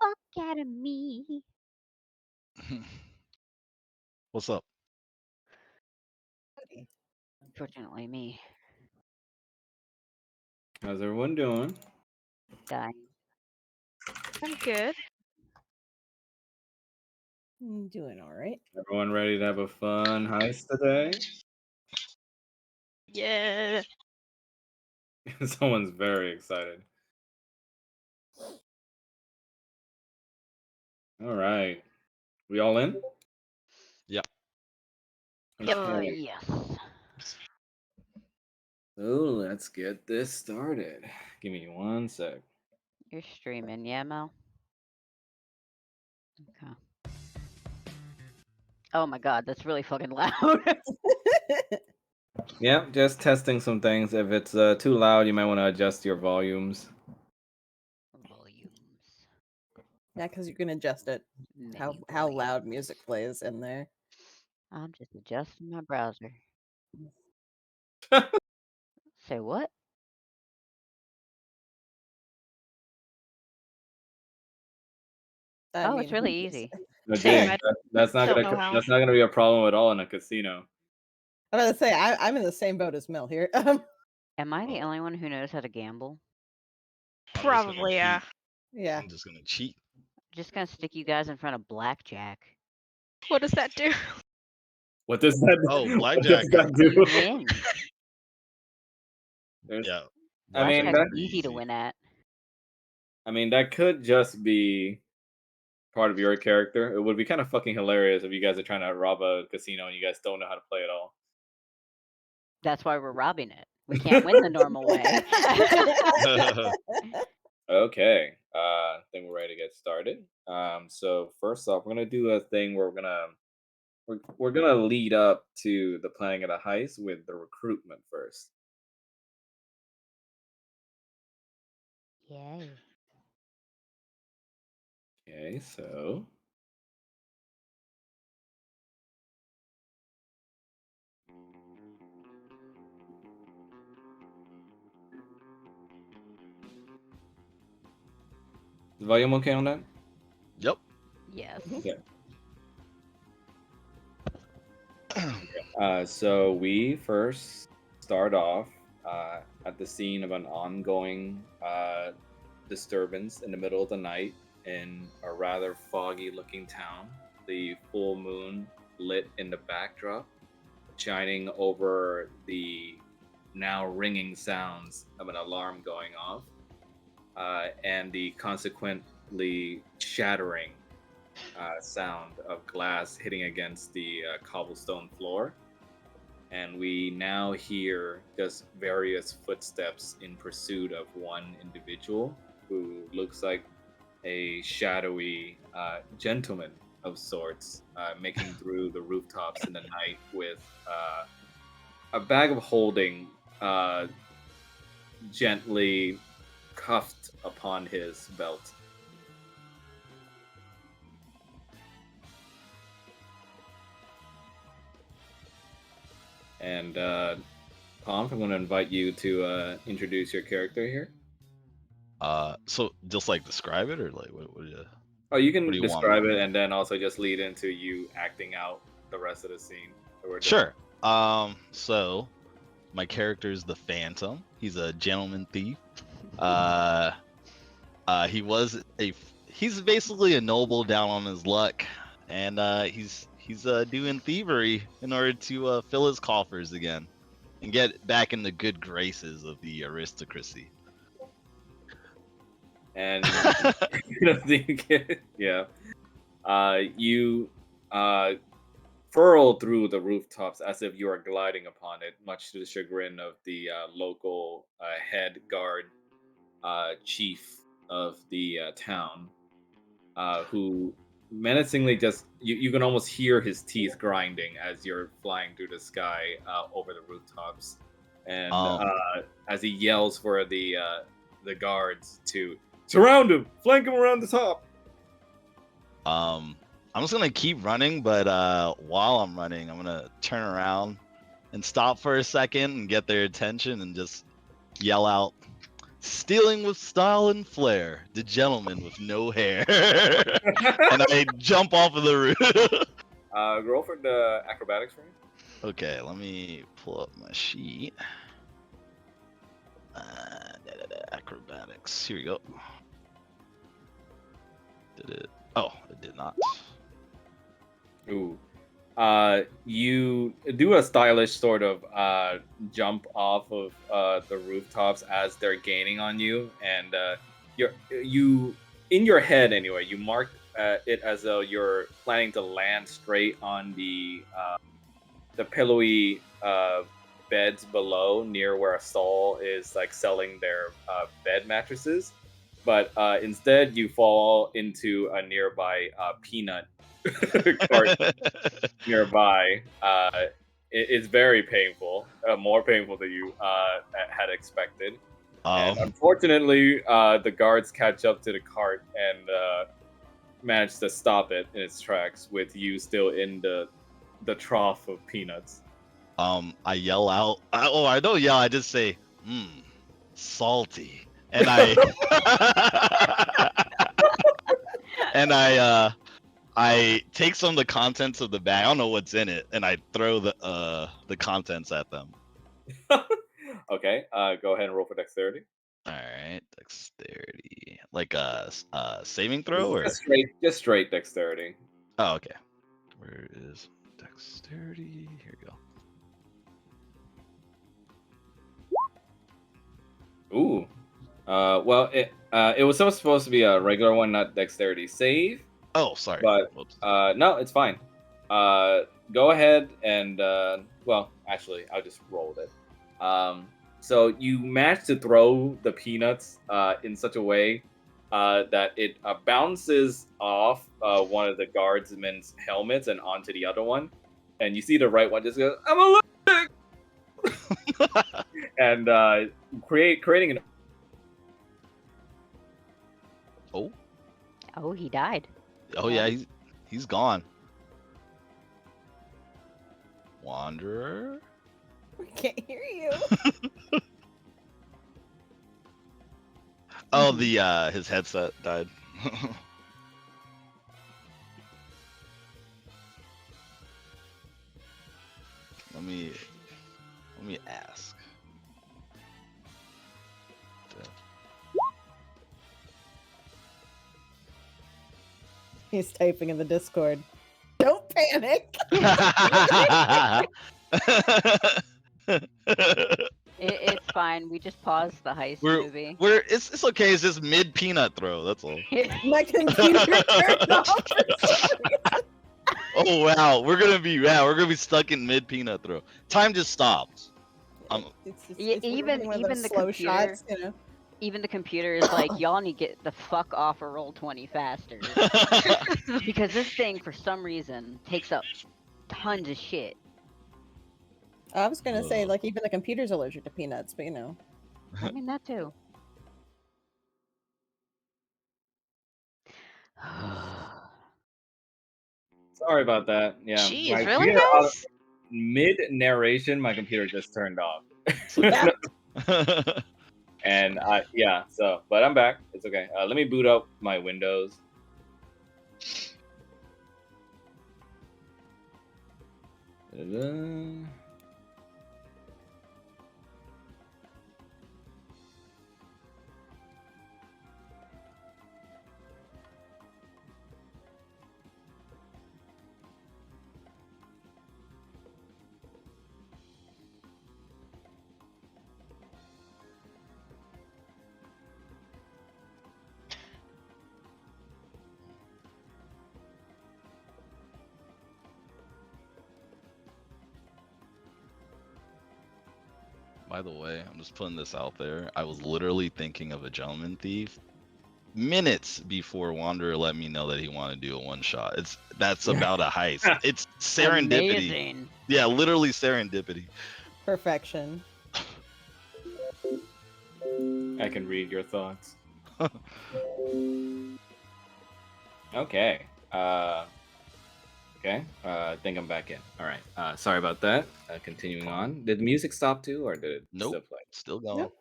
fuck out of me. What's up? Unfortunately, me How's everyone doing? dying. I'm good. Doing all right. Everyone ready to have a fun heist today? Yeah. Someone's very excited. All right. We all in? Yep. Okay. Yes. So let's get this started. Give me 1 sec. You're streaming, yeah, Mel? Okay. Oh my god, that's really fucking loud. Yep, just testing some things. If it's too loud, you might want to adjust your volumes. Volumes. Yeah, because you can adjust it how Many loud volumes. music plays in there. I'm just adjusting my browser. Say what? I Oh, mean, it's really who easy. No, Same. dang, I that's not don't gonna know how. that's not gonna be a problem at all in a casino. I'm gonna say I'm in the same boat as Mel here. Am I the only one who knows how to gamble? I'm just gonna Probably, yeah. cheat. Yeah. I'm just gonna cheat. Just gonna stick you guys in front of blackjack. What does that do? What does that? Oh, What blackjack. does that You do? win. There's, Yeah. I mean, Blackjack's that, easy to win at. that could just be part of your character. It would be kind of fucking hilarious if you guys are trying to rob a casino and you guys don't know how to play at all. That's why we're robbing it. We can't win the normal way. Okay, I think we're ready to get started. So first off, we're gonna do a thing where we're gonna lead up to the planning of the heist with the recruitment first. Yay. Okay, so is the volume okay on that? Yep. Yes. So we first start off at the scene of an ongoing disturbance in the middle of the night in a rather foggy-looking town. The full moon lit in the backdrop, shining over the now ringing sounds of an alarm going off, and the consequently shattering sound of glass hitting against the cobblestone floor. And we now hear just various footsteps in pursuit of one individual who looks like a shadowy gentleman of sorts, making through the rooftops in the night with a bag of holding gently cuffed upon his belt. And Pomp, I'm going to invite you to introduce your character here. So just like describe it, or like what do you? Oh, you What can do you want? describe it and then also just lead into you acting out the rest of the scene that we're doing. Sure. So my character is the Phantom. He's a gentleman thief. He's basically a noble down on his luck, and he's doing thievery in order to fill his coffers again and get back in the good graces of the aristocracy. And yeah, you furl through the rooftops as if you are gliding upon it, much to the chagrin of the local head guard chief of the town, who menacingly just you can almost hear his teeth grinding as you're flying through the sky over the rooftops, and as he yells for the guards to surround him, flank him around the top. I'm just gonna keep running, but while I'm running, I'm gonna turn around and stop for a second and get their attention and just yell out, Stealing with style and flair, the gentleman with no hair. And I jump off of the roof. Roll for the acrobatics for me. Okay, let me pull up my sheet. Acrobatics. Here we go. Did it? Oh, it did not. Ooh. You do a stylish sort of jump off of the rooftops as they're gaining on you, and you in your head anyway. You mark it as though you're planning to land straight on the pillowy beds below, near where a stall is like selling their bed mattresses. But instead, you fall into a nearby peanut cart nearby. It's very painful, more painful than you had expected. And unfortunately, the guards catch up to the cart and manage to stop it in its tracks, with you still in the trough of peanuts. I yell out. I don't yell. I just say, salty, and I and I take some of the contents of the bag. I don't know what's in it, and I throw the contents at them. Okay, go ahead and roll for dexterity. All right, dexterity, like a saving throw, or Just straight dexterity. oh, okay. Where is dexterity? Here we go. Ooh. Well, it was supposed to be a regular one, not dexterity save. Oh, sorry. But Whoops. no, it's fine. Go ahead and well, actually, I'll just roll with it. So you managed to throw the peanuts in such a way that it bounces off one of the guardsmen's helmets and onto the other one, and you see the right one just go, "I'm allergic," and creating an. Oh, he died. Oh yeah, he's gone. Wanderer. We can't hear you. Oh, the his headset died. Let me ask. He's typing in the Discord. Don't panic. It's fine. We just paused the heist movie. It's okay. It's just mid peanut throw. That's all. My computer turned off for some reason. Oh wow, we're gonna be stuck in mid peanut throw. Time just stops. Even the slow computer, shots, you know. even the computer is like, y'all need to get the fuck off of Roll20 faster, because this thing for some reason takes up tons of shit. I was gonna say, like, even the computer's allergic to peanuts, but you know. I mean that too. Sorry about that. Yeah. Jeez, really, guys? Mid narration, my computer just turned off. And yeah, so but I'm back. It's okay. Let me boot up my Windows. Da-da-da. By the way, I'm just putting this out there. I was literally thinking of a gentleman thief minutes before Wanderer let me know that he wanted to do a one shot. That's about a heist. It's serendipity. Amazing. Yeah, literally serendipity. Perfection. I can read your thoughts. Okay. Okay. I think I'm back in. All right. Sorry about that. Continuing on. Did the music stop too, or did it Nope. still play? Still going. Nope.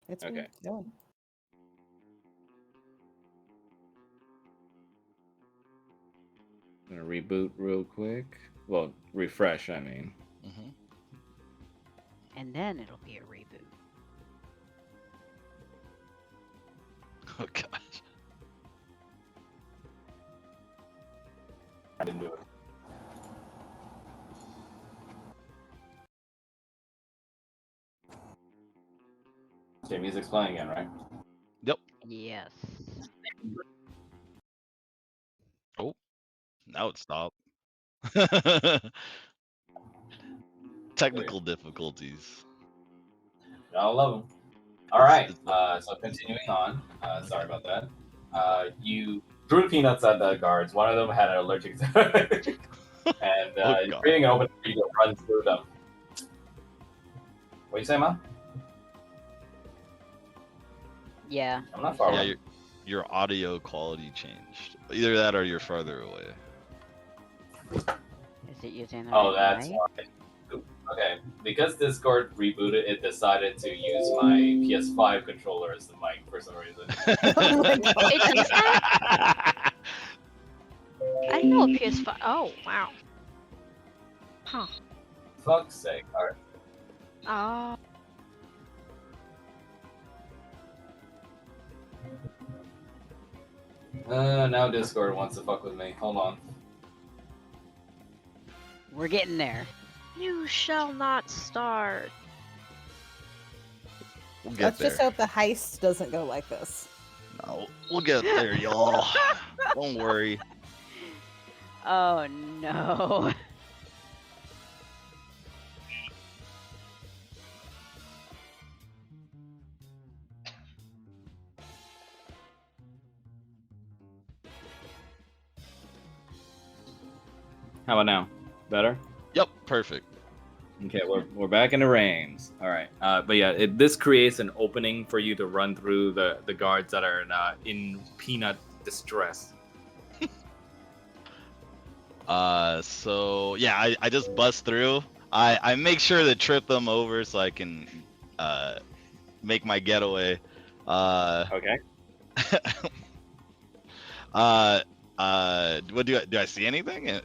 It's Okay. going. I'm gonna reboot real quick. Well, refresh, I mean. Mhm. And then it'll be a reboot. Oh gosh. I didn't do it. Okay, music's playing again, right? Yep. Yes. Oh, now it stopped. Technical difficulties. I love them. All right. It's So continuing on. Sorry about that. You threw the peanuts at the guards. One of them had an allergic to and Oh, you're God. creating an open tree that runs through them. What you say, Ma? Yeah. I'm not far yeah, away. your audio quality changed. Either that or you're farther away. Is it using the Oh, right that's mic? why. Okay, because Discord rebooted, it decided to use my PS5 controller as the mic for some reason. Oh my God. It does that? I know a PS5. Oh, wow. Huh. Fuck's sake. Alright. Oh. Now Discord wants to fuck with me. Hold on. We're getting there. You shall not start. We'll get Let's there. just hope the heist doesn't go like this. No, we'll get there, y'all. Don't worry. Oh no. How about now? Better? Yep, perfect. Okay, we're back in the reins. All right, but yeah, this creates an opening for you to run through the guards that are in peanut distress. So yeah, I just bust through. I make sure to trip them over so I can make my getaway. Okay. What do I see anything?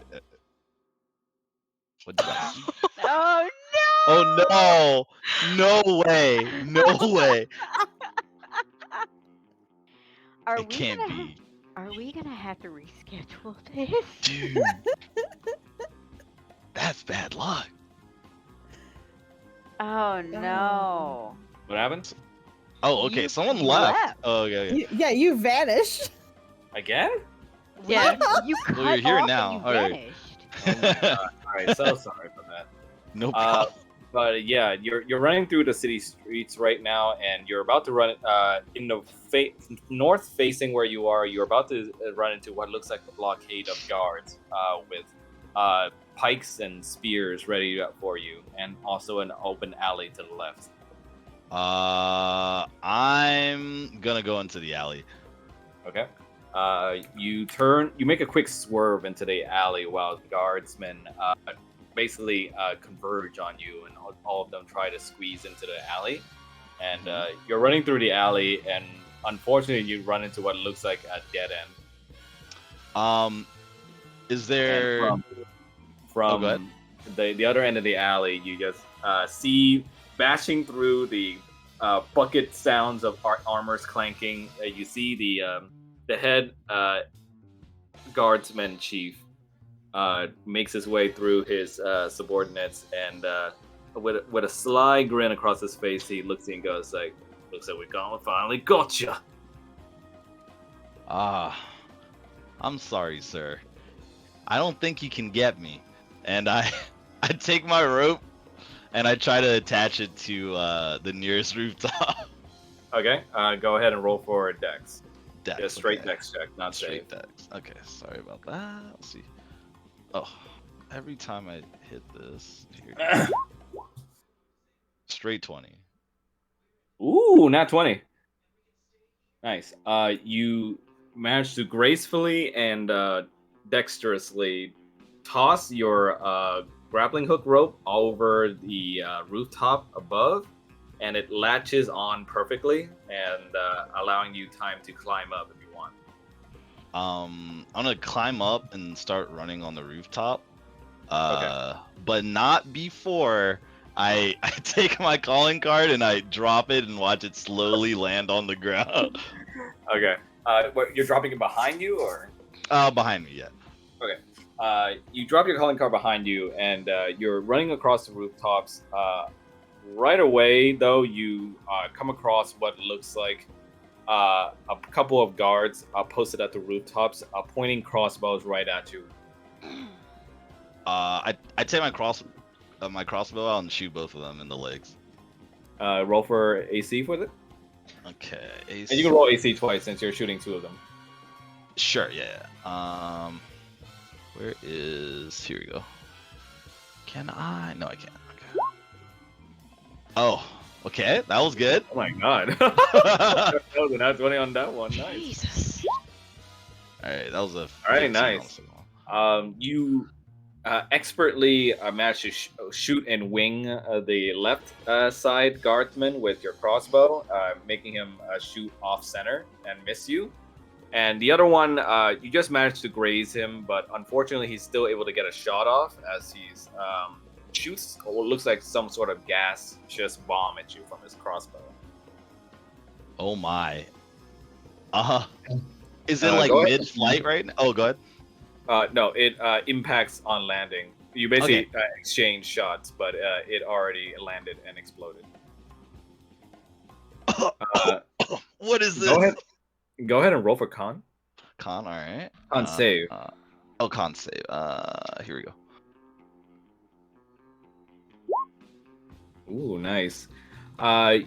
What do I see? Oh no. Oh no! No way! No way! Are It we can't gonna be, Are we gonna have to reschedule this? dude. That's bad luck. Oh no. What happened? Oh, okay. You- Someone you left. left. Oh, okay. Yeah, you vanished. Again? Yeah. You cut Well, you're here off now. and you All right. vanished. Oh my god! All right, so sorry for that. No problem. But yeah, you're running through the city streets right now, and you're about to run in the north facing where you are. You're about to run into what looks like a blockade of guards with pikes and spears ready for you, and also an open alley to the left. I'm gonna go into the alley. Okay. You make a quick swerve into the alley while the guardsmen basically converge on you, and all of them try to squeeze into the alley. And you're running through the alley, and unfortunately, you run into what looks like a dead end. Is there? And from go ahead. the other end of the alley, you just see bashing through the bucket sounds of armors clanking. You see the head guardsman chief makes his way through his subordinates, and with a sly grin across his face, he looks at you and goes like, "Looks like we finally got you." I'm sorry, sir. I don't think you can get me. And I take my rope and I try to attach it to the nearest rooftop. Okay, go ahead and roll for a dex. Dex, Just straight okay. dex check, not Straight save. dex. Okay, sorry about that. Let's see. Oh, every time I hit this, here. Straight 20. Ooh, not 20. Nice. You managed to gracefully and dexterously toss your grappling hook rope over the rooftop above, and it latches on perfectly, and allowing you time to climb up if you want. I'm gonna climb up and start running on the rooftop. Okay. But not before I take my calling card and I drop it and watch it slowly land on the ground. Okay. What, you're dropping it behind you, or? Behind me, yeah. You drop your calling card behind you, and you're running across the rooftops. Right away, though, you come across what looks like a couple of guards posted at the rooftops, pointing crossbows right at you. I take my crossbow out and shoot both of them in the legs. Roll for AC with it, Okay. and you can roll AC twice since you're shooting two of them. Sure, yeah. Where is? Here we go. Can I? No, I can't. Okay. Oh, okay. That was good. Oh my god! That was a nat 20 on that one. Nice. Jesus. All right, that was a. All right, 15 on the nice. second one. You expertly managed to shoot and wing the left side guardsman with your crossbow, making him shoot off center and miss you. And the other one, you just managed to graze him, but unfortunately, he's still able to get a shot off as he's shoots what looks like some sort of gas just bomb at you from his crossbow. Oh my. Is it Go like ahead. mid-flight right now? Oh, go ahead. No, it impacts on landing. You basically exchange shots, but it already landed and exploded. What is this? Go ahead and roll for con. Con, all right. Con save. Con save. Here we go. Ooh, nice.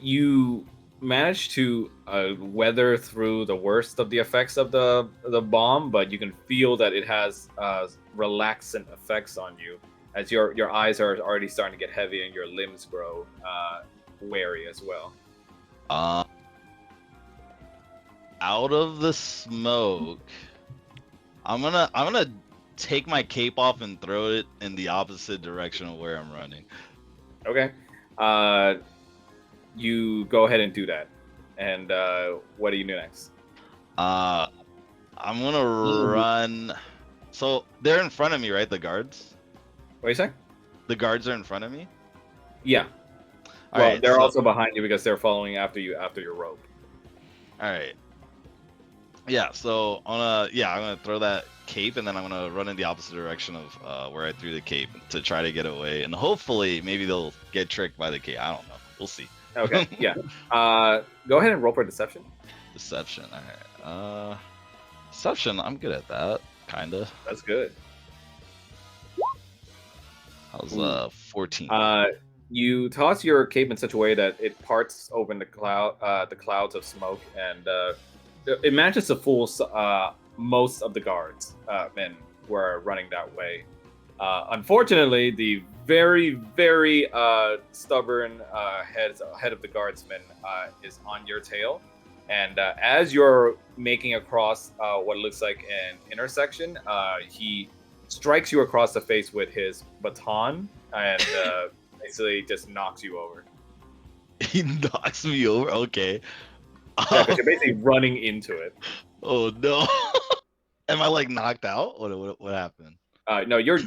You managed to weather through the worst of the effects of the bomb, but you can feel that it has relaxant effects on you, as your eyes are already starting to get heavy and your limbs grow wary as well. Out of the smoke, I'm gonna take my cape off and throw it in the opposite direction of where I'm running. Okay. You go ahead and do that. And what do you do next? I'm gonna run. So they're in front of me, right? The guards. What are you saying? The guards are in front of me. Yeah. All Well, right, they're so- also behind you because they're following after you after your rope. All right. Yeah. So I'm gonna throw that cape and then I'm gonna run in the opposite direction of where I threw the cape to try to get away, and hopefully maybe they'll get tricked by the cape. I don't know. We'll see. Okay. Yeah. Go ahead and roll for deception. Deception. All right. Deception. I'm good at that. Kinda. That's good. How's 14? You toss your cape in such a way that it parts open the clouds of smoke, and it manages to fool most of the guards men who are running that way. Unfortunately, the very, very stubborn head of the guardsmen is on your tail, and as you're making across what looks like an intersection, he strikes you across the face with his baton and basically just knocks you over. He knocks me over. Okay. Yeah, because you're basically running into it. Oh no. Am I like knocked out? What happened? No, you're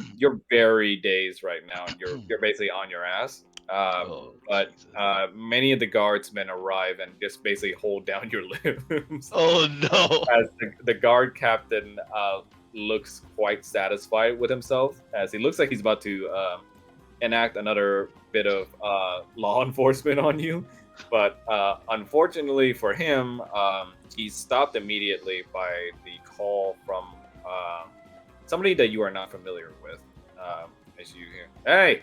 very dazed right now. You're basically on your ass. But Jesus. many of the guardsmen arrive and just basically hold down your limbs. Oh no. As the guard captain looks quite satisfied with himself, as he looks like he's about to enact another bit of law enforcement on you. But unfortunately for him, he's stopped immediately by the call from somebody that you are not familiar with. As you hear, hey,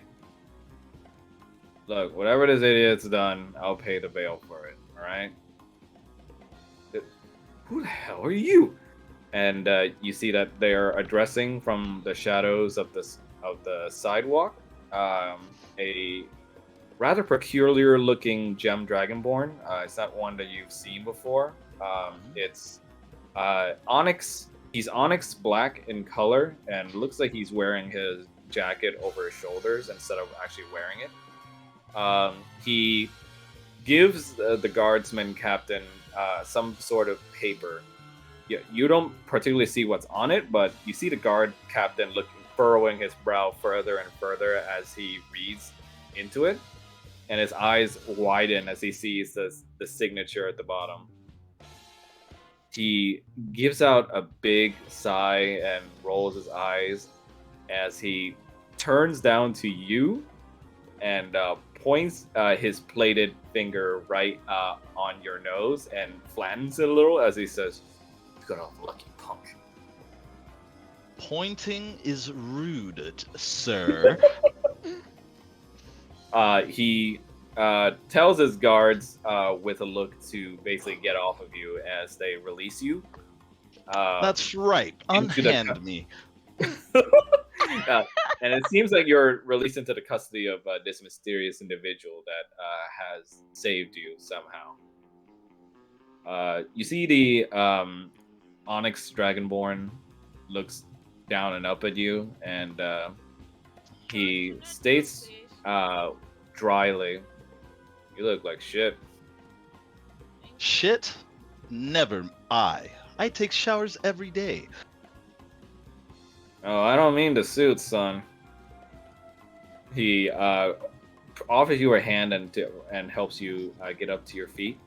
look, whatever this idiot's done, I'll pay the bail for it. All right. Who the hell are you? And you see that they're addressing from the shadows of the sidewalk a rather peculiar-looking gem dragonborn. It's not one that you've seen before. It's onyx. He's onyx black in color, and looks like he's wearing his jacket over his shoulders instead of actually wearing it. He gives the guardsman captain some sort of paper, you don't particularly see what's on it, but you see the guard captain furrowing his brow further and further as he reads into it, and his eyes widen as he sees the signature at the bottom. He gives out a big sigh and rolls his eyes as he turns down to you and points his plated finger right on your nose and flattens it a little as he says, "You got off lucky, punk." Pointing is rude, sir. He tells his guards with a look to basically get off of you as they release you. That's right. into the Unhand me. And it seems like you're released into the custody of this mysterious individual that has saved you somehow. You see the Onyx Dragonborn looks down and up at you, and he states dryly, "You look like shit." Shit? Never I. I take showers every day. "Oh, I don't mean the suit, son." He offers you a hand and helps you get up to your feet.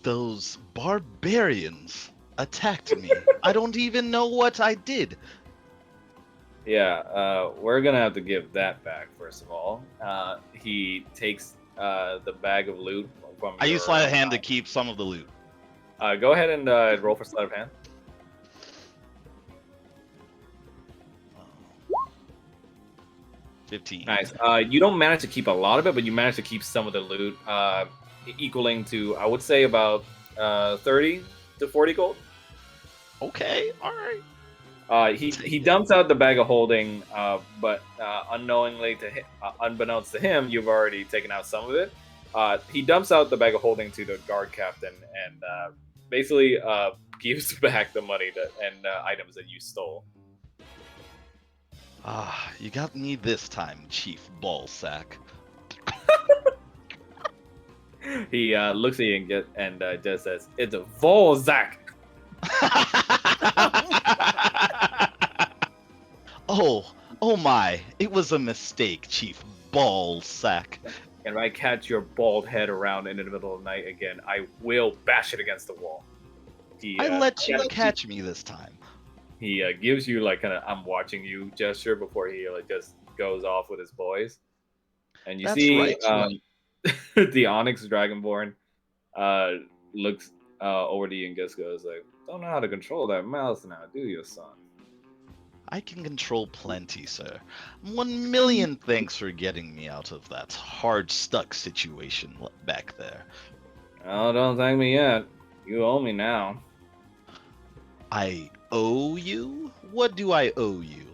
Those barbarians attacked me. I don't even know what I did. Yeah, we're gonna have to give that back first of all. He takes the bag of loot from. I use sleight of hand to keep some of the loot. Go ahead and roll for sleight of hand. 15. Nice. You don't manage to keep a lot of it, but you manage to keep some of the loot, equaling to, I would say, about 30 to 40 gold. Okay, all right. He dumps out the bag of holding, but unbeknownst to him, you've already taken out some of it. He dumps out the bag of holding to the guard captain and basically gives back the money and items that you stole. Ah, you got me this time, Chief Ballsack. He looks at you and just says, "It's a Volzak." Oh my! It was a mistake, Chief Ballsack. And if I catch your bald head around in the middle of the night again, I will bash it against the wall. I let you catch me this time. He gives you like kind of "I'm watching you" gesture before he like just goes off with his boys. And you That's see right. the Onyx Dragonborn looks over to you and just goes like, "Don't know how to control that mouse now, do you, son?" I can control plenty, sir. 1,000,000 thanks for getting me out of that hard-stuck situation back there. Oh, don't thank me yet. You owe me now. I owe you? What do I owe you?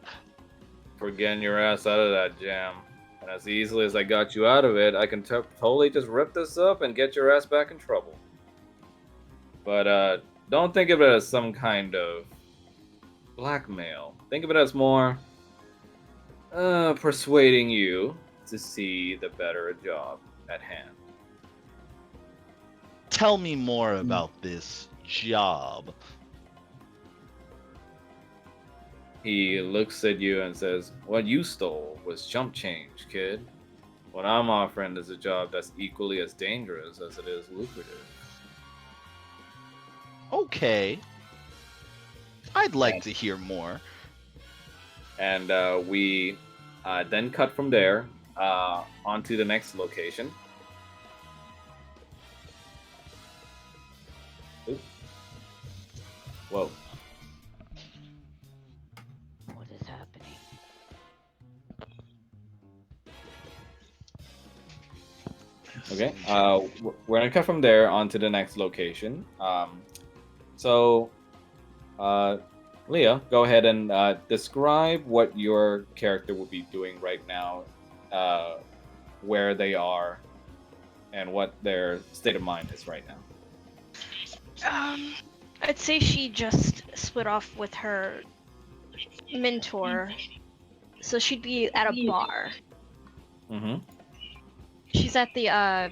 For getting your ass out of that jam. And as easily as I got you out of it, I can totally just rip this up and get your ass back in trouble. But don't think of it as some kind of blackmail. Think of it as more persuading you to see the better job at hand. Tell me more about this job. He looks at you and says, "What you stole was chump change, kid. What I'm offering is a job that's equally as dangerous as it is lucrative." Okay. I'd like to hear more. And we then cut from there onto the next location. Oop. Whoa. What is happening? Okay. We're gonna cut from there onto the next location. So, Leah, go ahead and describe what your character would be doing right now, where they are, and what their state of mind is right now. I'd say she just split off with her mentor, so she'd be at a bar. Mm-hmm. She's at the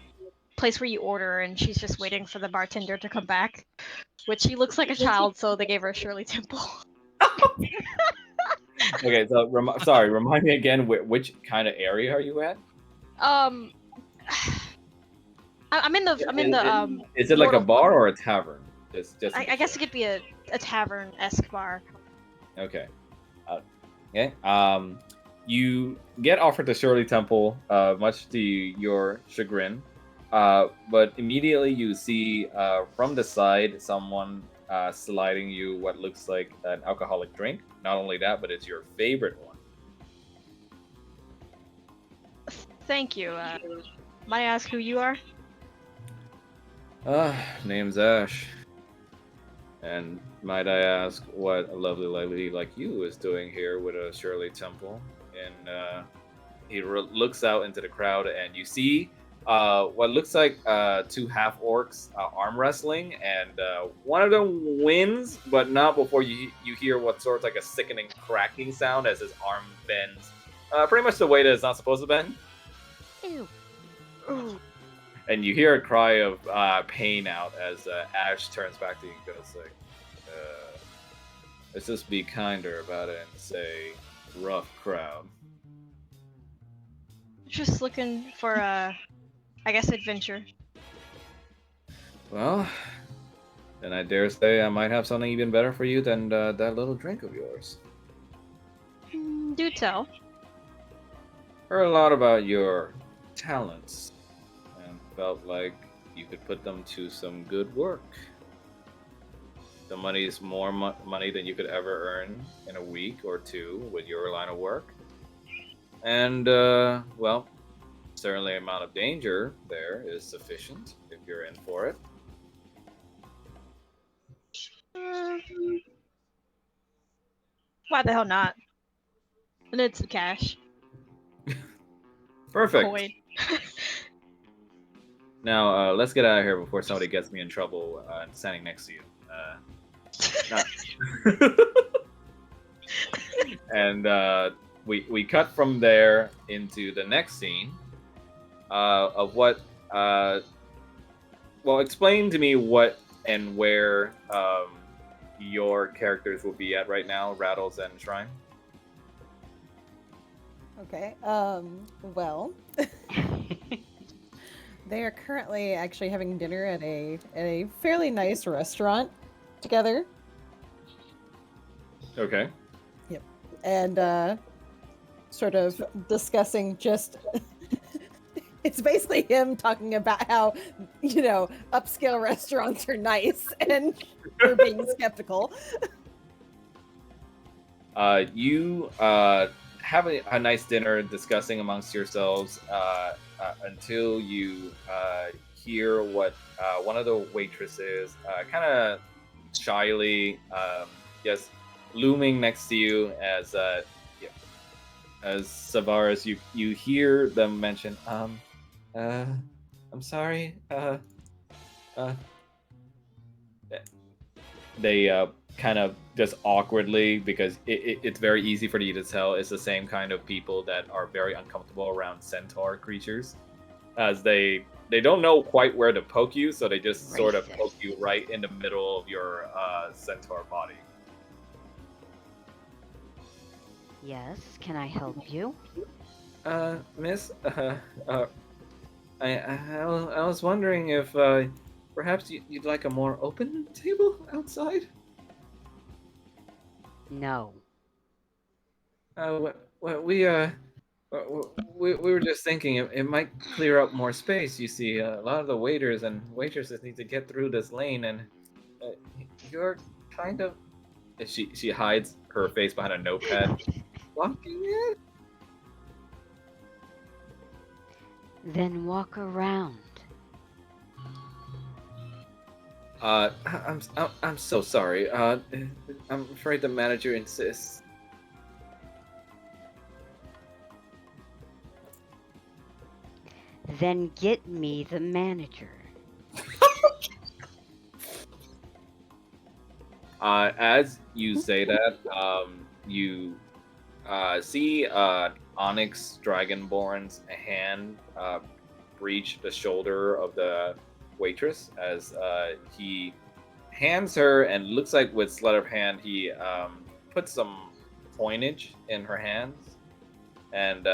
place where you order, and she's just waiting for the bartender to come back. Which she looks like a child, so they gave her Shirley Temple. Okay, so sorry, remind me again. Which kind of area are you at? I'm in the Is it like a Mortal- bar or a tavern? Just. I guess it could be a tavern-esque bar. Okay. Okay. You get offered the Shirley Temple, much to your chagrin. But immediately you see from the side someone sliding you what looks like an alcoholic drink. Not only that, but it's your favorite one. Thank you. Might I ask who you are? Name's Ash. And might I ask what a lovely lady like you is doing here with a Shirley Temple? And he looks out into the crowd, and you see what looks like two half orcs arm wrestling, and one of them wins, but not before you hear what sort of like a sickening cracking sound as his arm bends, pretty much the way that it's not supposed to bend. Ew. Ooh. And you hear a cry of pain out as Ash turns back to you and goes like, let's just be kinder about it and say, rough crowd. Just looking for I guess adventure. Well, then I dare say I might have something even better for you than that little drink of yours. Do tell. Heard a lot about your talents and felt like you could put them to some good work. The money is more money than you could ever earn in a week or two with your line of work. And, well, certainly amount of danger there is sufficient if you're in for it. Why the hell not? I need some cash. Perfect. Coin. Now, let's get out of here before somebody gets me in trouble standing next to you. And we cut from there into the next scene of what. Well, explain to me what and where your characters will be at right now, Rattles and Shrine. Okay. Well, they are currently actually having dinner at a fairly nice restaurant together, Okay. and sort of discussing just. It's basically him talking about how, upscale restaurants are nice and we're being skeptical. You have a nice dinner discussing amongst yourselves until you hear what one of the waitresses kind of shyly just looming next to you as Savaris, you hear them mention, I'm sorry, they kind of just awkwardly, because it's very easy for you to tell it's the same kind of people that are very uncomfortable around centaur creatures, as they don't know quite where to poke you, so they just sort of poke you right in the middle of your centaur body. Yes, can I help you? Miss, I was wondering if perhaps you'd like a more open table outside? No. We were just thinking it might clear up more space. You see, a lot of the waiters and waitresses need to get through this lane, and you're kind of. She hides her face behind a notepad. Blocking it? Then walk around. I'm so sorry. I'm afraid the manager insists. Then get me the manager. As you say that, you see Onyx Dragonborn's hand reach the shoulder of the waitress as he hands her, and looks like with sleight of hand he puts some coinage in her hands and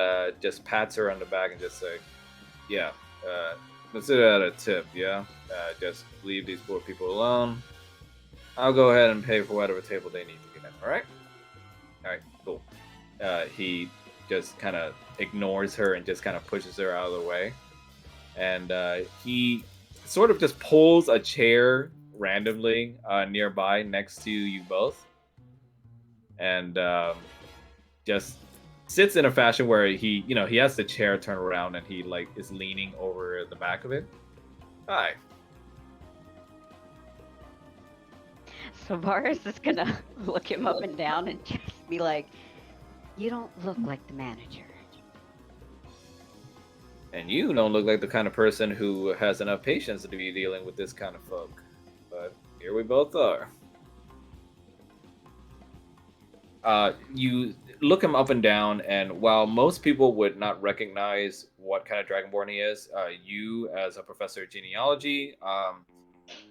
just pats her on the back and just say, "Yeah, consider that a tip. Yeah, just leave these poor people alone. I'll go ahead and pay for whatever table they need to get in. All right? All right, cool." He just kind of ignores her and just kind of pushes her out of the way. And he sort of just pulls a chair randomly nearby next to you both. And just sits in a fashion where he has the chair turned around and he like is leaning over the back of it. Hi. Savaris is gonna look him up and down and just be like, "You don't look like the manager." And you don't look like the kind of person who has enough patience to be dealing with this kind of folk. But here we both are. You look him up and down, and while most people would not recognize what kind of Dragonborn he is, you, as a professor of genealogy,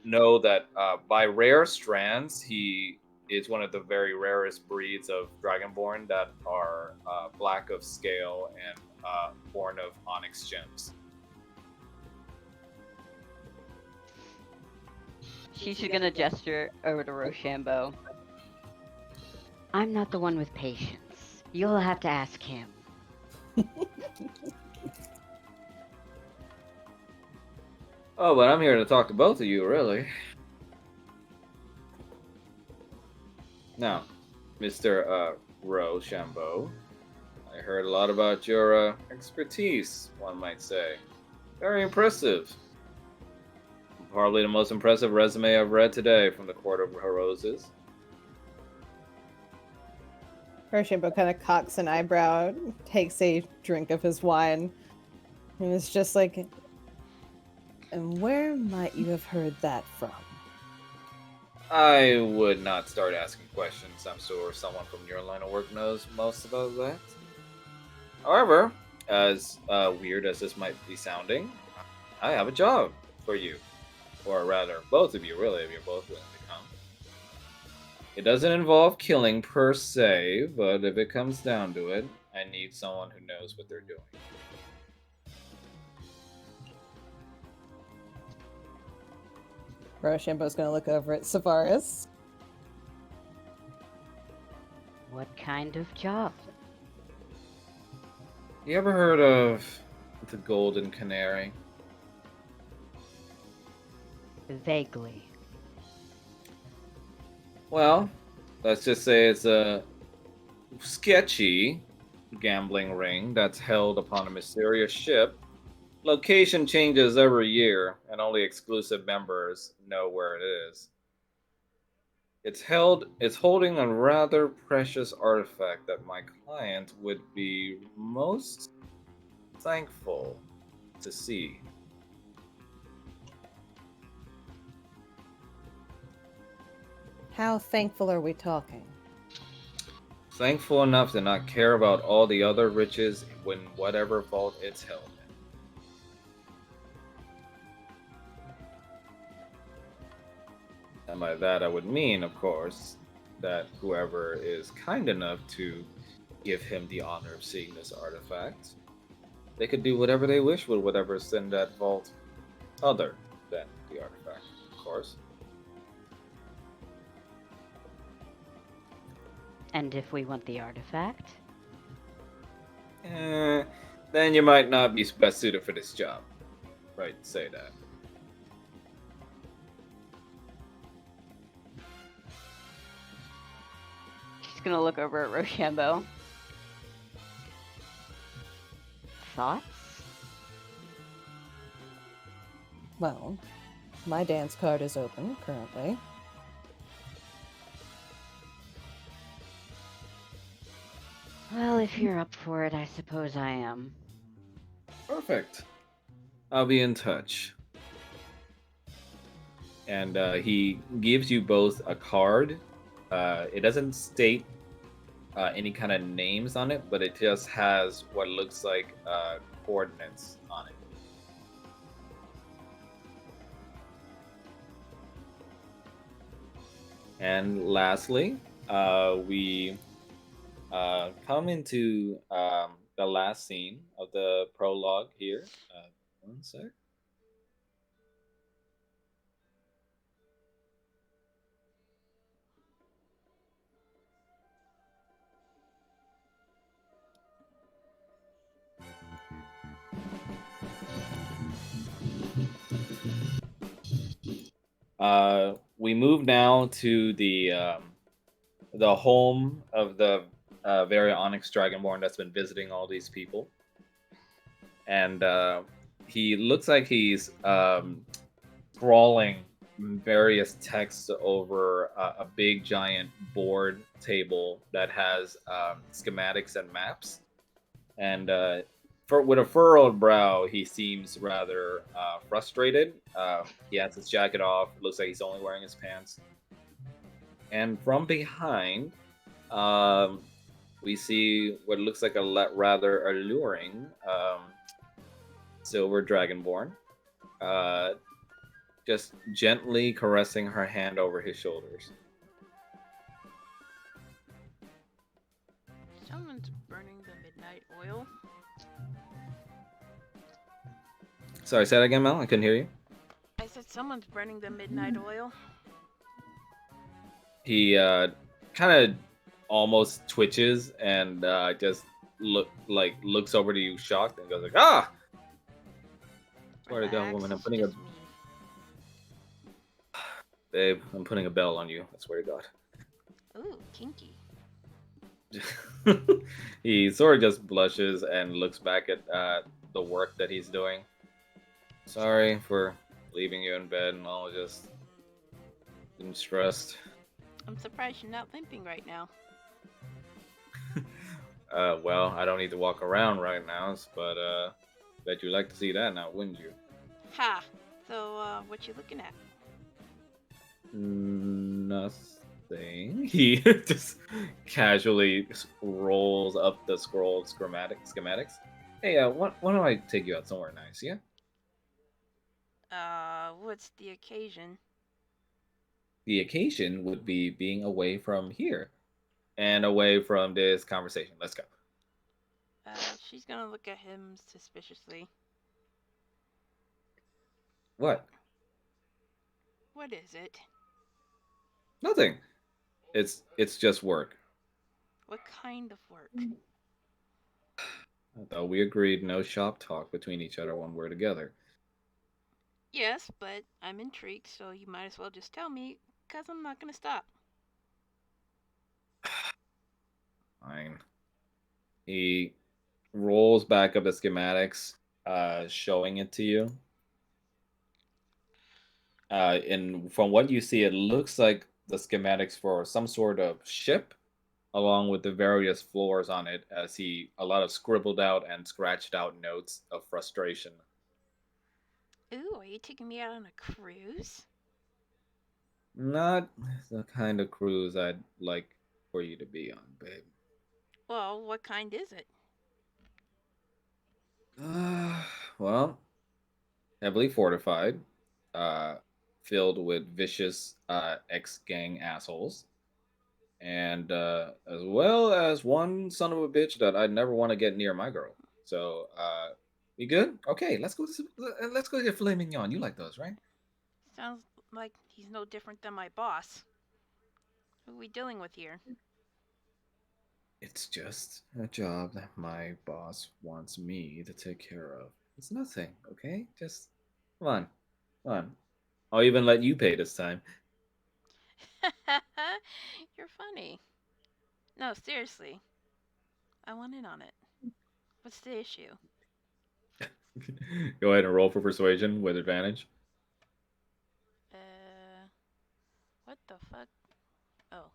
know that by rare strands, he is one of the very rarest breeds of Dragonborn that are black of scale and born of onyx gems. She's gonna gesture over to Rochambeau. "I'm not the one with patience. You'll have to ask him." Oh, but I'm here to talk to both of you, really. Now, Mr. Rochambeau, I heard a lot about your expertise, one might say. Very impressive. Probably the most impressive resume I've read today from the Court of Roses. Rochambeau kind of cocks an eyebrow, takes a drink of his wine, and is just like, "And where might you have heard that from?" I would not start asking questions. I'm sure someone from your line of work knows most about that. However, as weird as this might be sounding, I have a job for you. Or rather, both of you, really, if you're both willing to come. It doesn't involve killing per se, but if it comes down to it, I need someone who knows what they're doing. Rochambeau's gonna look over at Savaris. "What kind of job?" You ever heard of the Golden Canary? "Vaguely." Well, let's just say it's a sketchy gambling ring that's held upon a mysterious ship. Location changes every year, and only exclusive members know where it is. It's holding a rather precious artifact that my client would be most thankful to see. How thankful are we talking? Thankful enough to not care about all the other riches in whatever vault it's held in. And by that I would mean, of course, that whoever is kind enough to give him the honor of seeing this artifact, they could do whatever they wish with whatever's in that vault other than the artifact, of course. "And if we want the artifact?" Then you might not be best suited for this job. Right, say that. She's gonna look over at Rochambeau. "Thoughts?" Well, my dance card is open currently. "Well, if you're up for it, I suppose I am." Perfect. I'll be in touch. And he gives you both a card. It doesn't state any kind of names on it, but it just has what looks like coordinates on it. And lastly, we come into the last scene of the prologue here. One sec. We move now to the home of the very Onyx Dragonborn that's been visiting all these people, and he looks like he's scrawling various texts over a big giant board table that has schematics and maps. And with a furrowed brow, he seems rather frustrated. He has his jacket off. It looks like he's only wearing his pants. And from behind, um, we see what looks like a rather alluring silver dragonborn, uh, just gently caressing her hand over his shoulders. Someone's burning the midnight oil. Sorry, say that again, Mel. I couldn't hear you. I said someone's burning the midnight oil. He kind of almost twitches and just looks over to you shocked and goes like, "Ah!" Swear to God, Relax, woman, I'm it's putting just me. babe, I'm putting a bell on you. I swear to God. Ooh, kinky. He sort of just blushes and looks back at the work that he's doing. Sorry for leaving you in bed and all, just been stressed. I'm surprised you're not limping right now. Well, I don't need to walk around right now, but bet you'd like to see that now, wouldn't you? Ha! So, what you looking at? Nothing. He just casually rolls up the scrolled schematics. Hey, why don't I take you out somewhere nice, yeah? What's the occasion? The occasion would be being away from here and away from this conversation. Let's go. She's gonna look at him suspiciously. What? What is it? Nothing. It's just work. What kind of work? I thought we agreed no shop talk between each other when we're together. Yes, but I'm intrigued, so you might as well just tell me, cause I'm not gonna stop. Fine. He rolls back up the schematics, showing it to you. And from what you see, it looks like the schematics for some sort of ship, along with the various floors on it, as a lot of scribbled out and scratched out notes of frustration. Ooh, are you taking me out on a cruise? Not the kind of cruise I'd like for you to be on, babe. Well, what kind is it? Well, heavily fortified, uh, filled with vicious ex-gang assholes, and as well as one son of a bitch that I'd never want to get near my girl. So, we good? Okay, let's go get filet mignon. You like those, right? Sounds like he's no different than my boss. Who are we dealing with here? It's just a job that my boss wants me to take care of. It's nothing, okay? Just come on, come on. I'll even let you pay this time. You're funny. No, seriously. I want in on it. What's the issue? Go ahead and roll for persuasion with advantage. What the fuck? Oh.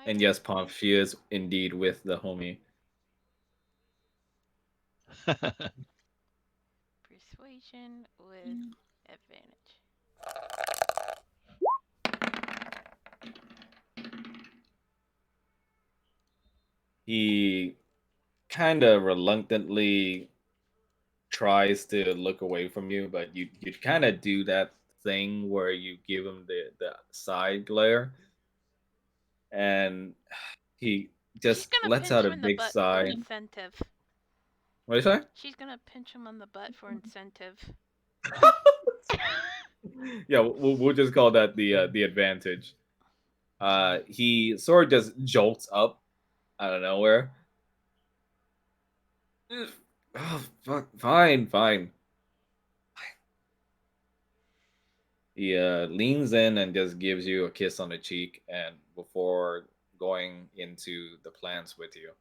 And yes, Pomp, she is indeed with the homie. Persuasion with advantage. He kind of reluctantly tries to look away from you, but you kind of do that thing where you give him the side glare, and he She's just gonna lets pinch out a him in the big butt for sigh. incentive. What do you say? She's gonna pinch him on the butt for incentive. Yeah, we'll just call that the advantage. He sort of just jolts up out of nowhere. Oh, fuck, fine. He leans in and just gives you a kiss on the cheek, and before going into the plans with you.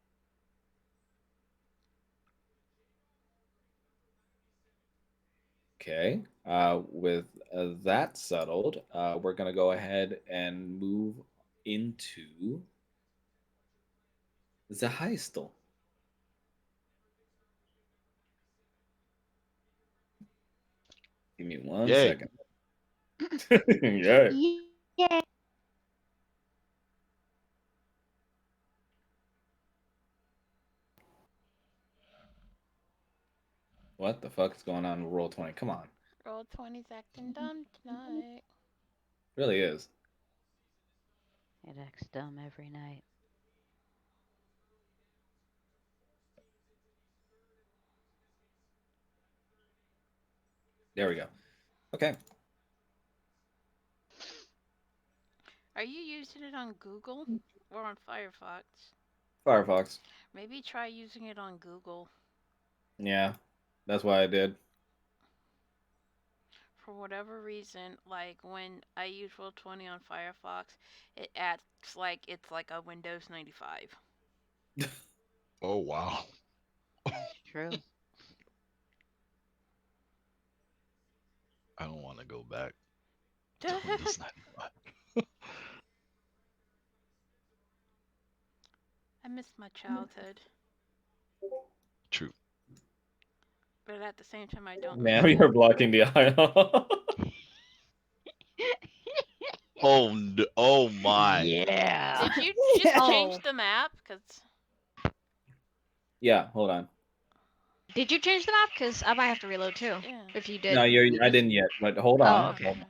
Okay. With that settled, we're gonna go ahead and move into the heistal. Give me one Yay. second. Yeah. Yeah. What the fuck is going on with Roll20? Come on. Roll 20's acting dumb tonight. Really is. It acts dumb every night. There we go. Okay. Are you using it on Google or on Firefox? Firefox. Maybe try using it on Google. Yeah. That's why I did. For whatever reason, like when I use Roll20 on Firefox, it acts like it's like a Windows 95. Oh wow. That's true. I don't want to go back to Windows 95. I miss my childhood, True. but at the same time, I don't. Now miss you're it. blocking the aisle. Oh my. Yeah. Did you just Oh. change the map? Cause Yeah, hold on. Did you change the map? Because I might have to reload too. yeah. If you did. No, I didn't yet, but hold on. Oh, okay. Hold on.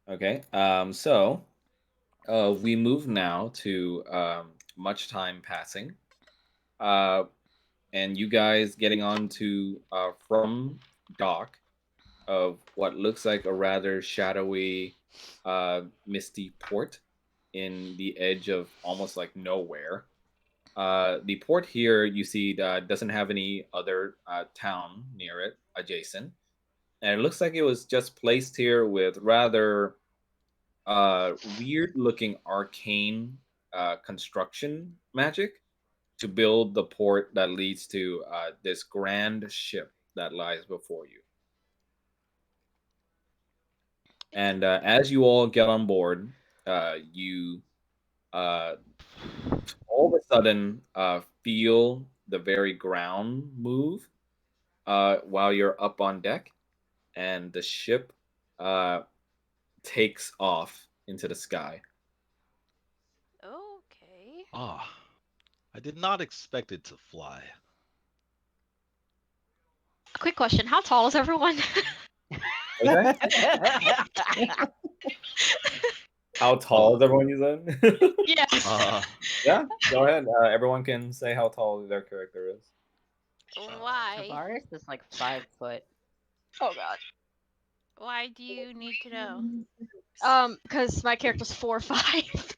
Okay. So we move now to much time passing. And you guys getting on to from dock of what looks like a rather shadowy, misty port in the edge of almost like nowhere. The port here you see doesn't have any other town near it adjacent, and it looks like it was just placed here with rather weird looking arcane construction magic to build the port that leads to this grand ship that lies before you. And as you all get on board, you all of a sudden feel the very ground move while you're up on deck, and the ship takes off into the sky. Okay. Ah, I did not expect it to fly. Quick question: how tall is everyone? Okay. How tall is everyone, you said? Yes. Yeah, go ahead. Everyone can say how tall their character is. Why? Tavares is like 5 foot. Oh god. Why do you need to know? Because my character's 4'5".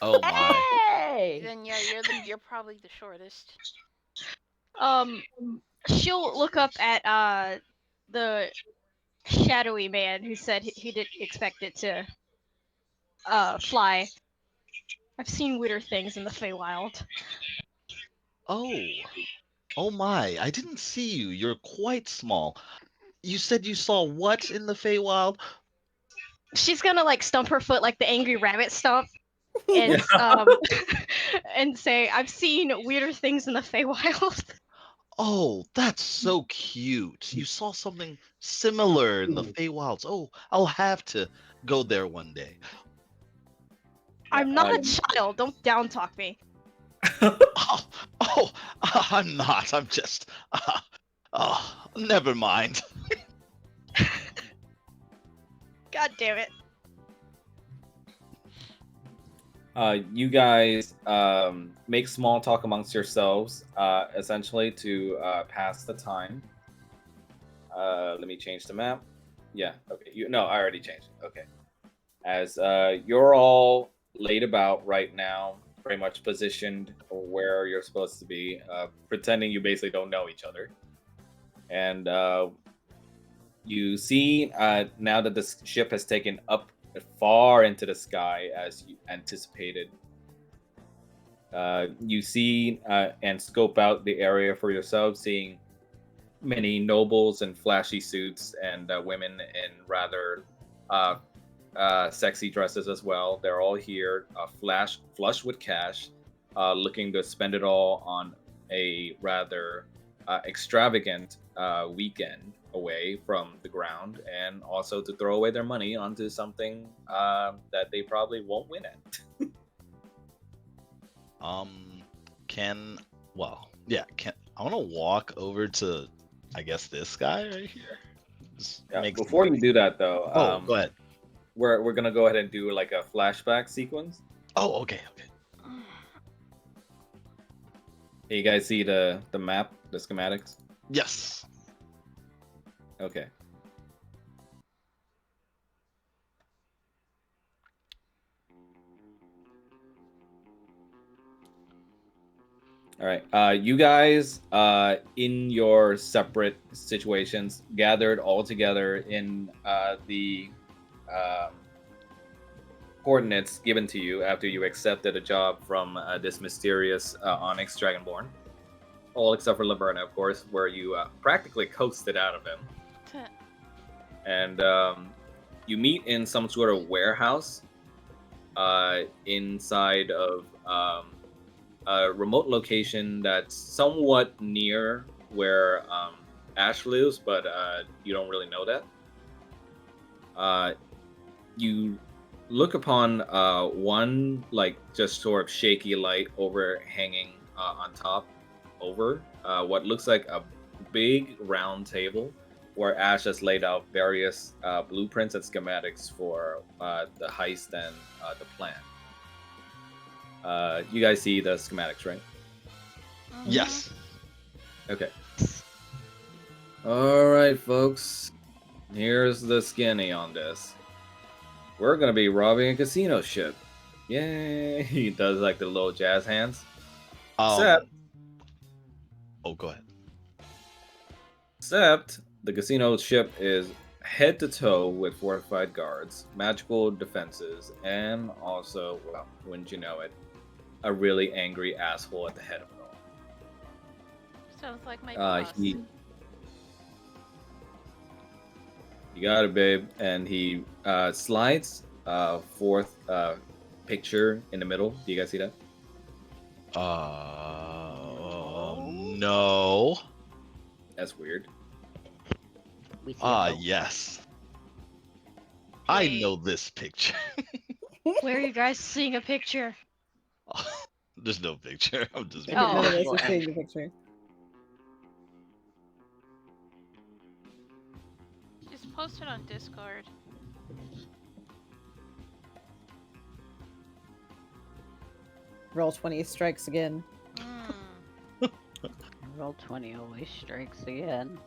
Oh my. Hey! Then yeah, you're probably the shortest. She'll look up at the shadowy man who said he didn't expect it to fly. I've seen weirder things in the Feywild. Oh. Oh my. I didn't see you. You're quite small. You said you saw what in the Feywild? She's gonna like stump her foot like the angry rabbit stomp and and say, I've seen weirder things in the Feywild. Oh, that's so cute. You saw something similar in the Feywilds. Oh, I'll have to go there one day. I'm not a child, don't down talk me. Oh, I'm not. I'm just. Oh, never mind. God damn it. You guys make small talk amongst yourselves, essentially to pass the time. Let me change the map. Yeah, okay. No, I already changed it. Okay. As you're all laid about right now, pretty much positioned where you're supposed to be, pretending you basically don't know each other. And you see now that the ship has taken up far into the sky as you anticipated. You see and scope out the area for yourself, seeing many nobles in flashy suits and women in rather sexy dresses as well. They're all here, flush with cash, looking to spend it all on a rather extravagant weekend away from the ground, and also to throw away their money onto something that they probably won't win at. Can I want to walk over to, I guess, this guy right here. Before you do that, though, go ahead. We're gonna go ahead and do like a flashback sequence. Oh, okay. You guys see the map, the schematics? Yes. Okay. All right. You guys, in your separate situations, gathered all together in the coordinates given to you after you accepted a job from this mysterious Onyx Dragonborn. All except for Laverna, of course, where you practically coasted out of him. And you meet in some sort of warehouse inside of a remote location that's somewhat near where Ash lives, but you don't really know that. You look upon one, like, just sort of shaky light overhanging on top over what looks like a big round table where Ash has laid out various blueprints and schematics for the heist and the plan. You guys see the schematics, right? Yes. Okay. All right, folks. Here's the skinny on this. We're gonna be robbing a casino ship. Yay! He does like the little jazz hands. Except, go ahead. Except the casino ship is head to toe with fortified guards, magical defenses, and also, well, wouldn't you know it, a really angry asshole at the head of it all. Sounds like my boss. You got it, babe. And he slides fourth picture in the middle. Do you guys see that? No. That's weird. Yes. I know this picture. Where are you guys seeing a picture? There's no picture. I'm just. Oh. None of us are seeing the picture. Just post it on Discord. Roll 20 strikes again. Roll 20 always strikes again.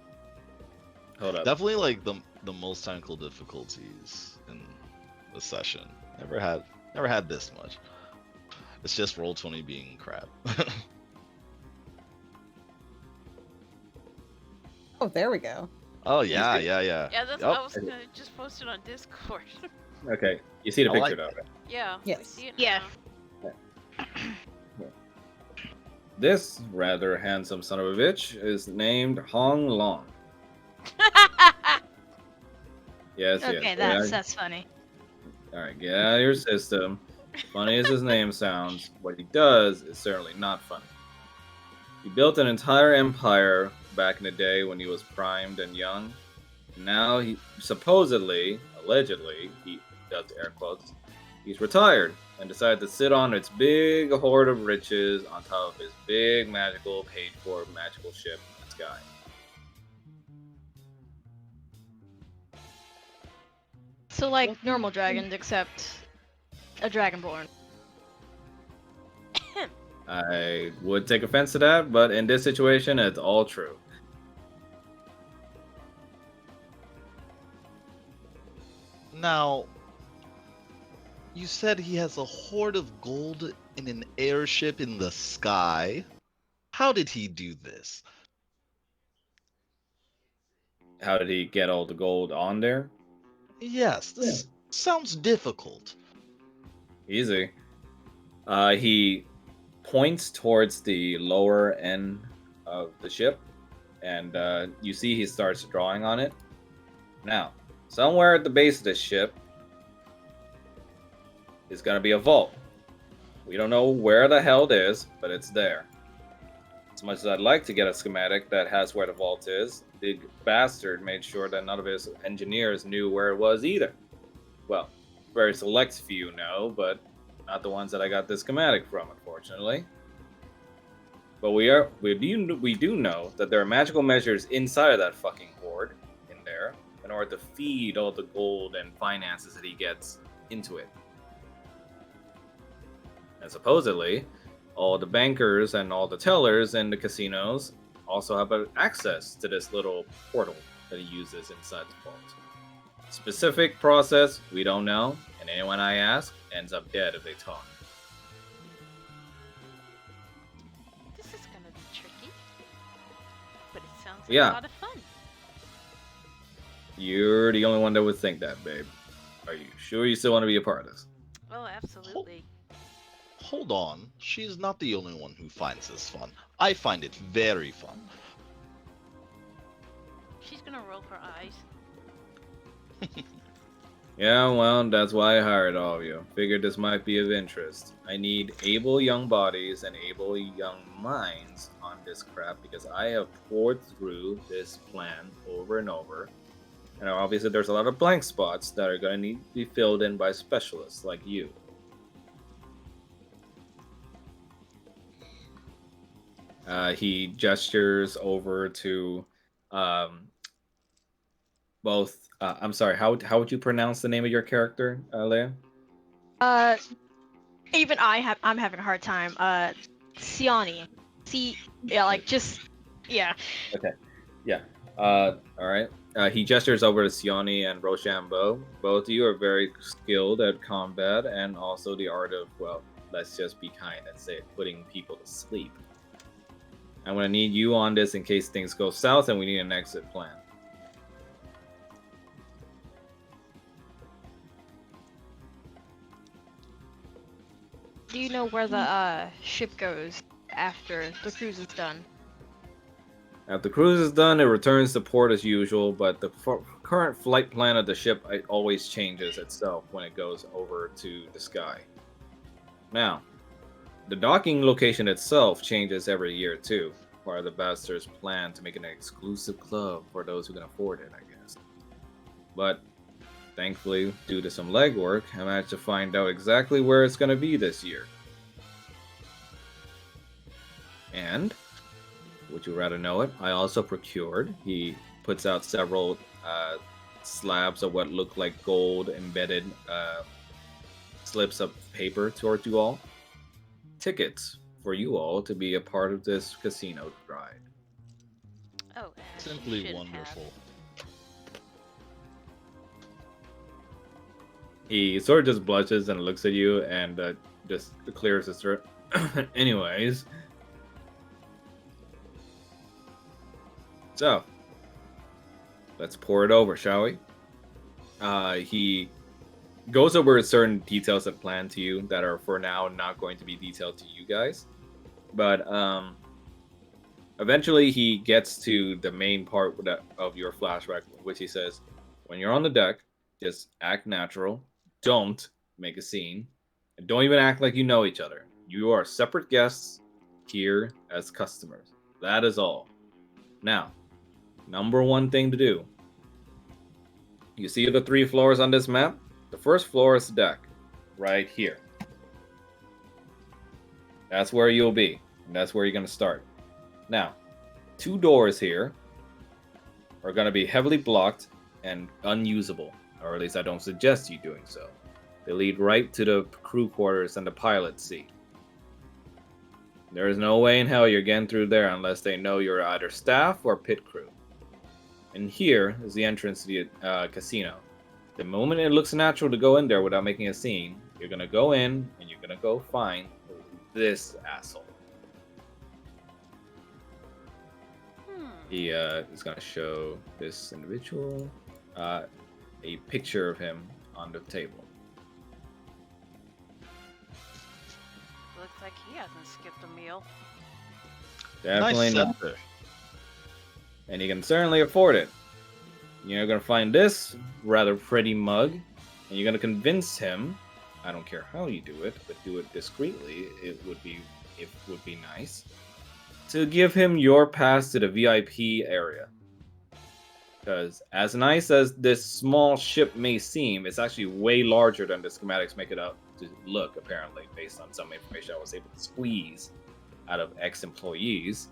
Hold up. Definitely like the most technical difficulties in the session. Never had this much. It's just roll 20 being crap. Oh, there we go. Oh yeah. Yeah, that's I was gonna just post it on Discord. Okay, you see the I picture, like though, right? Yeah. Yes. We see it Yeah. now. This rather handsome son of a bitch is named Hong Long. Yes, Okay, yes. that's funny. All right, get out of your system. Funny as his name sounds, what he does is certainly not funny. He built an entire empire back in the day when he was primed and young. Now he supposedly, allegedly, he does air quotes, he's retired and decided to sit on its big hoard of riches on top of his big magical, paid-for magical ship in the sky. So like normal dragons, except a dragonborn. I would take offense to that, but in this situation, it's all true. Now, you said he has a hoard of gold in an airship in the sky. How did he do this? How did he get all the gold on there? Yes, this sounds difficult. Easy. He points towards the lower end of the ship, and you see he starts drawing on it. Now, somewhere at the base of the ship is going to be a vault. We don't know where the hell it is, but it's there. As much as I'd like to get a schematic that has where the vault is, the bastard made sure that none of his engineers knew where it was either. Well, very select few know, but not the ones that I got this schematic from, unfortunately. But we do know that there are magical measures inside of that fucking hoard in there in order to feed all the gold and finances that he gets into it. And supposedly, all the bankers and all the tellers in the casinos also have access to this little portal that he uses inside the vault. Specific process, we don't know, and anyone I ask ends up dead if they talk. This is gonna be tricky, but it sounds like Yeah. a lot of fun. You're the only one that would think that, babe. Are you sure you still want to be a part of this? Oh, absolutely. Hold on, she's not the only one who finds this fun. I find it very fun. She's gonna roll her eyes. Yeah, well, that's why I hired all of you. Figured this might be of interest. I need able young bodies and able young minds on this crap because I have poured through this plan over and over. And obviously there's a lot of blank spots that are going to need to be filled in by specialists like you. He gestures over to both. I'm sorry. How would you pronounce the name of your character, Leia? Even I'm having a hard time. Siani. Yeah. Okay. Yeah. All right. He gestures over to Siani and Rochambeau. Both of you are very skilled at combat and also the art of, well, let's just be kind and say it, putting people to sleep. I'm gonna need you on this in case things go south and we need an exit plan. Do you know where the ship goes after the cruise is done? After the cruise is done, it returns to port as usual, but the current flight plan of the ship always changes itself when it goes over to the sky. Now, the docking location itself changes every year too, part of the Bastard's plan to make an exclusive club for those who can afford it, I guess. But thankfully, due to some legwork, I managed to find out exactly where it's going to be this year. And, would you rather know it, I also procured, he puts out several slabs of what look like gold embedded slips of paper toward you all. Tickets for you all to be a part of this casino ride. Oh, Ash, you Simply should wonderful. He sort of just blushes and looks at you and just clears his throat. Anyways. So, let's pour it over, shall we? He goes over certain details of plan to you that are for now not going to be detailed to you guys. But eventually he gets to the main part of your flashback, which he says, when you're on the deck, just act natural. Don't make a scene. And don't even act like you know each other. You are separate guests here as customers. That is all. Now, number one thing to do. You see the 3 floors on this map? The first floor is the deck. Right here. That's where you'll be. And that's where you're going to start. Now, 2 doors here are going to be heavily blocked and unusable. or at least I don't suggest you doing so. They lead right to the crew quarters and the pilot's seat. There is no way in hell you're getting through there unless they know you're either staff or pit crew. And here is the entrance to the casino. The moment it looks natural to go in there without making a scene, you're gonna go in and you're gonna go find this asshole. He is gonna show this individual a picture of him on the table. Looks like he hasn't skipped a meal. Definitely Nice not. center. And you can certainly afford it. You're gonna find this rather pretty mug, and you're gonna convince him. I don't care how you do it, but do it discreetly. It would be nice to give him your pass to the VIP area. Because as nice as this small ship may seem, it's actually way larger than the schematics make it up to look. Apparently, based on some information I was able to squeeze out of ex-employees.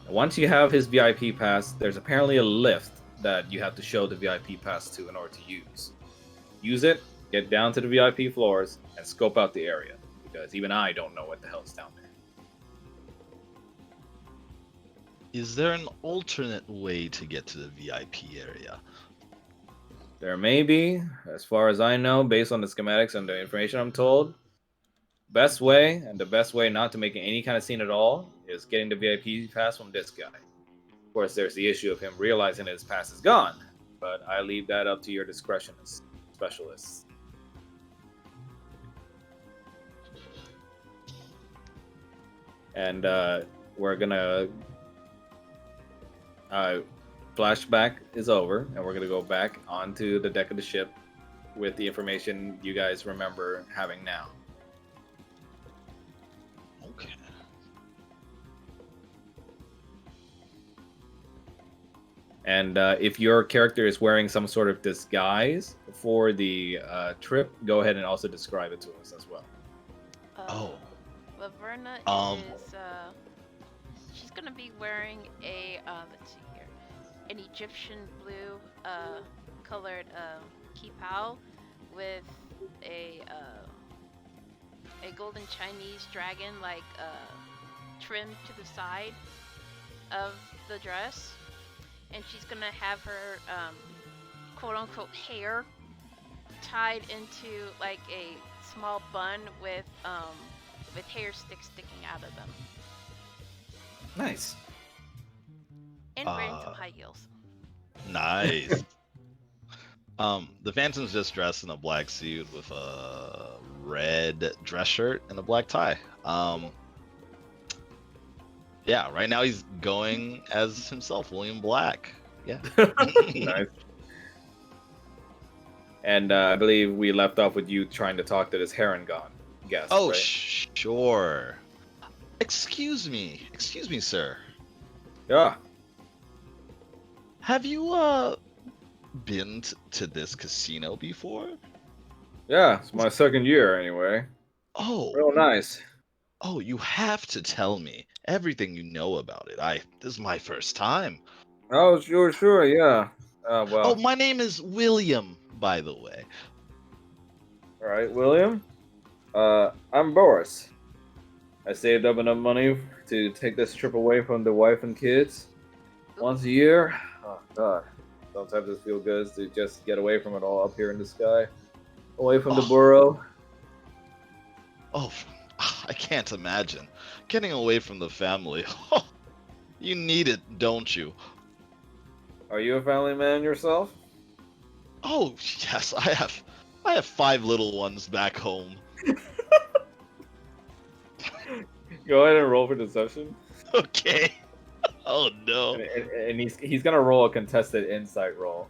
Once you have his VIP pass, there's apparently a lift that you have to show the VIP pass to in order to use. Use it, get down to the VIP floors, and scope out the area. Because even I don't know what the hell's down there. Is there an alternate way to get to the VIP area? There may be, as far as I know, based on the schematics and the information I'm told. Best way, and the best way not to make any kind of scene at all, is getting the VIP pass from this guy. Of course, there's the issue of him realizing that his pass is gone, but I leave that up to your discretion as specialists. And we're gonna flashback is over, and we're gonna go back onto the deck of the ship with the information you guys remember having now. Okay. And if your character is wearing some sort of disguise for the trip, go ahead and also describe it to us as well. Oh. Laverna is she's gonna be wearing a let's see here, an Egyptian blue colored kipao with a golden Chinese dragon like trim to the side of the dress, and she's gonna have her quote unquote hair tied into like a small bun with hair sticks sticking out of them. Nice. And wearing some high heels. Nice. The Phantom's just dressed in a black suit with a red dress shirt and a black tie. Yeah, right now he's going as himself, William Black. Yeah. Nice. And I believe we left off with you trying to talk to this Heron guest. Oh, right? sure. Excuse me, sir. Yeah. Have you been to this casino before? Yeah, it's my second year anyway. Oh, Real nice. oh, you have to tell me everything you know about it. This is my first time. Oh, sure, yeah. Oh, Well, my name is William, by the way. all right, William. I'm Boris. I saved up enough money to take this trip away from the wife and kids once a year. Oh, God. Sometimes it feels good to just get away from it all up here in the sky. Away from the borough. Oh, I can't imagine. Getting away from the family. You need it, don't you? Are you a family man yourself? Oh, yes, I have 5 little ones back home. Go ahead and roll for deception. Okay. Oh no. And he's gonna roll a contested insight roll.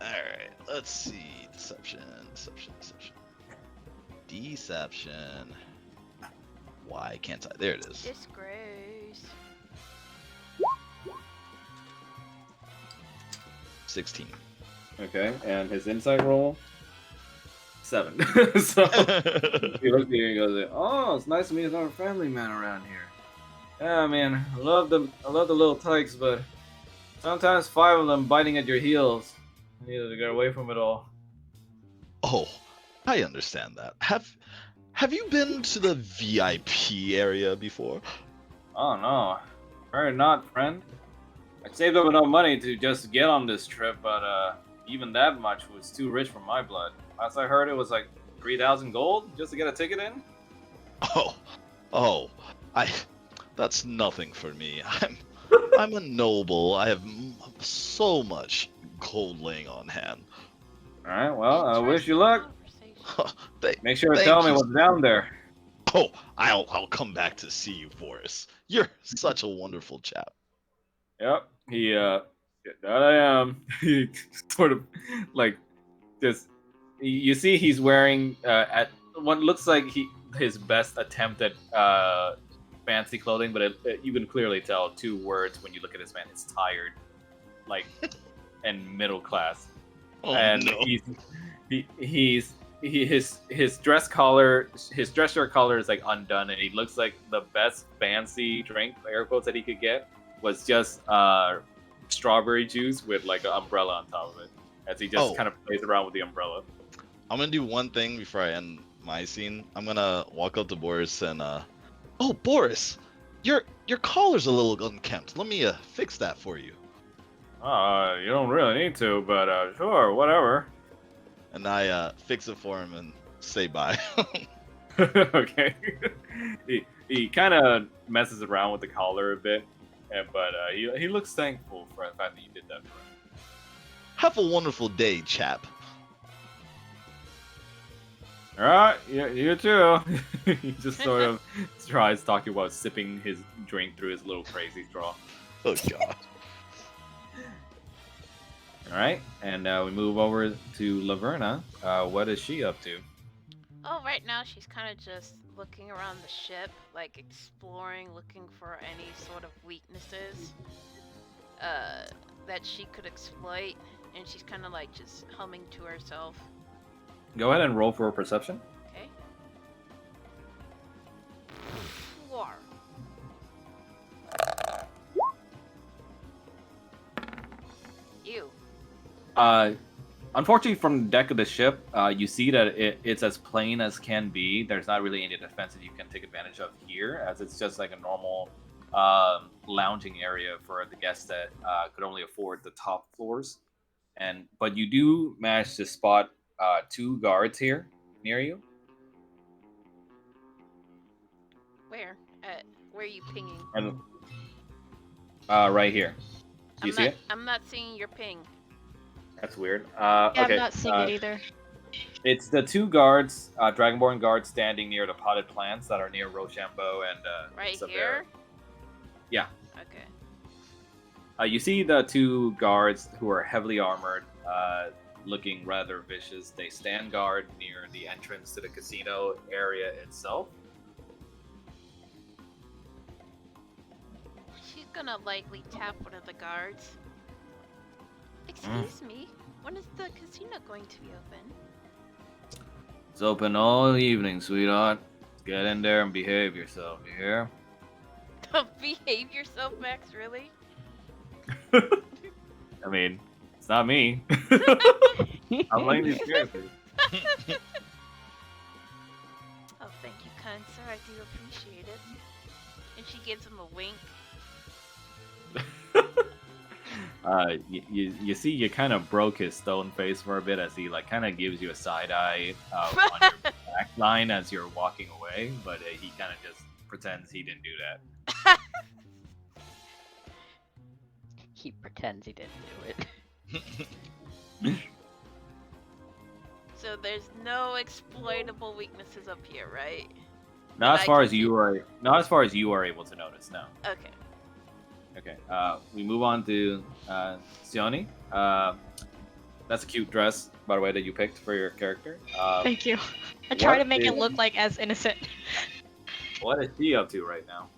Alright, let's see. Deception. Why can't I? There it is. Disgrace. 16. Okay, and his insight roll? 7. So he looks at you and goes, "Oh, it's nice to meet another family man around here. Yeah, man, I love the little tykes, but Sometimes 5 of them biting at your heels. You need to get away from it all. Oh, I understand that. Have you been to the VIP area before? Oh no. Very not, friend. I saved up enough money to just get on this trip, but even that much was too rich for my blood. Last I heard, it was like 3,000 gold just to get a ticket in. Oh, oh, I. That's nothing for me. I'm a noble. I have so much gold laying on hand. All right. Well, I wish you luck. They, Make sure to thank tell me you. what's down there. Oh, I'll come back to see you, Boris. You're such a wonderful chap. Yep. That I am. He sort of like just. You see, he's wearing at what looks like his best attempt at fancy clothing, but you can clearly tell 2 words when you look at this man. It's tired, like, and middle class. Oh And no. his dress collar, his dress shirt collar is like undone, and he looks like the best fancy drink, air quotes, that he could get was just strawberry juice with like an umbrella on top of it, as he just kind of plays around with the umbrella. I'm gonna do one thing before I end my scene. I'm gonna walk up to Boris and oh, Boris, your collar's a little unkempt. Let me fix that for you. You don't really need to, but sure, whatever. And I fix it for him and say bye. Okay. he kind of messes around with the collar a bit, but he looks thankful for the fact that you did that for him. Have a wonderful day, chap. All right, you too. He just sort of tries talking about sipping his drink through his little crazy straw. Oh god. All right, and we move over to Laverna. What is she up to? Oh, right now she's kind of just looking around the ship, like exploring, looking for any sort of weaknesses that she could exploit, and she's kind of like just humming to herself. Go ahead and roll for a perception. Okay. 4. You. Unfortunately, from the deck of the ship, you see that it's as plain as can be. There's not really any defenses you can take advantage of here, as it's just like a normal lounging area for the guests that could only afford the top floors. But you do manage to spot 2 guards here near you. Where? Where are you pinging? And right here. Do you see it? I'm not seeing your ping. That's weird. Yeah, okay. I'm not seeing it either. It's the 2 guards, Dragonborn guards, standing near the potted plants that are near Rochambeau and Right Severa. here? Yeah. Okay. You see the 2 guards who are heavily armored, looking rather vicious. They stand guard near the entrance to the casino area itself. She's gonna likely tap one of the guards. Excuse me, when is the casino going to be open? It's open all evening, sweetheart. Get in there and behave yourself, you hear? Behave yourself, Max, really? I mean, it's not me. I'm playing these characters. Oh, thank you, kind sir. I do appreciate it. And she gives him a wink. You see, you kind of broke his stone face for a bit as he like kind of gives you a side eye on your back line as you're walking away, but he kind of just pretends he didn't do that. He pretends he didn't do it. So there's no exploitable weaknesses up here, right? Not as far as you are able to notice. No. Okay. Okay. We move on to Sione. That's a cute dress, by the way, that you picked for your character. Thank you. I try what to make it is- look like as innocent. What is she up to right now?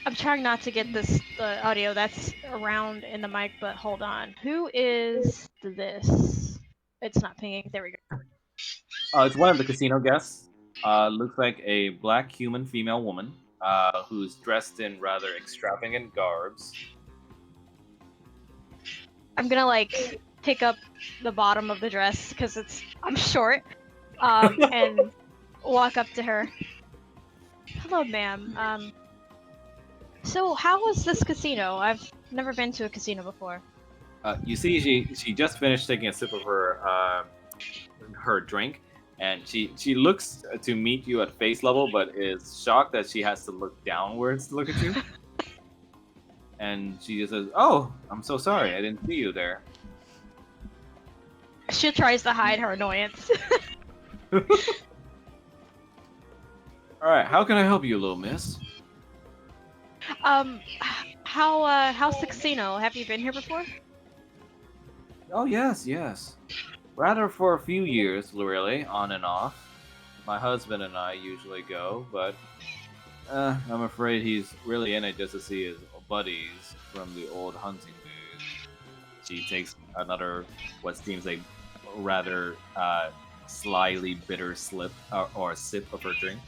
I'm trying not to get the audio that's around in the mic, but hold on. Who is this? It's not pinging. There we go. It's one of the casino guests. Looks like a black human female woman. who's dressed in rather extravagant garbs. I'm gonna like pick up the bottom of the dress because I'm short, and walk up to her. Hello, ma'am. So how was this casino? I've never been to a casino before. You see, she just finished taking a sip of her drink, and she looks to meet you at face level, but is shocked that she has to look downwards to look at you. And she just says, "Oh, I'm so sorry, I didn't see you there." She tries to hide her annoyance. All right, how can I help you, little miss? How's the casino? Have you been here before? Oh yes, yes. Rather for a few years, really, on and off. My husband and I usually go, but I'm afraid he's really in it just to see his buddies from the old hunting days. She takes another, what seems like rather slyly bitter slip or sip of her drink.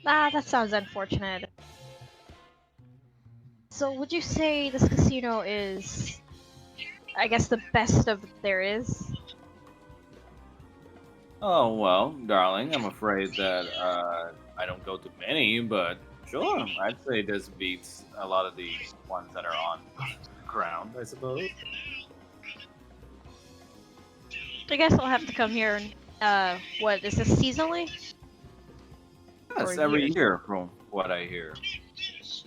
That sounds unfortunate. So would you say this casino is, I guess, the best of there is? Oh well, darling, I'm afraid that I don't go to many, but sure, I'd say this beats a lot of the ones that are on ground, I suppose. I guess I'll have to come here and, what, is this seasonally? Yes, Or every years? year, from what I hear.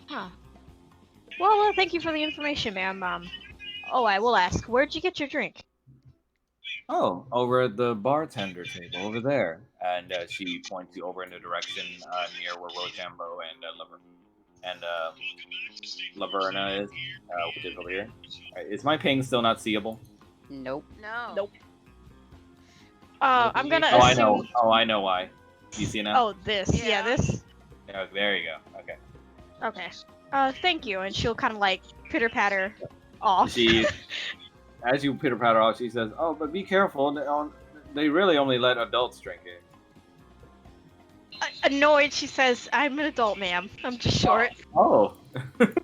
Huh. Well, thank you for the information, ma'am. Oh, I will ask, where'd you get your drink? Oh, over at the bartender table over there, and she points you over in the direction near where Rochambeau and Laverna is, which is over here. Is my ping still not seeable? Nope. No. Nope. I'm gonna Oh, I assume... know. Oh, I know why. You see now? Oh, this. Yeah, Yeah. this? Oh, there you go. Okay. Okay. Thank you. And she'll kind of like pitter-patter off. She, as you pitter patter off, she says, "Oh, but be careful. They really only let adults drink it." Annoyed, she says, I'm an adult, ma'am. I'm just short. Oh. Awkward.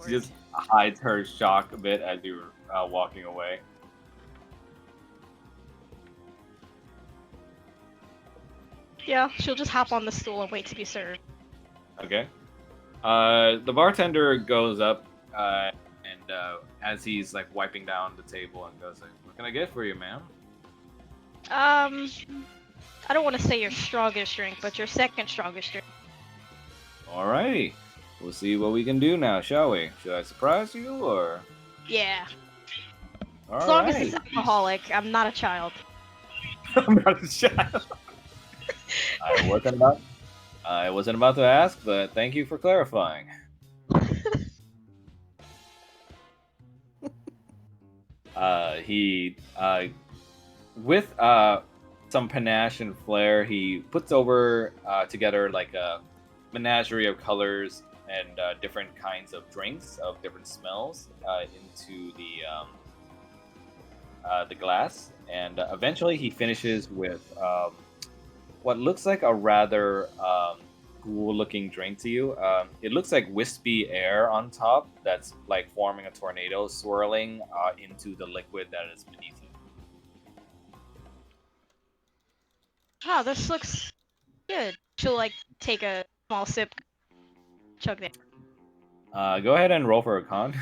She just hides her shock a bit as you're walking away. Yeah, she'll just hop on the stool and wait to be served. Okay. The bartender goes up, and as he's like wiping down the table, and goes like, "What can I get for you, ma'am?" I don't want to say your strongest drink, but your second strongest drink. Alrighty. We'll see what we can do now, shall we? Should I surprise you, or? Yeah. All As long as right. it's alcoholic, I'm not a child. I'm not a child. I wasn't about to ask, but thank you for clarifying. He with some panache and flair, he puts over together like a menagerie of colors and different kinds of drinks of different smells into the glass, and eventually he finishes with what looks like a rather cool-looking drink to you. It looks like wispy air on top that's like forming a tornado, swirling into the liquid that is beneath you. Oh, this looks good. She'll like take a small sip, chug it. Go ahead and roll for a con.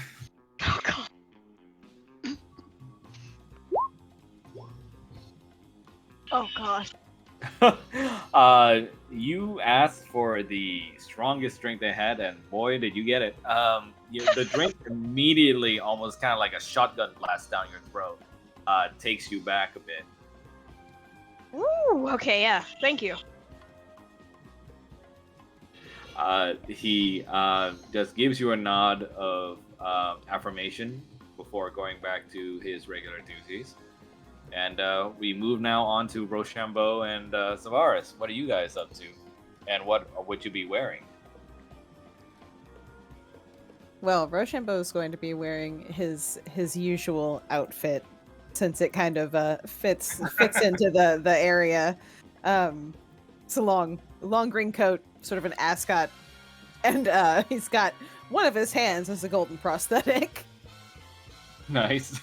Oh god. Oh gosh. You asked for the strongest drink they had, and boy, did you get it. The drink immediately, almost kind of like a shotgun blast down your throat, takes you back a bit. Ooh, okay, yeah. Thank you. He just gives you a nod of affirmation before going back to his regular duties. And we move now on to Rochambeau and Savaris. What are you guys up to? And what would you be wearing? Well, Rochambeau is going to be wearing his usual outfit, since it kind of fits into the area. It's a long green coat, sort of an ascot, and he's got one of his hands as a golden prosthetic. Nice.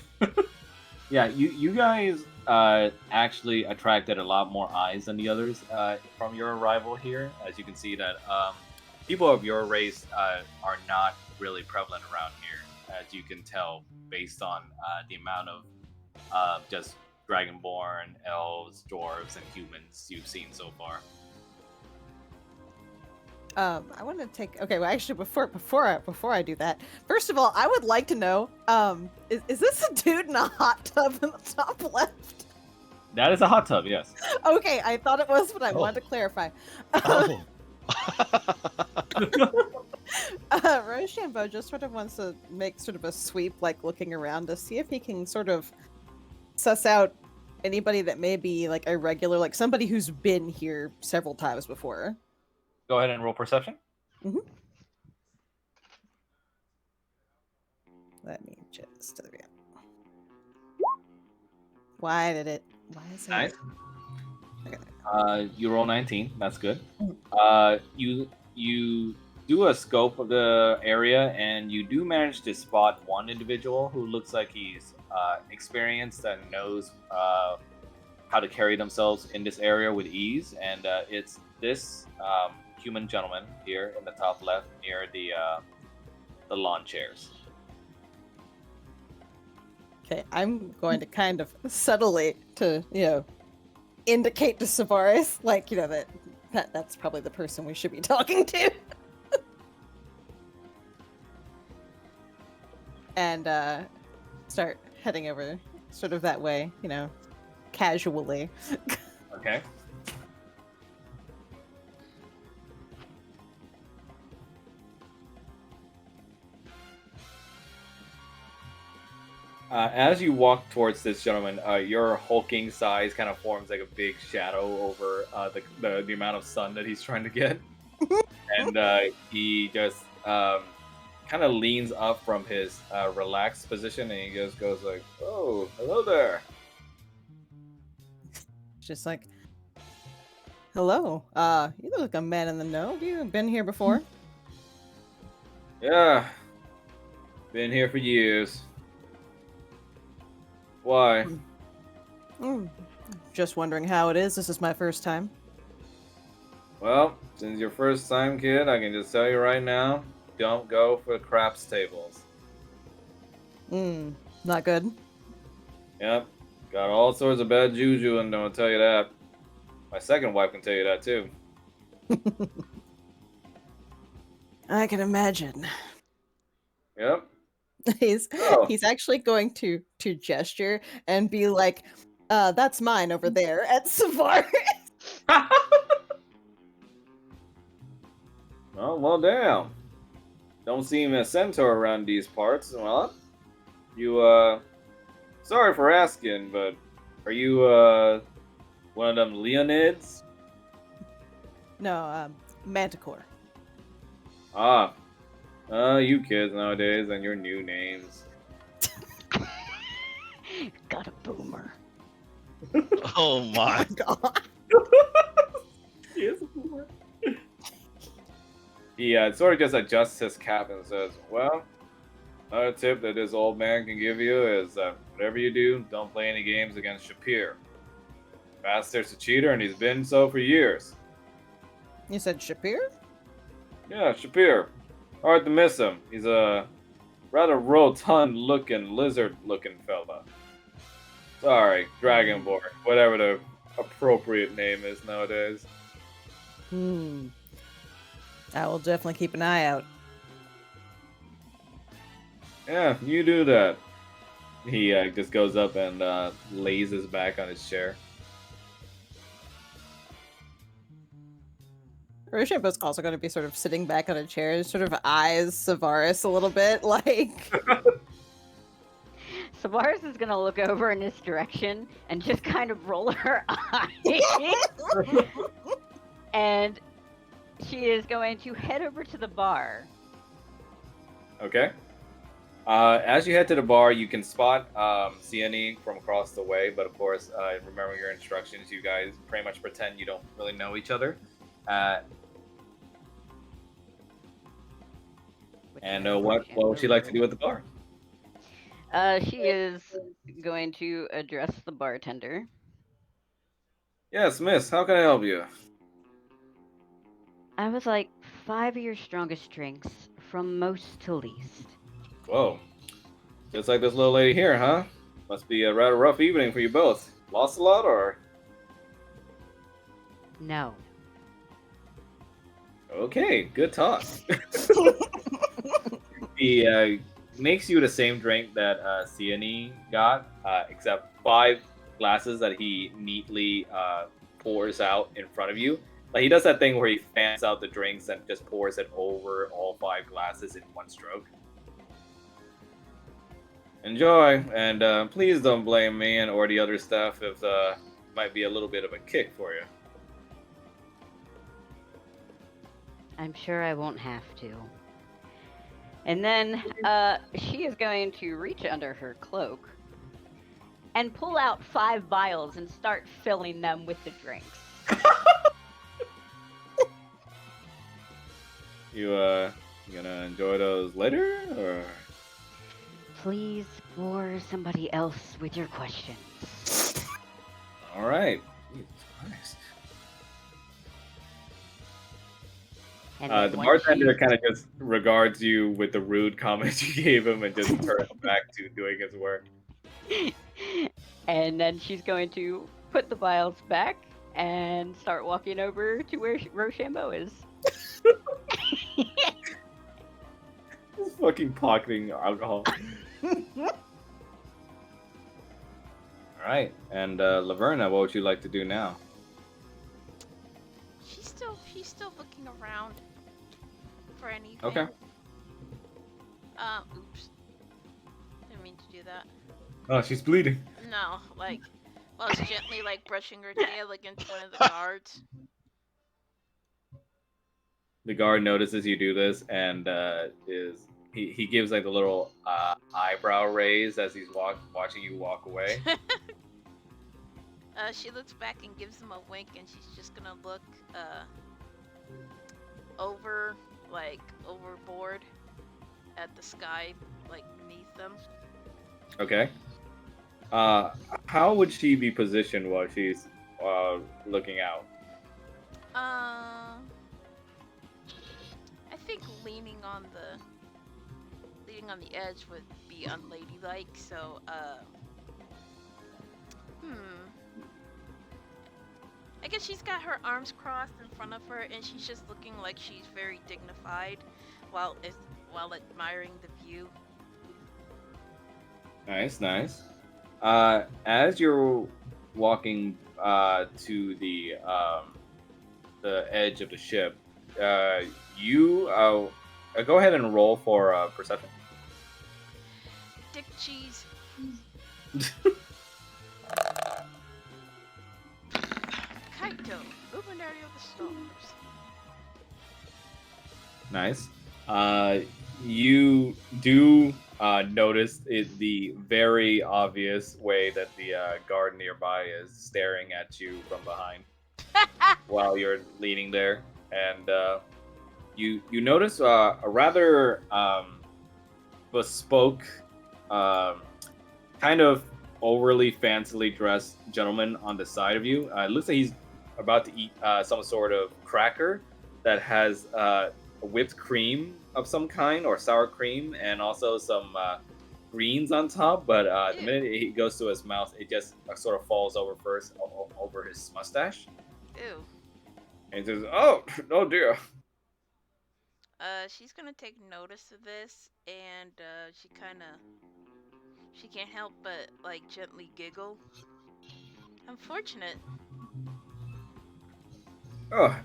Yeah, you guys actually attracted a lot more eyes than the others from your arrival here. As you can see that people of your race are not really prevalent around here, as you can tell based on the amount of just dragonborn, elves, dwarves, and humans you've seen so far. I want to take. Okay, well, actually, before I do that, first of all, I would like to know, is this a dude in a hot tub in the top left? That is a hot tub, yes. Okay, I thought it was, but I wanted to clarify. Oh. Rochambeau just sort of wants to make sort of a sweep, like looking around to see if he can sort of suss out anybody that may be like irregular, like somebody who's been here several times before. Go ahead and roll perception. Mm-hmm. Let me just. Why is it? Nice. Okay. You roll 19. That's good. Mhm. You do a scope of the area, and you do manage to spot one individual who looks like he's experienced and knows how to carry themselves in this area with ease. And it's this human gentleman here in the top left near the lawn chairs. Okay, I'm going to kind of subtly to indicate to Savaris, like that's probably the person we should be talking to. And start heading over sort of that way, casually. Okay. As you walk towards this gentleman, your hulking size kind of forms like a big shadow over the amount of sun that he's trying to get. And he just kind of leans up from his relaxed position, and he just goes like, "Oh, hello there." Just like, hello. You look like a man in the know. Have you been here before? Yeah, been here for years. Why? Just wondering how it is. This is my first time. Well, since your first time, kid, I can just tell you right now, don't go for craps tables. Not good. Yep, got all sorts of bad juju in them, I'll tell you that. My second wife can tell you that too. I can imagine. Yep. He's Oh. he's actually going to gesture and be like, that's mine over there at Savaris. Oh, well, damn. Don't seem a centaur around these parts. Well, you, sorry for asking, but are you, one of them Leonids? No, Manticore. Ah. You kids nowadays and your new names. Got a boomer. Oh my. God. Yes, he sort of just adjusts his cap and says, "Well, another tip that this old man can give you is whatever you do, don't play any games against Shapir. Bastard's a cheater, and he's been so for years." You said Shapir? Yeah, Shapir. Hard to miss him. He's a rather rotund-looking, lizard-looking fella. Sorry, Dragonborn, whatever the appropriate name is nowadays. I will definitely keep an eye out. Yeah, you do that. He just goes up and lays his back on his chair. Rochambeau's also going to be sort of sitting back on a chair, sort of eyes Savaris a little bit, like... Savaris is gonna look over in this direction and just kind of roll her eyes. And she is going to head over to the bar. Okay. As you head to the bar, you can spot CNE from across the way, but of course, remember your instructions. You guys pretty much pretend you don't really know each other. And what would she like to do at the bar? She is going to address the bartender. Yes, miss, how can I help you? I was like 5 of your strongest drinks, from most to least. Whoa. Just like this little lady here, huh? Must be a rather rough evening for you both. Lost a lot, or? No. Okay, good talk. He makes you the same drink that Sione got, except 5 glasses that he neatly pours out in front of you. Like, he does that thing where he fans out the drinks and just pours it over all 5 glasses in one stroke. Enjoy, and please don't blame me and or the other staff if might be a little bit of a kick for you. I'm sure I won't have to. And then she is going to reach under her cloak and pull out 5 vials and start filling them with the drinks. You gonna enjoy those later, or? Please bore somebody else with your questions. All right. Jesus Christ. And The bartender kind of just regards you with the rude comments you gave him and just turns back to doing his work. And then she's going to put the vials back and start walking over to where Rochambeau is. He's fucking pocketing alcohol. Alright, and Laverna, what would you like to do now? She's still looking around for anything. Okay. Oops. Didn't mean to do that. Oh, she's bleeding. No, like, I was gently, like, brushing her tail against one of the guards. The guard notices you do this and he gives like a little eyebrow raise as he's watching you walk away. She looks back and gives him a wink, and she's just gonna look overboard at the sky, like beneath them. Okay. How would she be positioned while she's looking out? I think leaning on the edge would be unladylike. So, I guess she's got her arms crossed in front of her, and she's just looking like she's very dignified, while admiring the view. Nice, nice. As you're walking to the edge of the ship, you go ahead and roll for perception. Dick cheese. Kaito, luminary of the stars. Nice. You do notice the very obvious way that the guard nearby is staring at you from behind while you're leaning there, and you notice a rather bespoke, kind of overly fancily dressed gentleman on the side of you. It looks like he's about to eat some sort of cracker that has whipped cream of some kind, or sour cream, and also some greens on top. But the minute he goes to his mouth, it just sort of falls over first over his mustache. Ew. And he says, "Oh, oh dear." She's gonna take notice of this, and she can't help but like gently giggle. Unfortunate. Oh,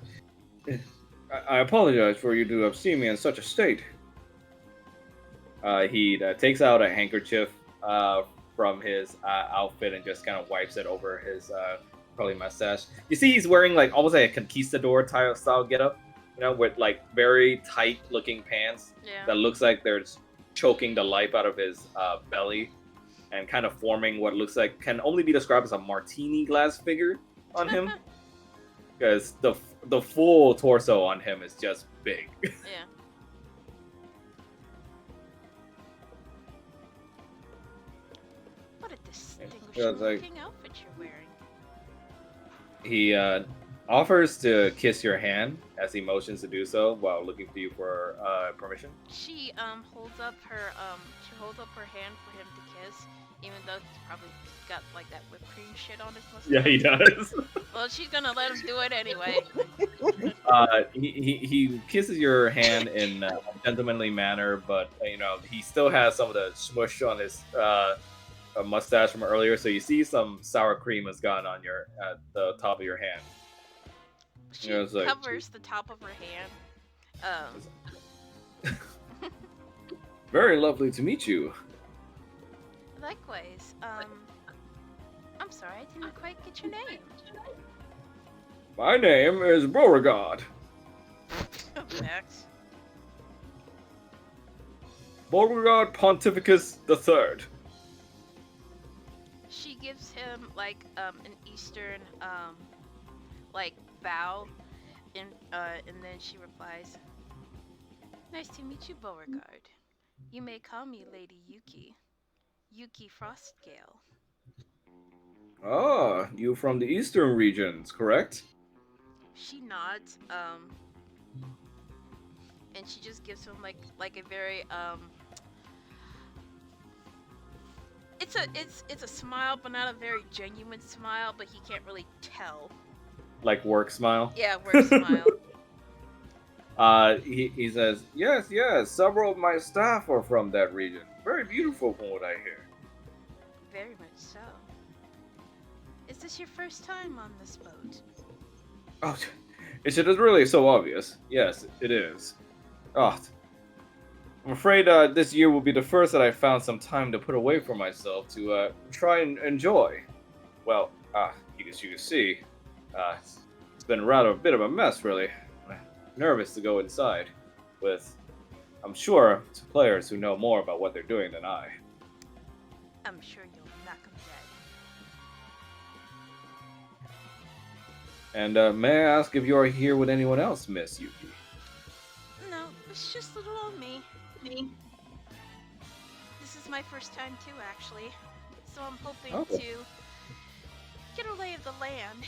I apologize for you to have seen me in such a state. He takes out a handkerchief from his outfit and just kind of wipes it over his curly mustache. You see, he's wearing like almost like a conquistador style getup, you know, with like very tight looking pants Yeah. that looks like there's choking the life out of his belly and kind of forming what looks like can only be described as a martini glass figure on him. Because the full torso on him is just big. Yeah. What a distinguished looking outfit you're wearing. He offers to kiss your hand as he motions to do so while looking to you for permission. She holds up her hand for him to kiss, even though he's probably got like that whipped cream shit on his mustache. Yeah, he does. Well, she's gonna let him do it anyway. He kisses your hand in a gentlemanly manner, but he still has some of the smush on his mustache from earlier, so you see some sour cream has gone on the top of your hand. She like, covers the top of her hand. Very lovely to meet you. Likewise. I'm sorry, I didn't quite get your name. My name is Beauregard. Max. Beauregard Pontificus III. She gives him like an Eastern like bow, and then she replies, "Nice to meet you, Beauregard. You may call me Lady Yuki. Yuki Frostgale." Ah, you from the eastern regions, correct? She nods, and she just gives him like a very it's a smile, but not a very genuine smile, but he can't really tell. Like work smile? Yeah, work smile. He says, yes, several of my staff are from that region. Very beautiful from what I hear. Very much so. Is this your first time on this boat? Oh, it is really so obvious. Yes, it is. Oh, I'm afraid this year will be the first that I found some time to put away for myself to try and enjoy. Well, you can see, it's been rather a bit of a mess, really. Nervous to go inside with, I'm sure, players who know more about what they're doing than I. I'm sure you'll knock them dead. And may I ask if you are here with anyone else, Miss Yuki? No, it's just little old me. This is my first time too, actually. So I'm hoping to get a lay of the land.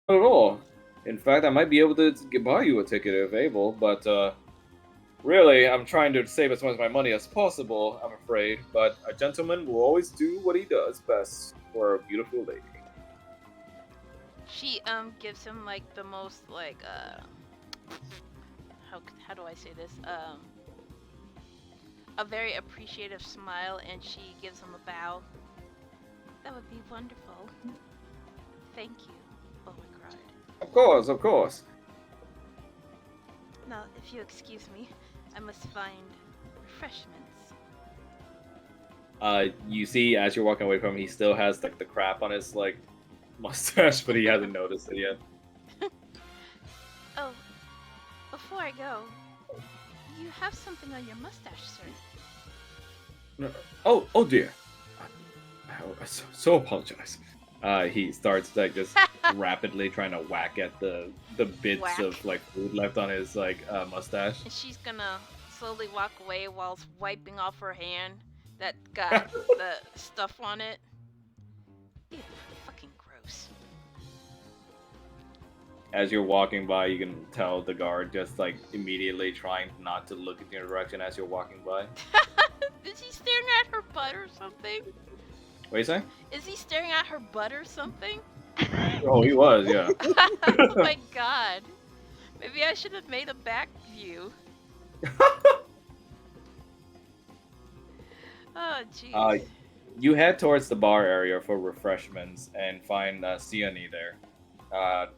Not at all. In fact, I might be able to buy you a ticket if able, but really, I'm trying to save as much of my money as possible, I'm afraid. But a gentleman will always do what he does best for a beautiful lady. She gives him like the most like how do I say this? A very appreciative smile, and she gives him a bow. That would be wonderful. Thank you. Oh my god. Of course, of course. Now, if you excuse me, I must find refreshments. You see, as you're walking away from him, he still has like the crap on his like mustache, but he hasn't noticed it yet. Oh, before I go, you have something on your mustache, sir. No. Oh dear. I so apologize. He starts like just rapidly trying to whack at the bits Whack. of like food left on his like mustache. And she's gonna slowly walk away whilst wiping off her hand that got the stuff on it. Ew, fucking gross. As you're walking by, you can tell the guard just like immediately trying not to look in your direction as you're walking by. Is he staring at her butt or something? What you say? Is he staring at her butt or something? Oh, he was, yeah. Oh my god. Maybe I should have made a back view. Oh, jeez. You head towards the bar area for refreshments and find Sione there,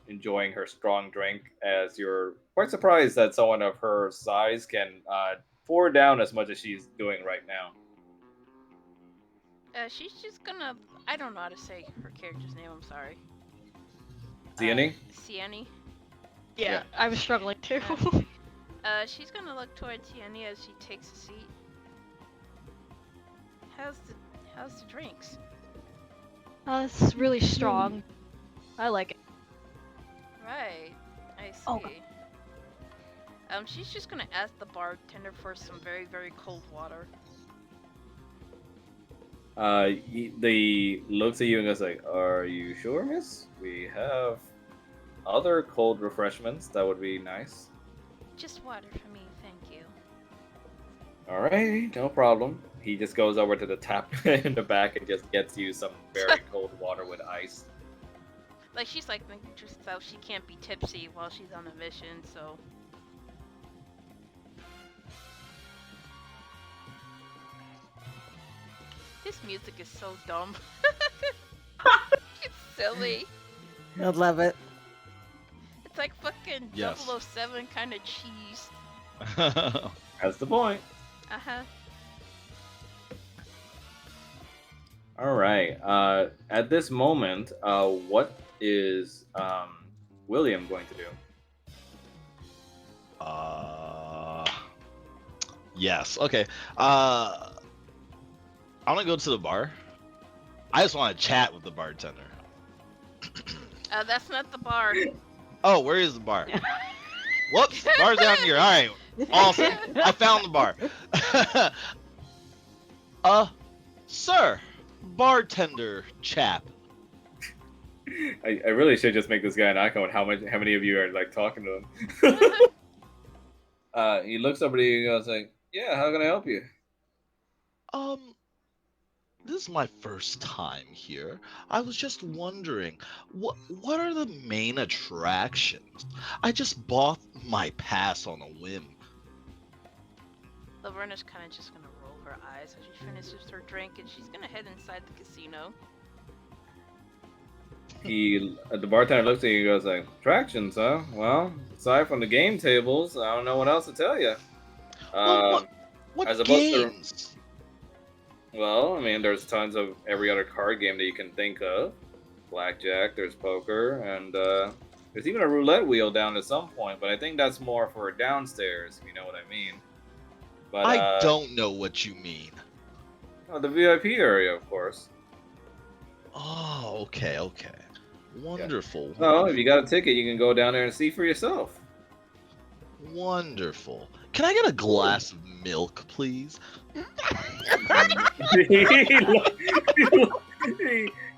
enjoying her strong drink. As you're quite surprised that someone of her size can pour down as much as she's doing right now. She's just gonna. I don't know how to say her character's name, I'm sorry. Sione? Siene? Yeah, I was struggling too. She's gonna look towards Siene as she takes a seat. How's the drinks? It's really strong. I like it. Right, I see. Oh. She's just gonna ask the bartender for some very, very cold water. He looks at you and goes like, "Are you sure, miss? We have other cold refreshments that would be nice." Just water for me, thank you. All right, no problem. He just goes over to the tap in the back and just gets you some very cold water with ice. Like, she's like thinking to herself she can't be tipsy while she's on a mission, so. This music is so dumb. It's silly. I'd love it. It's like fucking Yes. 007 kind of cheese. That's the point. Uh-huh. All right. At this moment, what is William going to do? Yes. Okay. I want to go to the bar. I just want to chat with the bartender. That's not the bar. Oh, where is the bar? Whoops, bar's down here. All right, awesome. I found the bar. Sir, bartender chap. I really should just make this guy an icon. How many of you are like talking to him? He looks over to you and goes like, "Yeah, how can I help you?" This is my first time here. I was just wondering, what are the main attractions? I just bought my pass on a whim. Laverna's kind of just gonna roll her eyes as she finishes her drink, and she's gonna head inside the casino. The bartender looks at you and goes like, "Attractions, huh? Well, aside from the game tables, I don't know what else to tell you." Well, what as opposed to- games? Well, I mean, there's tons of every other card game that you can think of. Blackjack, there's poker, and there's even a roulette wheel down at some point, but I think that's more for downstairs, if you know what I mean. But I don't know what you mean. oh, the VIP area, of course. Oh, okay. Wonderful. Oh, if you got a ticket, you can go down there and see for yourself. Wonderful. Can I get a glass of milk, please?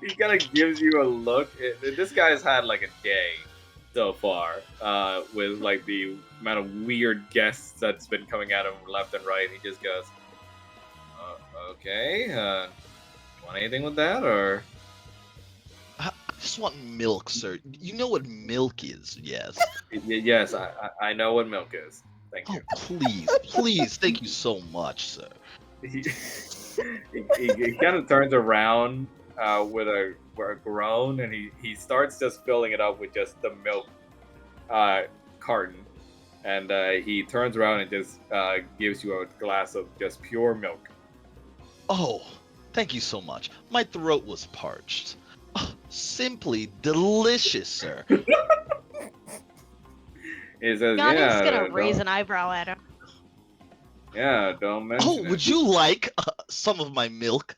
he he kind of gives you a look. This guy's had like a day so far, with like the amount of weird guests that's been coming at him left and right. He just goes, "Okay, want anything with that, or?" I just want milk, sir. You know what milk is, yes? Yes, I know what milk is. Thank Oh, you. please, thank you so much, sir. He kind of turns around with a groan, and he starts just filling it up with just the milk carton, and he turns around and just gives you a glass of just pure milk. Oh, thank you so much. My throat was parched. Oh, simply delicious, sir. He says, Johnny's "Yeah, gonna raise don't, an eyebrow at him. yeah, don't mention Oh, it." would you like some of my milk?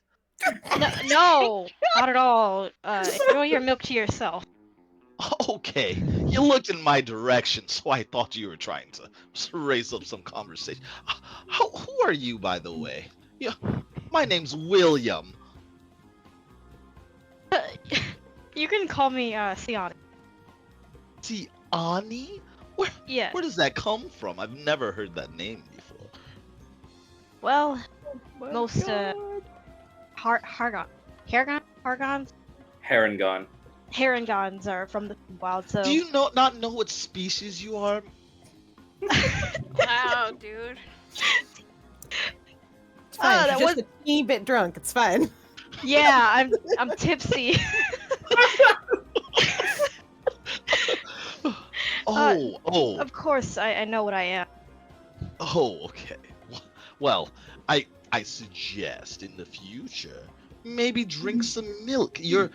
No, not at all. Enjoy your milk to yourself. Okay, you looked in my direction, so I thought you were trying to raise up some conversation. Who are you, by the way? Yeah, my name's William. You can call me Siani. See, Ani? Where Yeah. does that come from? I've never heard that name before. Well, My most God. Hargons, Herringon. are from the wild. So Do you not know what species you are? Wow, dude. It's fine. that She's just a teeny bit drunk. It's fine. yeah, I'm tipsy. Oh, Of course, I know what I am. okay. Well, I suggest in the future maybe drink some milk. Your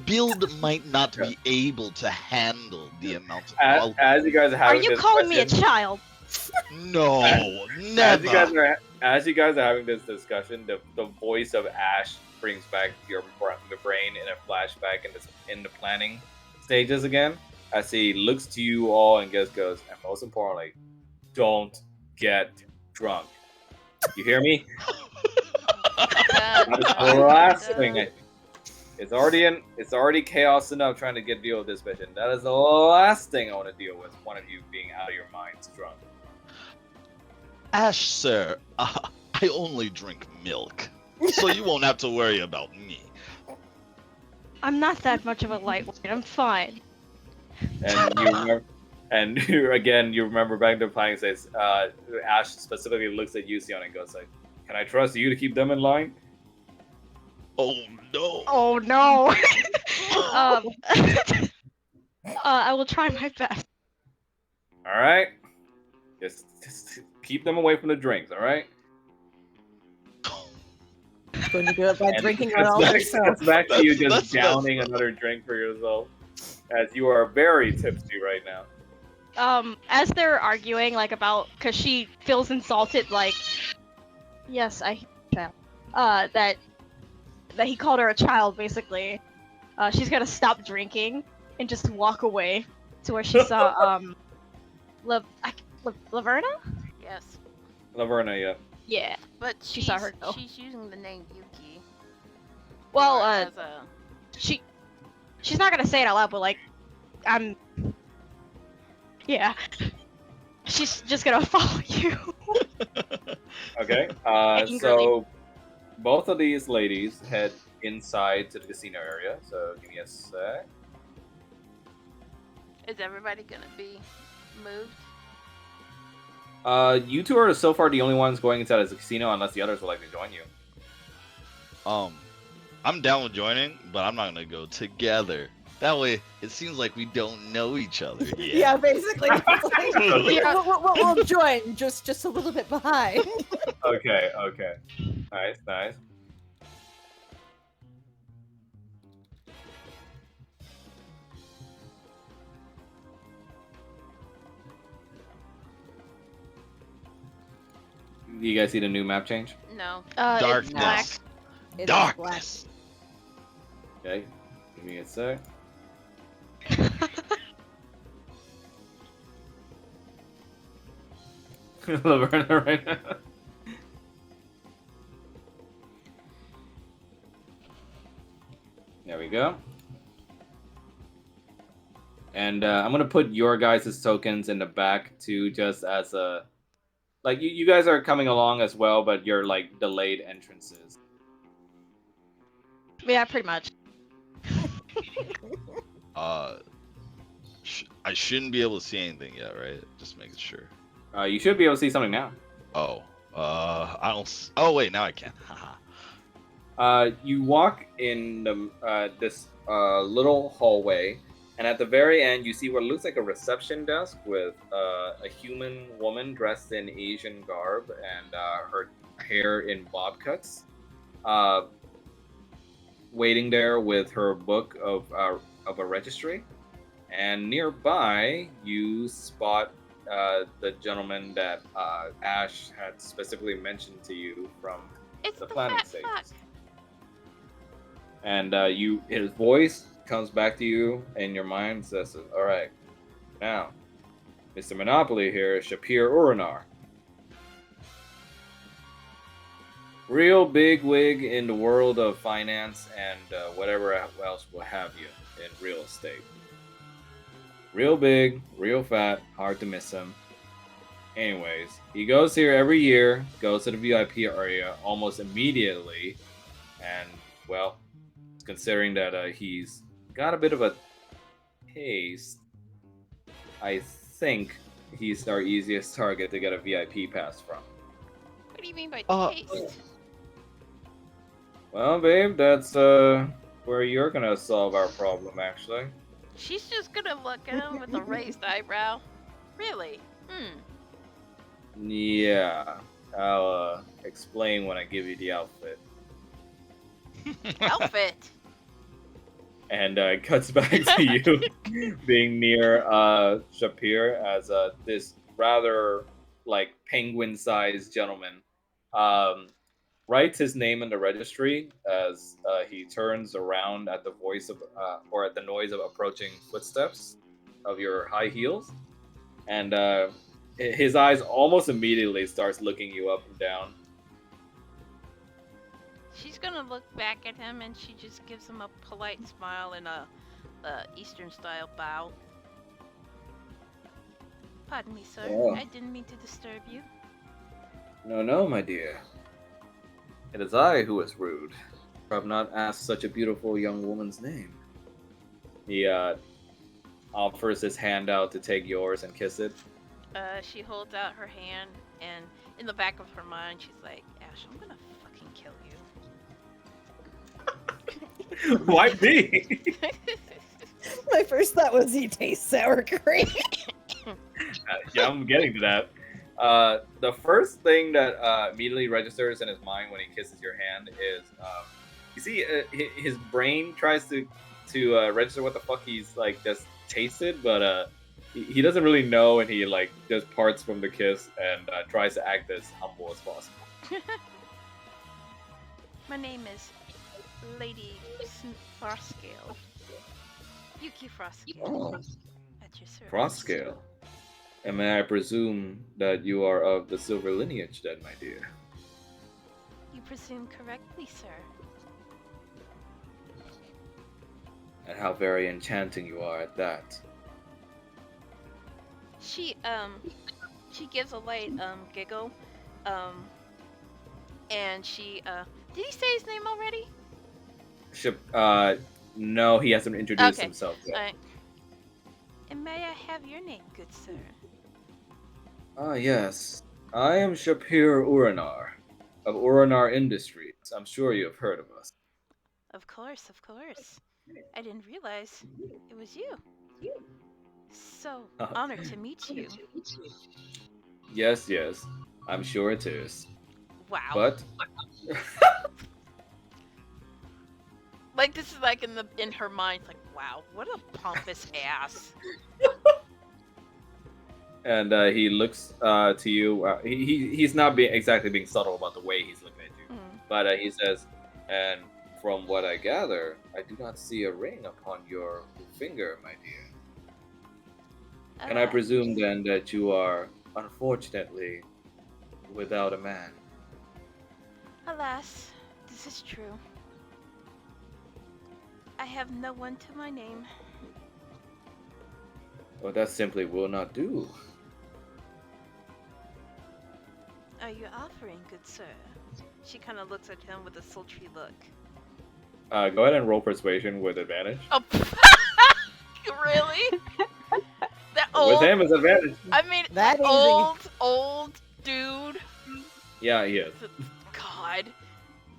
build might not be able to handle the amount of alcohol. As you guys are Are having you this calling me a question- child? No, As you guys never. are having this discussion, the voice of Ash brings back your brain in a flashback in the planning stages again. As he looks to you all and just goes, and most importantly, don't get drunk. You hear me? That is the last thing. It's already chaos enough trying to deal with this mission. That is the last thing I want to deal with. One of you being out of your minds drunk. Ash, sir, I only drink milk, so you won't have to worry about me. I'm not that much of a lightweight. I'm fine. And you remember, you remember back to the planning says, Ash specifically looks at Yusion and goes like, "Can I trust you to keep them in line?" Oh no. Oh no. I will try my best. All right, just keep them away from the drinks. All right. Going to do it by And drinking it's it all back- herself. It's back to you just That's downing messed up. another drink for yourself, as you are very tipsy right now. As they're arguing, like about, cause she feels insulted, like, yes, I, child, that he called her a child, basically. She's gonna stop drinking and just walk away to where she saw, Laverna? Yes. Laverna, yeah. Yeah. But She saw her go. she's using the name Yuki. Well, as a... she's not gonna say it out loud, but like, yeah. She's just gonna follow you. Okay. Angrily. So both of these ladies head inside to the casino area. So give me a sec. Is everybody gonna be moved? You two are so far the only ones going inside the casino, unless the others would like to join you. I'm down with joining, but I'm not gonna go together. That way, it seems like we don't know each other yet. Yeah, basically. We'll join just a little bit behind. Okay. Nice. You guys see the new map change? No. It's black. Darkness. It is Darkness. Okay. Give me a sec. Laverna right now. There we go. go. And I'm gonna put your guys' tokens in the back too, just as a like you guys are coming along as well, but you're like delayed entrances. Yeah, pretty much. I shouldn't be able to see anything yet, right? Just making sure. You should be able to see something now. Oh, I don't. Oh wait, now I can. Haha. You walk in this little hallway, and at the very end, you see what looks like a reception desk with a human woman dressed in Asian garb and her hair in bob cuts, waiting there with her book of a registry. And nearby, you spot the gentleman that Ash had specifically mentioned to you from It's the the planning fat stages. fuck. And his voice comes back to you in your mind, says, "All right, now, Mr. Monopoly here is Shapir Uranar. Real big wig in the world of finance and whatever else will have you in real estate. Real big, real fat, hard to miss him. Anyways, he goes here every year, goes to the VIP area almost immediately, and, well, considering that he's got a bit of a taste, I think he's our easiest target to get a VIP pass from. What do you mean by Uh, taste? Well, babe, that's where you're gonna solve our problem, actually. She's just gonna look at him with a raised eyebrow. Really? Yeah, I'll explain when I give you the outfit. Outfit. And it cuts back to you being near Shapir as this rather like penguin-sized gentleman writes his name in the registry as he turns around at the voice of or at the noise of approaching footsteps of your high heels, and his eyes almost immediately starts looking you up and down. She's gonna look back at him and she just gives him a polite smile and a Eastern style bow. Pardon me, sir. Oh. I didn't mean to disturb you. No, my dear. It is I who is rude. For I have not asked such a beautiful young woman's name. He offers his hand out to take yours and kiss it. She holds out her hand and in the back of her mind she's like, Ash, I'm gonna fucking kill you. Why me? My first thought was he tastes sour cream. Yeah, I'm getting to that. The first thing that immediately registers in his mind when he kisses your hand is, you see, his brain tries to register what the fuck he's like just tasted, but he doesn't really know, and he like just parts from the kiss and tries to act as humble as possible. My name is Lady Froscale. Yuki Froscale. Oh, At your service. Froscale. And may I presume that you are of the silver lineage, then, my dear? You presume correctly, sir. And how very enchanting you are at that. She gives a light giggle, and she did he say his name already? No, he hasn't introduced Okay. himself yet. And may I have your name, good sir? Ah, yes. I am Shapir Uranar, of Uranar Industries. I'm sure you have heard of us. Of course, of course. I didn't realize it was you. So honored to meet you. Yes, I'm sure it is. Wow. But Like this is like in her mind, like, wow, what a pompous ass. and he looks to you. He's not exactly being subtle about the way he's looking at you, but he says, "And from what I gather, I do not see a ring upon your finger, my dear. And I presume then that you are, unfortunately, without a man." Alas, this is true. I have no one to my name. Well, that simply will not do. Are you offering, good sir? She kind of looks at him with a sultry look. Go ahead and roll persuasion with advantage. Oh, really? That With old. him is advantage. I mean, That easy. old dude. Yeah, he is. God.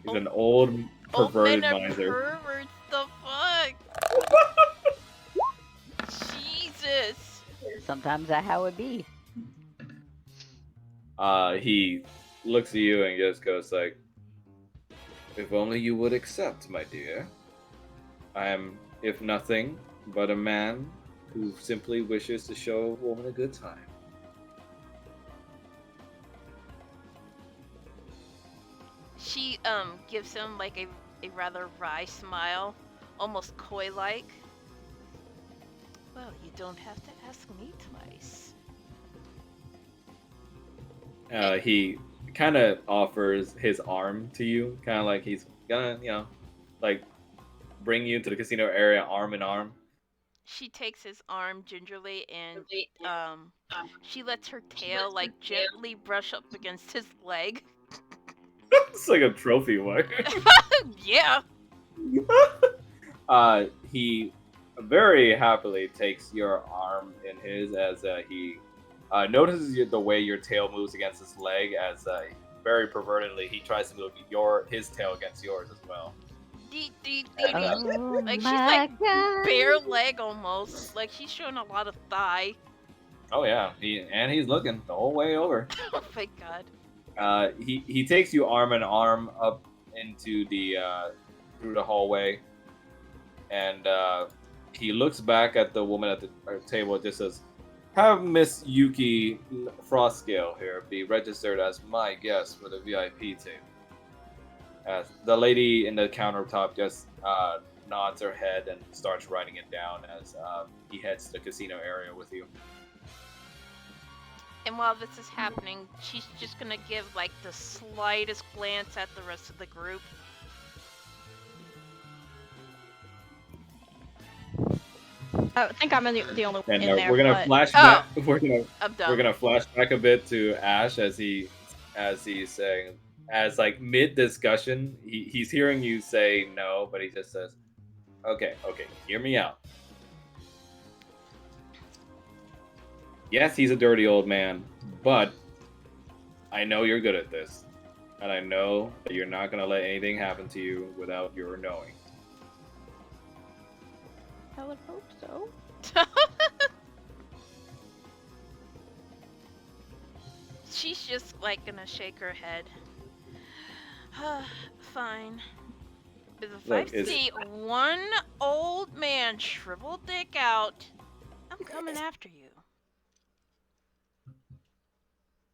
He's an old Old perverted men are miser. perverts. The fuck? Jesus. Sometimes that's how it be. He looks at you and just goes like, "If only you would accept, my dear. I am, if nothing, but a man who simply wishes to show a woman a good time." She gives him like a rather wry smile, almost coy-like. Well, you don't have to ask me twice. He kind of offers his arm to you, kind of like he's gonna, like bring you to the casino area arm in arm. She takes his arm gingerly and she lets her tail like gently brush up against his leg. It's like a trophy wife. Yeah. He very happily takes your arm in his as he notices the way your tail moves against his leg. As very pervertedly, he tries to move his tail against yours as well. Oh Like she's my like God. bare leg almost. Like she's showing a lot of thigh. Oh yeah, he's looking the whole way over. Oh my God. He takes you arm in arm up into the through the hallway, and he looks back at the woman at the table and just says, "Have Miss Yuki Frostscale here be registered as my guest for the VIP table." As the lady in the countertop just nods her head and starts writing it down as he heads to the casino area with you. And while this is happening, she's just gonna give like the slightest glance at the rest of the group. I think I'm the only one And in there. we're gonna but- flash Oh. back. We're I'm done. gonna flash back a bit to Ash as he's saying, as like mid discussion, he's hearing you say no, but he just says, "Okay, hear me out. Yes, he's a dirty old man, but I know you're good at this, and I know that you're not gonna let anything happen to you without your knowing." I would hope so. She's just like gonna shake her head. Fine. But if Look, I see one old man shrivel dick out, I'm coming after you.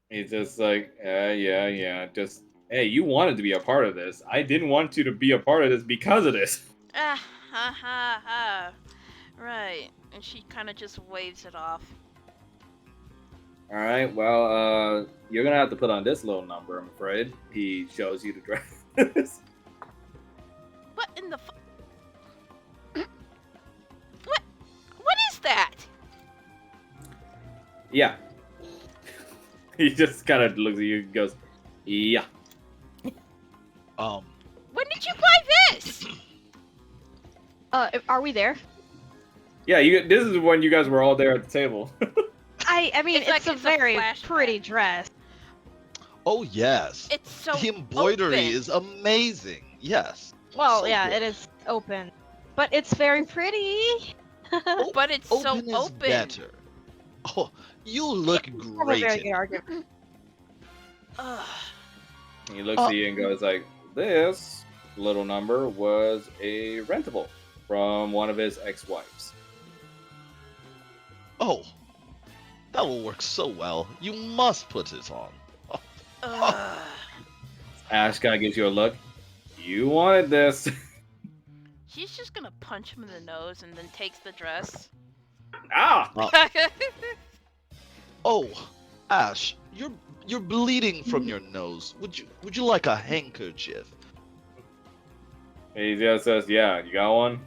He's just like, yeah. Just, hey, you wanted to be a part of this. I didn't want you to be a part of this because of this. Ah, ha ha ha. Right. And she kind of just waves it off. All right, well, you're gonna have to put on this little number, I'm afraid. He shows you the dress. What in the What is that? Yeah. He just kind of looks at you and goes, "Yeah." When did you buy this? Are we there? Yeah, this is when you guys were all there at the table. I mean, It's like a it's a very flashback. pretty dress. Oh yes. It's so The embroidery open. is amazing. Yes. Well, So yeah, good. it is open, but it's very pretty. But it's so Open is open. better. Oh, you look Have a great. very in good argument. Ugh. He looks at you and goes like, "This little number was a rentable from one of his ex-wives." Oh, that will work so well. You must put it on. Ugh. Ash kind of gives you a look. "You wanted this." She's just gonna punch him in the nose and then takes the dress. Ah! Oh, Ash, you're bleeding from your nose. Would you like a handkerchief? He just says, "Yeah, you got one."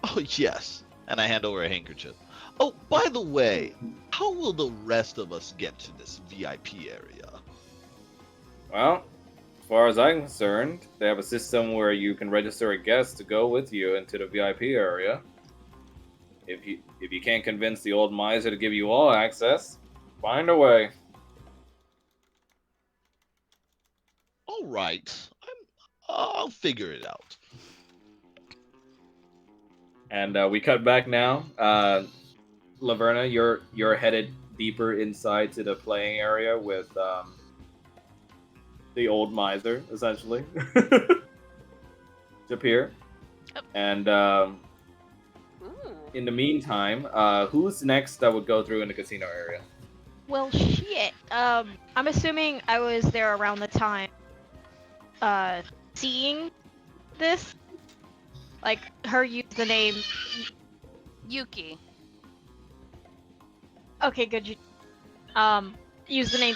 Oh, yes. And I hand over a handkerchief. Oh, by the way, how will the rest of us get to this VIP area? Well, as far as I'm concerned, they have a system where you can register a guest to go with you into the VIP area. If you can't convince the old miser to give you all access, find a way. All right. I'll figure it out. And we cut back now. Laverna, you're headed deeper inside to the playing area with the old miser, essentially. Japir. Yep. And Ooh. in the meantime, who's next that would go through in the casino area? Well, shit. I'm assuming I was there around the time, seeing this. Like, her use the name. Yuki. Okay, good. Use the name.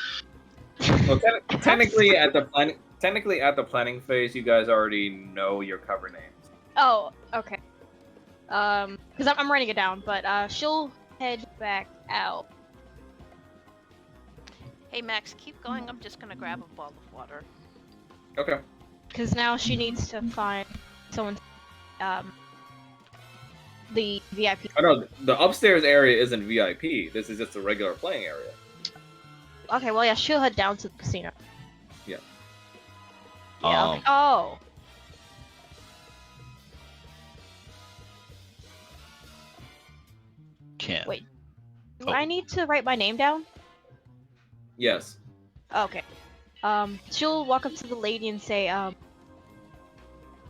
Well, technically at the planning phase, you guys already know your cover names. Oh, okay. Because I'm writing it down, but she'll head back out. Hey Max, keep going. I'm just gonna grab a bottle of water. Okay. Because now she needs to find someone. The VIP. I know the upstairs area isn't VIP. This is just a regular playing area. Okay, well, yeah, she'll head down to the casino. Yeah. Yeah. Okay. Oh. Can't. Wait. Do Oh. I need to write my name down? Yes. Okay. She'll walk up to the lady and say, I'm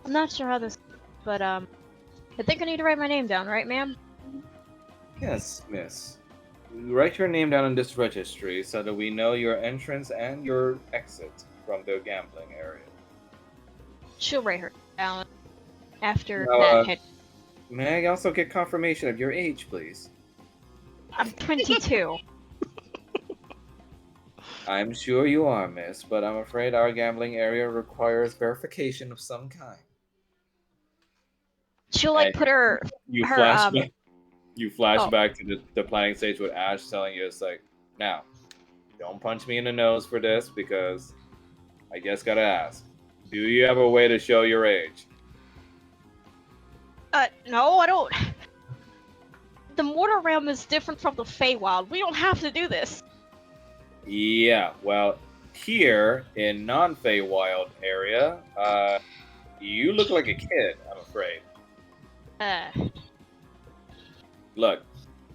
not sure how this, but I think I need to write my name down, right, ma'am? Yes, miss. Write your name down in this registry so that we know your entrance and your exit from the gambling area. She'll write her down after Now, that hit. May I also get confirmation of your age, please? I'm 22. I'm sure you are, miss, but I'm afraid our gambling area requires verification of some kind. She'll like And put her. You Her, flash back. You flash oh. back to the planning stage with Ash telling you, it's like, now, don't punch me in the nose for this because I guess gotta ask. Do you have a way to show your age? No, I don't. The Mortal Realm is different from the Feywild. We don't have to do this. Yeah, well, here in non-Feywild area, you look like a kid, I'm afraid. Look,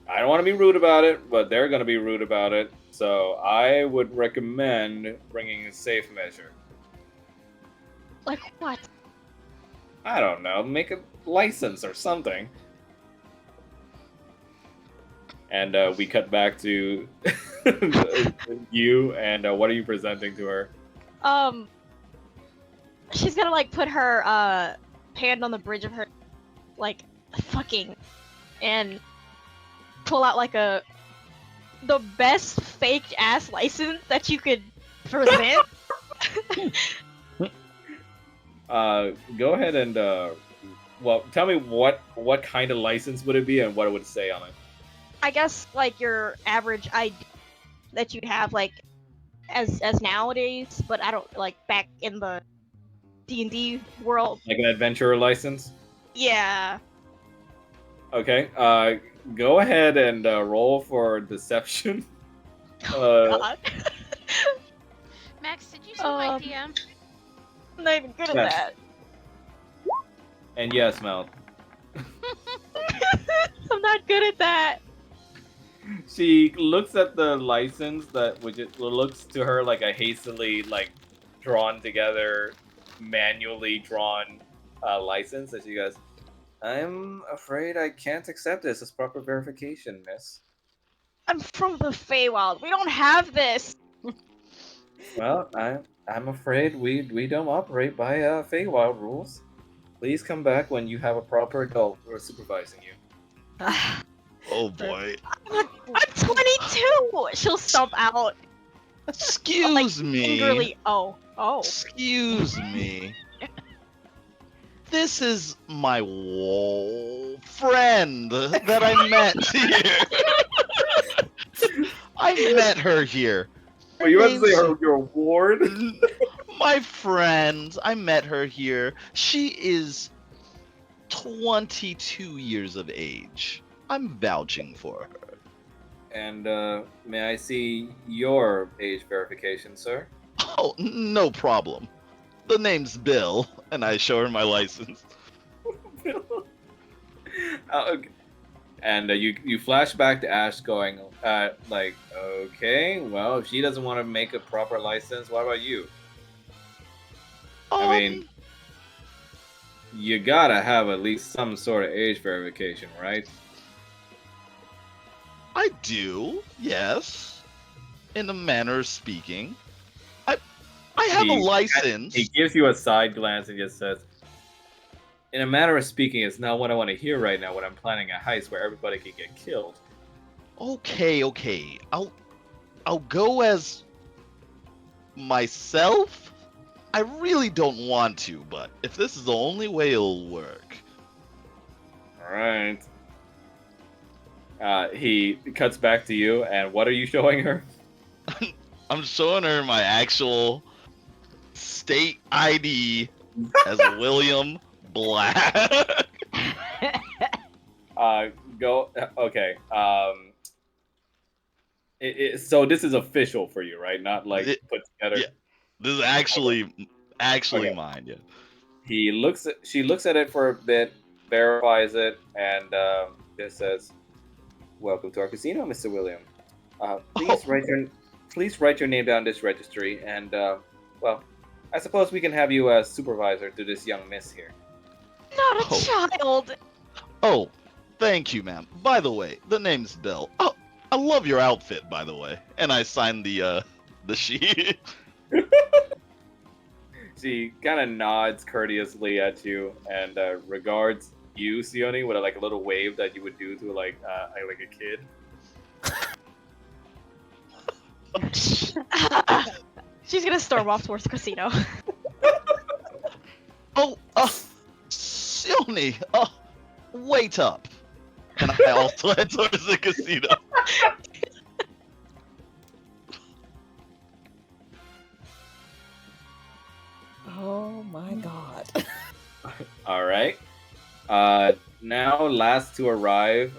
I don't want to be rude about it, but they're going to be rude about it, so I would recommend bringing a safe measure. Like what? I don't know, make a license or something. And we cut back to you, and what are you presenting to her? She's gonna like put her hand on the bridge of her, like, fucking, and pull out like the best faked ass license that you could present. Go ahead and well, tell me what kind of license would it be and what it would say on it. I guess like your average ID that you'd have like as nowadays, but I don't like back in the D&D world. Like an adventurer license? Yeah. Okay. Go ahead and roll for deception. God. Max, did you see my DM? I'm not even good at Yes. that. And yes, Mel. I'm not good at that. She looks at the license which it looks to her like a hastily drawn together, manually drawn license, and she goes, "I'm afraid I can't accept this as proper verification, miss." I'm from the Feywild. We don't have this. Well, I'm afraid we don't operate by Feywild rules. Please come back when you have a proper adult who is supervising you. Oh boy. I'm 22. She'll stomp out. Excuse me. Angrily. Oh. Excuse me. This is my friend that I met here. I met her here. Well, you have to say name's- your ward. My friend, I met her here. She is 22 years of age. I'm vouching for her. And may I see your age verification, sir? Oh, no problem. The name's Bill, and I show her my license. Okay. And you flash back to Ash going, like, okay, well, if she doesn't want to make a proper license, what about you? I mean, you gotta have at least some sort of age verification, right? I do, yes. In a manner of speaking. I have a license. He gives you a side glance and just says, in a manner of speaking, it's not what I want to hear right now when I'm planning a heist where everybody can get killed. Okay. I'll go as myself. I really don't want to, but if this is the only way it'll work. Alright. He cuts back to you, and what are you showing her? I'm showing her my actual state ID as William Black. Go. Okay. So this is official for you, right? Not like put together. Yeah. This is actually Okay. mine. Yeah. She looks at it for a bit, verifies it, and just says, "Welcome to our casino, Mr. William. Please write your name down this registry, and well, I suppose we can have you as supervisor to this young miss here." Not a child. Oh, thank you, ma'am. By the way, the name's Bill. Oh, I love your outfit, by the way. And I signed the sheet. She kind of nods courteously at you and regards you, Sione, with a little wave that you would do to like a kid. She's gonna storm off towards the casino. Oh, Sione, wait up. And I also head towards the casino. Oh my god. All right. Now, last to arrive,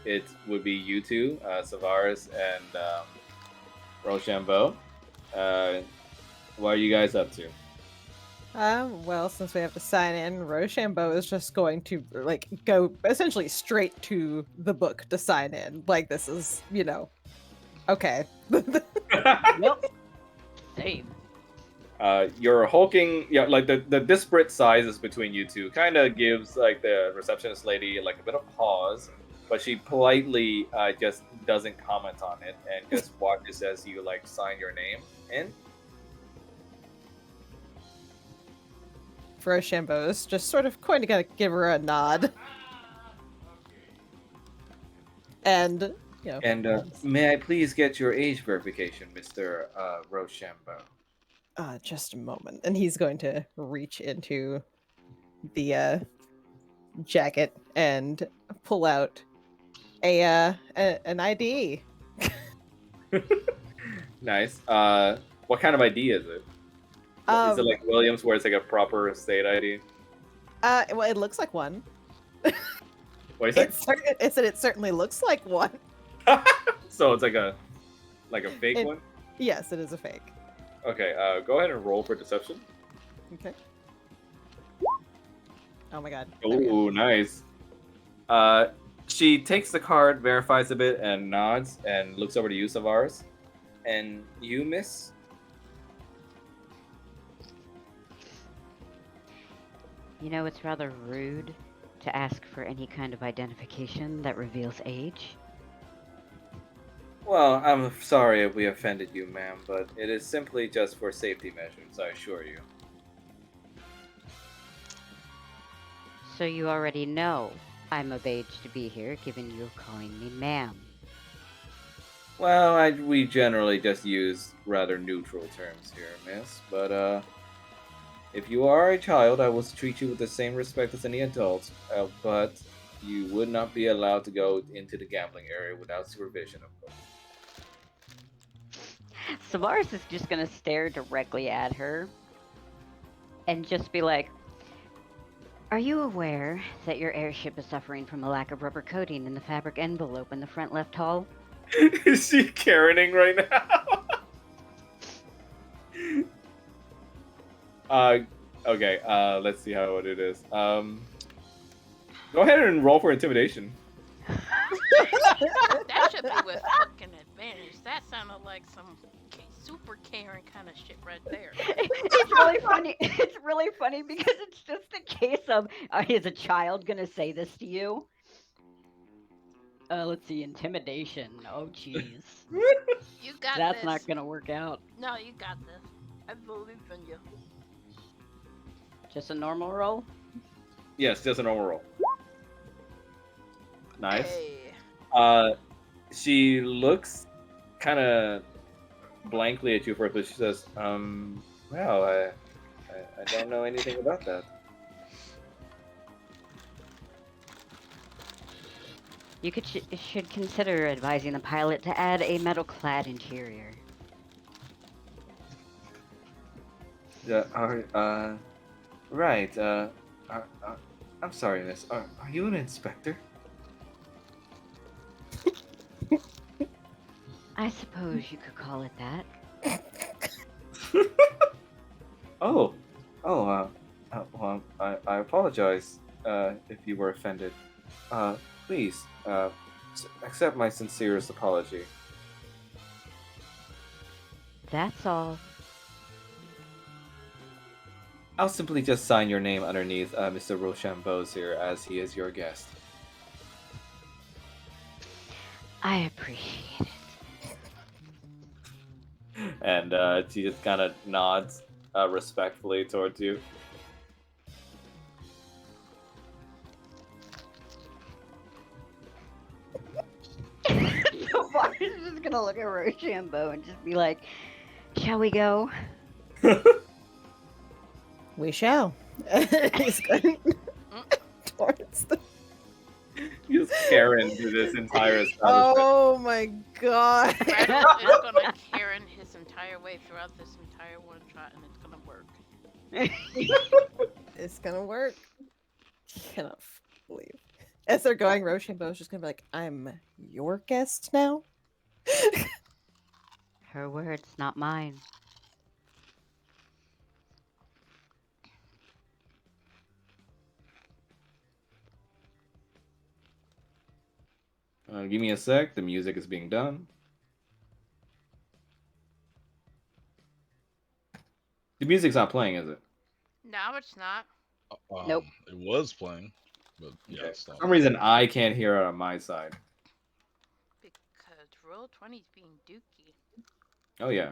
it would be you two, Savaris and Rochambeau. What are you guys up to? Well, since we have to sign in, Rochambeau is just going to go essentially straight to the book to sign in. Like this is, okay. Yep. Same. Your hulking, the disparate sizes between you two kind of gives like the receptionist lady like a bit of pause, but she politely just doesn't comment on it and just watches as you like sign your name in. Rochambeau is just sort of going to give her a nod. And, may I please get your age verification, Mr. Rochambeau? Just a moment. And he's going to reach into the jacket and pull out an ID. Nice. What kind of ID is it? Is it like Williams, where it's like a proper state ID? Well, it looks like one. What is it? It certainly looks like one. So it's like a fake one? Yes, it is a fake. Okay, go ahead and roll for deception. Okay. Oh my god. Oh, nice. She takes the card, verifies a bit, and nods, and looks over to you, Savaris. And you, miss? It's rather rude to ask for any kind of identification that reveals age. Well, I'm sorry if we offended you, ma'am, but it is simply just for safety measures, I assure you. So you already know I'm of age to be here, given you're calling me ma'am. Well, we generally just use rather neutral terms here, miss, but, if you are a child, I will treat you with the same respect as any adult, but you would not be allowed to go into the gambling area without supervision, of course. Savaris is just gonna stare directly at her and just be like, "Are you aware that your airship is suffering from a lack of rubber coating in the fabric envelope in the front left hull?" Is she Karening right now? Okay, let's see how it is. Go ahead and roll for intimidation. That should be with fucking advantage. That sounded like some super Karen kind of shit right there. It's really funny. It's really funny because it's just a case of, is a child gonna say this to you? Let's see, intimidation. Oh, jeez. You got That's this. not gonna work out. No, you got this. I believe in you. Just a normal roll? Yes, just a normal roll. Nice. Hey. She looks kind of blankly at you first, but she says, well, I don't know anything about that. You should consider advising the pilot to add a metal-clad interior. Yeah, right, I'm sorry, miss. Are you an inspector? I suppose you could call it that. Well, I apologize, if you were offended. Please, accept my sincerest apology. That's all. I'll simply just sign your name underneath Mr. Rochambeau's here, as he is your guest. I appreciate it. And she just kind of nods respectfully towards you. So Bart is just gonna look at Rochambeau and just be like, "Shall we go?" We shall. He's going towards the. He's Karen to this entire establishment. Oh my god. Randall is gonna Karen his entire way throughout this entire one shot, and it's gonna work. It's gonna work. Cannot believe. As they're going, Rochambeau's just gonna be like, "I'm your guest now." Her words, not mine. Give me a sec. The music is being done. The music's not playing, is it? No, it's not. Nope. It was playing, but yeah, Okay. it's For not. some reason, I can't hear it on my side. Because roll 20's being dookie. Oh, yeah.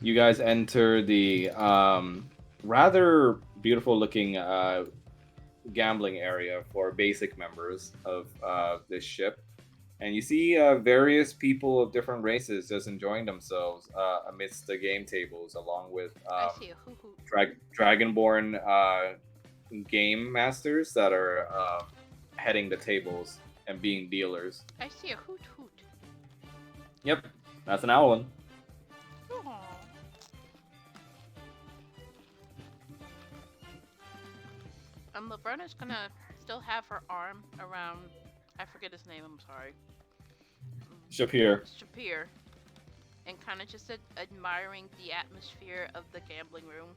You guys enter the rather beautiful looking gambling area for basic members of this ship. And you see various people of different races just enjoying themselves amidst the game tables, along with I see a hoo hoo. Dragonborn game masters that are heading the tables and being dealers. I see a hoot hoot. Yep, that's an owlin. Aw. Laverna's gonna still have her arm around. I forget his name. I'm sorry. Shapir. Shapir, and kind of just admiring the atmosphere of the gambling room.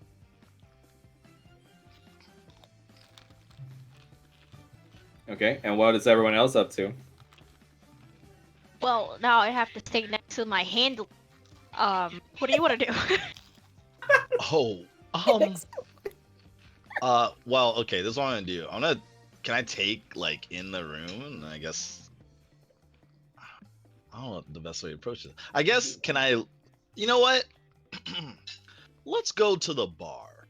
Okay, and what is everyone else up to? Well, now I have to stay next to my handle. What do you want to do? Well, okay, this is what I'm gonna do. Can I take, like, in the room, and I guess, I don't know the best way to approach it. I guess, you know what? Let's go to the bar.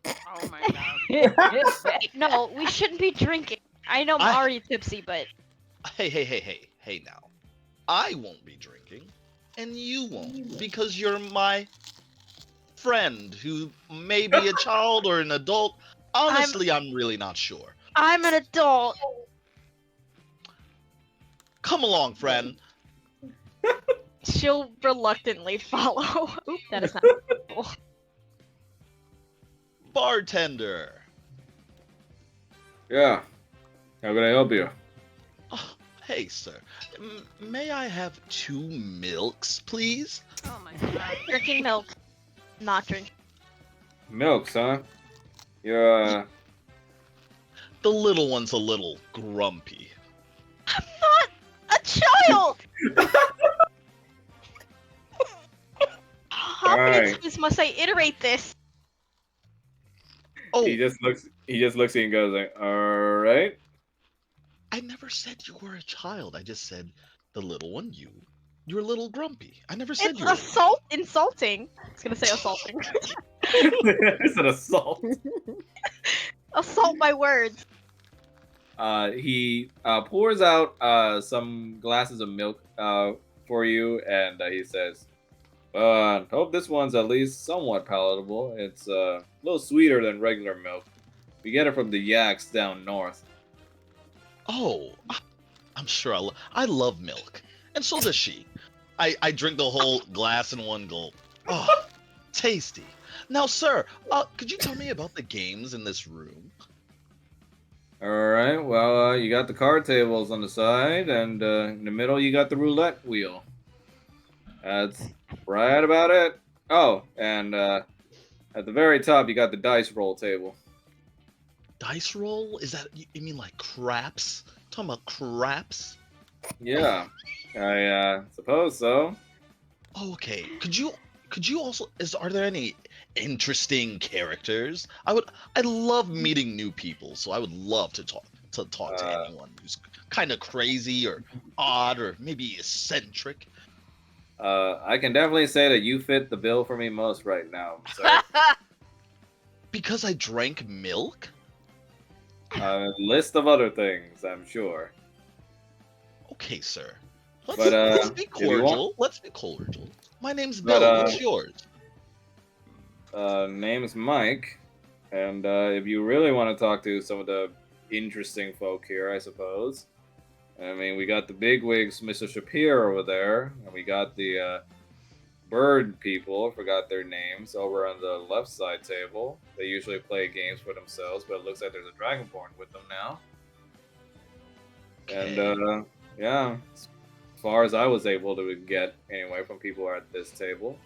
Oh my god. No, we shouldn't be drinking. I know I'm I- already tipsy, but Hey now. I won't be drinking, and you won't, because you're my friend who may be a child or an adult. Honestly, I'm really not sure. I'm an adult. Come along, friend. She'll reluctantly follow. Oop, that is not cool. Bartender. Yeah. How can I help you? Oh, hey, sir. May I have 2 milks, please? Oh my god. Drinking milk. Not drinking. Milks, huh? You're, The little one's a little grumpy. I'm not a child! How many Alright. times must I iterate this? Oh, He just looks at you and goes like, alright. I never said you were a child. I just said the little one, you're a little grumpy. I never said It's you were. insulting. I was gonna say assaulting. It's an assault. Assault my words. He pours out some glasses of milk for you, and he says, hope this one's at least somewhat palatable. It's a little sweeter than regular milk. We get it from the yaks down north. Oh, I'm sure I love milk, and so does she. I drink the whole glass in one gulp. Oh, tasty. Now, sir, could you tell me about the games in this room? Alright, well, you got the card tables on the side, and in the middle you got the roulette wheel. That's right about it. Oh, and at the very top you got the dice roll table. Dice roll? Is that you mean like craps? Talking about craps? Yeah, I suppose so. Okay. Could you also are there any interesting characters? I love meeting new people, so I would love to talk to anyone who's kind of crazy or odd or maybe eccentric. I can definitely say that you fit the bill for me most right now. So, Because I drank milk? a list of other things, I'm sure. Okay, sir. But, Let's be if you want- cordial. Let's be cordial. My name's But, Bill. What's yours? Name's Mike, and if you really want to talk to some of the interesting folk here, I suppose. I mean, we got the bigwigs, Mr. Shapiro over there, and we got the bird people, forgot their names, over on the left side table. They usually play games for themselves, but it looks like there's a dragonborn with them now. Okay. And yeah, as far as I was able to get anyway from people at this table.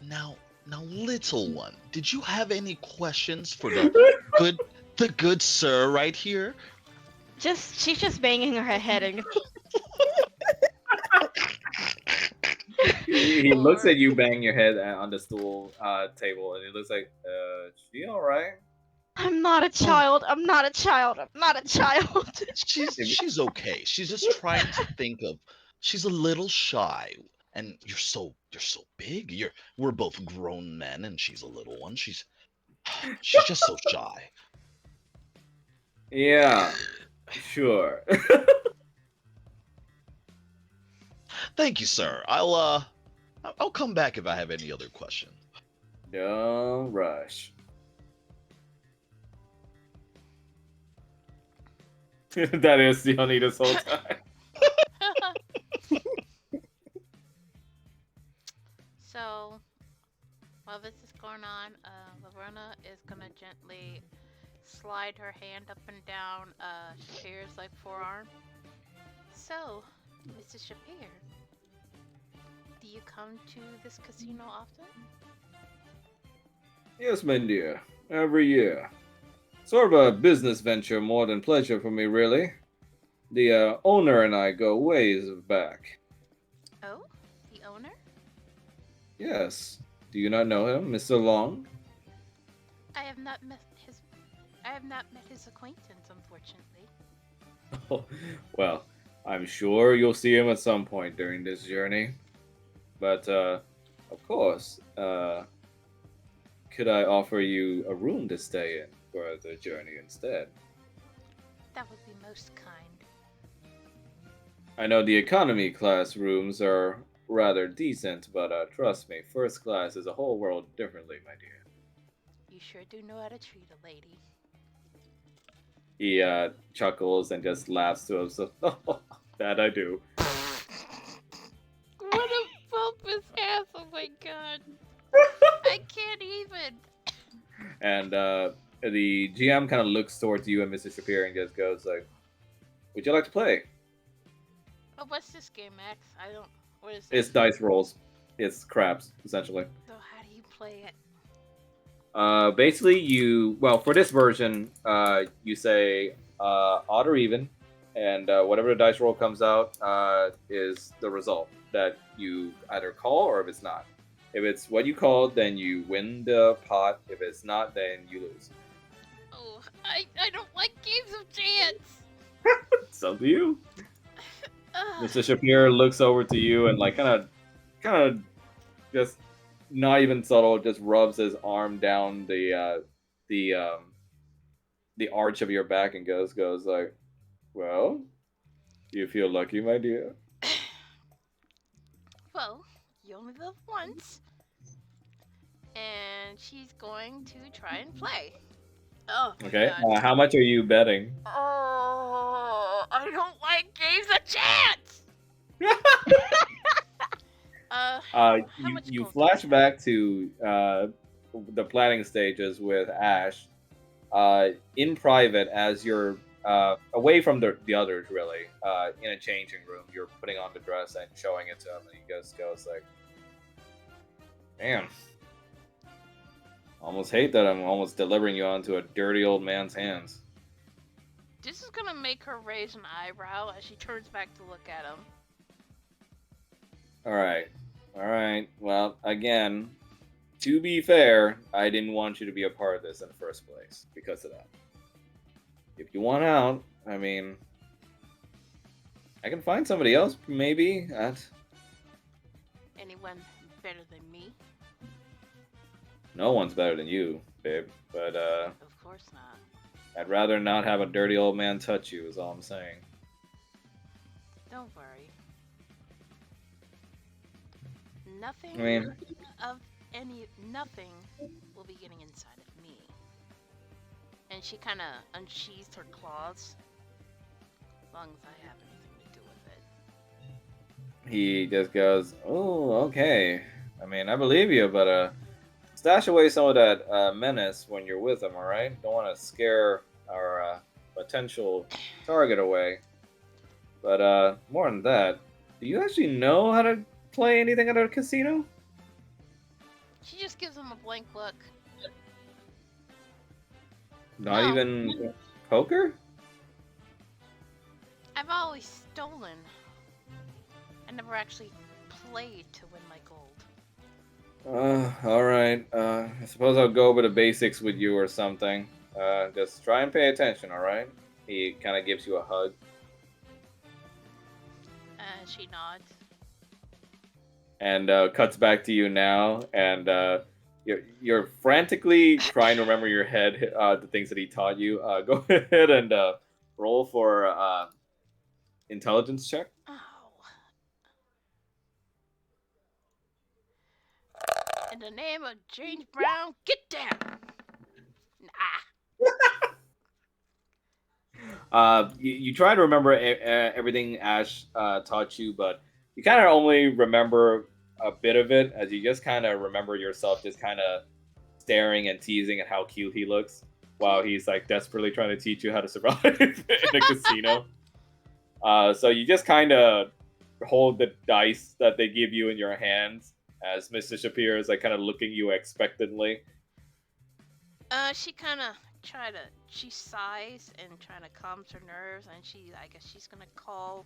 Now, little one, did you have any questions for the good sir right here? She's just banging her head and He looks at you bang your head on the stool table, and he looks like, she all right? I'm not a child. I'm not a child. I'm not a child. She's okay. She's just trying to think of. She's a little shy, and you're so big. We're both grown men, and she's a little one. She's just so shy. Yeah, sure. Thank you, sir. I'll come back if I have any other questions. Don't rush. That is the only this whole time. So, while this is going on, Laverna is gonna gently slide her hand up and down Shapir's like forearm. So, Mr. Shapir, do you come to this casino often? Yes, my dear. Every year. Sort of a business venture more than pleasure for me, really. The owner and I go ways back. Oh, the owner? Yes. Do you not know him, Mr. Long? I have not met his acquaintance, unfortunately. Oh, well, I'm sure you'll see him at some point during this journey. But, of course, could I offer you a room to stay in for the journey instead? That would be most kind. I know the economy class rooms are rather decent, but trust me, first class is a whole world differently, my dear. You sure do know how to treat a lady. He chuckles and just laughs to himself. Oh, that I do. What a pompous ass! Oh my god. I can't even. And the GM kind of looks towards you and Mr. Shapiro and just goes like, "Would you like to play?" Oh, what's this game, Max? I don't. What is It's this? dice rolls. It's craps, essentially. So how do you play it? Basically, for this version, you say odd or even, and whatever the dice roll comes out is the result that you either call or if it's not. If it's what you called, then you win the pot. If it's not, then you lose. Oh, I don't like games of chance. It's up to you. Ugh. Mr. Shapiro looks over to you and like kind of just not even subtle, just rubs his arm down the arch of your back and goes like, "Well, you feel lucky, my dear." Well, you only live once, and she's going to try and play. Oh my Okay. god. How much are you betting? Oh, I don't like games of chance. How much You gold do flash we have? back to the planning stages with Ash in private as you're away from the others, really, in a changing room. You're putting on the dress and showing it to him, and he just goes like, "Damn, almost hate that I'm almost delivering you onto a dirty old man's hands." This is gonna make her raise an eyebrow as she turns back to look at him. All right. Well, again, to be fair, I didn't want you to be a part of this in the first place because of that. If you want out, I mean, I can find somebody else, maybe. Anyone better than me? No one's better than you, babe. But Of course not. I'd rather not have a dirty old man touch you. Is all I'm saying. Don't worry. Nothing I mean, nothing will be getting inside of me. And she kind of unsheathes her claws. As long as I have anything to do with it. he just goes, "Oh, okay. I mean, I believe you, but stash away some of that menace when you're with him. All right? Don't want to scare our potential target away. But more than that, do you actually know how to play anything at a casino?" She just gives him a blank look. Not No. even poker? I've always stolen. I never actually played to win my gold. Alright. I suppose I'll go over the basics with you or something. Just try and pay attention, alright? He kind of gives you a hug. She nods. And cuts back to you now, and you're frantically trying to remember your head, the things that he taught you. Go ahead and roll for intelligence check. Oh. In the name of James Brown, get down! Nah. You try to remember everything Ash taught you, but you kind of only remember a bit of it, as you just kind of remember yourself just kind of staring and teasing at how cute he looks while he's like desperately trying to teach you how to survive in a casino. So you just kind of hold the dice that they give you in your hands as Mr. Shapiro is like kind of looking you expectantly. She kind of she sighs and trying to calm her nerves, and I guess she's gonna call,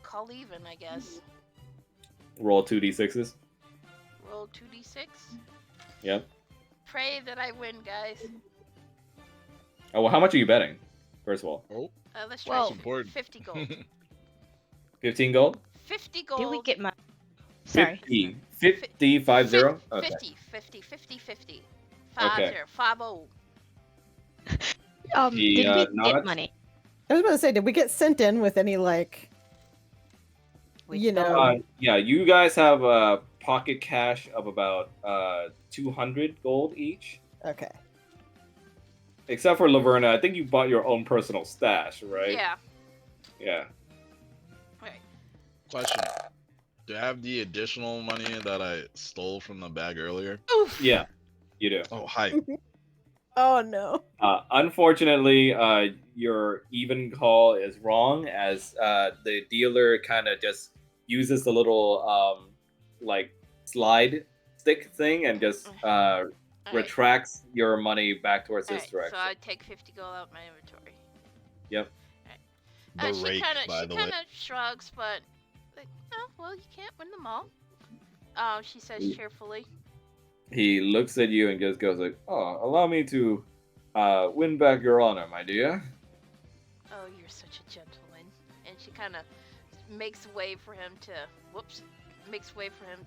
call even, I guess. Roll 2d6s. Roll 2d6. Yep. Pray that I win, guys. Oh, well, how much are you betting? First of all, Let's try Well, important. 50 gold. 15 gold. 50 gold. Did we get my? Sorry. 50, 50? Okay. 50. Okay. 50. He Did we get nods. money? I was about to say, did we get sent in with any like, We you stole- know? Yeah, you guys have a pocket cash of about 200 gold each. Okay. Except for Laverna, I think you bought your own personal stash, right? Yeah. Yeah. Right. Question: do I have the additional money that I stole from the bag earlier? Oof. Yeah, you do. Oh, hi. Oh no. Unfortunately, your even call is wrong, as the dealer kind of just uses the little like slide stick thing and just Alright. retracts your money back towards this Alright, direction. so I take 50 gold out of my inventory. Yep. The She rake, kind of by the way. shrugs, but like, oh well, you can't win them all. Oh, she says cheerfully. He looks at you and just goes like, "Oh, allow me to win back your honor, my dear." Oh, you're such a gentleman. And she kind of makes way for him to. Makes way for him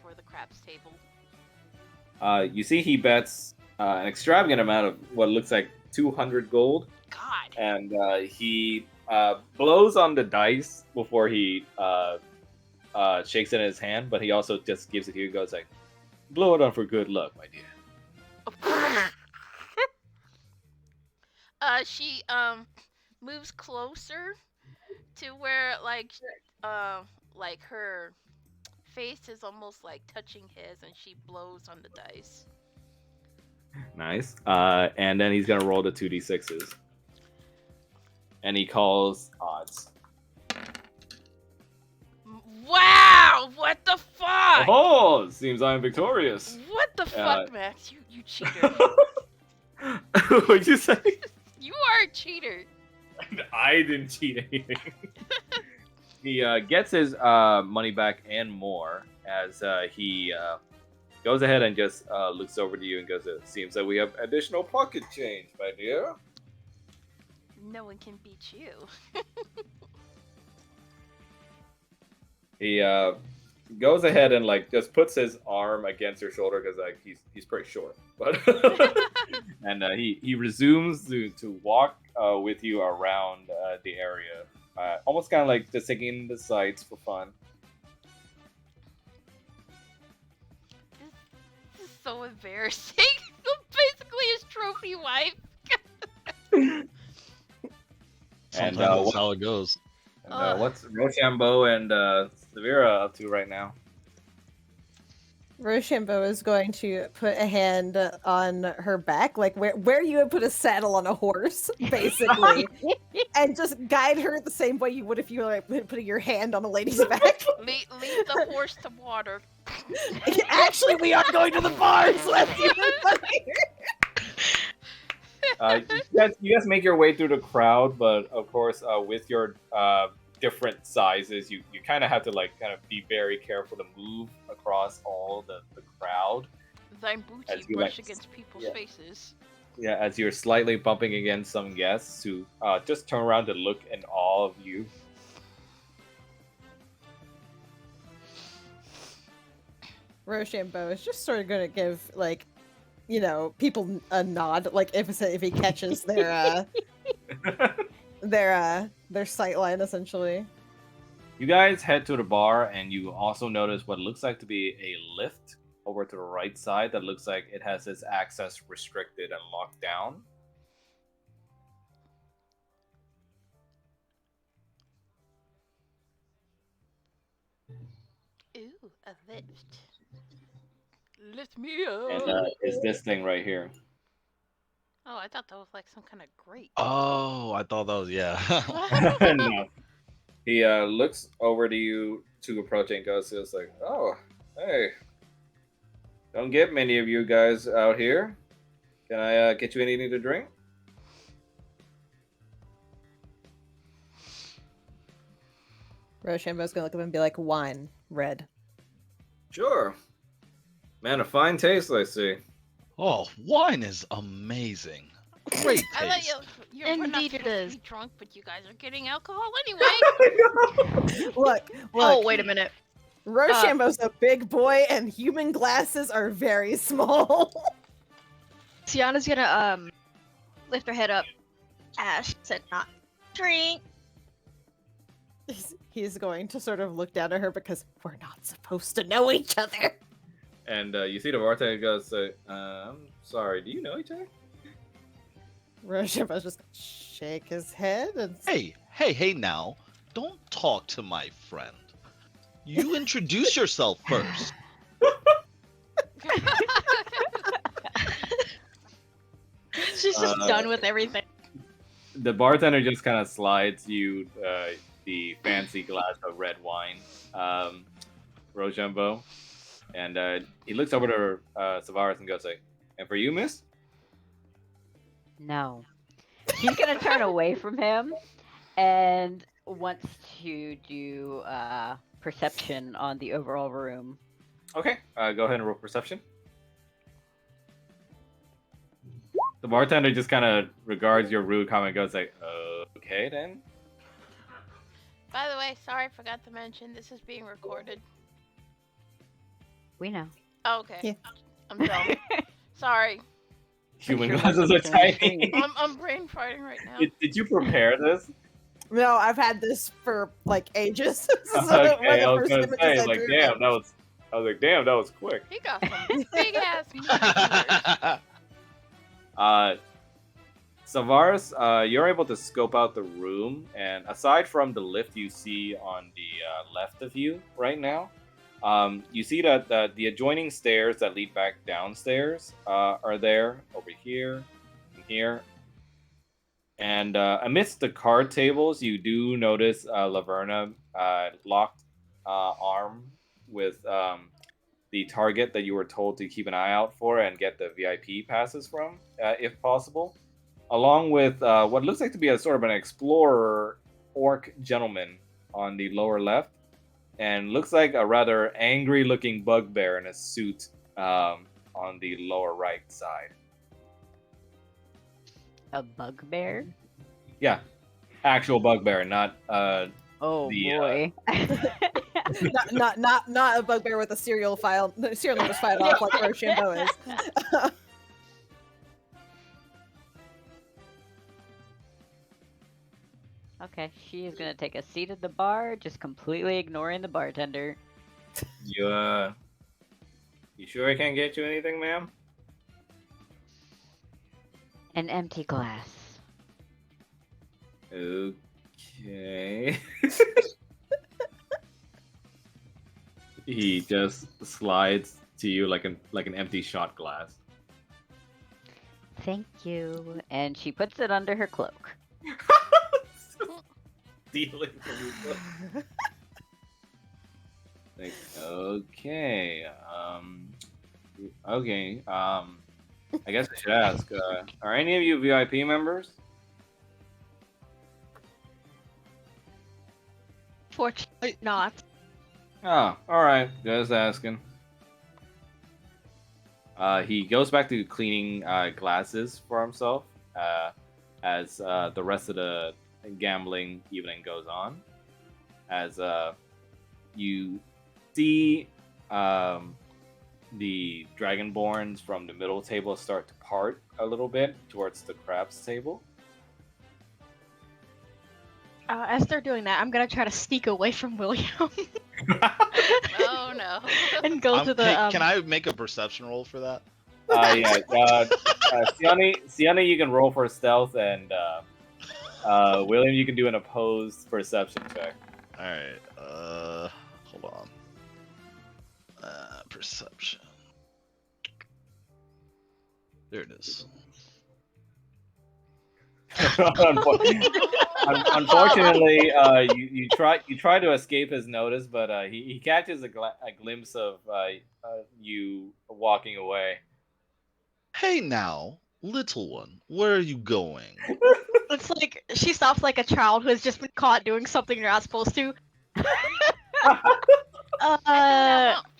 for the craps table. You see, he bets an extravagant amount of what looks like 200 gold. God. And he blows on the dice before he shakes it in his hand, but he also just gives it to you and goes like, "Blow it on for good luck, my dear." She moves closer to where like her face is almost like touching his, and she blows on the dice. Nice. And then he's gonna roll the 2d6s, and he calls odds. Wow! What the fuck? Oh, seems I'm victorious. What the fuck, Max? You cheater. What'd you say? You are a cheater. I didn't cheat anything. He gets his money back and more as he goes ahead and just looks over to you and goes, "It seems that we have additional pocket change, my dear." No one can beat you. He goes ahead and like just puts his arm against your shoulder because like he's pretty short, but and he resumes to walk with you around the area, almost kind of like just taking the sights for fun. This is so embarrassing. Basically, his trophy wife. And Sometimes that's how it goes. what's Rochambeau and Severa up to right now? Rochambeau is going to put a hand on her back, like where you would put a saddle on a horse, basically, and just guide her the same way you would if you were like putting your hand on a lady's back. Lead the horse to water. Actually, we are going to the bar, so that's even funnier. You guys make your way through the crowd, but of course, with your different sizes, you kind of have to like kind of be very careful to move across all the crowd. Thine booty As you, brush like, against people's yeah. faces. Yeah, as you're slightly bumping against some guests who just turn around to look in awe of you. Rochambeau is just sort of going to give, like, you know, people a nod, like if he catches their sight line, essentially. You guys head to the bar, and you also notice what looks like to be a lift over to the right side that looks like it has its access restricted and locked down. Ooh, a lift. Lift me up. And it's this thing right here. Oh, I thought that was like some kind of grate. Oh, I thought that was No. He looks over to you to approach and goes, just like, "Oh, hey. Don't get many of you guys out here. Can I get you anything to drink?" Rochambeau's going to look up and be like, wine, red. "Sure. Man, a fine taste, I see." Oh, wine is amazing. Great I thought taste. you're not Indeed it supposed to is. be drunk, but you guys are getting alcohol anyway. Look, Oh, wait a minute. Rochambeau's a big boy, and human glasses are very small. Tiana's gonna lift her head up. Ash said not drink. He's going to sort of look down at her because we're not supposed to know each other. And you see the bartender goes, I'm sorry, do you know each other? Rochambeau just shake his head and Hey now. Don't talk to my friend. You introduce yourself first. She's just done with everything. The bartender just kind of slides you the fancy glass of red wine, Rochambeau. And he looks over to Savaris and goes, and for you, miss? No. She's gonna turn away from him and wants to do perception on the overall room. Okay, go ahead and roll perception. The bartender just kind of regards your rude comment and goes okay then. By the way, sorry, I forgot to mention this is being recorded. We know. Oh, okay. Yeah. I'm dumb. Sorry. Human Sure, glasses are it's on the tiny. screen. I'm brain farting right now. Did you prepare this? no, I've had this for like ages. So Okay, I was first gonna images say, I like, drew damn, of- that was quick. He got some big ass moves. Savaris, you're able to scope out the room, and aside from the lift you see on the left of you right now, you see that the adjoining stairs that lead back downstairs are there, over here, and here. And amidst the card tables, you do notice Laverna locked arm with the target that you were told to keep an eye out for and get the VIP passes from, if possible, along with what looks like to be a sort of an explorer orc gentleman on the lower left, and looks like a rather angry-looking bugbear in a suit on the lower right side. A bugbear? Yeah, actual bugbear, not Oh The, boy. not a bugbear with a serial numbers filed off like Rochambeau is. Okay, she is gonna take a seat at the bar, just completely ignoring the bartender. You sure I can't get you anything, ma'am? An empty glass. Okay. He just slides to you like an empty shot glass. Thank you. And she puts it under her cloak. Stealing from you. Like, okay. Okay. I guess I should ask. Are any of you VIP members? Fortunately not. Oh, all right. Just asking. He goes back to cleaning glasses for himself as the rest of the gambling evening goes on. As you see the Dragonborns from the middle table start to part a little bit towards the crabs table. As they're doing that, I'm gonna try to sneak away from William Oh no. and go to the. Hey, can I make a perception roll for that? Yeah. Sienna, you can roll for stealth, and William, you can do an opposed perception check. All right. Hold on. Perception. There it is. Unfortunately, you try to escape his notice, but he catches a glimpse of you walking away. Hey now, little one, where are you going? It's like she stops like a child who has just been caught doing something they're not supposed to.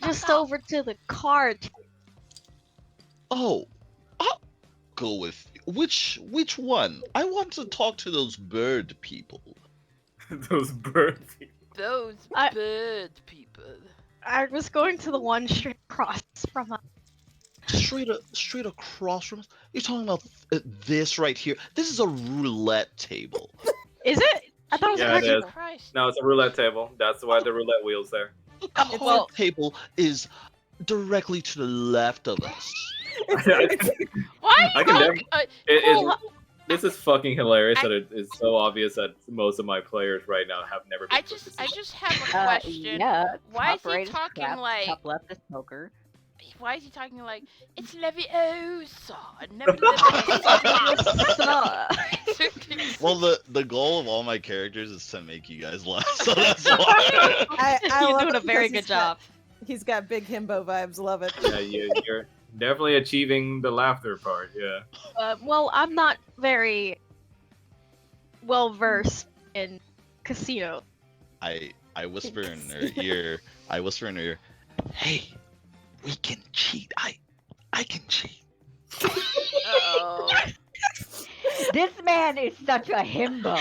Just over to the cart. Oh, I'll go with which one? I want to talk to those bird people. Those bird people. Those I- bird people. I was going to the one straight across from us. Straight across from us. You're talking about this right here. This is a roulette table. Is it? I thought it was a Yeah, card it is. table. Christ. No, it's a roulette table. That's why the roulette wheel's there. Card well- table is directly to the left of us. Why? I can Fuck, never- This is fucking hilarious that it is so obvious that most of my players right now have never been I to a just casino. have a question. Yeah. Why top is he right talking crap, like? top left is poker? Why is he talking like it's Leviosa? Leviosa. Well, the goal of all my characters is to make you guys laugh, so that's why. I You're love doing it a very because good job. He's got big himbo vibes. Love it. Yeah, you're definitely achieving the laughter part. Yeah. Well, I'm not very well versed in casino. I whisper in her ear. I whisper in her ear. Hey, we can cheat. I can cheat. Uh-oh. This man is such a himbo.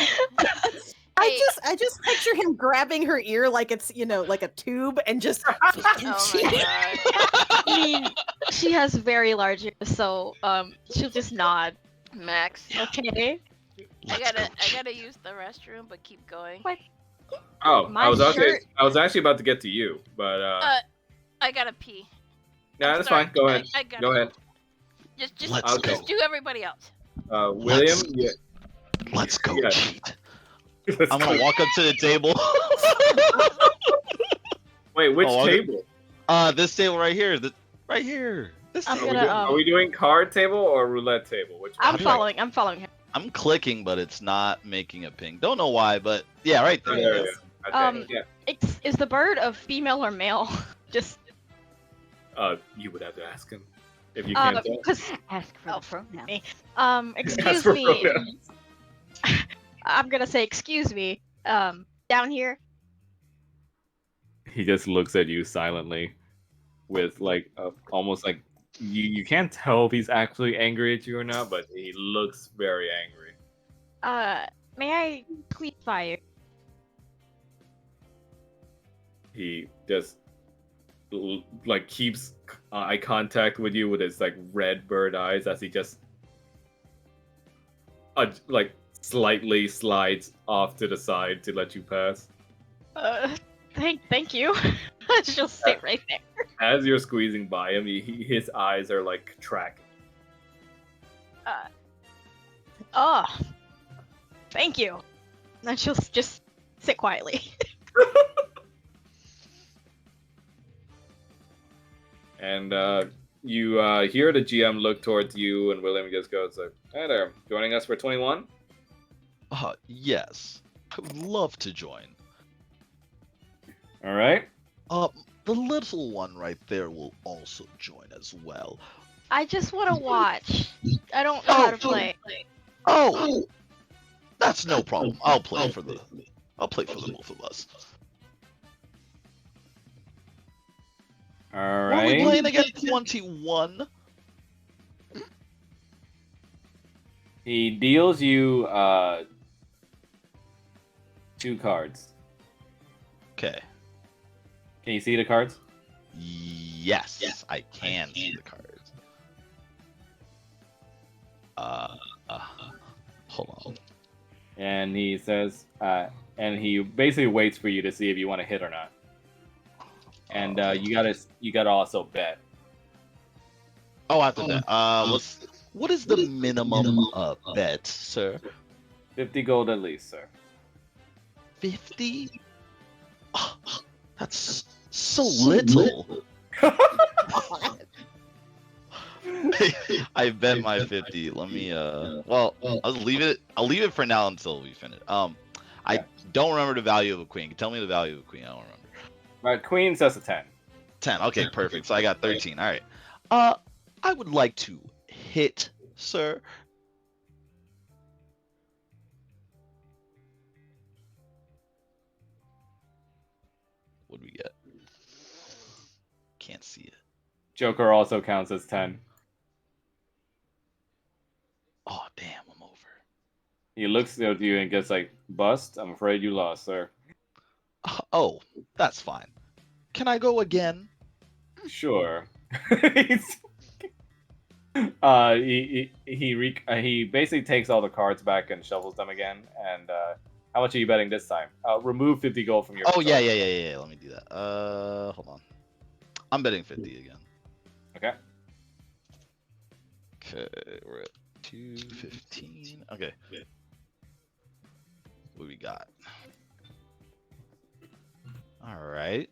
Hey. I just picture him grabbing her ear like it's like a tube and just. Oh my god. I mean, she has very large ears, so she'll just nod. Max, Okay. Let's go I cheat. gotta use the restroom, but keep going. What? Oh, My I was shirt- actually about to get to you, but I gotta pee. nah, I'm that's sorry. fine. Go ahead. I gotta Go ahead. Just Let's go. do everybody else. William, yeah. Let's go Yeah. cheat. Let's I'm gonna go. walk up to the table. Wait, which Oh, okay. table? This table right here. Right here. This I'm table. gonna, Are we doing card table or roulette table? Which one? I'm following him. I'm clicking, but it's not making a ping. Don't know why, but yeah, right Oh, there. there we go. Okay. Yeah. Is the bird a female or male? Just You would have to ask him if you can't tell. because Ask for Oh, the pronoun. me. Ask excuse for me. pronouns. I'm gonna say excuse me. Down here. He just looks at you silently, with like almost like you can't tell if he's actually angry at you or not, but he looks very angry. May I please fire? He just like keeps eye contact with you with his like red bird eyes as he just like slightly slides off to the side to let you pass. Thank you. She'll sit right there. As you're squeezing by him, his eyes are like tracking. Oh, thank you. And she'll just sit quietly. And you hear the GM look towards you, and William just goes like, "Hey there, joining us for 21?" Yes. I would love to join. All right. The little one right there will also join as well. I just want to watch. I don't know how to play. Oh, that's no problem. I'll play for the both of us. All Are we right. playing against 21? He deals you 2 cards. Okay. Can you see the cards? Yes, I can see the cards. Hold on. And he says, and he basically waits for you to see if you want to hit or not. And you gotta also bet. Oh, I have to bet. What is the minimum bet, sir? 50 gold at least, sir. 50? Oh, that's so little. I bet my 50. Let me well, I'll leave it for now until we finish. I don't remember the value of a queen. Tell me the value of a queen. I don't remember. Right, queen says a 10. 10. Okay, perfect. So I got 13. All right. I would like to hit, sir. What do we get? Can't see it. Joker also counts as 10. Oh, damn, I'm over. He looks at you and gets like, bust. I'm afraid you lost, sir. Oh, that's fine. Can I go again? Sure. He basically takes all the cards back and shovels them again. And how much are you betting this time? Remove 50 gold from your. Oh yeah. Let me do that. Hold on. I'm betting 50 again. Okay. Okay, we're at 215. Okay. What we got? All right.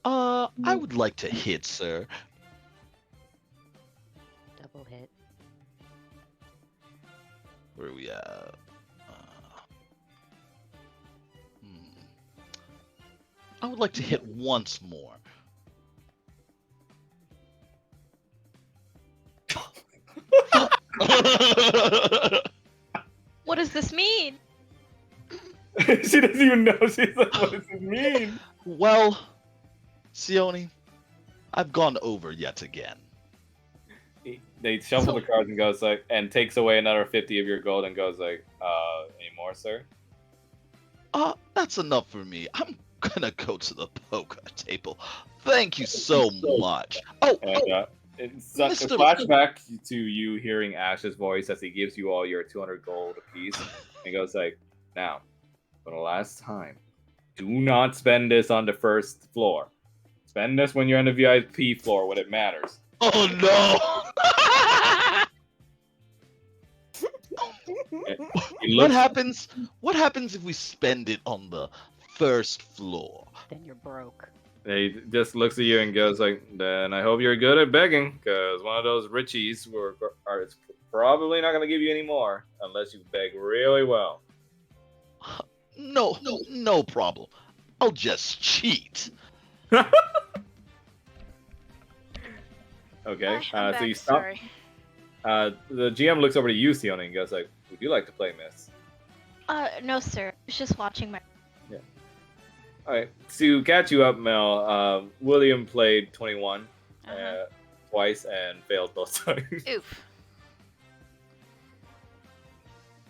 I would like to hit, sir. Double hit. Where are we at? I would like to hit once more. What does this mean? She doesn't even know. She's like, what does it mean? Well, Sione, I've gone over yet again. They shuffle the cards and goes like, and takes away another 50 of your gold and goes like, any more, sir? That's enough for me. I'm gonna go to the poker table. Thank you so much. It's a flashback to you hearing Ash's voice as he gives you all your 200 gold apiece. And goes like, now, for the last time, do not spend this on the first floor. Spend this when you're on the VIP floor when it matters. Oh no! What happens? What happens if we spend it on the first floor? Then you're broke. He just looks at you and goes like, then I hope you're good at begging, because one of those richies are probably not going to give you any more unless you beg really well. No problem. I'll just cheat. Okay, I'm so back, you stop. sorry. The GM looks over to you, Sione, and goes like, would you like to play, miss? No, sir. I was just watching my. Alright, to catch you up, Mel, William played 21 twice and failed both times. Oof.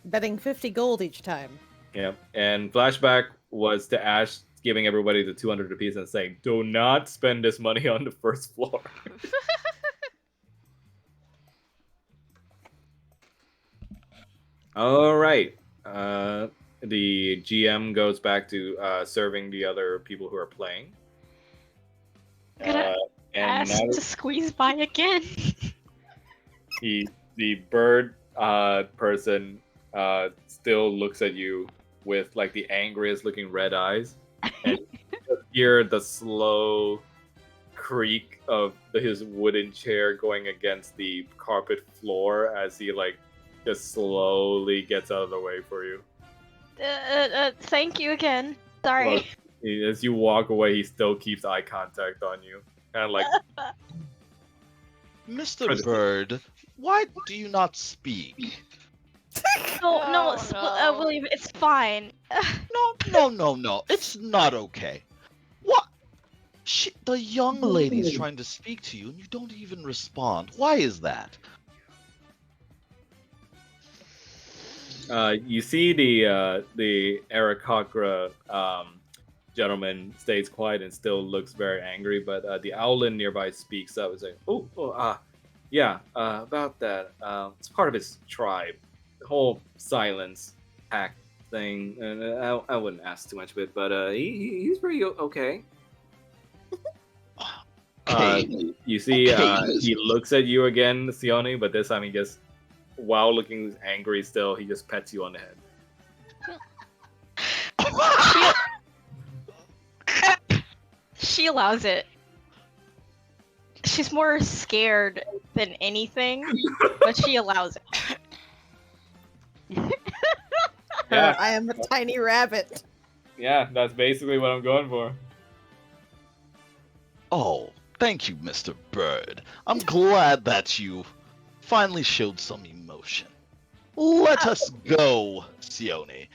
Betting 50 gold each time. Yeah, and flashback was to Ash giving everybody the 200 apiece and saying, do not spend this money on the first floor. Alright, the GM goes back to serving the other people who are playing. Gonna And ask now to squeeze by again. the bird person still looks at you with like the angriest looking red eyes, and you hear the slow creak of his wooden chair going against the carpet floor as he like just slowly gets out of the way for you. Thank you again. Sorry. Well, as you walk away, he still keeps eye contact on you, kind of like. Mr. Bird, why do you not speak? No, no. William, it's fine. No. It's not okay. What? The young lady's trying to speak to you and you don't even respond. Why is that? You see the Arakakra gentleman stays quiet and still looks very angry, but the Owlin nearby speaks up and says, about that. It's part of his tribe. The whole silence pact thing, and I wouldn't ask too much of it, but he's pretty okay. You see, he looks at you again, Sione, but this time he just, while looking angry still, he just pets you on the head. She allows it. She's more scared than anything, but she allows it. Yeah. I am a tiny rabbit. Yeah, that's basically what I'm going for. Oh, thank you, Mr. Bird. I'm glad that you finally showed some emotion. Let us go, Sione.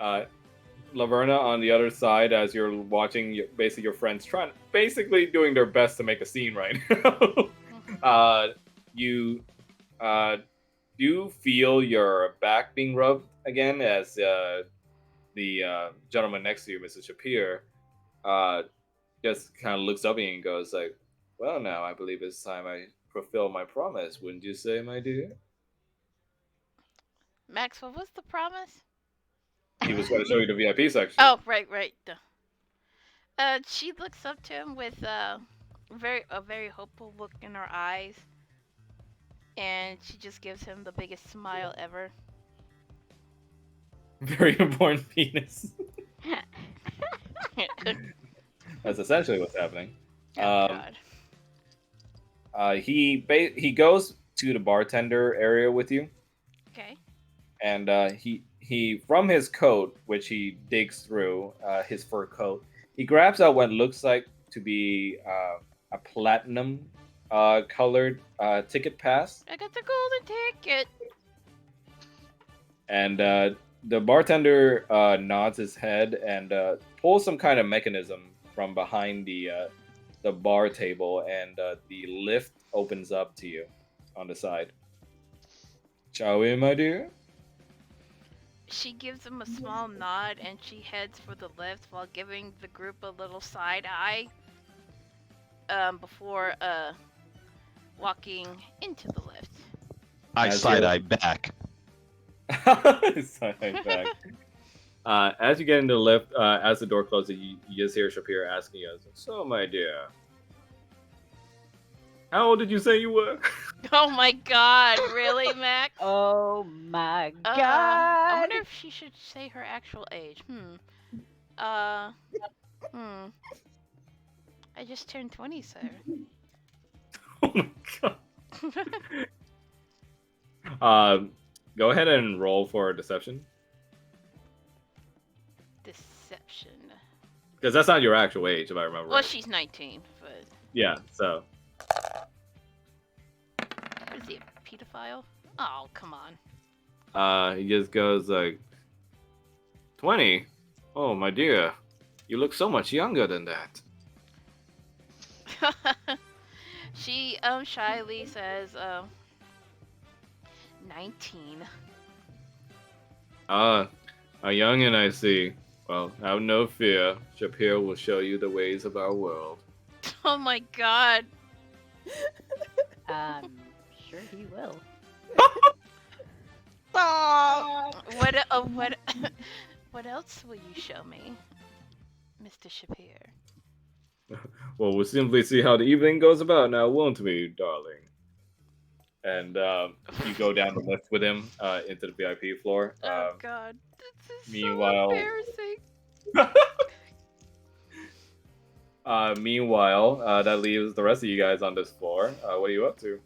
Laverna on the other side, as you're watching basically your friends basically doing their best to make a scene right now. You do feel your back being rubbed again as the gentleman next to you, Mrs. Shapir, just kind of looks up at you and goes like, "Well, now I believe it's time I fulfill my promise. Wouldn't you say, my dear?" Max, what was the promise? He was going to show you the VIP section. Oh, right, right. Duh. She looks up to him with a very hopeful look in her eyes, and she just gives him the biggest smile ever. Very important penis. Oh That's essentially what's happening. God. He goes to the bartender area with you, Okay. and he from his coat, which he digs through his fur coat, he grabs out what looks like to be a platinum colored ticket pass, I got the golden ticket. and the bartender nods his head and pulls some kind of mechanism from behind the bar table, and the lift opens up to you on the side. Shall we, my dear? She gives him a small nod and she heads for the lift while giving the group a little side eye before walking into the lift. I As side you're- eye back. Side back. As you get into the lift, as the door closes, you just hear Shapir asking you, "So, my dear, how old did you say you were?" Oh my God! Really, Max? Oh my I god! wonder if she should say her actual age. I just turned 20, sir. Oh my god. Go ahead and roll for deception, Deception. because that's not your actual age, if I remember Well, right. she's 19, but Yeah. So is he a pedophile? Oh, come on. he just goes like, 20. Oh, my dear, you look so much younger than that. She shyly says 19. A youngin', I see. Well, have no fear. Shapir will show you the ways of our world. Oh my God. Sure he will. What what else will you show me, Mr. Shapir? Well, we'll simply see how the evening goes about now, won't we, darling? And you go down the lift with him into the VIP floor. Oh God, this is meanwhile- so embarrassing. Meanwhile, that leaves the rest of you guys on this floor. What are you up to?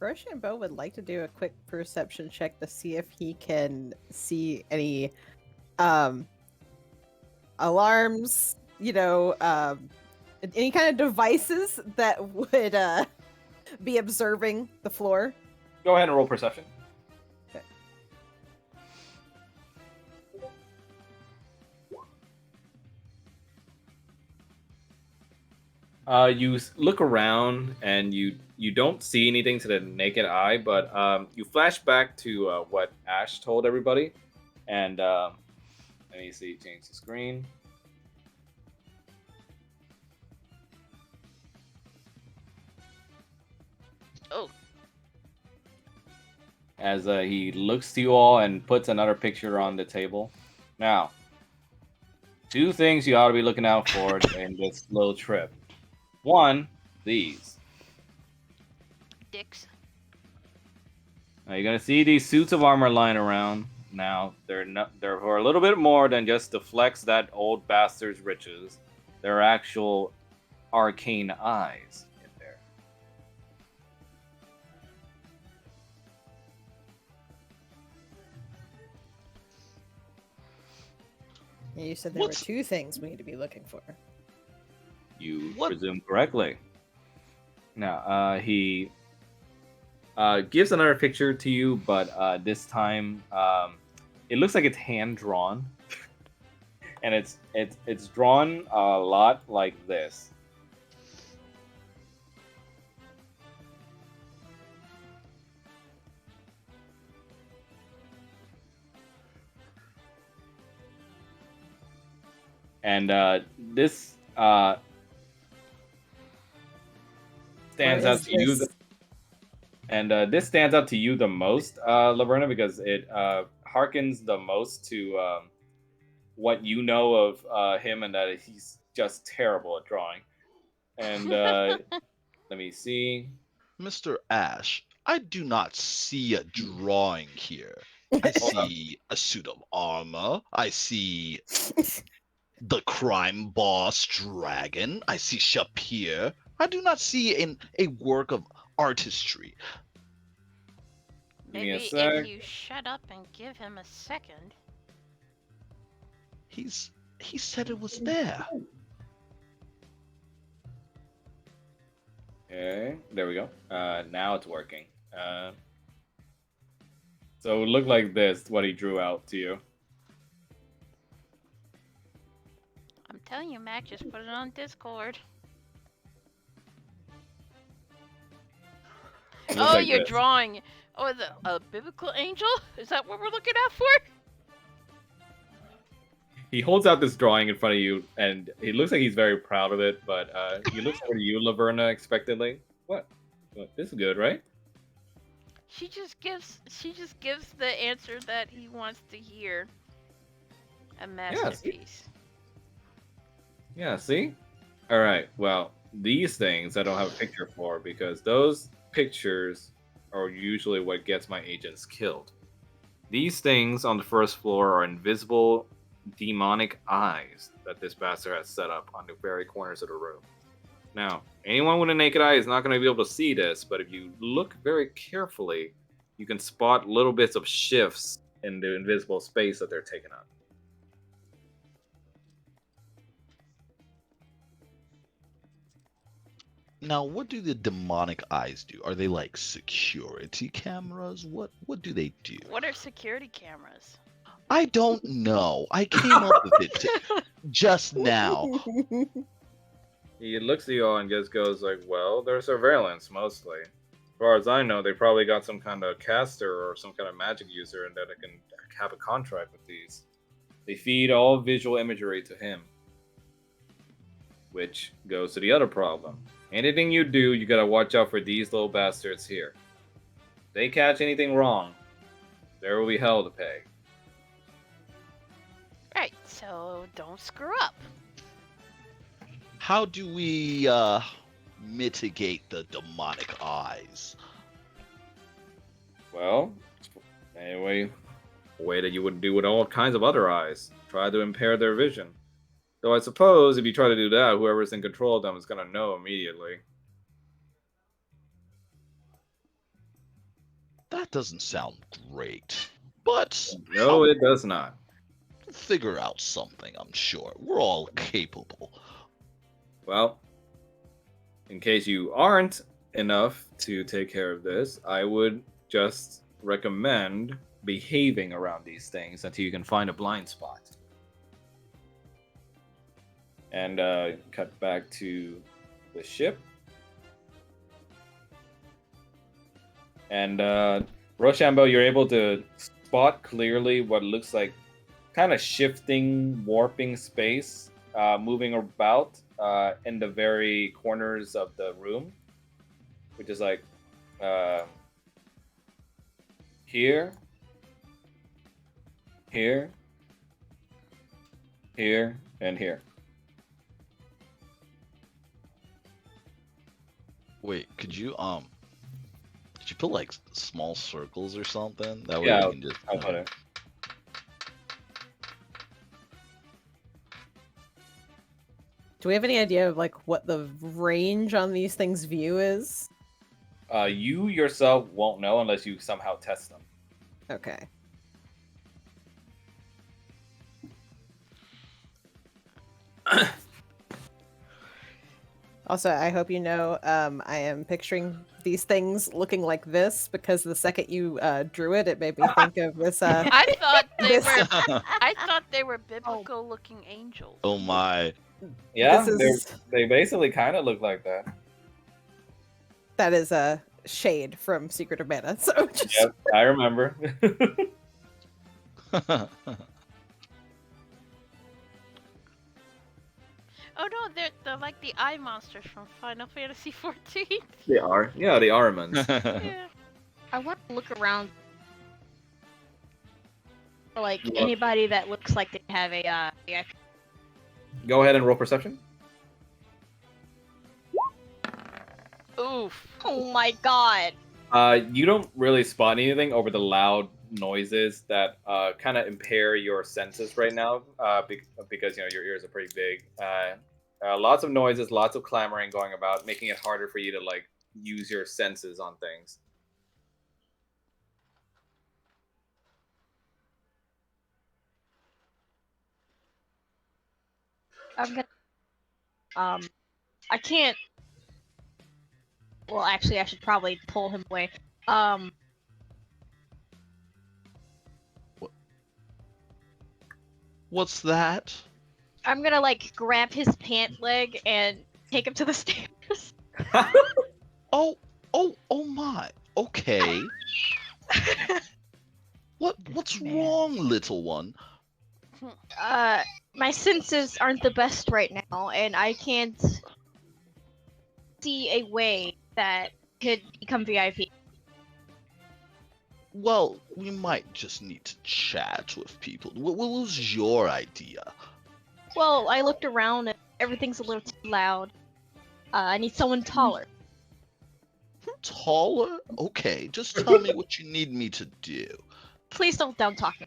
Rochambeau would like to do a quick perception check to see if he can see any alarms, any kind of devices that would be observing the floor. Go ahead and roll perception. Okay. You look around and you don't see anything to the naked eye, but you flash back to what Ash told everybody, and let me see, change the screen. Oh, As he looks to you all and puts another picture on the table. Now, two things you ought to be looking out for in this little trip. One, these. dicks. Now you're gonna see these suits of armor lying around. Now they're for a little bit more than just to flex that old bastard's riches. They're actual arcane eyes in there. Yeah, you said there What's- were two things we need to be looking for. You What? presume correctly. Now he gives another picture to you, but this time it looks like it's hand drawn, and it's drawn a lot like this. And this stands Where out is to you. this? This stands out to you the most, Laverna, because it harkens the most to what you know of him, and that he's just terrible at drawing. And let me see. Mr. Ash, I do not see a drawing here. I Hold up. see a suit of armor. I see the crime boss dragon. I see Shapir. I do not see a work of artistry. Give me a Maybe sec. if you shut up and give him a second. He said it was there. Okay, there we go. Now it's working. So it looked like this, what he drew out to you. I'm telling you, Mac, just put it on Discord. It looks Oh, like you're this. drawing. Oh, a biblical angel? Is that what we're looking out for? He holds out this drawing in front of you, and he looks like he's very proud of it, but he looks over to you, Laverna, expectantly. What? This is good, right? She just gives the answer that he wants to hear. A masterpiece. Yeah, see? Alright, well, these things I don't have a picture for, because those pictures are usually what gets my agents killed. These things on the first floor are invisible demonic eyes that this bastard has set up on the very corners of the room. Now, anyone with a naked eye is not going to be able to see this, but if you look very carefully, you can spot little bits of shifts in the invisible space that they're taking up. Now, what do the demonic eyes do? Are they like security cameras? What do they do? What are security cameras? I don't know. I came up with it just now. He looks at you all and just goes like, well, they're surveillance, mostly. As far as I know, they probably got some kind of caster or some kind of magic user and that it can have a contract with these. They feed all visual imagery to him. Which goes to the other problem. Anything you do, you gotta watch out for these little bastards here. If they catch anything wrong, there will be hell to pay. Right, so don't screw up. How do we mitigate the demonic eyes? Well, anyway, a way that you would do with all kinds of other eyes. Try to impair their vision. Though I suppose if you try to do that, whoever's in control of them is going to know immediately. That doesn't sound great. But No, it does not. we'll figure out something, I'm sure. We're all capable. Well, in case you aren't enough to take care of this, I would just recommend behaving around these things until you can find a blind spot. And cut back to the ship. And Rochambeau, you're able to spot clearly what looks like kind of shifting, warping space moving about in the very corners of the room, which is like here, here, here, and here. Wait, could you put like small circles or something? That way Yeah, we can just I'll put it. Do we have any idea of like what the range on these things' view is? You yourself won't know unless you somehow test them. Okay. Also, I hope you know I am picturing these things looking like this because the second you drew it, it made me think of this. I thought they This- were I thought they were biblical looking angels. Oh my. Yeah, This is- they basically kind of look like that. That is a shade from Secret of Mana. So just Yep, I remember. Oh no, they're like the eye monsters from Final Fantasy 14. They are. Yeah, they are ones. Yeah. I want to look around for like Look. anybody that looks like they have a VIP. Go ahead and roll perception. Oof. Oh my god. You don't really spot anything over the loud noises that kind of impair your senses right now, because your ears are pretty big. Lots of noises, lots of clamoring going about, making it harder for you to like use your senses on things. I'm gonna I can't. Well, actually, I should probably pull him away. What's that? I'm gonna like grab his pant leg and take him to the stairs. Oh my. Okay. What's man. wrong, little one? My senses aren't the best right now, and I can't see a way that could become VIP. Well, we might just need to chat with people. What was your idea? Well, I looked around and everything's a little too loud. I need someone taller. Taller? Okay, just tell me what you need me to do. Please don't down talk me.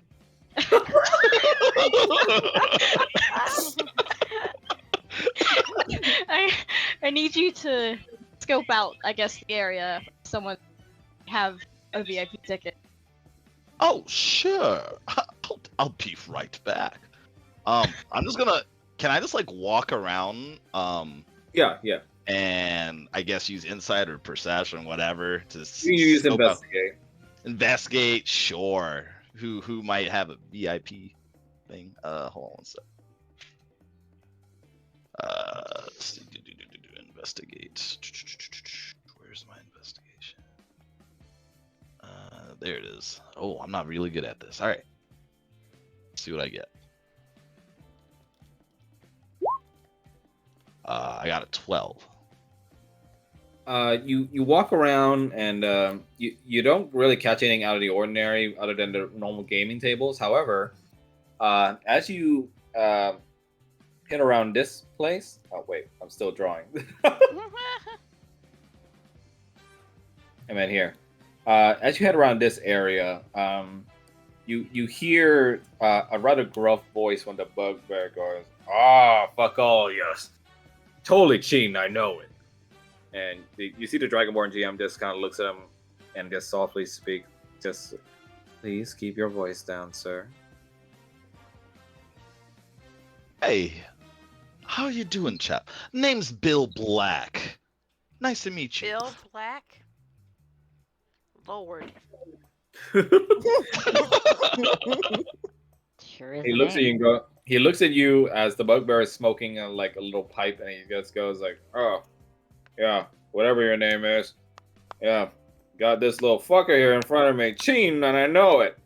I need you to scope out, I guess, the area. Someone have a VIP ticket. Oh, sure. I'll be right back. I'm just gonna. Can I just like walk around? Yeah. And I guess use insight or perception, whatever, to You can use scope out- investigate. Investigate, sure. Who might have a VIP thing? Hold on one sec. Let's see. Investigate. Where's my investigation? There it is. Oh, I'm not really good at this. All right. Let's see what I get. I got a 12. You walk around and you don't really catch anything out of the ordinary other than the normal gaming tables. However, as you hit around this place, oh wait, I'm still drawing. I meant here. As you head around this area, you hear a rather gruff voice from the bugbear goes, "Ah, fuck all yes, totally cheating, I know it." And you see the Dragonborn GM just kind of looks at him and just softly speaks, "Just please keep your voice down, sir." Hey, how you doing, chap? Name's Bill Black. Nice to meet you. Bill Black? Lord. Sure is. He a looks at name. you and go. He looks at you as the bugbear is smoking like a little pipe, and he just goes like, "Oh, yeah, whatever your name is, yeah, got this little fucker here in front of me, cheating, and I know it.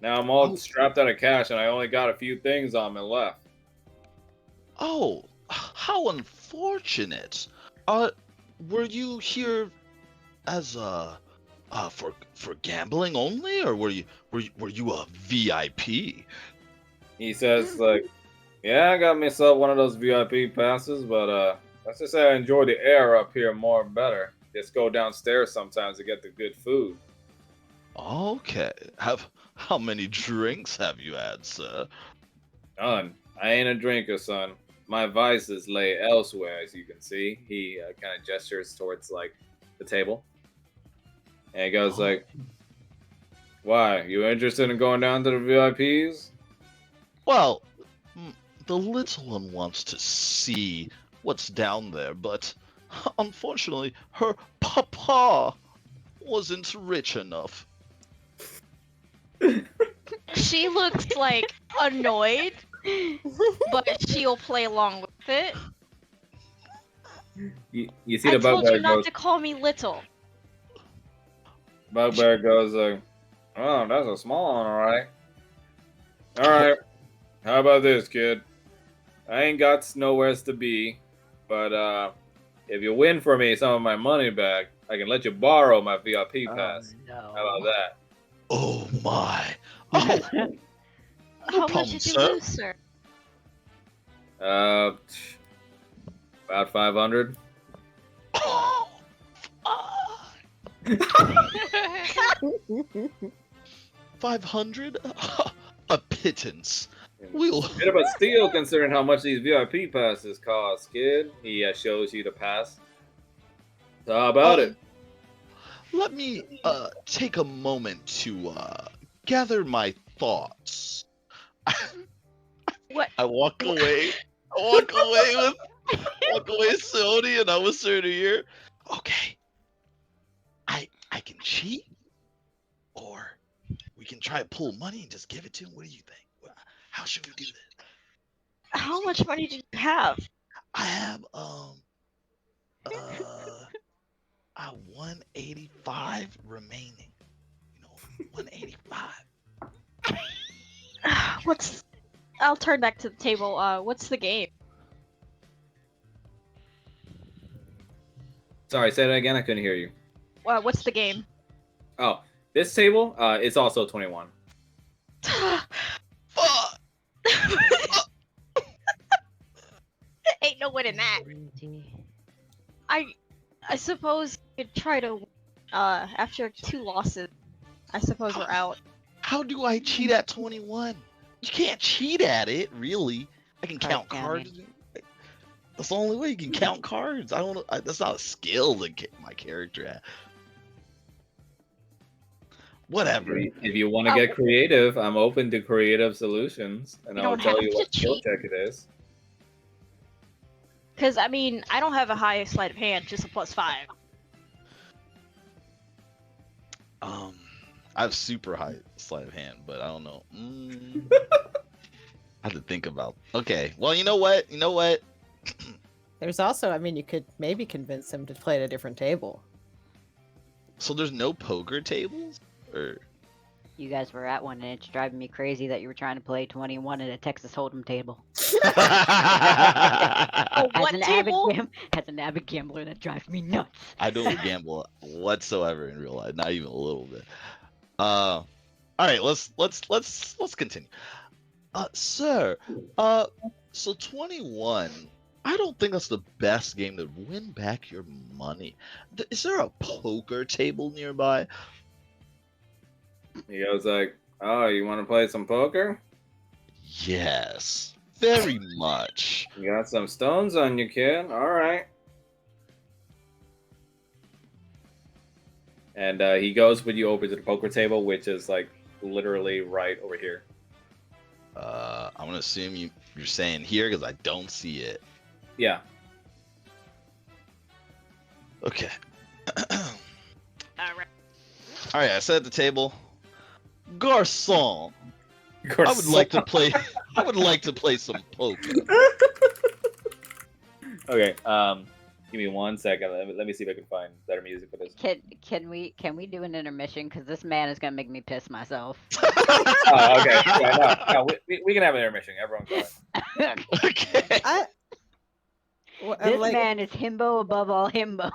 Now I'm all strapped out of cash, and I only got a few things on me left." Oh, how unfortunate. Were you here as for gambling only, or were you a VIP? He says like, "Yeah, I got myself one of those VIP passes, but let's just say I enjoy the air up here more and better. Just go downstairs sometimes to get the good food." Okay. How many drinks have you had, sir? None. I ain't a drinker, son. My vices lay elsewhere, as you can see. He kind of gestures towards like the table, and he goes Oh. like, "Why? You interested in going down to the VIPs?" Well, the little one wants to see what's down there, but unfortunately, her papa wasn't rich enough. She looks like annoyed, but she'll play along with it. You see I the told bugbear you not goes. to call me little. Bugbear goes like, "Oh, that's a small one, all right. All right. How about this, kid? I ain't got nowheres to be, but if you win for me some of my money back, I can let you borrow my VIP pass. no. How about that? Oh my! Oh, no How problem, much did you sir. lose, sir? Uh, about 500. Oh, 500? A pittance. We'll. Bit of a steal considering how much these VIP passes cost, kid. He shows you the pass. So how about it? Let me take a moment to gather my thoughts. What? I walk away. Walk away, Sony, and I whisper in her ear. Okay, I can cheat, or we can try to pull money and just give it to him. What do you think? How should we do this? How much money did you have? I have I 185 remaining. 185. What's? I'll turn back to the table. What's the game? Sorry, say that again. I couldn't hear you. What's the game? Oh, this table is also 21. Fuck! Ain't no winning that. I suppose you could try to. After 2 losses, I suppose we're out. How do I cheat at 21? You can't cheat at it, really. I can count cards. That's the only way you can count cards. I don't. That's not a skill to get my character at. Whatever. If you want to get creative, I'm open to creative solutions, and You I'll don't tell have you to what skill cheat. check it is. Because, I mean, I don't have a high sleight of hand, just a +5. I have super high sleight of hand, but I don't know. I have to think about. Okay, well, you know what? There's also, I mean, you could maybe convince him to play at a different table. So there's no poker tables, or You guys were at one, and it's driving me crazy that you were trying to play 21 at a Texas Hold'em table. Oh, what table? As an avid gambler, that drives me nuts. I don't gamble whatsoever in real life, not even a little bit. All right, let's continue. Sir, so 21. I don't think that's the best game to win back your money. Is there a poker table nearby? He goes like, "Oh, you want to play some poker? Yes, very much. You got some stones on you, kid. All right." And he goes with you over to the poker table, which is like literally right over here. I'm gonna assume you're saying here because I don't see it. Yeah. Okay. Alright. All right, I sat at the table. Garçon, I would like to play. I would like to play some poker. Okay. Give me 1 second. Let me see if I can find better music for this. Can we do an intermission? Because this man is gonna make me piss myself. Oh, okay. Yeah, no, we can have an intermission. Everyone go ahead. Okay. This man is himbo above all himbo.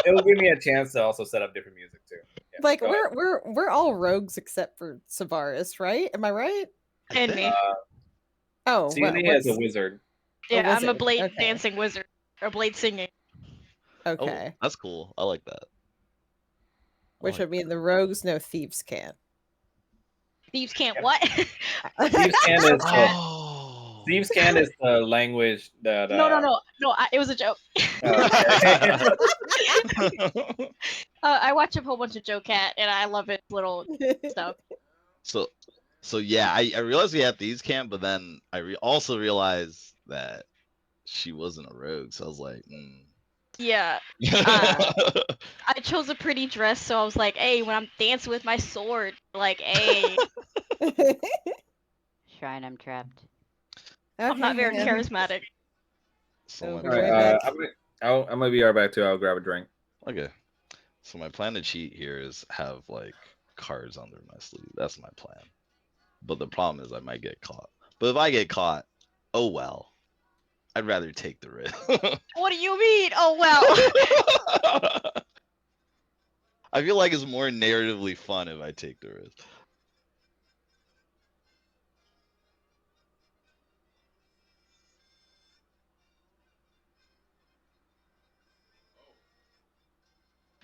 It'll give me a chance to also set up different music too. Yeah, Like go ahead. we're all rogues except for Savaris, right? Am I right? And me. Oh, Sealy is a wizard. Yeah, I'm a wizard, blade okay. dancing wizard. Or blade singing. Okay. Oh, that's cool. I like that. Which would mean the rogues know thieves can't. Thieves can't what? Thieves can is Oh. Thieves can is the language that. No. It was a joke. Okay. I watch a whole bunch of Joe Cat, and I love its little stuff. So yeah, I realized we had thieves camp, but then I also realized that she wasn't a rogue, so I was like, Yeah. I chose a pretty dress, so I was like, hey, when I'm dancing with my sword, like, hey. Shrine, I'm trapped. I'm not very charismatic. So All right, I'm gonna be right back too. I'll grab a drink. Okay. So my plan to cheat here is have like cards under my sleeve. That's my plan. But the problem is I might get caught. But if I get caught, Oh well. I'd rather take the risk. What do you mean? Oh well. I feel like it's more narratively fun if I take the risk.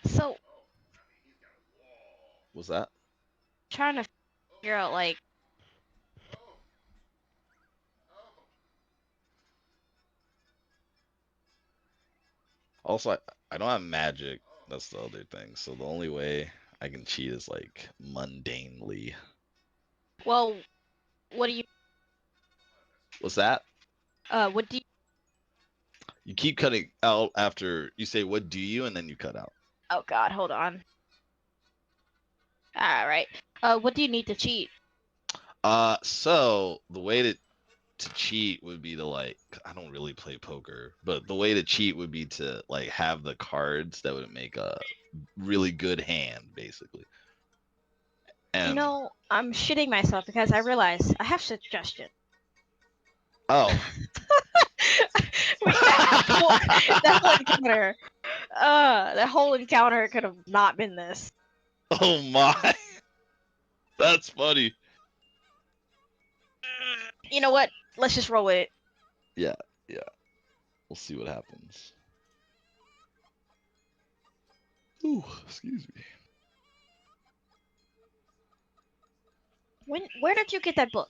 So What's that? trying to figure out like Also, I don't have magic. That's the other thing. So the only way I can cheat is like mundanely. well, what do you What's that? what do you You keep cutting out after you say what do you and then you cut out. Oh god, hold on. All right. What do you need to cheat? So the way to cheat would be to like I don't really play poker, but the way to cheat would be to like have the cards that would make a really good hand, basically. You And know, I'm shitting myself because I realize I have suggestion. oh, Wait, that whole encounter. That whole encounter could have not been this. oh my, that's funny. You know what? Let's just roll with it. Yeah, yeah. We'll see what happens. Ooh, excuse me. Where did you get that book?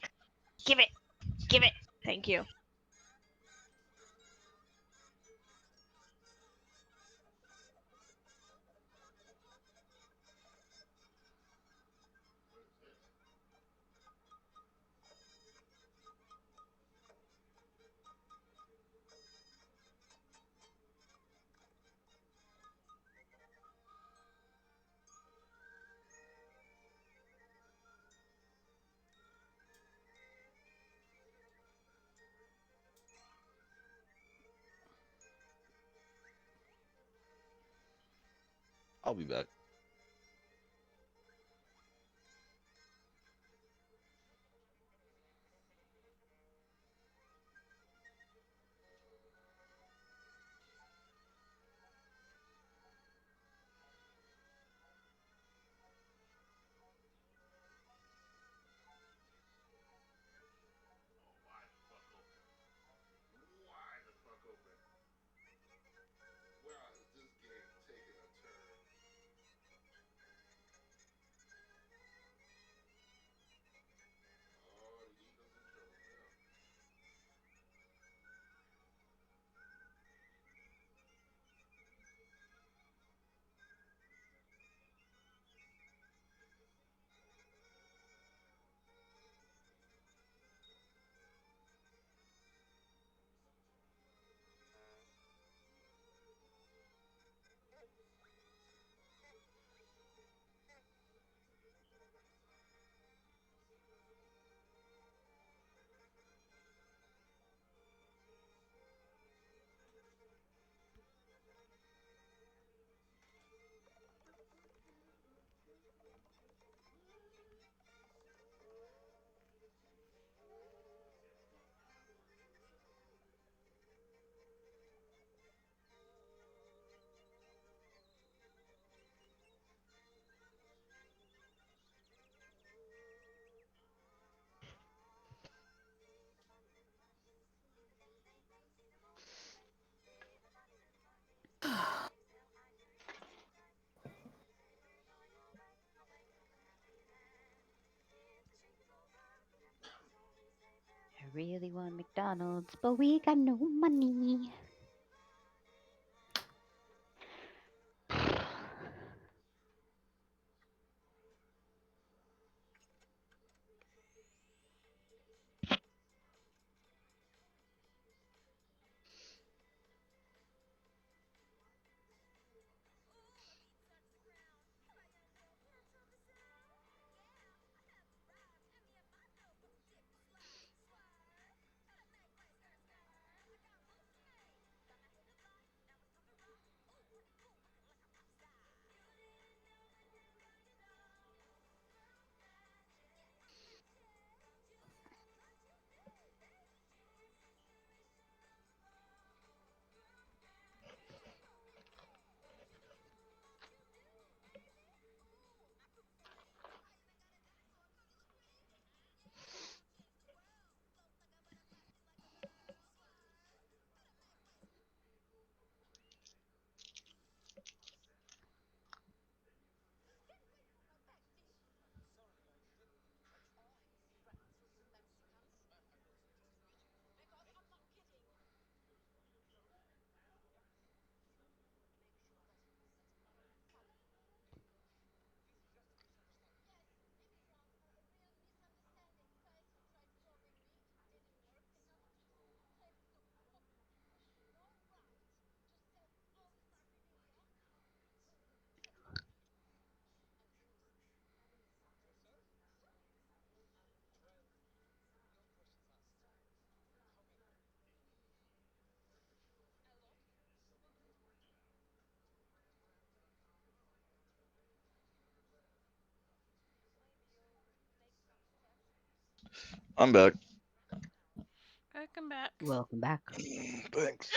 Give it. Give it. Thank you. I'll be back. I really want McDonald's, but we got no money. I'm back. Welcome back. Welcome back. Thanks.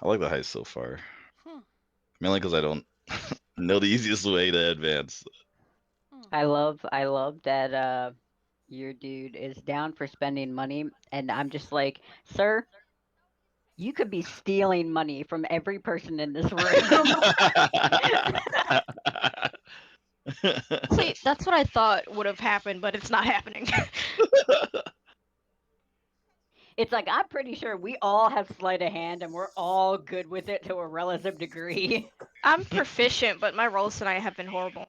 I like the heist so far. Hmm. Mainly because I don't know the easiest way to advance. I love that your dude is down for spending money, and I'm just like, sir, you could be stealing money from every person in this room. See, that's what I thought would have happened, but it's not happening. It's like I'm pretty sure we all have sleight of hand, and we're all good with it to a relative degree. I'm proficient, but my rolls tonight have been horrible.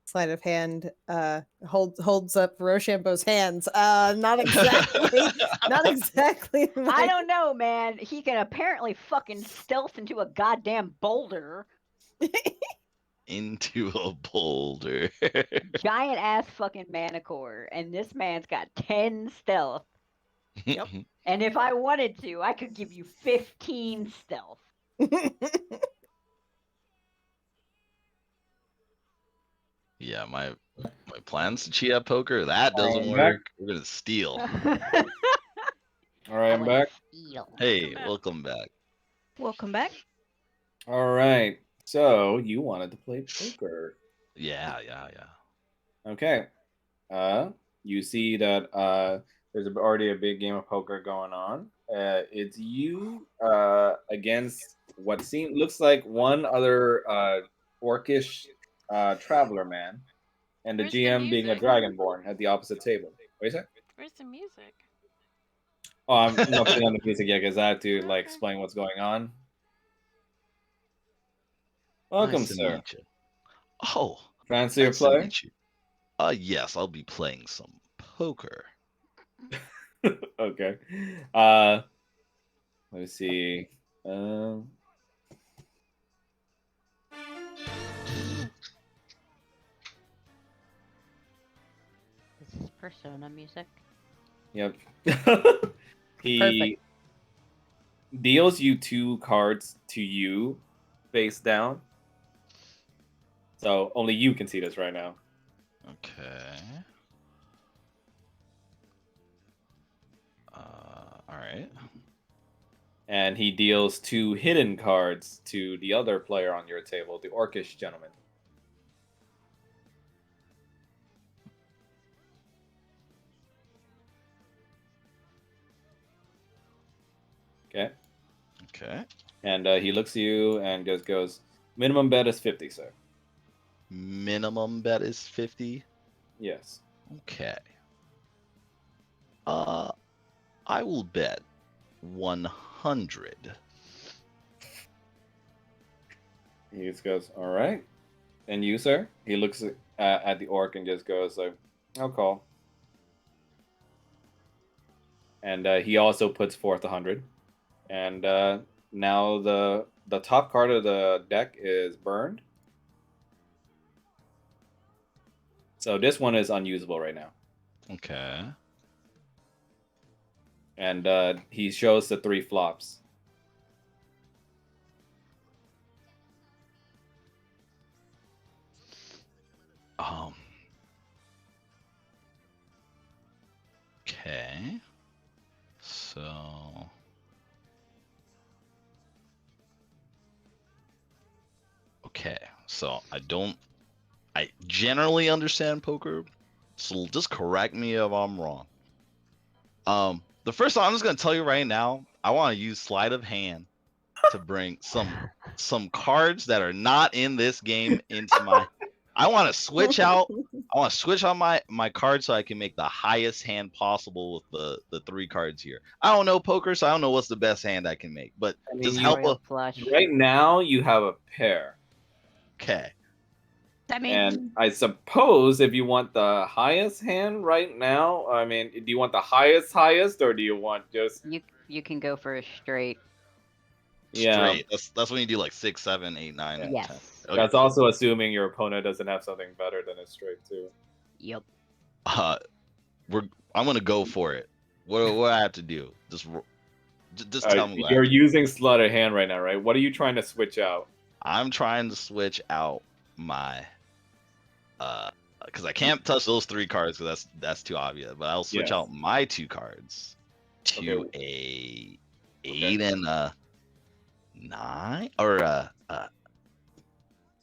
Sleight of hand holds up Rochambeau's hands. Not exactly. Not exactly. I like- don't know, man. He can apparently fucking stealth into a goddamn boulder. Into a boulder. Giant ass fucking manicore, and this man's got 10 stealth. Yep. And if I wanted to, I could give you 15 stealth. Yeah, my plans to cheat at poker, that doesn't I'm work. We're gonna steal. All right, I'm back. Steal. Hey, back. welcome back. Welcome back. All right. So you wanted to play poker. Yeah. Okay. You see that there's already a big game of poker going on. It's you against what looks like one other orcish traveler man, and the Where's the GM being a music? dragonborn at the opposite table. What is that? Where's the music? Oh, I'm not putting on the music yet because I have to like Okay. explain what's going on. Welcome, Nice to sir. meet you. Oh, Fancy your nice to play? meet you. Yes, I'll be playing some poker. Okay. Let me see. This is Persona music. Yep. He Perfect. deals you 2 cards to you face down. So only you can see this right now. Okay. All right. And he deals 2 hidden cards to the other player on your table, the orcish gentleman. Okay. Okay. And he looks at you and goes, minimum bet is 50, sir. Minimum bet is 50. Yes. Okay. I will bet 100. He just goes, all right. And you, sir? He looks at the orc and just goes, like, I'll call. And he also puts forth 100. And now the top card of the deck is burned. So this one is unusable right now. Okay. And he shows the 3 flops. Okay. So. Okay. So I generally understand poker. So just correct me if I'm wrong. The first one I'm just gonna tell you right now, I want to use sleight of hand to bring some cards that are not in this game into my. I want to switch out. I want to switch on my cards so I can make the highest hand possible with the 3 cards here. I don't know poker, so I don't know what's the best hand I can make. But I mean, just you- help Royal a. flush. Right now, you have a pair. Okay. I mean, And I suppose if you want the highest hand right now, I mean, do you want the highest, or do you want just You can go for a straight. yeah? Straight. That's when you do like 6, 7, 8, 9, and 10. Yes. Okay. That's also assuming your opponent doesn't have something better than a straight too. Yep. I'm gonna go for it. What do I have to do? Just tell me what I You're have to do. using slaughter hand right now, right? What are you trying to switch out? I'm trying to switch out my because I can't touch those 3 cards because that's too obvious. But I'll switch Yes. out my 2 cards to Okay. a 8 and a 9 or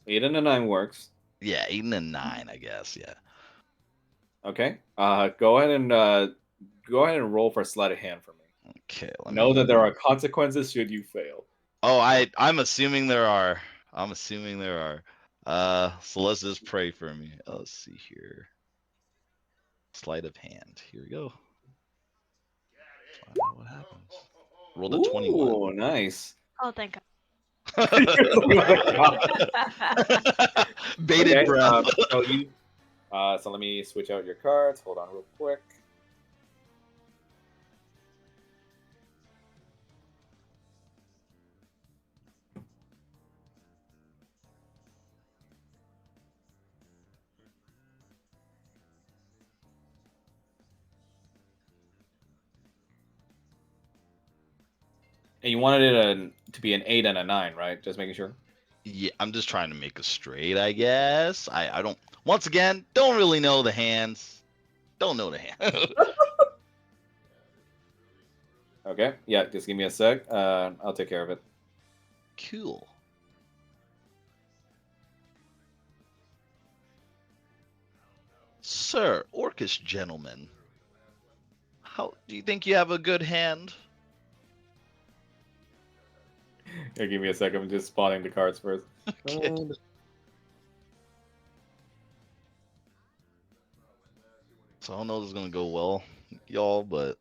8 and a 9 works. yeah, 8 and a 9, I guess. Yeah. Okay. Go ahead and roll for sleight of hand for me. Okay. Know that there are consequences should you fail. Oh, I'm assuming there are. I'm assuming there are. So let's just pray for me. Let's see here. Sleight of hand. Here we go. Find out what happens. Rolled a 21. Ooh, nice. oh, thank God. Bated Okay, breath. so let me switch out your cards. Hold on real quick. And you wanted it to be an 8 and a 9, right? Just making sure. Yeah, I'm just trying to make a straight, I guess. I don't. Once again, don't really know the hands. Don't know the hand. Okay, yeah, just give me a sec. I'll take care of it. Cool. Sir, Orcish gentleman, how do you think you have a good hand? Yeah, give me a sec. I'm just spotting the cards first. Okay. So I don't know if it's gonna go well, y'all, but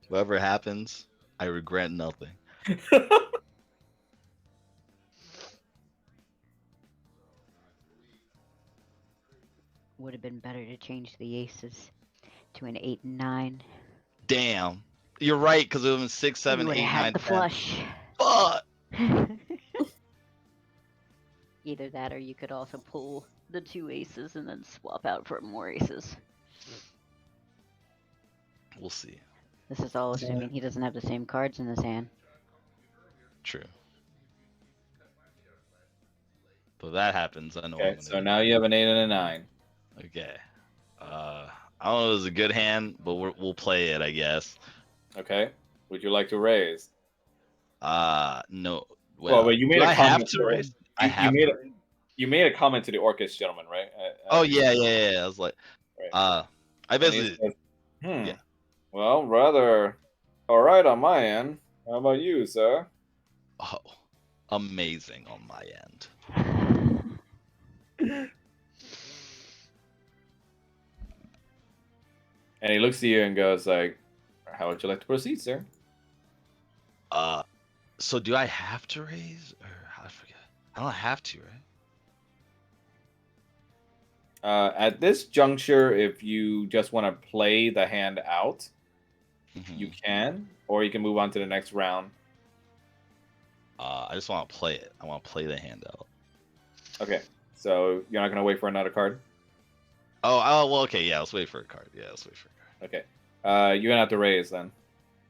whatever happens, I regret nothing. Would have been better to change the aces to an 8 and 9. Damn, you're right because it was 6, You 7, would 8, have 9, had the 10. flush. Fuck. Either that or you could also pull the 2 aces and then swap out for more aces. We'll see. This is all assuming he doesn't have the same cards in his hand. True. But if that happens, I know what I'm Okay, gonna so do. now you have an 8 and a 9. Okay. I don't know if it's a good hand, but we'll play it, I guess. Okay, would you like to raise? No. Well, but you made do a I comment. have to raise? I You have made to. you made a comment to the Orcish gentleman, right? Oh yeah. I was like, Right. I And he basically, says, yeah. Well, rather all right on my end. How about you, sir? Oh, amazing on my end. And he looks at you and goes like, "How would you like to proceed, sir?" So do I have to raise, or I forget? I don't have to, right? At this juncture, if you just want to play the hand out, you can, or you can move on to the next round. I just want to play it. I want to play the hand out. Okay, so you're not gonna wait for another card. Oh, well, okay, yeah. Let's wait for a card. Yeah, let's wait for a card. Okay, you're gonna have to raise then.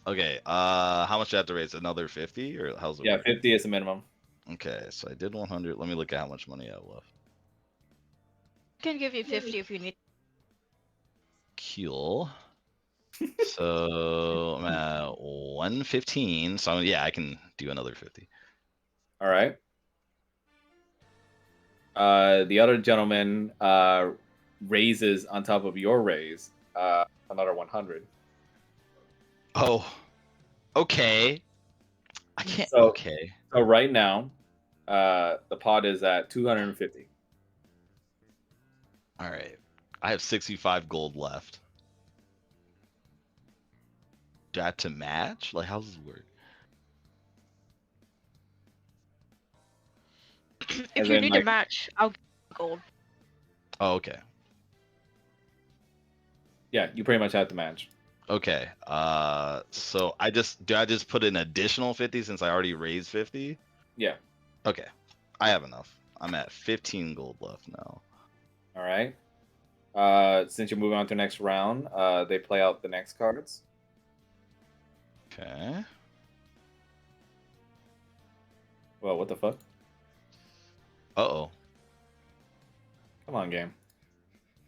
Okay. How much do I have to raise? Another 50, or how's it Yeah, work? 50 is the minimum. Okay, so I did 100. Let me look at how much money I have left. I can give you 50 if you need. Cool. So I'm at 115. So yeah, I can do another 50. All right. The other gentleman raises on top of your raise another 100. Oh, okay. I can't. So- Okay. So right now, the pot is at 250. All right. I have 65 gold left. Do I have to match? Like, how does this work? If And you then, need like- to match, I'll give you gold. Oh, okay. Yeah, you pretty much have to match. Okay. So I just put an additional 50 since I already raised 50? Yeah. Okay. I have enough. I'm at 15 gold left now. All right. Since you're moving on to the next round, they play out the next cards. Okay. Well, what the fuck? Uh-oh. Come on, game.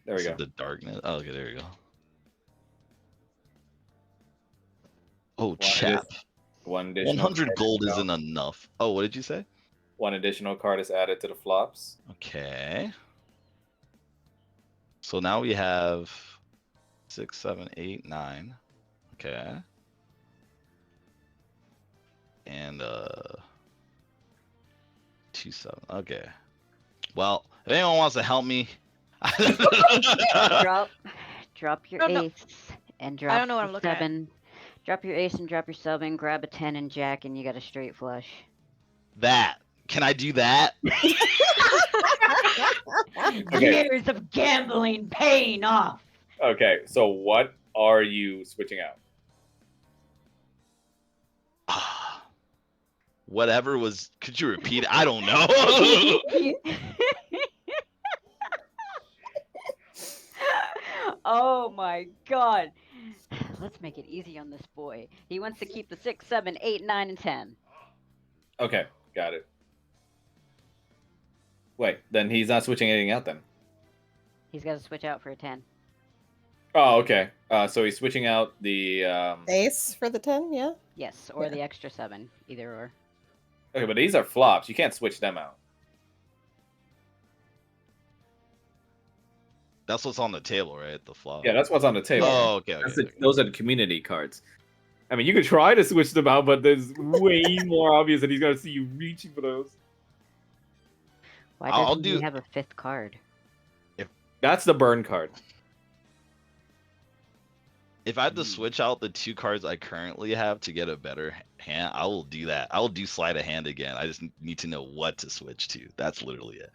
There we This is go. the darkness. Oh, okay, there we go. Oh, chap. One additional 100 card gold is isn't enough. Oh, what did you say? One additional card is added to the flops. Okay. So now we have 6, 7, 8, 9. Okay. And 2, 7. Okay. Well, if anyone wants to help me, Drop your No, no. ace and drop don't know what your I'm looking at. 7. Drop your ace and drop your 7. Grab a 10 and jack, and you got a straight flush. that. Can I do that? Okay. Years of gambling paying off. Okay, so what are you switching out? Whatever was. Could you repeat it? I don't know. Oh my god. Let's make it easy on this boy. He wants to keep the 6, 7, 8, 9, and 10. Okay, got it. Wait, then he's not switching anything out then. He's got to switch out for a 10. Oh, okay. So he's switching out the. Ace for the 10, yeah? Yes, or Yeah. the extra 7. Either or. Okay, but these are flops. You can't switch them out. That's what's on the table, right? The flop. Yeah, that's what's on the table. Oh, okay. That's Okay, the- okay. Those are the community cards. I mean, you could try to switch them out, but there's way more obvious that he's gonna see you reaching for those. Why I'll doesn't he do- have a 5th card? That's the burn card. If I had to switch out the 2 cards I currently have to get a better hand, I will do that. I will do sleight of hand again. I just need to know what to switch to. That's literally it.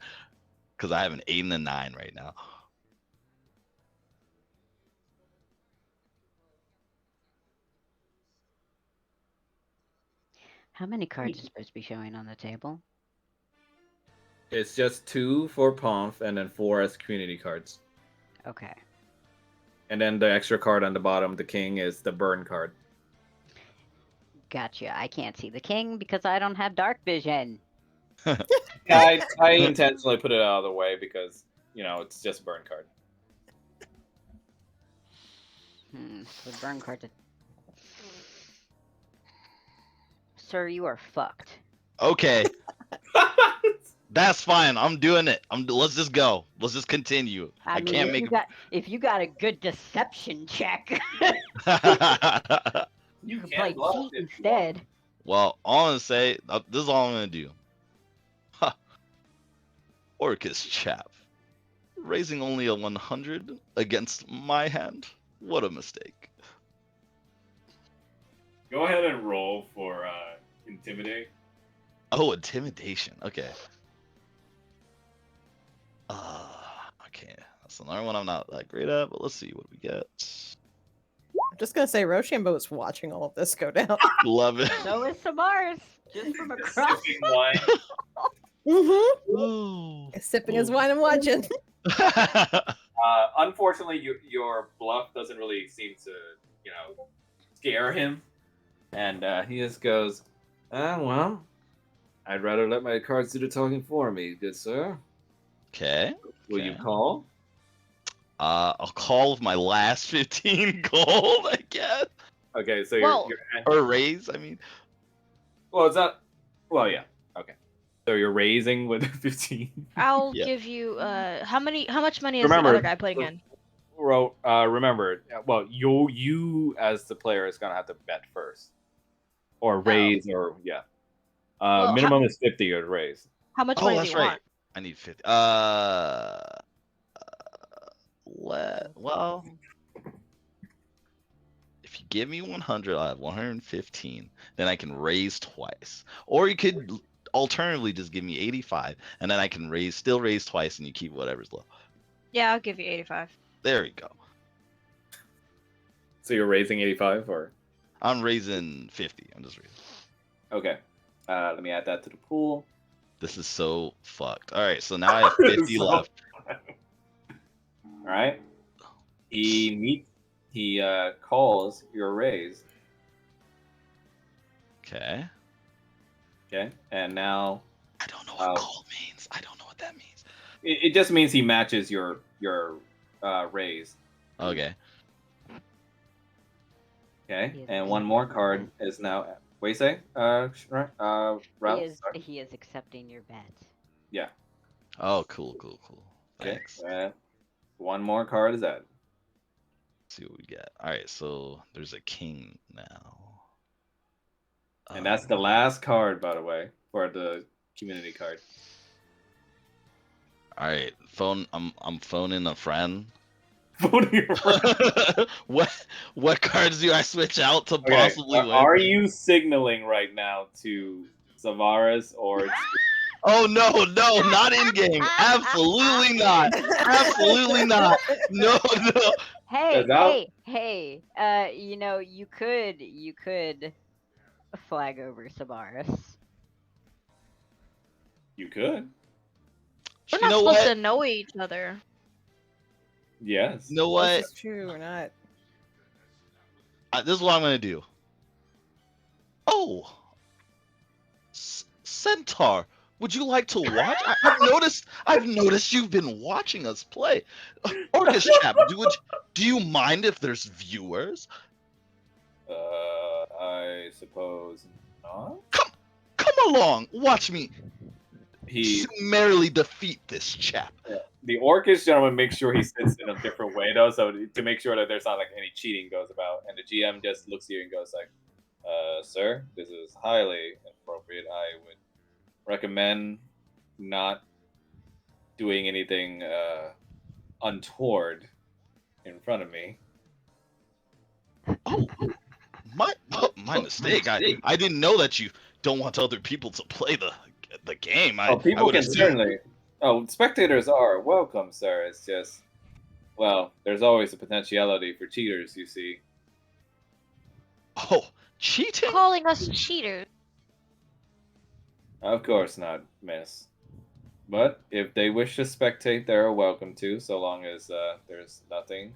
Because I have an 8 and a 9 right now. How many cards are supposed to be showing on the table? It's just 2 for Pomp and then 4 as community cards. Okay. And then the extra card on the bottom, the king, is the burn card. Gotcha. I can't see the king because I don't have dark vision. Yeah, I intentionally put it out of the way because, it's just a burn card. So the burn card. Sir, you are fucked. Okay. That's fine. I'm doing it. Let's just go. Let's just continue. I mean, can't if make you got if you got a good deception check, you can play cheat instead. Well, all I'm gonna say, this is all I'm gonna do. Ha. Orcus chap, raising only a 100 against my hand. What a mistake. Go ahead and roll for Intimidate. Oh, intimidation. Okay. Okay. That's another one I'm not that great at, but let's see what we get. I'm just gonna say Rochambeau is watching all of this go down. Love it. So is Samars, just from across. Mm-hmm. Ooh. Sipping his wine and watching. Unfortunately, your bluff doesn't really seem to, scare him. And he just goes, well, I'd rather let my cards do the talking for me, good sir. Okay. Will you Okay. call? I'll call with my last 15 gold, I guess. Okay, so Well- Or raise, I mean. well, it's not. Well, yeah. Okay. So you're raising with 15. I'll Yeah. give you how much money is Remember- the other guy putting in? Remember, well, you as the player is gonna have to bet first. or raise, or yeah. Well, Minimum is 50 or raise. How much Oh, money do that's you right. want? I need 50. Well, if you give me 100, I'll have 115. Then I can raise twice. Or you could alternatively just give me 85, and then I can still raise twice, and you keep whatever's left. Yeah, I'll give you 85. There we go. So you're raising 85, or I'm raising 50. I'm just raising. okay. Let me add that to the pool. This is so fucked. All right, so now I have 50 So- left. All right. He calls your raise. Okay. Okay, and now I don't know what call means. I don't know what that means. it just means he matches your raise. Okay. Okay, He is and one more card is now. What do you say? Ralph? He is accepting your bet. Yeah. Oh, cool. Okay. Thanks. One more card is added. See what we get. All right, so there's a king now. And that's the last card, by the way, for the community card. All right, phone. I'm phoning a friend. Voting your friend. what cards do I switch out to Okay, possibly win? are you signaling right now to Savaris or? Oh no, not in game. Absolutely not. Absolutely not. No. Hey. You could flag over Sabaris. You could. We're You not know supposed what? to know each other. Yes. You know what? This is true or not. This is what I'm gonna do. Oh, Centaur, would you like to watch? I've noticed you've been watching us play. Orcus chap, do you mind if there's viewers? I suppose not. Come along, watch me He, summarily defeat this chap. the Orcish gentleman, makes sure he sits in a different way though, so to make sure that there's not like any cheating goes about. And the GM just looks at you and goes like, "Sir, this is highly inappropriate. I would recommend not doing anything untoward in front of me." Oh, my mistake. I didn't know that you don't want other people to play the game. I People would can assume. certainly. Oh, spectators are welcome, sir. It's just, well, there's always a potentiality for cheaters, you see. Oh, cheating? Calling us cheaters. Of course not, miss. But if they wish to spectate, they're welcome to, so long as there's nothing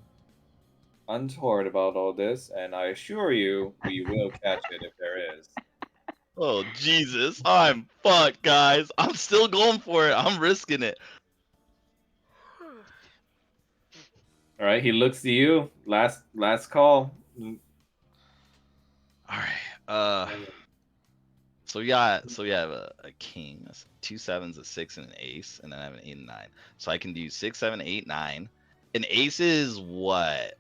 untoward about all this. And I assure you, we will catch it if there is. Oh, Jesus. I'm fucked, guys. I'm still going for it. I'm risking it. All right, he looks to you. Last call. All right. So we have a king, 2 7s, a 6, and an ace, and then I have an 8 and 9. So I can do 6, 7, 8, 9. An ace is what?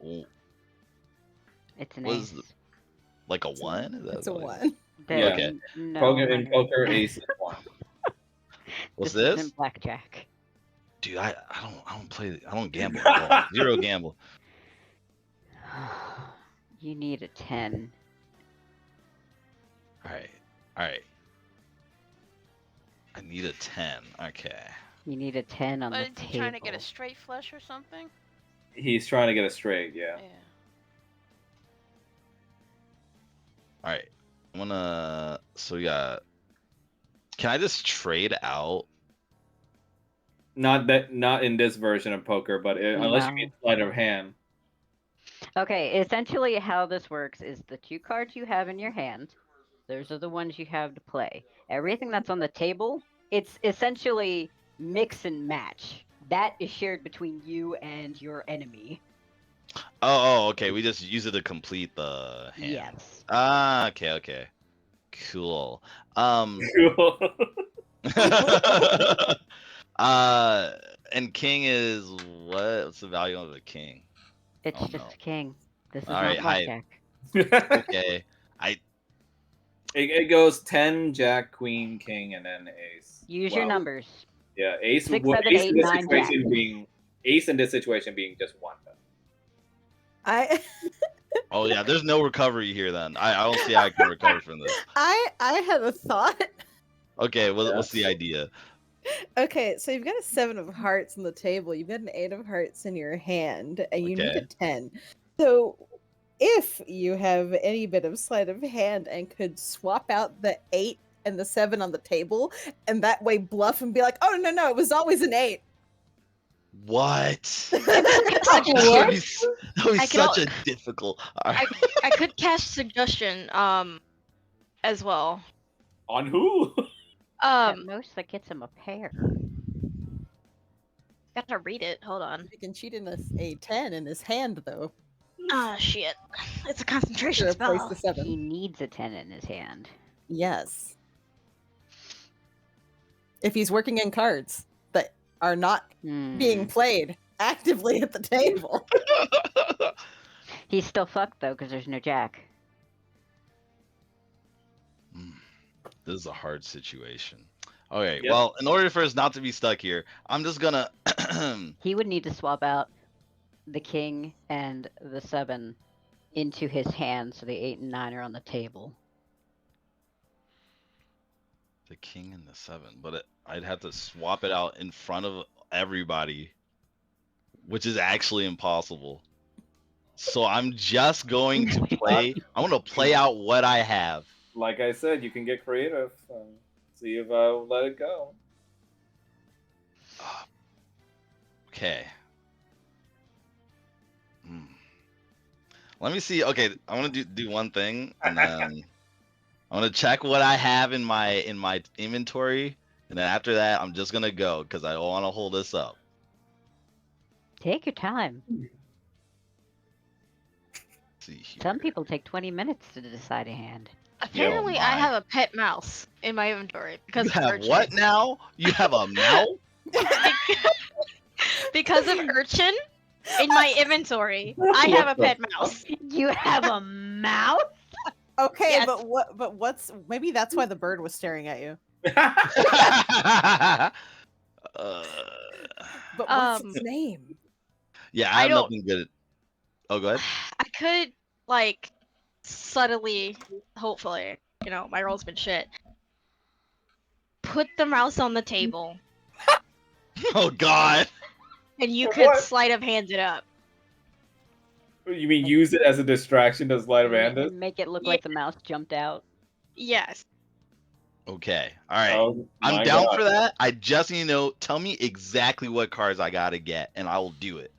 It's an Was ace. like a 1? Is that It's a what it is? one. There- Yeah. Okay. No, In Hunter. poker, ace is 1. What's this? this? Isn't blackjack. Dude, I don't play. I don't gamble at all. Zero gamble. You need a 10. All right. I need a 10. Okay. You need a 10 on But the is he table. trying to get a straight flush or something? He's trying to get it straight, yeah. Yeah. All right. I'm gonna. So we got. Can I just trade out? Not in this version of poker, but unless you No. get sleight of hand. Okay, essentially how this works is the 2 cards you have in your hand, those are the ones you have to play. Everything that's on the table, it's essentially mix and match. That is shared between you and your enemy. Oh, okay. We just use it to complete the hand. Yes. Ah, okay. Cool. And king is what? What's the value of a king? It's Oh, just no. king. This is All not right, hi. blackjack. Okay. It goes 10, Jack, Queen, King, and then Ace. Use your numbers. Yeah, Ace. 6, Well, 7, Ace 8, in this 9, situation Jack. being Ace in this situation being just one. Though. I Oh yeah, there's no recovery here then. I don't see how I can recover from this. I had a thought. Okay, what's the idea? Okay, so you've got a 7 of hearts on the table. You've got an 8 of hearts in your hand, and you need a Okay. 10. So if you have any bit of sleight of hand and could swap out the 8 and the 7 on the table, and that way bluff and be like, "Oh no, it was always an 8." What? I That would be, that would be I can al- such a difficult. Alright. I could cast suggestion as well. On who? At most, that gets him a pair. Gotta read it. Hold on. You can cheat in a 10 in his hand, though. Ah, shit. It's a To concentration replace spell. the He 7. needs a 10 in his hand. Yes. If he's working in cards that are not being played actively at the table. He's still fucked though, because there's no Jack. This is a hard situation. Okay, Yep. well, in order for us not to be stuck here, I'm just gonna. He would need to swap out the king and the 7 into his hand, so the 8 and 9 are on the table. The king and the 7, but I'd have to swap it out in front of everybody, which is actually impossible. So I'm just going to play. I'm gonna play out what I have. Like I said, you can get creative. See if I'll let it go. Okay. Let me see. Okay, I want to do one thing, and then I'm gonna check what I have in my inventory, and then after that, I'm just gonna go because I don't want to hold this up. Take your time. Let's see here. Some people take 20 minutes to decide a hand. Apparently, Oh I my. have a pet mouse in my inventory because You of have Urchin. what now? You have a mouse? Because of Urchin in my inventory, I have a pet mouse. You have a mouse? Okay, Yes. but what's maybe that's why the bird was staring at you. uh, But what's its Um, name? yeah, I I have don't- nothing good. Oh, go ahead. I could like subtly, hopefully, my roll's been shit. Put the mouse on the table, Oh God. and you For could what? sleight of hand it up. You mean use it as a distraction to sleight of hand it? Make it look like the mouse jumped out. Yes. Okay. All right. Oh, I'm my down God. for that. I just need to know. Tell me exactly what cards I gotta get, and I will do it.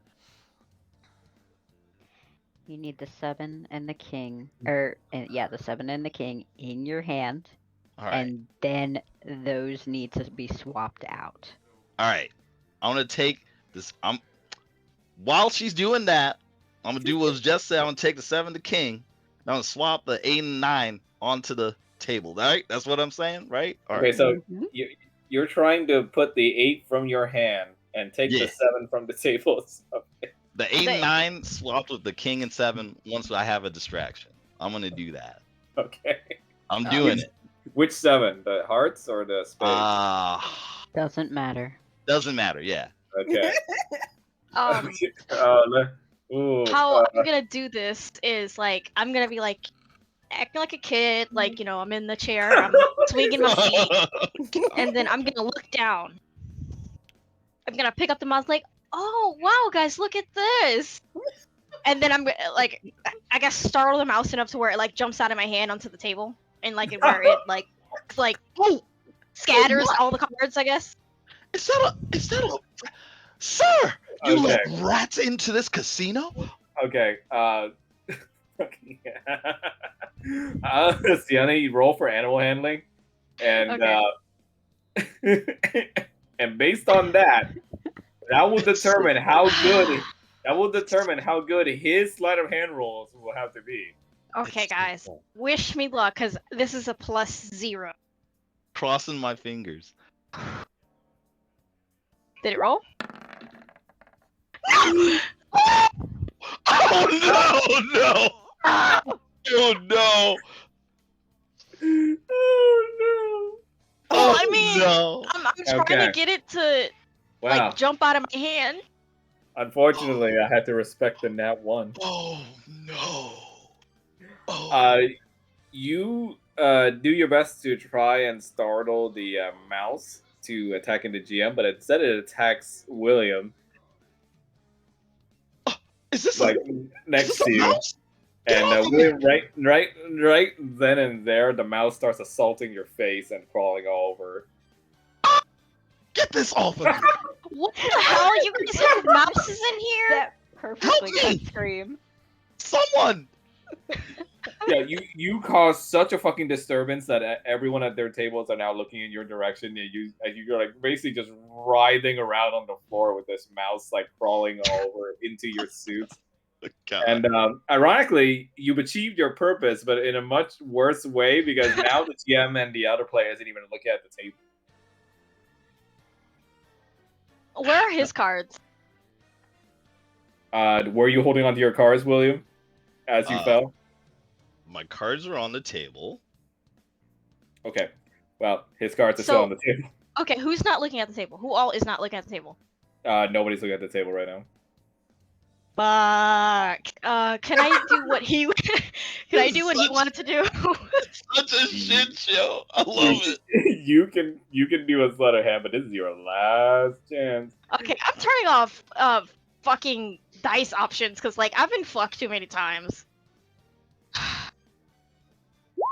You need the 7 and the king, the 7 and the king in your hand, All right. and then those need to be swapped out. All right. I'm gonna take this. While she's doing that, I'm gonna do what was just said. I'm gonna take the 7 to king. And I'm gonna swap the 8 and 9 onto the table. All right. That's what I'm saying, right? All Okay, right. so Mhm. you're trying to put the 8 from your hand and take Yeah. the 7 from the table. The 8 and The- 9 swapped with the king and 7 once I have a distraction. I'm gonna do that. Okay. I'm doing it. Which 7? The hearts or the spades? Doesn't matter. Doesn't matter. Yeah. Okay. Um, Ooh, how I'm gonna do this is like I'm gonna be like acting like a kid, like I'm in the chair, I'm swinging my feet, and then I'm gonna look down. I'm gonna pick up the mouse, like, oh wow, guys, look at this, and then I'm gonna like, I guess startle the mouse enough to where it like jumps out of my hand onto the table, and like where it like ooh, scatters all the cards, I guess. Is that a sir? You Okay. let rats into this casino? Okay. Sienna, you roll for animal handling, and and based on that, that will determine how good his sleight of hand rolls will have to be. Okay, guys, wish me luck, cause this is a +0. Crossing my fingers. Did it roll? Oh no! Oh no! Oh Well, I mean, no. I'm trying Okay. to get it to no! Wow. like jump out of my hand. Unfortunately, I had to respect the nat 1. Oh no. Oh. You do your best to try and startle the mouse to attack into GM, but instead it attacks William, Is this like is next this to a you. mouse? Get And off of William, right then and there, the mouse starts assaulting your face and crawling all over. Get this off of me. What the hell? You guys have mouses in here? That perfectly Help me! cut scream. Someone. Yeah, you cause such a fucking disturbance that everyone at their tables are now looking in your direction. And you're like basically just writhing around on the floor with this mouse like crawling all over into your suits. God. And ironically, you've achieved your purpose, but in a much worse way because now the GM and the other player isn't even looking at the table. Where are his cards? Were you holding onto your cards, William, as you fell? My cards are on the table. Okay. Well, his cards are still on the table. Okay, who's not looking at the table? Who all is not looking at the table? Nobody's looking at the table right now. Fuck. Can I do what he? Can I do what he wanted to do? Such a shit show. I love it. You can do a sleight of hand, but this is your last chance. Okay, I'm turning off fucking dice options because like I've been fucked too many times.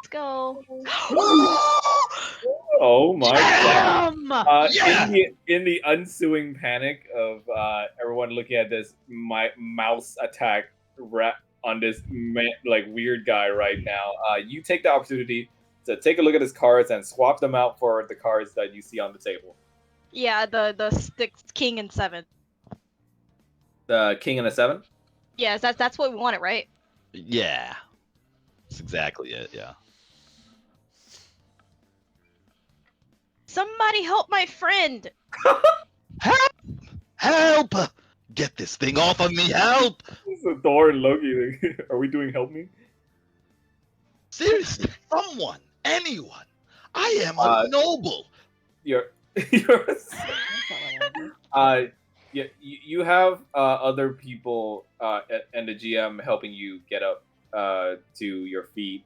Let's go. Oh my god. Damn! Yeah! In the ensuing panic of everyone looking at this mouse attack on this weird guy right now, you take the opportunity to take a look at his cards and swap them out for the cards that you see on the table. Yeah, the king and 7. The king and a 7? Yeah, that's what we wanted, right? Yeah. That's exactly it, yeah. Somebody help my friend! Help! Help! Get this thing off of me, help! This is a Thor and Loki thing. Are we doing help me? Seriously, someone, anyone. I am a noble. You have other people and the GM helping you get up to your feet.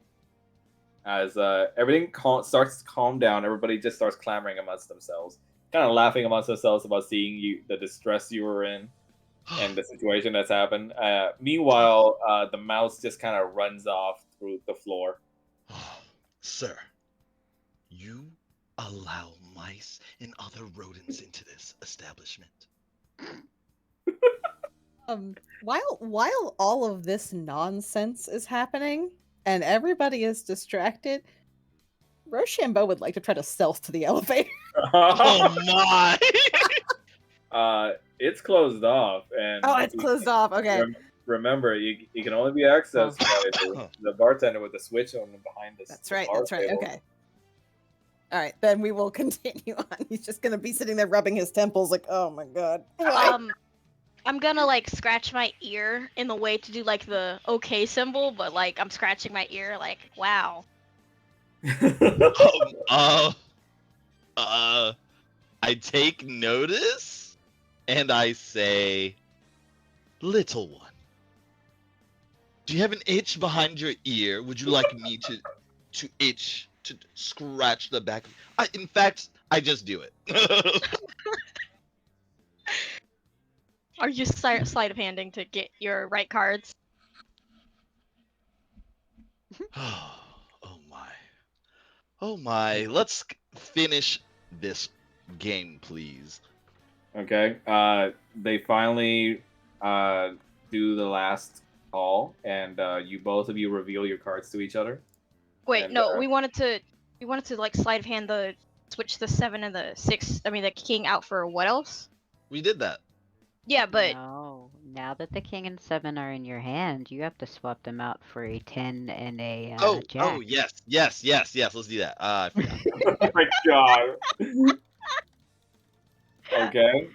As everything starts to calm down, everybody just starts clamoring amongst themselves, kind of laughing amongst themselves about seeing the distress you were in, and the situation that's happened. Meanwhile, the mouse just kind of runs off through the floor. Sir, you allow mice and other rodents into this establishment. While all of this nonsense is happening and everybody is distracted, Rochambeau would like to try to stealth to the elevator. Oh my! It's closed off, and It's closed off. Okay. Remember, you can only be accessed by the bartender with the switch on behind us. That's right. Okay. All right, then we will continue on. He's just gonna be sitting there rubbing his temples, like, oh my god. I'm gonna like scratch my ear in the way to do like the okay symbol, but like I'm scratching my ear, like wow. I take notice, and I say, little one, do you have an itch behind your ear? Would you like me to itch, to scratch the back? In fact, I just do it. Are you sleight of handing to get your right cards? Oh my. Oh my. Let's finish this game, please. Okay. They finally do the last call, and both of you reveal your cards to each other. Wait, And, no, we wanted to like sleight of hand switch the 7 and the 6. I mean the king out for what else? We did that. Yeah, but No, now that the king and 7 are in your hand, you have to swap them out for a 10 and a jack. Oh, yes. Let's do that. I forgot. Oh my god. Okay.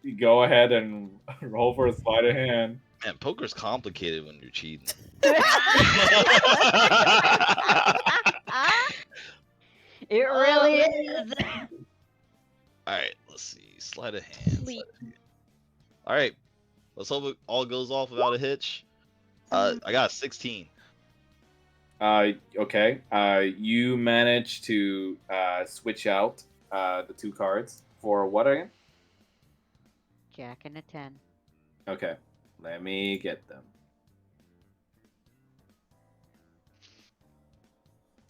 You go ahead and roll for a sleight of hand. Man, poker's complicated when you're cheating. It really is. All right, let's see. Sleight of hand. Sleep. All right, let's hope it all goes off without a hitch. I got a 16. Okay. You manage to switch out the 2 cards for what again? Jack and a 10. Okay, let me get them.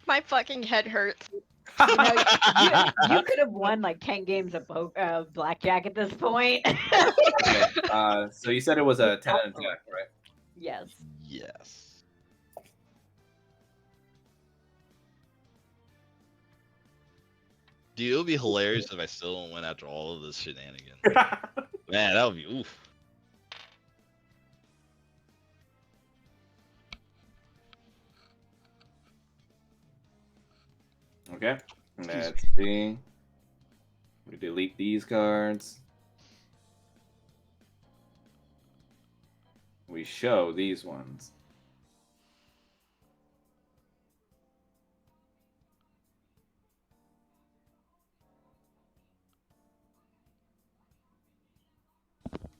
My fucking head hurts. You know, you could have won like 10 games of blackjack at this point. Okay, so you said it was a 10 and a jack, right? Yes. Yes. Dude, it would be hilarious if I still don't win after all of this shenanigans. Man, that would be oof. Okay, let's see. We delete these cards. We show these ones.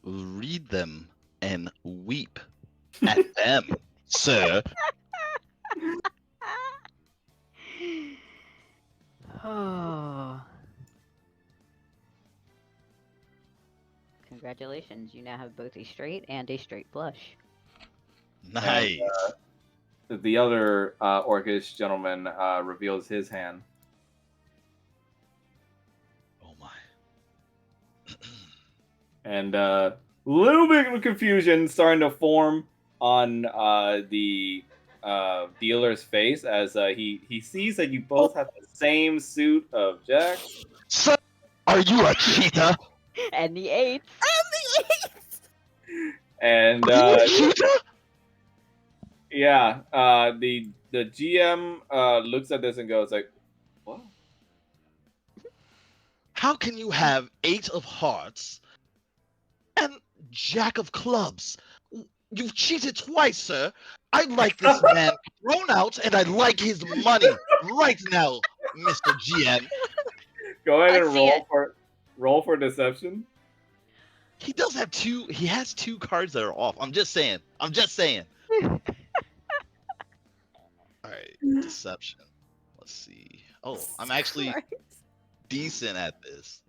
Read them and weep at them, sir. Oh. Congratulations, you now have both a straight and a straight flush. Nice. And, the other orcish gentleman reveals his hand. Oh my. And a little bit of confusion starting to form on the dealer's face as he sees that you both have the same suit of Jack. Sir, are you a cheater? And the 8. And Are you a cheater? yeah, the GM looks at this and goes like, "What? How can you have 8 of hearts and Jack of clubs? You've cheated twice, sir. I like this man thrown out, and I like his money right now, Mr. GM. Go ahead I and see it. roll for deception." He does have 2. He has 2 cards that are off. I'm just saying. All right, deception. Let's see. Oh, I'm actually decent at this.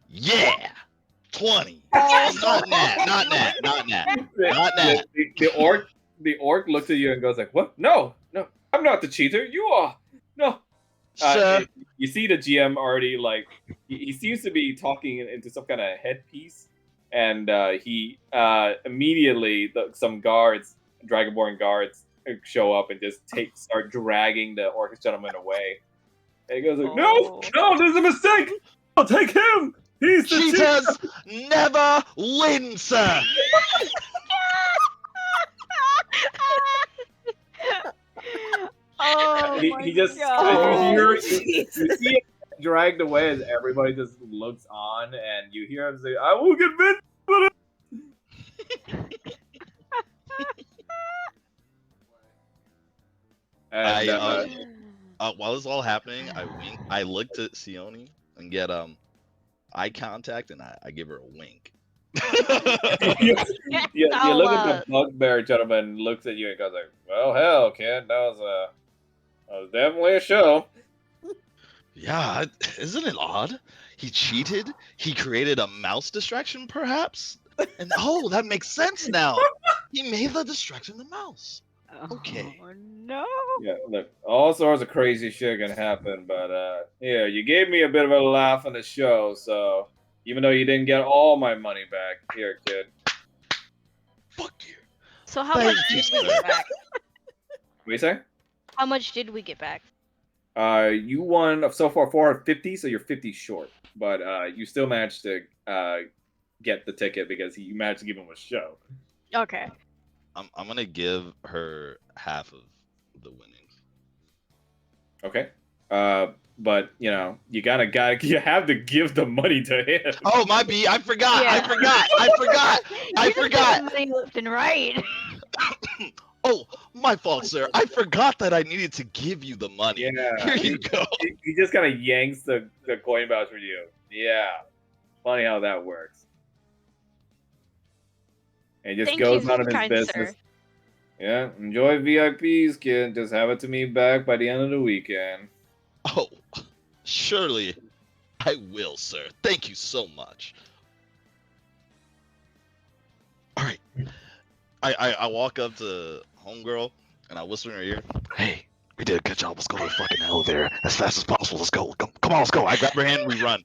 Yeah, 20. Not that. The orc looks at you and goes like, "What? No, I'm not the cheater. You are. No." Sir, You see the GM already like he seems to be talking into some kind of headpiece, and he immediately some guards, Dragonborn guards, show up and just start dragging the orcish gentleman away. And he goes like, Oh. "No, there's a mistake. I'll take him. He's the cheater." cheaters never win, sir. Oh, He just God. you see him dragged away as everybody just looks on, and you hear him say, "I will convince you." And While this is all happening, I looked at Sione and get eye contact, and I give her a wink. you So, look at the bugbear gentleman, looks at you and goes like, "Well, hell, kid, that was definitely a show." Yeah, isn't it odd? He cheated. He created a mouse distraction, perhaps. And oh, that makes sense now. He made the distraction the mouse. Okay. Oh, no. Yeah, look, all sorts of crazy shit can happen, but yeah, you gave me a bit of a laugh on the show, so even though you didn't get all my money back, here, kid. Fuck you. So how Thank much you, did we sir. get back? What do you say? How much did we get back? You won so far 450, so you're 50 short, but you still managed to get the ticket because you managed to give him a show. Okay. I'm gonna give her half of the winnings. Okay. But you know, you have to give the money to him. Oh, my B, I forgot. Yeah. I forgot. You just got money left and right. Oh, my fault, sir. I forgot that I needed to give you the money. Yeah. Here you go. He just kind of yanks the coin pouch for you. Yeah. Funny how that works. And he just Thank goes you, on in his kind business. sir. Yeah, enjoy VIPs, kid. Just have it to me back by the end of the weekend. Oh, surely I will, sir. Thank you so much. All right. I walk up to homegirl and I whisper in her ear, "Hey, we did a good job. Let's go to the fucking elevator as fast as possible. Let's go. Come on, let's go." I grab her hand and we run.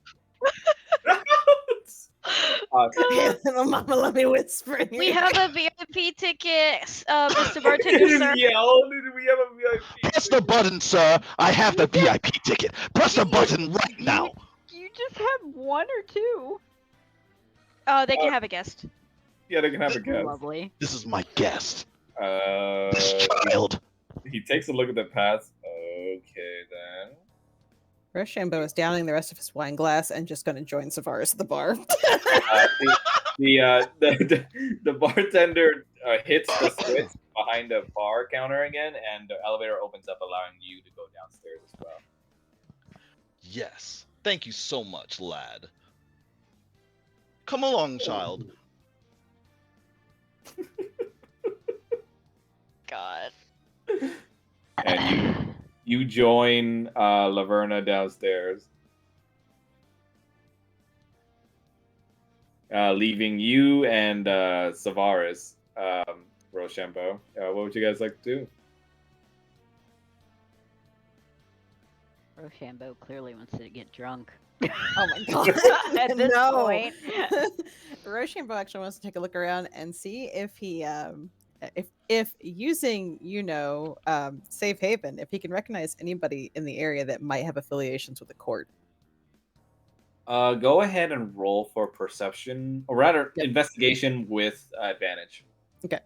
Hey, little mama, let me whisper in your We ear. have a VIP ticket, Mr. Bartender, sir. Yell, "Did we have a VIP?" Press the button, sir. I have the VIP ticket. Press the button right now. You just had one or two. They can have a guest. Yeah, they can have a guess. Lovely. This is my guest. Uh, This child. he takes a look at the pass. Okay, then. Rochambeau is downing the rest of his wine glass and just going to join Savaris at the bar. The bartender hits the switch behind the bar counter again, and the elevator opens up, allowing you to go downstairs as well. Yes. Thank you so much, lad. Come along, child. God. And you join Laverna downstairs, leaving you and Savaris, Rochambeau. What would you guys like to do? Rochambeau clearly wants to get drunk. Oh my god. At this No. point. Rochambeau actually wants to take a look around and see if he if using safe haven, if he can recognize anybody in the area that might have affiliations with the court. Go ahead and roll for perception, or rather, Yep. investigation with advantage. Okay.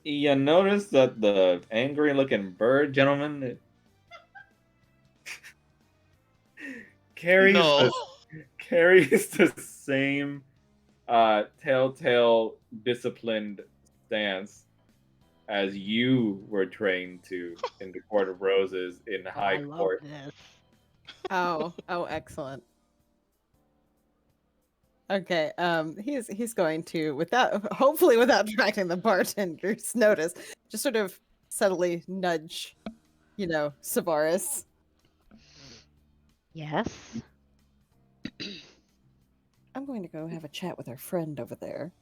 You notice that the angry-looking bird gentleman carries No. carries the same telltale disciplined stance as you were trained to in the Court of Roses in I High love Court. this. Oh, excellent. Okay, he's going to, hopefully without attracting the bartender's notice, just sort of subtly nudge, Savaris. Yes. I'm going to go have a chat with our friend over there.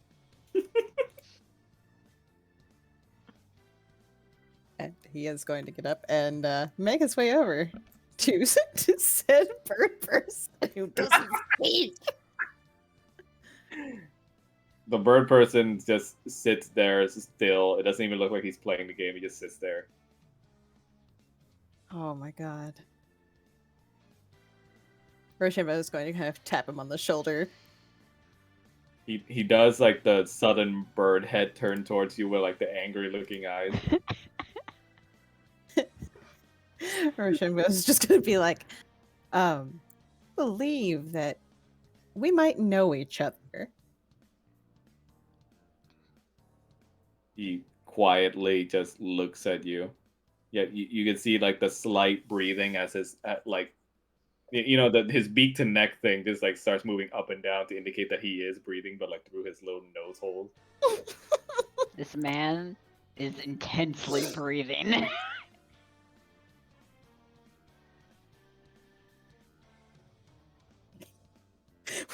And he is going to get up and make his way over to said bird person who doesn't speak. The bird person just sits there still. It doesn't even look like he's playing the game. He just sits there. Oh my god. Rochambeau is going to kind of tap him on the shoulder. He does like the sudden bird head turn towards you with like the angry looking eyes. Rochambeau is just going to be like, believe that we might know each other. He quietly just looks at you. Yeah, you can see like the slight breathing as his his beak to neck thing just like starts moving up and down to indicate that he is breathing, but like through his little nose hole. This man is intensely breathing.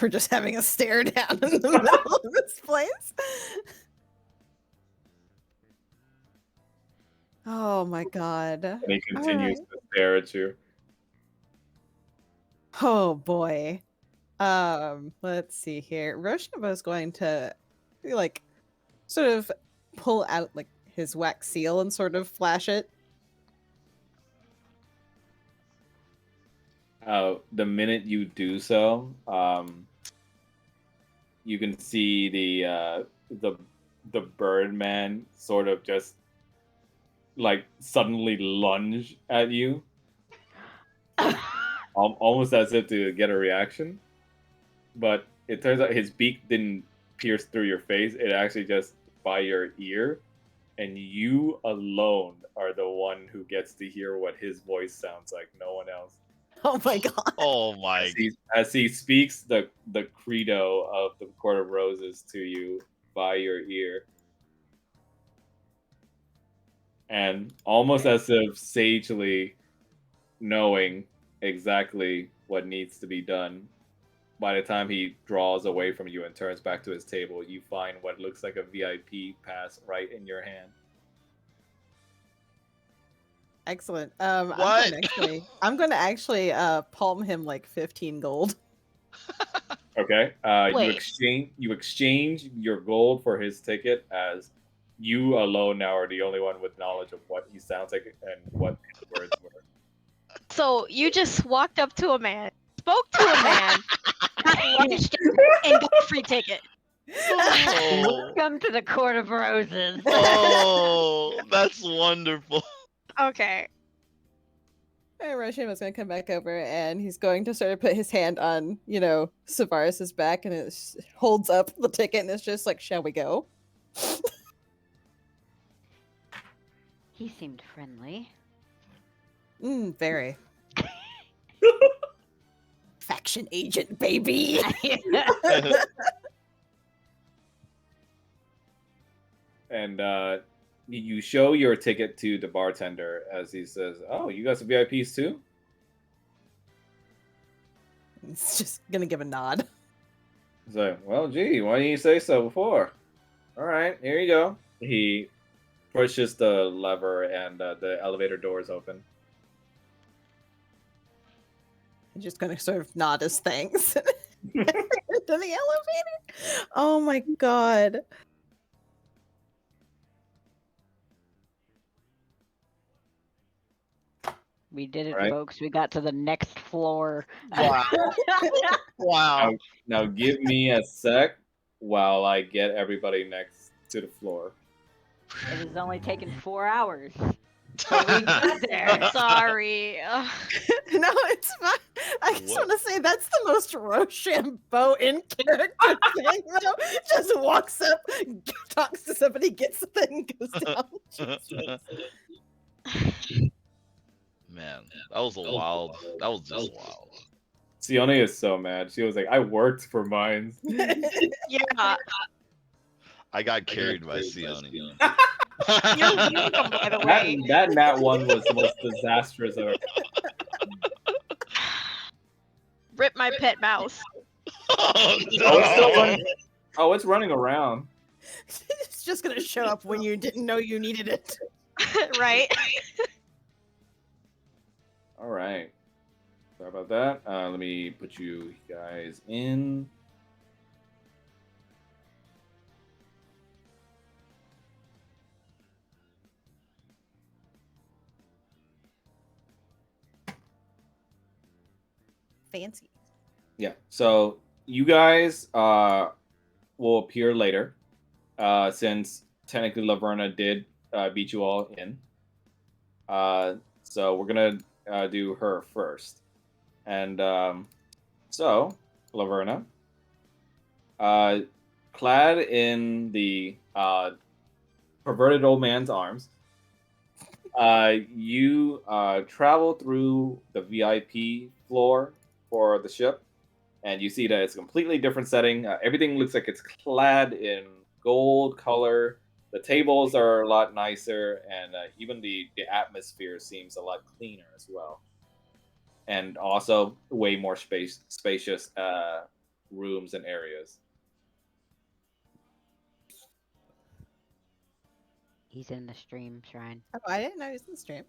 We're just having a stare down in the middle of this place. Oh my god. And he continues to stare at you. Oh boy. Let's see here. Rochambeau is going to like sort of pull out like his wax seal and sort of flash it. The minute you do so, you can see the Birdman sort of just like suddenly lunge at you. almost as if to get a reaction. But it turns out his beak didn't pierce through your face. It actually just by your ear. And you alone are the one who gets to hear what his voice sounds like. No one else. Oh my god. Oh my! As he speaks the credo of the Court of Roses to you by your ear. And almost as if sagely knowing exactly what needs to be done, by the time he draws away from you and turns back to his table, you find what looks like a VIP pass right in your hand. Excellent. What? I'm going to actually palm him like 15 gold. Okay. Wait. You exchange your gold for his ticket, as you alone now are the only one with knowledge of what he sounds like and what his words were. So you just walked up to a man, spoke to a man, got lunched and got a free ticket. Oh, Welcome to the Court of Roses. oh, that's wonderful. Okay. And Roshima's going to come back over and he's going to sort of put his hand on, Savaris's back and it holds up the ticket and it's just like, shall we go? He seemed friendly. Very. Faction agent, baby! And you show your ticket to the bartender as he says, "Oh, you got some VIPs too?" He's just going to give a nod. He's like, "Well, gee, why didn't you say so before?" All right, here you go. He pushes the lever and the elevator doors open. I'm just going to sort of nod his thanks. To the elevator. Oh my god. We did it, Right. folks. We got to the next floor. Wow. Wow. Now give me a sec while I get everybody next to the floor. It has only taken 4 hours. But we got there. Sorry. Ugh. No, it's fine. I just What? want to say that's the most Rochambeau in character thing, though. Just walks up, talks to somebody, gets the thing, goes down. Man, that was a wild. That was just wild. Sione is so mad. She was like, "I worked for mine." Yeah. I got carried by Sione. You're welcome, by the way. That nat one was the most disastrous ever. Rip my pet mouse. Oh, Oh, it's still no. running. Oh, it's running around. It's just gonna show up when you didn't know you needed it. Right? All right. Sorry about that. Let me put you guys in. Fancy. Yeah. So you guys will appear later, since technically Laverna did beat you all in. So we're gonna do her first, and so Laverna, clad in the perverted old man's arms, you travel through the VIP floor for the ship, and you see that it's a completely different setting. Everything looks like it's clad in gold color. The tables are a lot nicer, and even the atmosphere seems a lot cleaner as well. And also way more spacious rooms and areas. He's in the stream, Shrine. Oh, I didn't know he was in the stream.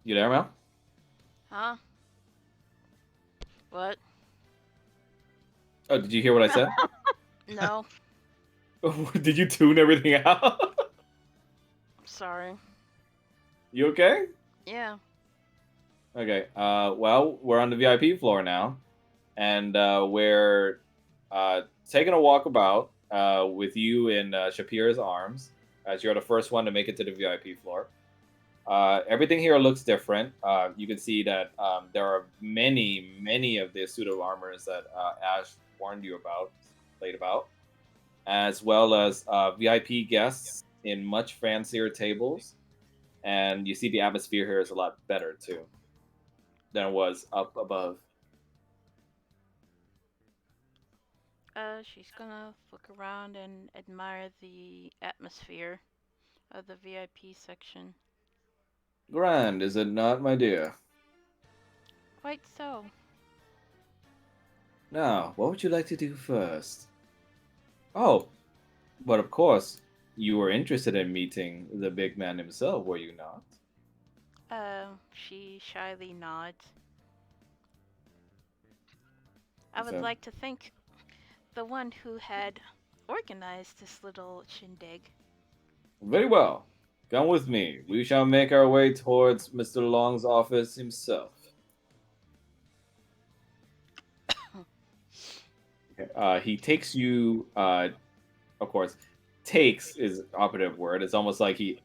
You there, Mel? Huh? What? Oh, did you hear what I said? No. Did you tune everything out? Sorry. You okay? Yeah. Okay. Well, we're on the VIP floor now, and we're taking a walk about with you in Shapira's arms, as you're the first one to make it to the VIP floor. Everything here looks different. You can see that there are many of the suit of armors that Ash warned you about, played about, as well as VIP guests in much fancier tables. And you see the atmosphere here is a lot better too than it was up above. She's gonna look around and admire the atmosphere of the VIP section. Grand, is it not, my dear? Quite so. Now, what would you like to do first? Oh, but of course, you were interested in meeting the big man himself, were you not? She shyly nods. I would So, like to thank the one who had organized this little shindig. very well. Come with me. We shall make our way towards Mr. Long's office himself. He takes you, of course, takes is operative word. It's almost like he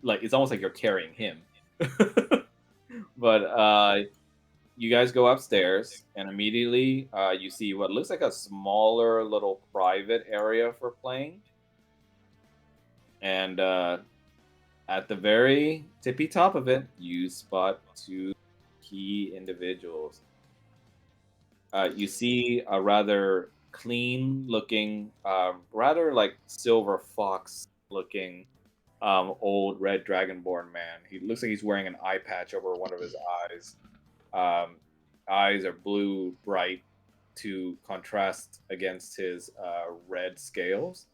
like it's almost like you're carrying him. But you guys go upstairs, and immediately you see what looks like a smaller little private area for playing. And at the very tippy top of it, you spot two key individuals. You see a rather clean looking, rather like silver fox looking old red dragonborn man. He looks like he's wearing an eye patch over one of his eyes. Um, Eyes are blue, bright, to contrast against his red scales.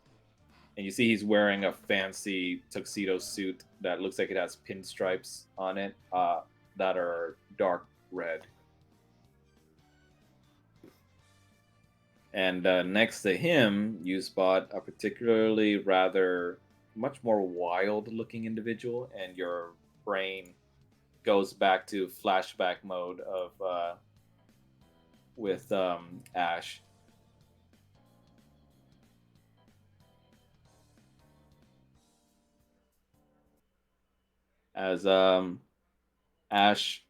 And you see he's wearing a fancy tuxedo suit that looks like it has pinstripes on it that are dark red. And next to him, you spot a particularly rather much more wild looking individual, and your brain goes back to flashback mode of with Ash. As Ash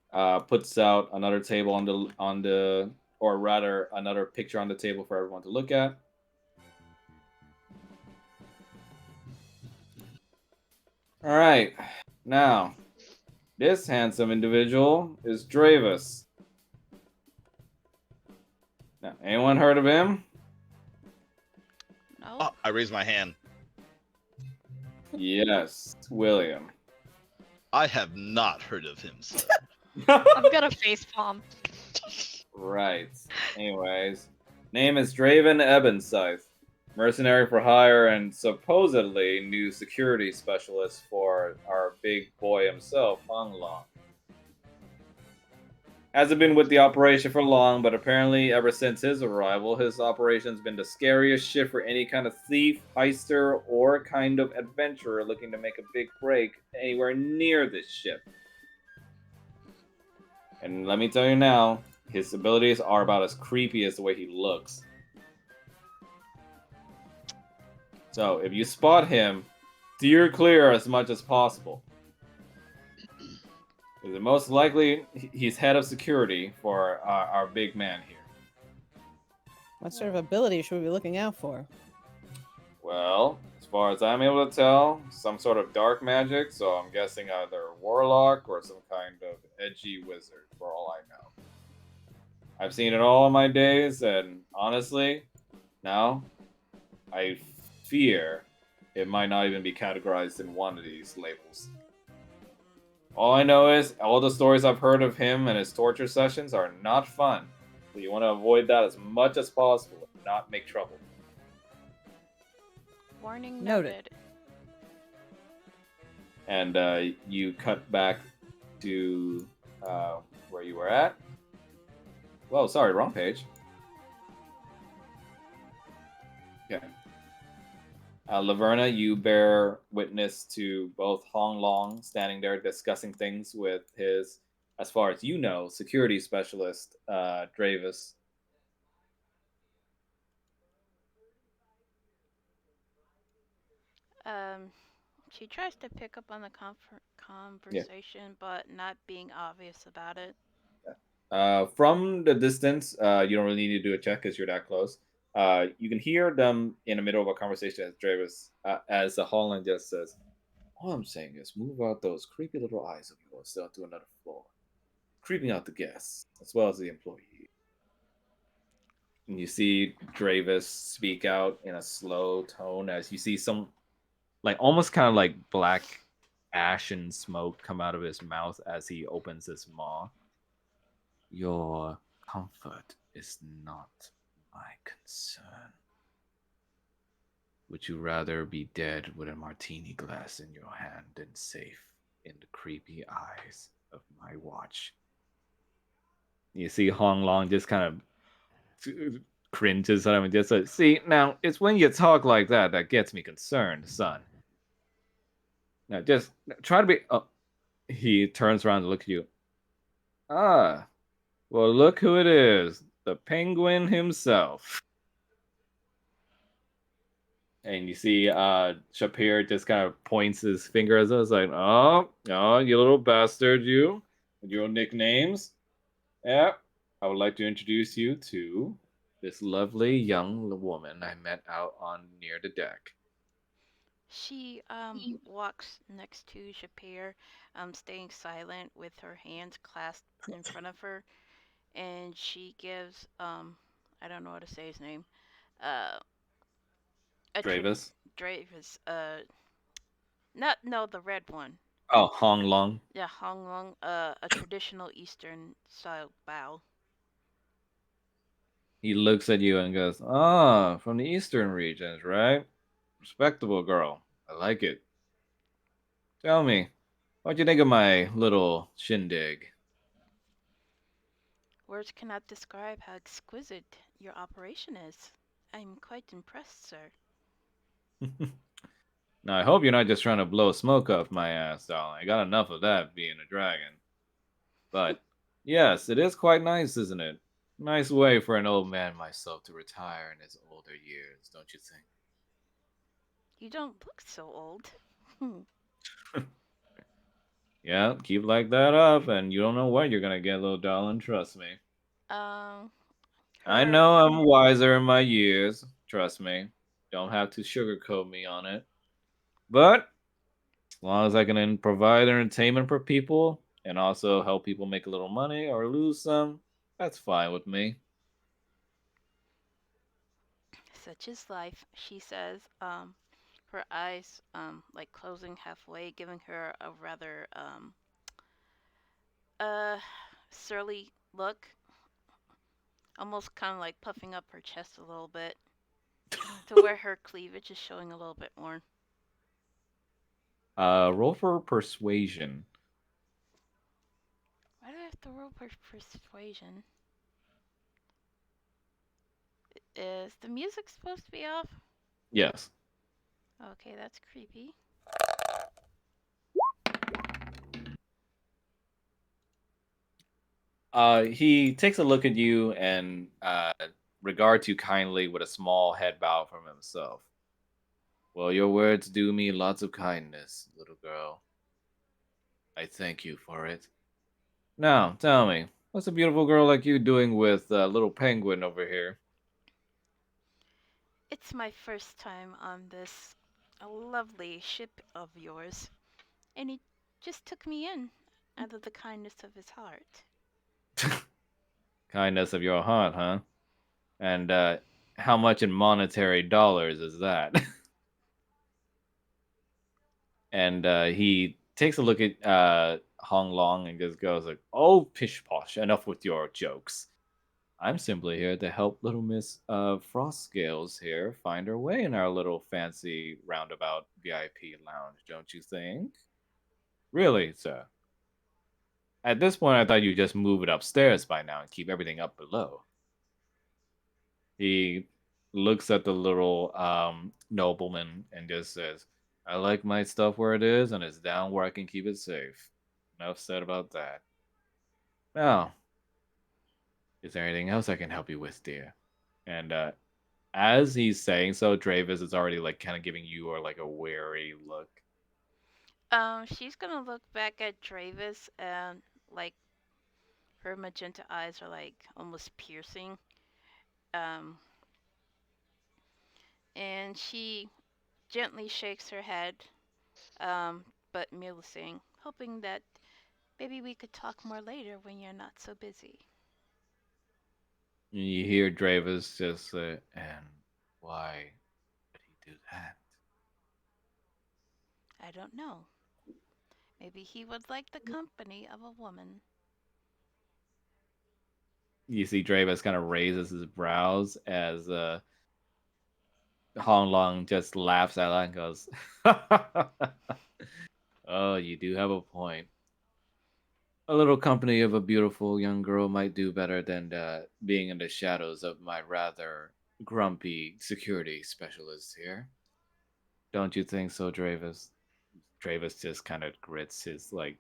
puts out another table on the or rather another picture on the table for everyone to look at. All right, now this handsome individual is Dravis. Now, anyone heard of him? No? Oh, I raised my hand. Yes, William. I have not heard of him, sir. I've got a face palm. Right. Anyways, name is Draven Ebenscythe, mercenary for hire and supposedly new security specialist for our big boy himself, Hong Long. Hasn't been with the operation for long, but apparently ever since his arrival, his operation's been the scariest shit for any kind of thief, heister, or kind of adventurer looking to make a big break anywhere near this ship. And let me tell you now, his abilities are about as creepy as the way he looks. So, if you spot him, steer clear as much as possible. Because most likely, he's head of security for our big man here. What sort of ability should we be looking out for? Well, as far as I'm able to tell, some sort of dark magic, so I'm guessing either warlock or some kind of edgy wizard, for all I know. I've seen it all in my days, and honestly, now, I fear it might not even be categorized in one of these labels. All I know is, all the stories I've heard of him and his torture sessions are not fun. So you want to avoid that as much as possible and not make trouble. Warning Noted. noted. And you cut back to where you were at. Whoa, sorry, wrong page. Okay. Laverna, you bear witness to both Hong Long standing there discussing things with his, as far as you know, security specialist, Dravis. She tries to pick up on the Yeah. conversation, but not being obvious about it. From the distance, you don't really need to do a check because you're that close. You can hear them in the middle of a conversation as Travis, as the Holland just says, "All I'm saying is move out those creepy little eyes of yours down to another floor, creeping out the guests as well as the employee." And you see Dravis speak out in a slow tone as you see some, like almost kind of like black ash and smoke come out of his mouth as he opens his maw. Your comfort is not my concern. Would you rather be dead with a martini glass in your hand than safe in the creepy eyes of my watch? You see Hong Long just kind of cringes at him and just says, "See, now it's when you talk like that that gets me concerned, son. Now just try to be." Oh, he turns around to look at you. Ah, well, look who it is, the penguin himself. And you see Shapir just kind of points his finger at us like, "Oh, oh, you little bastard, you. With your nicknames. Yeah. I would like to introduce you to this lovely young woman I met out on near the deck." She walks next to Shapir, staying silent with her hands clasped in front of her, and she gives I don't know how to say his name, uh a Dravis. Dravis, not no the red one. Oh, Hong Long. Yeah, Hong Long, a traditional Eastern style bow. He looks at you and goes, "Ah, from the eastern regions, right? Respectable girl. I like it. Tell me, what'd you think of my little shindig?" Words cannot describe how exquisite your operation is. I'm quite impressed, sir. Now, I hope you're not just trying to blow smoke up my ass, darling. I got enough of that being a dragon. But, yes, it is quite nice, isn't it? Nice way for an old man myself to retire in his older years, don't you think? You don't look so old. Yeah, keep like that up, and you don't know what you're gonna get, little darling, trust me. um, I her know I'm wiser in my years, trust me. Don't have to sugarcoat me on it. But as long as I can provide entertainment for people and also help people make a little money or lose some, that's fine with me. such is life, she says. Her eyes like closing halfway, giving her a rather uh surly look, almost kind of like puffing up her chest a little bit, to where her cleavage is showing a little bit more. Roll for persuasion. Why do I have to roll for persuasion? Is the music supposed to be off? Yes. Okay, that's creepy. He takes a look at you and regards you kindly with a small head bow from himself. "Well, your words do me lots of kindness, little girl. I thank you for it. Now, tell me, what's a beautiful girl like you doing with little penguin over here?" It's my first time on this lovely ship of yours, and he just took me in out of the kindness of his heart. Kindness of your heart, huh? And how much in monetary dollars is that? And he takes a look at Hong Long and just goes like, "Oh, pish posh! Enough with your jokes. I'm simply here to help little Miss Frost Scales here find her way in our little fancy roundabout VIP lounge, don't you think? Really, sir? At this point, I thought you'd just move it upstairs by now and keep everything up below." He looks at the little nobleman and just says, "I like my stuff where it is, and it's down where I can keep it safe. Enough said about that. Now, is there anything else I can help you with, dear?" And as he's saying so, Dravis is already like kind of giving you or like a wary look. She's gonna look back at Dravis and like her magenta eyes are like almost piercing. Um, and she gently shakes her head, but musing, hoping that maybe we could talk more later when you're not so busy. And you hear Dravis just say, "And why did he do that?" I don't know. Maybe he would like the company of a woman. You see Dravis kind of raises his brows as Hong Long just laughs out loud and goes, "Oh, you do have a point. A little company of a beautiful young girl might do better than being in the shadows of my rather grumpy security specialist here. Don't you think so, Dravis?" Dravis just kind of grits his like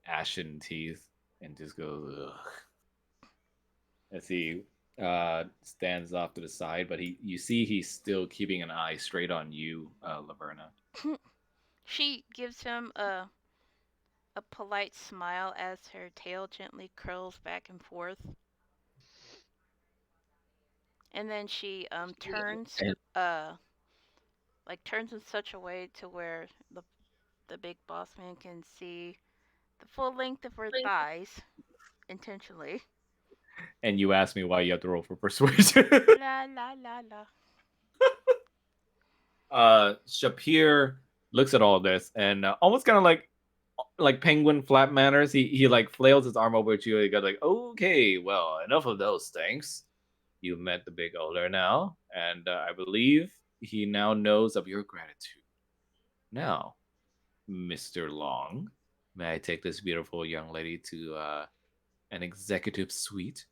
ashen teeth and just goes, "Ugh," as he stands off to the side. But you see, he's still keeping an eye straight on you, Laverna. She gives him a polite smile as her tail gently curls back and forth. And then she turns And turns in such a way to where the big boss man can see the full length of her thighs intentionally. and you asked me why you have to roll for persuasion. La la la la. Shapir looks at all this and almost kind of like penguin flap manners. He like flails his arm over to you. He goes like, "Okay, well, enough of those things. You met the big older now, and I believe he now knows of your gratitude. Now, Mr. Long, may I take this beautiful young lady to an executive suite?"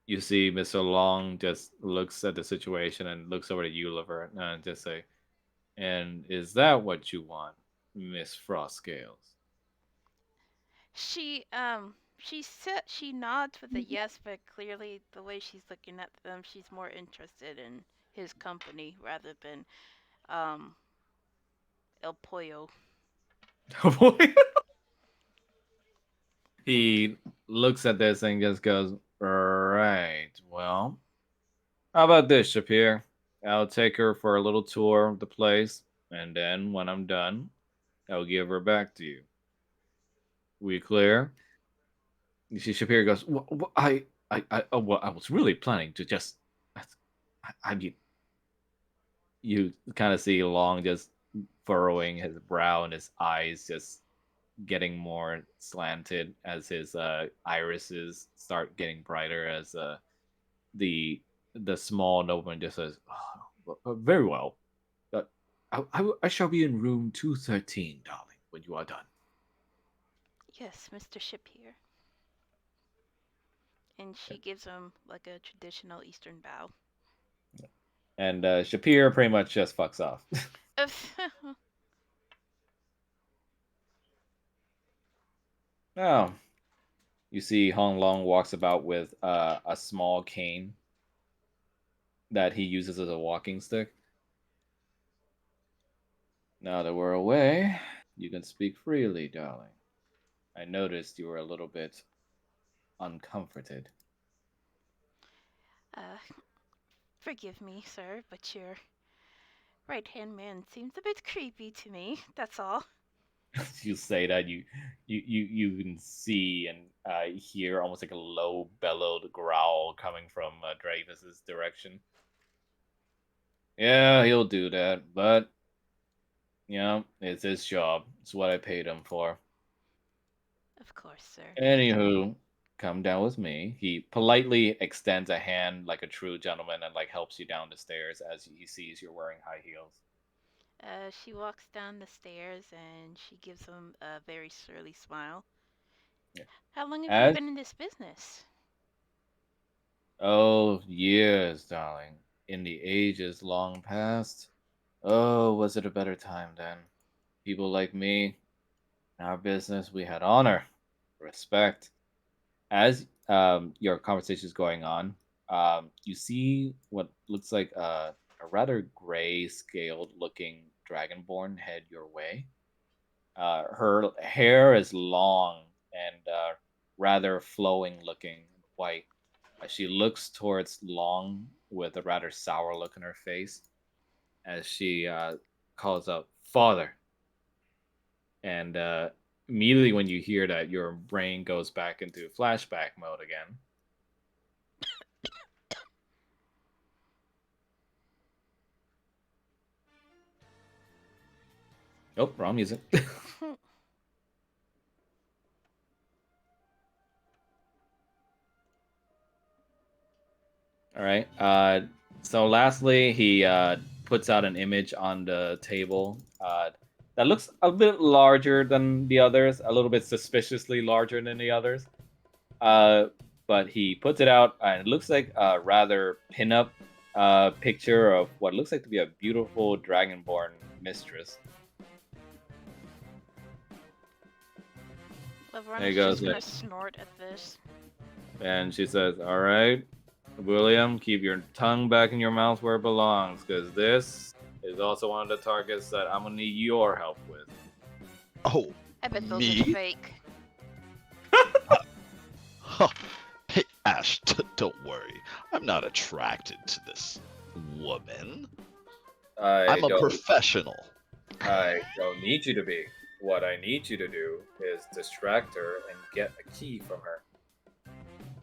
You see, Mr. Long just looks at the situation and looks over to you, Liver, and just say, "And is that what you want, Miss Frostgales?" She nods with a yes, but clearly the way she's looking at them, she's more interested in his company rather than um El Pollo. He looks at this and just goes, "Right, well, how about this, Shapir? I'll take her for a little tour of the place, and then when I'm done, I'll give her back to you. We clear?" You see, Shapir goes, well, I was really planning to just, I mean, you kind of see Long just furrowing his brow and his eyes just getting more slanted as his irises start getting brighter as the the small nobleman just says, "Very well. Uh, I shall be in room 213, darling, when you are done." Yes, Mr. Ship here. And she gives him like a traditional Eastern bow. And Shapir pretty much just fucks off. Oh, you see, Hong Long walks about with a small cane that he uses as a walking stick. Now that we're away, you can speak freely, darling. I noticed you were a little bit uncomforted. uh, Forgive me, sir, but your right hand man seems a bit creepy to me. That's all. You say that you can see and hear almost like a low bellowed growl coming from Dravis's direction. Yeah, he'll do that, but it's his job. It's what I paid him for. Of course, sir. Anywho, come down with me. He politely extends a hand like a true gentleman and like helps you down the stairs as he sees you're wearing high heels. She walks down the stairs and she gives him a very surly smile. Yeah. How long have you As been in this business? Oh, years, darling. In the ages long past. Oh, was it a better time then? People like me, in our business, we had honor, respect. As your conversation is going on, you see what looks like a a rather gray-scaled looking dragonborn head your way. Her hair is long and rather flowing looking white. She looks towards Long with a rather sour look on her face as she calls out, Father. And immediately when you hear that, your brain goes back into flashback mode again. Oh, wrong music. All right. So lastly, he puts out an image on the table that looks a bit larger than the others, a little bit suspiciously larger than the others. But he puts it out, and it looks like a rather pin-up picture of what looks like to be a beautiful dragonborn mistress. There he Laverna's goes, just gonna like- snort at this. And she says, "All right, William, keep your tongue back in your mouth where it belongs, because this is also one of the targets that I'm gonna need your help with." Oh, I bet those me? are fake. Huh. Hey, Ash, don't worry. I'm not attracted to this woman. I'm a professional. I don't need you to be. What I need you to do is distract her and get a key from her.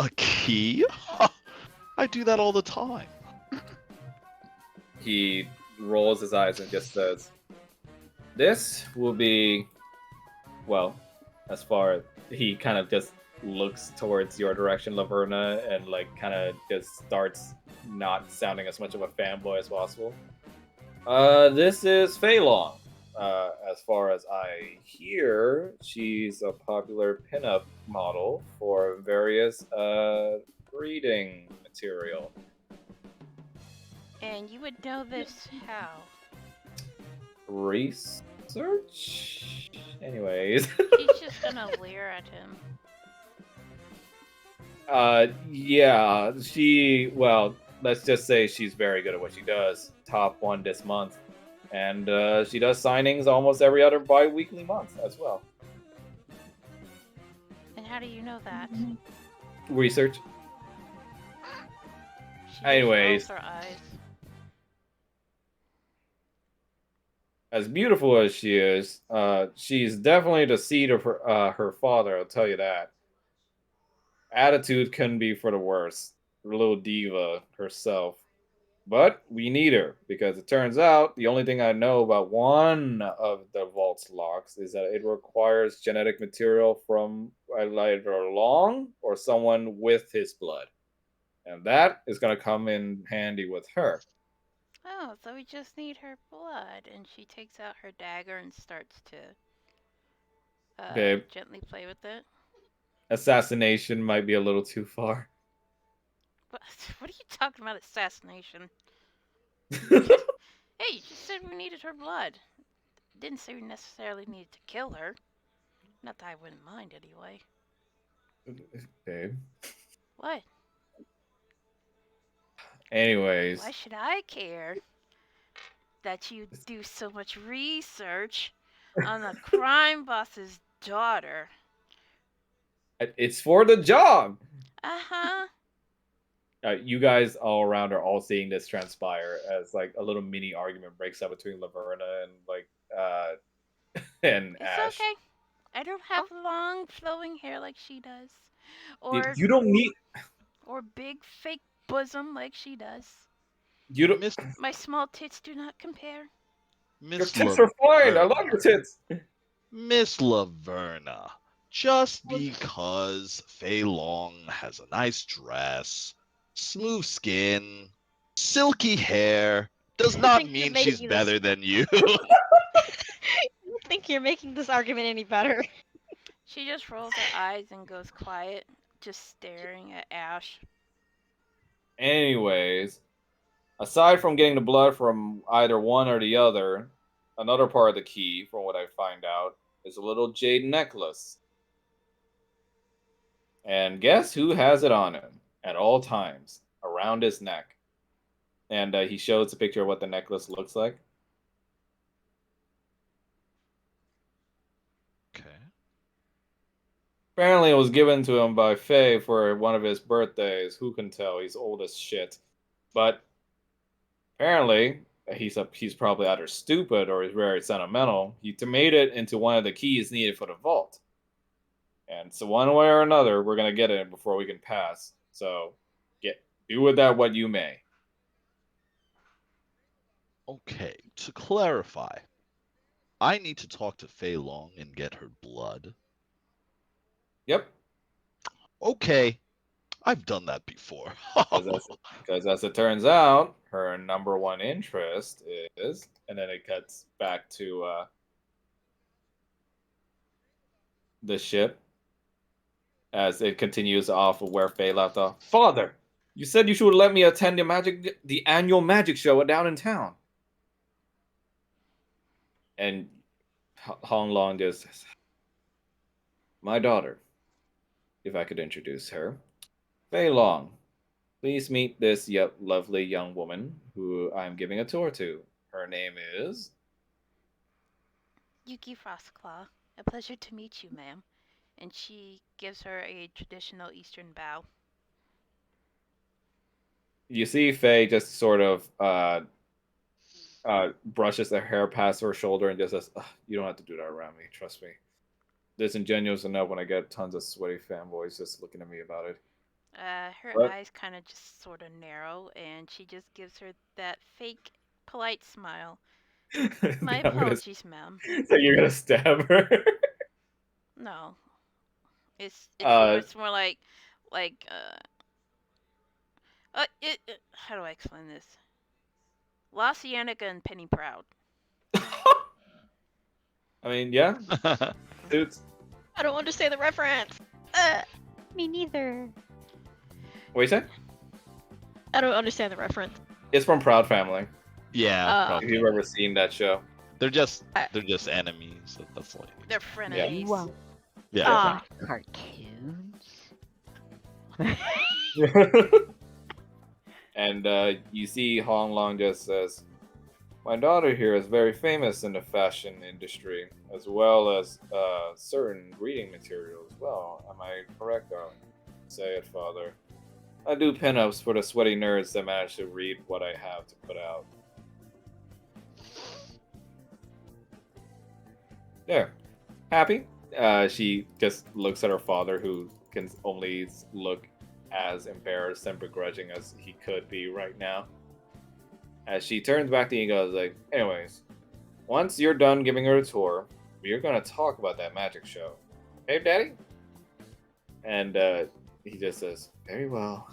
A key? Huh. I do that all the time. He rolls his eyes and just says, "This will be, well, as far as he kind of just looks towards your direction, Laverna, and like kind of just starts not sounding as much of a fanboy as possible. This is Fei Long. As far as I hear, she's a popular pinup model for various breeding material. And you would know this how? Research? Anyways. He's just gonna leer at him. Yeah, well, let's just say she's very good at what she does. Top one this month. And she does signings almost every other bi-weekly month as well. And how do you know that? Research. She just Anyways. rolls her eyes. As beautiful as she is, she's definitely the seed of her father, I'll tell you that. Attitude couldn't be for the worse. A little diva herself. But we need her, because it turns out the only thing I know about one of the vault's locks is that it requires genetic material from either Long or someone with his blood. And that is going to come in handy with her. Oh, so we just need her blood. And she takes out her dagger and starts to Babe. gently play with it. Assassination might be a little too far. What are you talking about, assassination? Hey, you just said we needed her blood. Didn't say we necessarily needed to kill her. Not that I wouldn't mind anyway. Babe. What? Anyways. Why should I care that you do so much research on the crime boss's daughter? It's for the job! Uh-huh. You guys all around are all seeing this transpire as like a little mini argument breaks out between Laverna and like and It's Ash. okay. I don't have long flowing hair like she does. Or You don't need or big fake bosom like she does. you don't Miss My small tits do not compare. your Miss tits are fine. I love Laverna. your tits. Miss Laverna. Just because Fei Long has a nice dress, smooth skin, silky hair, does not think you're mean she's making this- better than you. I don't think you're making this argument any better. She just rolls her eyes and goes quiet, just staring at Ash. Anyways, aside from getting the blood from either one or the other, another part of the key, from what I find out, is a little jade necklace. And guess who has it on him at all times? Around his neck. and he shows a picture of what the necklace looks like. Okay. Apparently, it was given to him by Faye for one of his birthdays. Who can tell? He's old as shit. But apparently, he's probably either stupid or he's very sentimental. He made it into one of the keys needed for the vault. And so one way or another, we're gonna get it before we can pass. So, do with that what you may. Okay, to clarify, I need to talk to Fei Long and get her blood. Yep. Okay, I've done that before. Because as it turns out, her number one interest is, and then it cuts back to the ship as it continues off of where Faye left off. Father, you said you should let me attend the annual magic show down in town. And Hong Long just says, my daughter, if I could introduce her, Fei Long. Please meet this lovely young woman who I'm giving a tour to. Her name is... Yuki Frostclaw. A pleasure to meet you, ma'am. And she gives her a traditional Eastern bow. You see Faye just sort of brushes her hair past her shoulder and just says, you don't have to do that around me, trust me. Disingenuous enough when I get tons of sweaty fanboys just looking at me about it. Her What? eyes kind of just sort of narrow, and she just gives her that fake, polite smile. My apologies, ma'am. So you're gonna stab her? No, it's Uh, it's more like how do I explain this? La Cienega and Penny Proud. I mean, yeah, suits. I don't understand the reference. Me neither. What you say? I don't understand the reference. It's from Proud Family. Yeah, Oh. probably. If you've ever seen that show. They're just enemies. So that's like They're frenemies. Wow. yeah. Ah. Cartoons. And you see Hong Long just says, my daughter here is very famous in the fashion industry, as well as certain reading material as well. Am I correct, darling? Say it, father. I do pin-ups for the sweaty nerds that manage to read what I have to put out. There. Happy? She just looks at her father, who can only look as embarrassed and begrudging as he could be right now. As she turns back to you and goes like, anyways, once you're done giving her a tour, we're going to talk about that magic show. Hey, Daddy? And he just says, very well.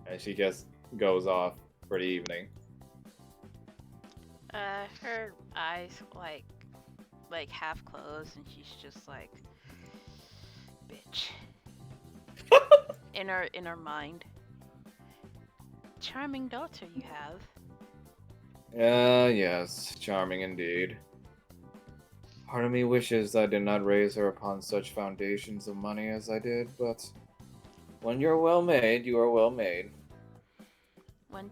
And she just goes off for the evening. Her eyes like half closed, and she's just like, bitch. in her mind. Charming daughter you have. Yes, charming indeed. Part of me wishes I did not raise her upon such foundations of money as I did, but when you're well made, you are well made. One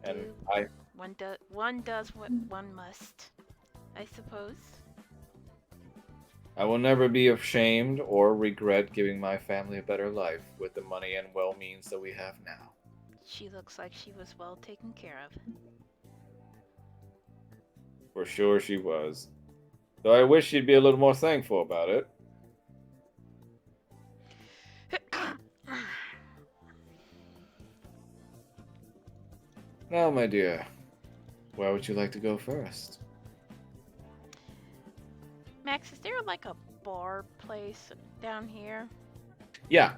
does what one must, I suppose. I will never be ashamed or regret giving my family a better life with the money and well means that we have now. She looks like she was well taken care of. For sure she was. Though I wish she'd be a little more thankful about it. Now, my dear, where would you like to go first? Max, is there like a bar place down here? Yeah.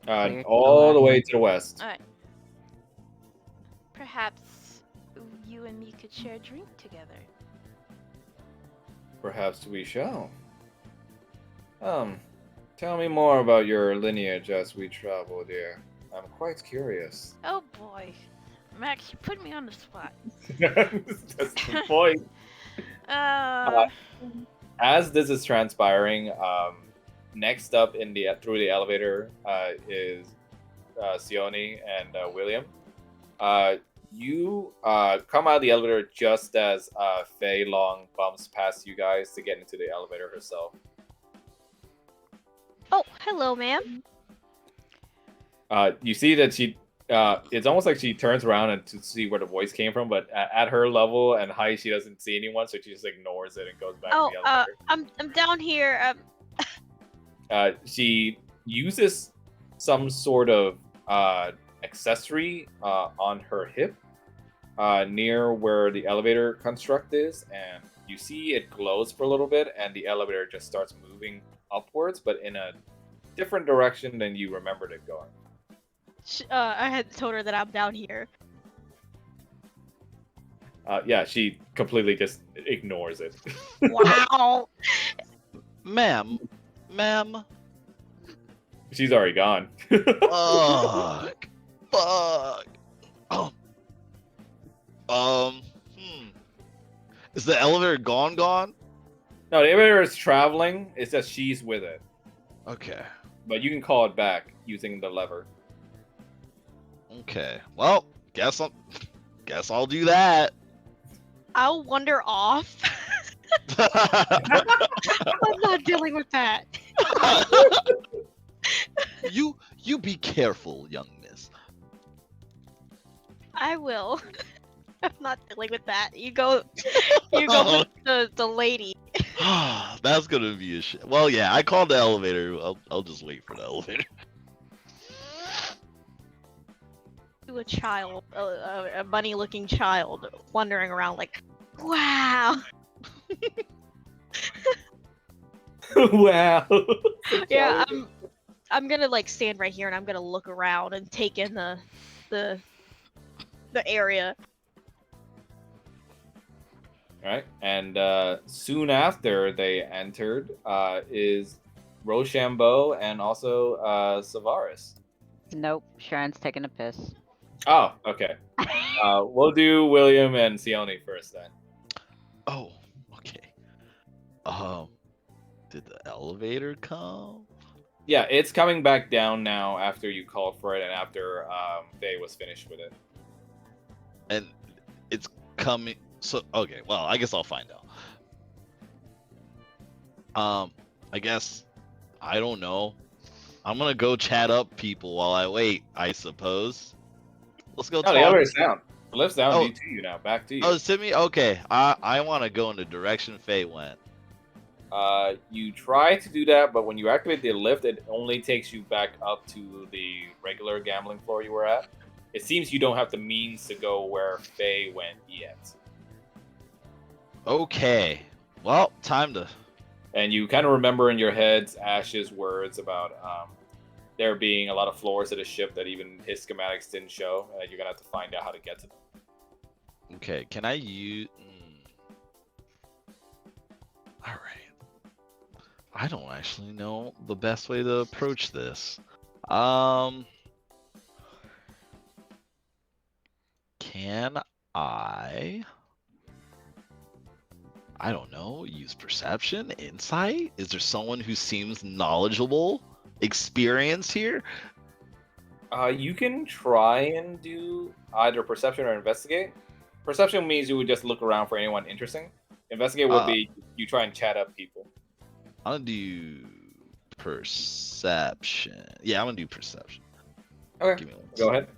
Where- All the way to the west. Alright. Perhaps you and me could share a drink together. Perhaps we shall. Tell me more about your lineage as we travel, dear. I'm quite curious. Oh boy. Max, you put me on the spot. That's the point. As this is transpiring, next up through the elevator is Sione and William. you come out of the elevator just as Fei Long bumps past you guys to get into the elevator herself. Oh, hello, ma'am. You see that she. It's almost like she turns around and to see where the voice came from, but at her level and height, she doesn't see anyone, so she just ignores it and goes back Oh, to the elevator. I'm down here. She uses some sort of accessory on her hip near where the elevator construct is, and you see it glows for a little bit, and the elevator just starts moving upwards, but in a different direction than you remembered it going. I had told her that I'm down here. Yeah, she completely just ignores it. Wow. Ma'am. She's already gone. Fuck. Fuck. Is the elevator gone? No, the elevator is traveling. It's just she's with it. Okay. But you can call it back using the lever. Okay. Well, guess I'll do that. I'll wander off. I'm not dealing with that. You be careful, young miss. I will. I'm not dealing with that. You go with the lady. That's gonna be a shit. Well, yeah, I called the elevator. I'll just wait for the elevator. To a child, a bunny-looking child, wandering around like, wow. Wow. Yeah, I'm gonna like stand right here and I'm gonna look around and take in the area. Right, and soon after they entered is Rochambeau and also Savaris. Nope, Sharon's taking a piss. Oh, okay. We'll do William and Sione first then. Oh, okay. Did the elevator come? Yeah, it's coming back down now after you called for it and after Faye was finished with it. And it's coming. So okay, well, I guess I'll find out. I guess I don't know. I'm gonna go chat up people while I wait, I suppose. Let's go No, talk. the elevator's down. The lift's down Oh. to you now. Back to you. Oh, it's to me? Okay. I want to go in the direction Faye went. You try to do that, but when you activate the lift, it only takes you back up to the regular gambling floor you were at. It seems you don't have the means to go where Faye went yet. Okay. Well, time to. And you kind of remember in your heads Ash's words about there being a lot of floors of the ship that even his schematics didn't show, and you're gonna have to find out how to get to them. Okay. Can I use? All right. I don't actually know the best way to approach this. Can I don't know, use perception, insight? Is there someone who seems knowledgeable, experienced here? You can try and do either perception or investigate. Perception means you would just look around for anyone interesting. Investigate would be you try and chat up people. I'm gonna do perception. Yeah, I'm gonna do perception. Okay, Give me one go ahead.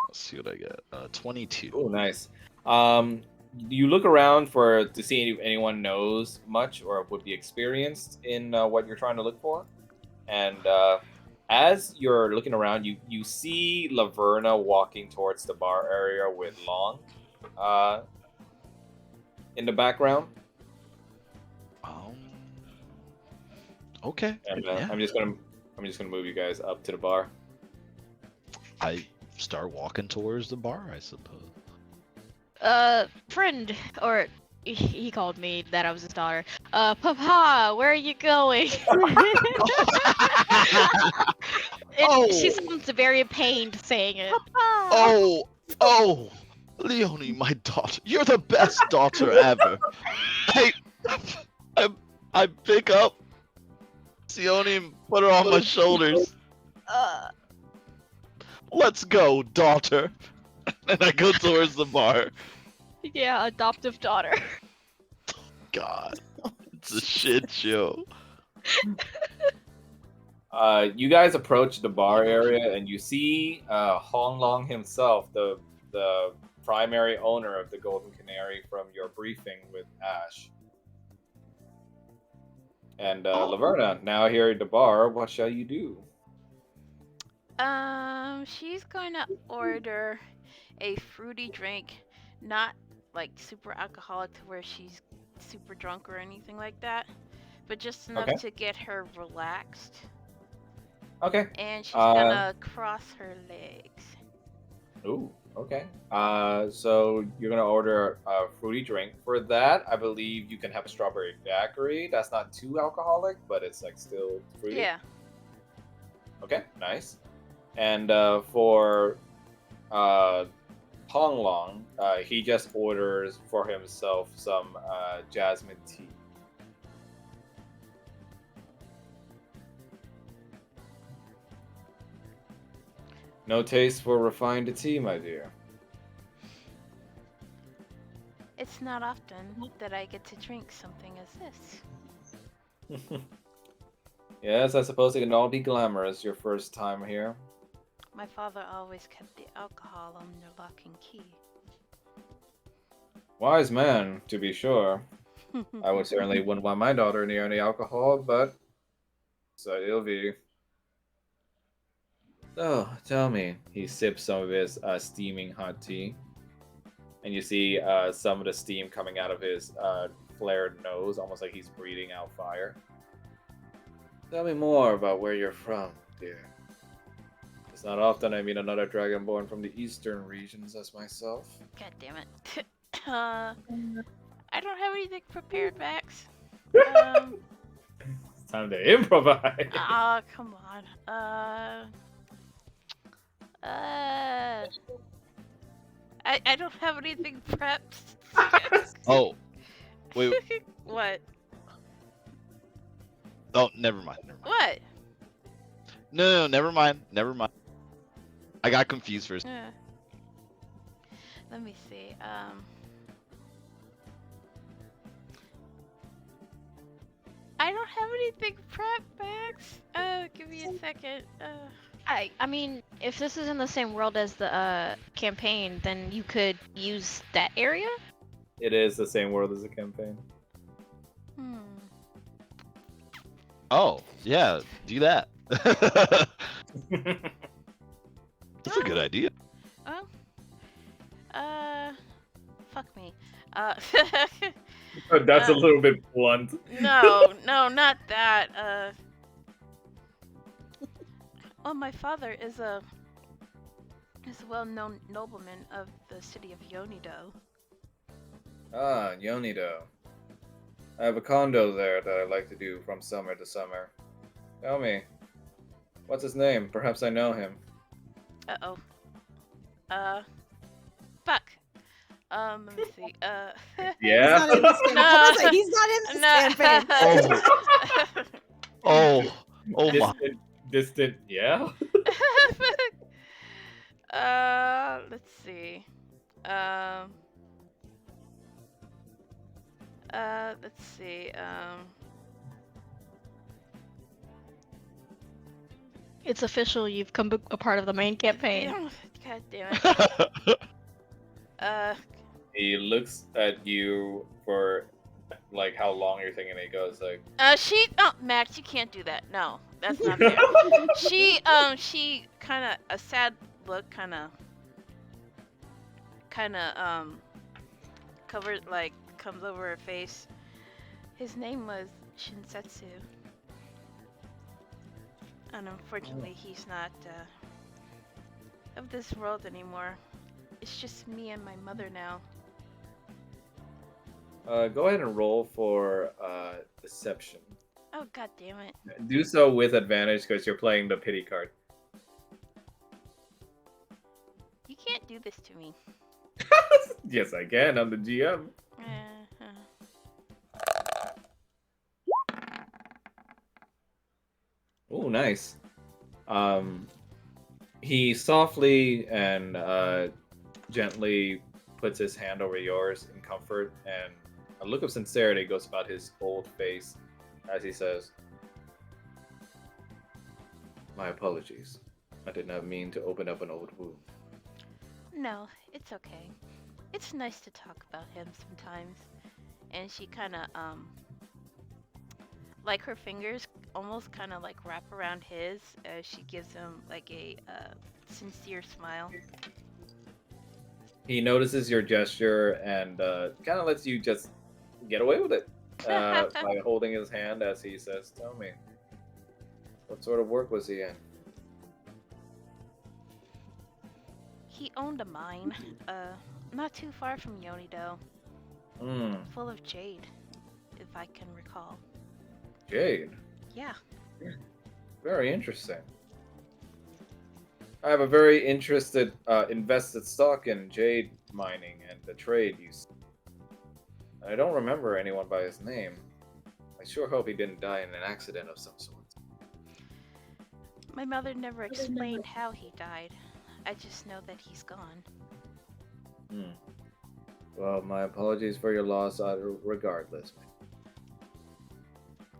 Let's see what I get. 22. Oh, nice. You look around to see if anyone knows much or would be experienced in what you're trying to look for. And as you're looking around, you see Laverna walking towards the bar area with Long in the background. Okay. And yeah. I'm just gonna move you guys up to the bar. I start walking towards the bar, I suppose. Friend, or he called me that I was his daughter. Papa, where are you going? She sounds very pained saying it. Oh, Leonie, my daughter, you're the best daughter ever. I pick up Sione and put her on my shoulders. Let's go, daughter. And I go towards the bar. Yeah, adoptive daughter. God, it's a shit show. You guys approach the bar area and you see Hong Long himself, the primary owner of the Golden Canary from your briefing with Ash. And Laverna, now here at the bar, what shall you do? She's going to order a fruity drink, not like super alcoholic to where she's super drunk or anything like that, but just enough Okay. to get her relaxed. Okay. And she's gonna cross her legs. Ooh, okay. So you're gonna order a fruity drink. For that, I believe you can have a strawberry daiquiri. That's not too alcoholic, but it's like still fruity. Yeah. Okay, nice. And for Hong Long, he just orders for himself some jasmine tea. No taste for refined tea, my dear. It's not often that I get to drink something as this. Yes, I suppose it can all be glamorous your first time here. My father always kept the alcohol under lock and key. Wise man, to be sure. I would certainly wouldn't want my daughter near any alcohol, but so it'll be. So, tell me. He sips some of his steaming hot tea. And you see some of the steam coming out of his flared nose, almost like he's breathing out fire. Tell me more about where you're from, dear. It's not often I meet another dragonborn from the eastern regions as myself. God damn it. I don't have anything prepared, Max. It's time to improvise. Ah, come on. I don't have anything prepped. Oh, wait. What? Oh, never mind. What? No, never mind. I got confused for a second. Let me see. I don't have anything prepped, Max. Give me a second. I mean, if this is in the same world as the campaign, then you could use that area. It is the same world as the campaign. Oh, yeah, do that. That's a good idea. Oh. Fuck me. That's a little bit blunt. No, not that. Well, my father is a well-known nobleman of the city of Yonido. Ah, Yonido. I have a condo there that I like to do from summer to summer. Tell me, what's his name? Perhaps I know him. Uh-oh. Fuck. Let me see. Yeah? He's not in this campaign. Oh my. Distant, yeah? Let's see. Let's see. It's official. You've come a part of the main campaign. God damn it. He looks at you for like how long you're thinking. He goes like, Oh, Max, you can't do that. No, that's not fair. she kind of a sad look, kind of covered, like comes over her face. His name was Shinsetsu, and unfortunately, he's not of this world anymore. It's just me and my mother now. go ahead and roll for deception. Oh, god damn it. Do so with advantage because you're playing the pity card. You can't do this to me. Yes, I can. I'm the GM. Oh, nice. He softly and gently puts his hand over yours in comfort, and a look of sincerity goes about his old face as he says, "My apologies. I did not mean to open up an old wound." No, it's okay. It's nice to talk about him sometimes. And she kind of, like her fingers almost kind of like wrap around his as she gives him like a sincere smile. He notices your gesture and kind of lets you just get away with it by holding his hand as he says, "Tell me, what sort of work was he in?" He owned a mine, not too far from Yonido, Hmm, full of jade, if I can recall. jade. Yeah. Very interesting. I have a very invested stock in jade mining and the trade you see. I don't remember anyone by his name. I sure hope he didn't die in an accident of some sort. My mother never explained how he died. I just know that he's gone. Hmm. Well, my apologies for your loss, regardless.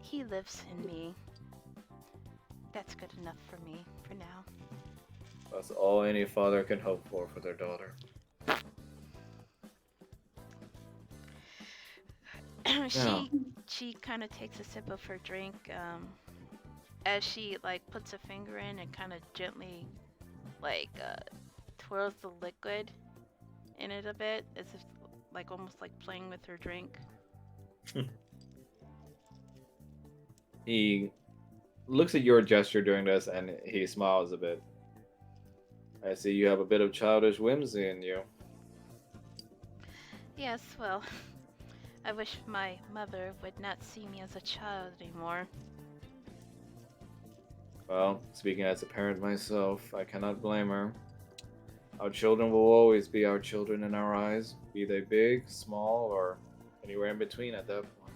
He lives in me. That's good enough for me for now. That's all any father can hope for their daughter. She kind of takes a sip of her drink as she like puts a finger in and kind of gently like twirls the liquid in it a bit as if like almost like playing with her drink. He looks at your gesture during this and he smiles a bit. I see you have a bit of childish whimsy in you. Yes, well, I wish my mother would not see me as a child anymore. Well, speaking as a parent myself, I cannot blame her. Our children will always be our children in our eyes, be they big, small, or anywhere in between at that point.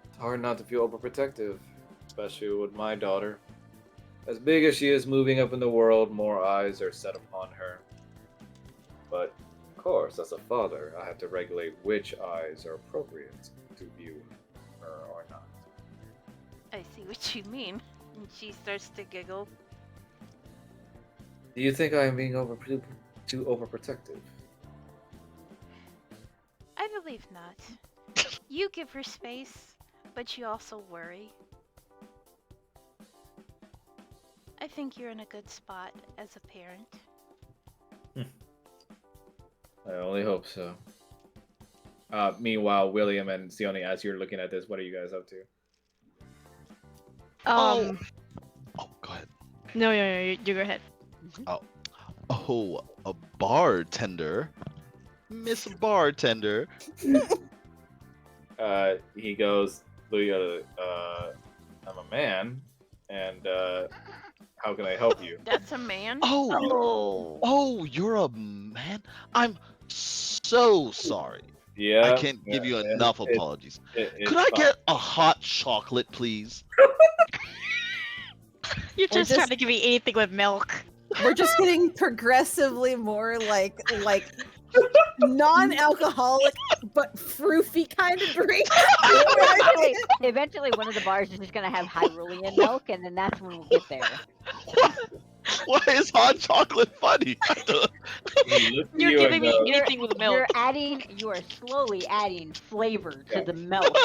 It's hard not to feel overprotective, especially with my daughter. As big as she is moving up in the world, more eyes are set upon her. But, of course, as a father, I have to regulate which eyes are appropriate to view her or not. I see what you mean. And she starts to giggle. Do you think I am being too overprotective? I believe not. You give her space, but you also worry. I think you're in a good spot as a parent. I only hope so. Meanwhile, William and Sione, as you're looking at this, what are you guys up to? Oh, go ahead. No, you go ahead. Oh, a bartender. Miss Bartender. He goes, I'm a man, and how can I help you? That's a man? Oh, you're a man? I'm so sorry. Yeah. I can't give you enough apologies. It's Could I fine. get a hot chocolate, please? You're We're just trying just- to give me anything with milk. We're just getting progressively more like non-alcoholic but froofy kind of drink. Eventually, one of the bars is just gonna have Hyrulean milk, and then that's when we'll get there. Why is hot chocolate funny? He looks at You're you and giving me goes, anything with milk. You are slowly adding flavor to the milk.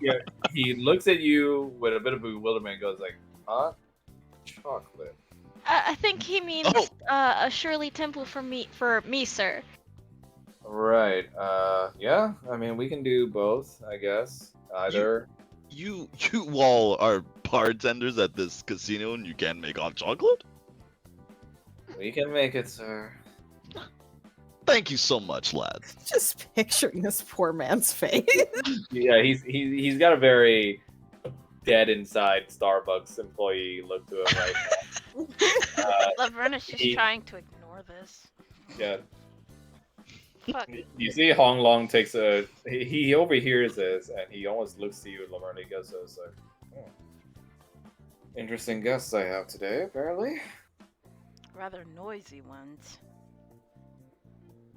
yeah, he looks at you with a bit of bewilderment and goes like, hot chocolate. I think he means Oh. a Shirley Temple for me, sir. Right. Yeah. I mean, we can do both, I guess. Either. You all are bartenders at this casino and you can't make hot chocolate? We can make it, sir. Thank you so much, lads. Just picturing this poor man's face. Yeah, he's got a very dead inside Starbucks employee look to him right now. Laverna's just he- trying to ignore this. Yeah. Fuck. You see, Hong Long takes he overhears this and he almost looks to you, Laverna. He goes, like, "Hmm. Interesting guests I have today, apparently." rather noisy ones.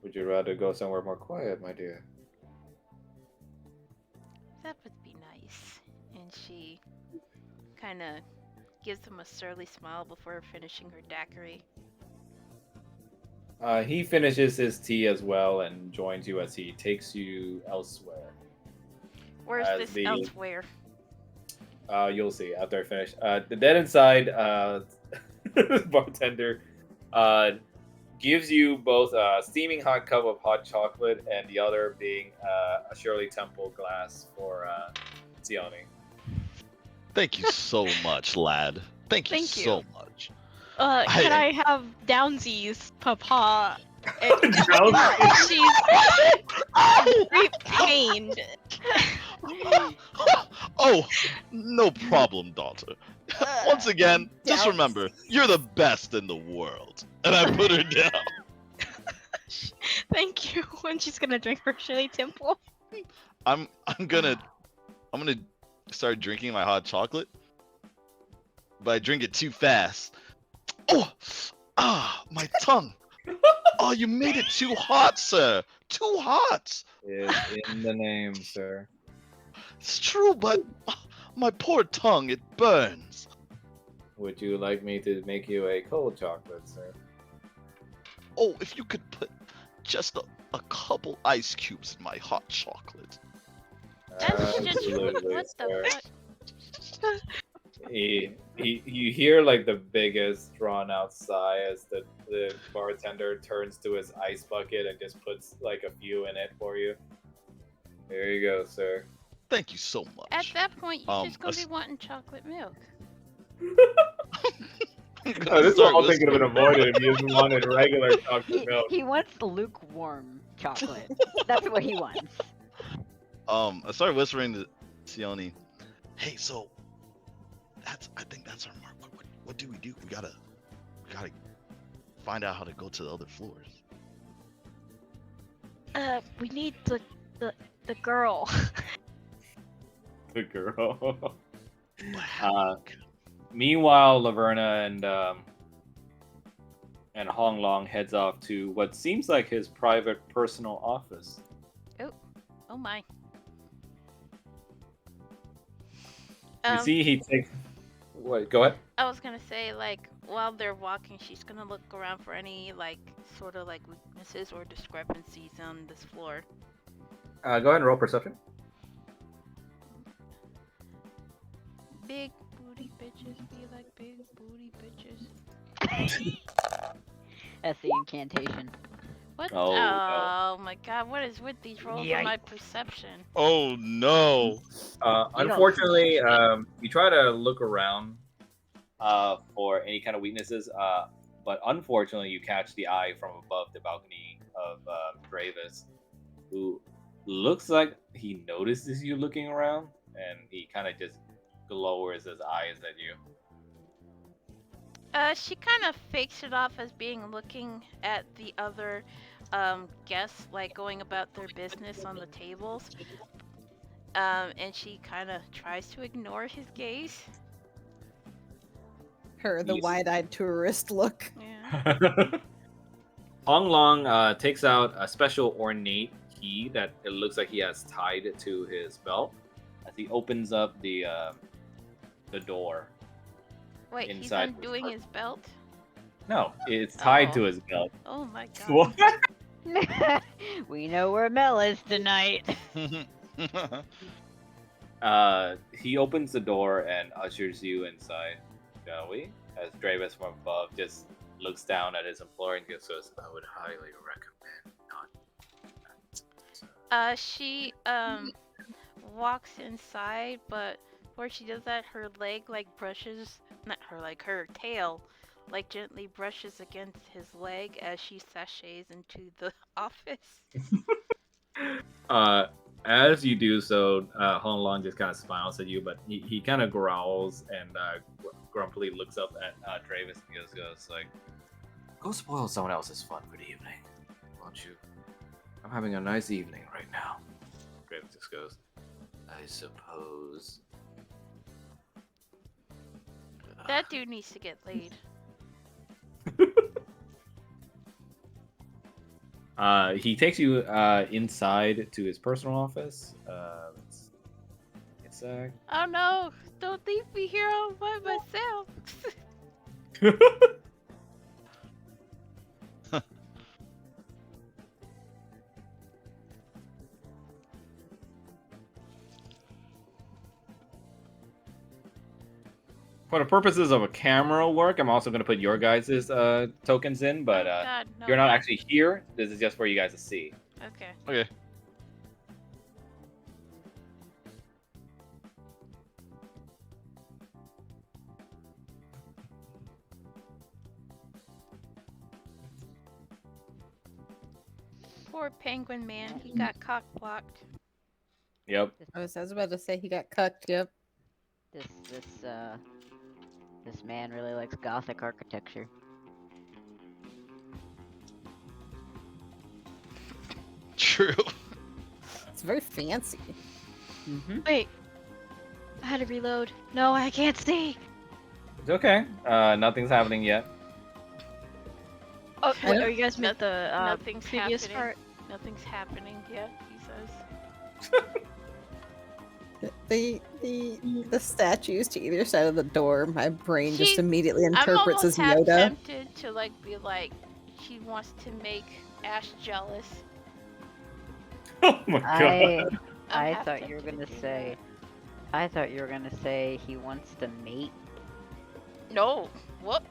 Would you rather go somewhere more quiet, my dear? That would be nice. And she kind of gives him a surly smile before finishing her daiquiri. He finishes his tea as well and joins you as he takes you elsewhere. Where's As this the- elsewhere? You'll see after I finish. The dead inside bartender gives you both a steaming hot cup of hot chocolate and the other being a Shirley Temple glass for Sione. Thank you so much, lad. Thank you Thank so you. much. Can I have Downsies, Papa? And Downsies? she's very pained. Oh, no problem, daughter. Once again, just remember, you're the best in the world. And I put her down. Thank you. When she's gonna drink her Shirley Temple. I'm gonna start drinking my hot chocolate, but I drink it too fast. Oh, my tongue. Oh, you made it too hot, sir. Too hot. Is in the name, sir. It's true, but my poor tongue, it burns. Would you like me to make you a cold chocolate, sir? Oh, if you could put just a couple ice cubes in my hot chocolate. That's just Absolutely, what sir. the fuck? You hear like the biggest drawn out sigh as the bartender turns to his ice bucket and just puts like a few in it for you. There you go, sir. Thank you so much. At that point, you're just gonna as- be wanting chocolate milk. I'm gonna Oh, this is start what I think could have whispering. been avoided if you just wanted regular chocolate milk. He wants lukewarm chocolate. That's what he wants. I started whispering to Sione, "Hey, so I think that's our mark. What do? We gotta find out how to go to the other floors." We need the girl. The girl. But how? Meanwhile, Laverna and Hong Long heads off to what seems like his private personal office. Oh my. You see, he takes. What? Go ahead. I was gonna say, like, while they're walking, she's gonna look around for any, like, sort of, like, weaknesses or discrepancies on this floor. Go ahead and roll perception. Big booty bitches be like big booty bitches. That's the incantation. What? Oh, no. Oh my god, what is with these rolls on my perception? Oh no! Unfortunately, you try to look around for any kind of weaknesses, but unfortunately, you catch the eye from above the balcony of Dravis, who looks like he notices you looking around, and he kind of just lowers his eyes at you. She kind of fakes it off as being looking at the other guests, like going about their business on the tables. And she kind of tries to ignore his gaze. Her, the Yes. wide-eyed tourist look. Yeah. Hong Long takes out a special ornate key that it looks like he has tied to his belt as he opens up the door. Wait, he's Inside was undoing part- his belt? No, it's tied Oh. to his belt. Oh my god. What? We know where Mel is tonight. He opens the door and ushers you inside, shall we? As Dravis from above just looks down at his employer and just says, I would highly recommend not. She walks inside, but before she does that, her leg like brushes, not her leg, her tail like gently brushes against his leg as she sachets into the office. As you do so, Hong Long just kind of smiles at you, but he kind of growls and grumpily looks up at Dravis and goes like, "Go spoil someone else's fun for the evening, won't you? I'm having a nice evening right now." Dravis just goes, "I suppose." That dude needs to get laid. He takes you inside to his personal office. It's Oh no! Don't leave me here all by myself. For the purposes of a camera work, I'm also going to put your guys' tokens in, but Oh God, no. you're not actually here. This is just for you guys to see. Okay. Okay. Poor penguin man. He got cock blocked. Yep. I was about to say he got cucked. Yep. This man really likes Gothic architecture. True. It's very fancy. Mm-hmm. Wait. I had to reload. No, I can't see. It's okay. Nothing's happening yet. Oh, I wait, don't- are you guys at the Nothing's previous happening. part? Nothing's happening yet, he says. The statues to either side of the door, my brain just She- immediately I'm interprets almost as half Yoda. tempted to like be like, she wants to make Ash jealous. Oh my god. I half thought you were tempted to gonna do say. I thought you were gonna say he wants to mate. No. What?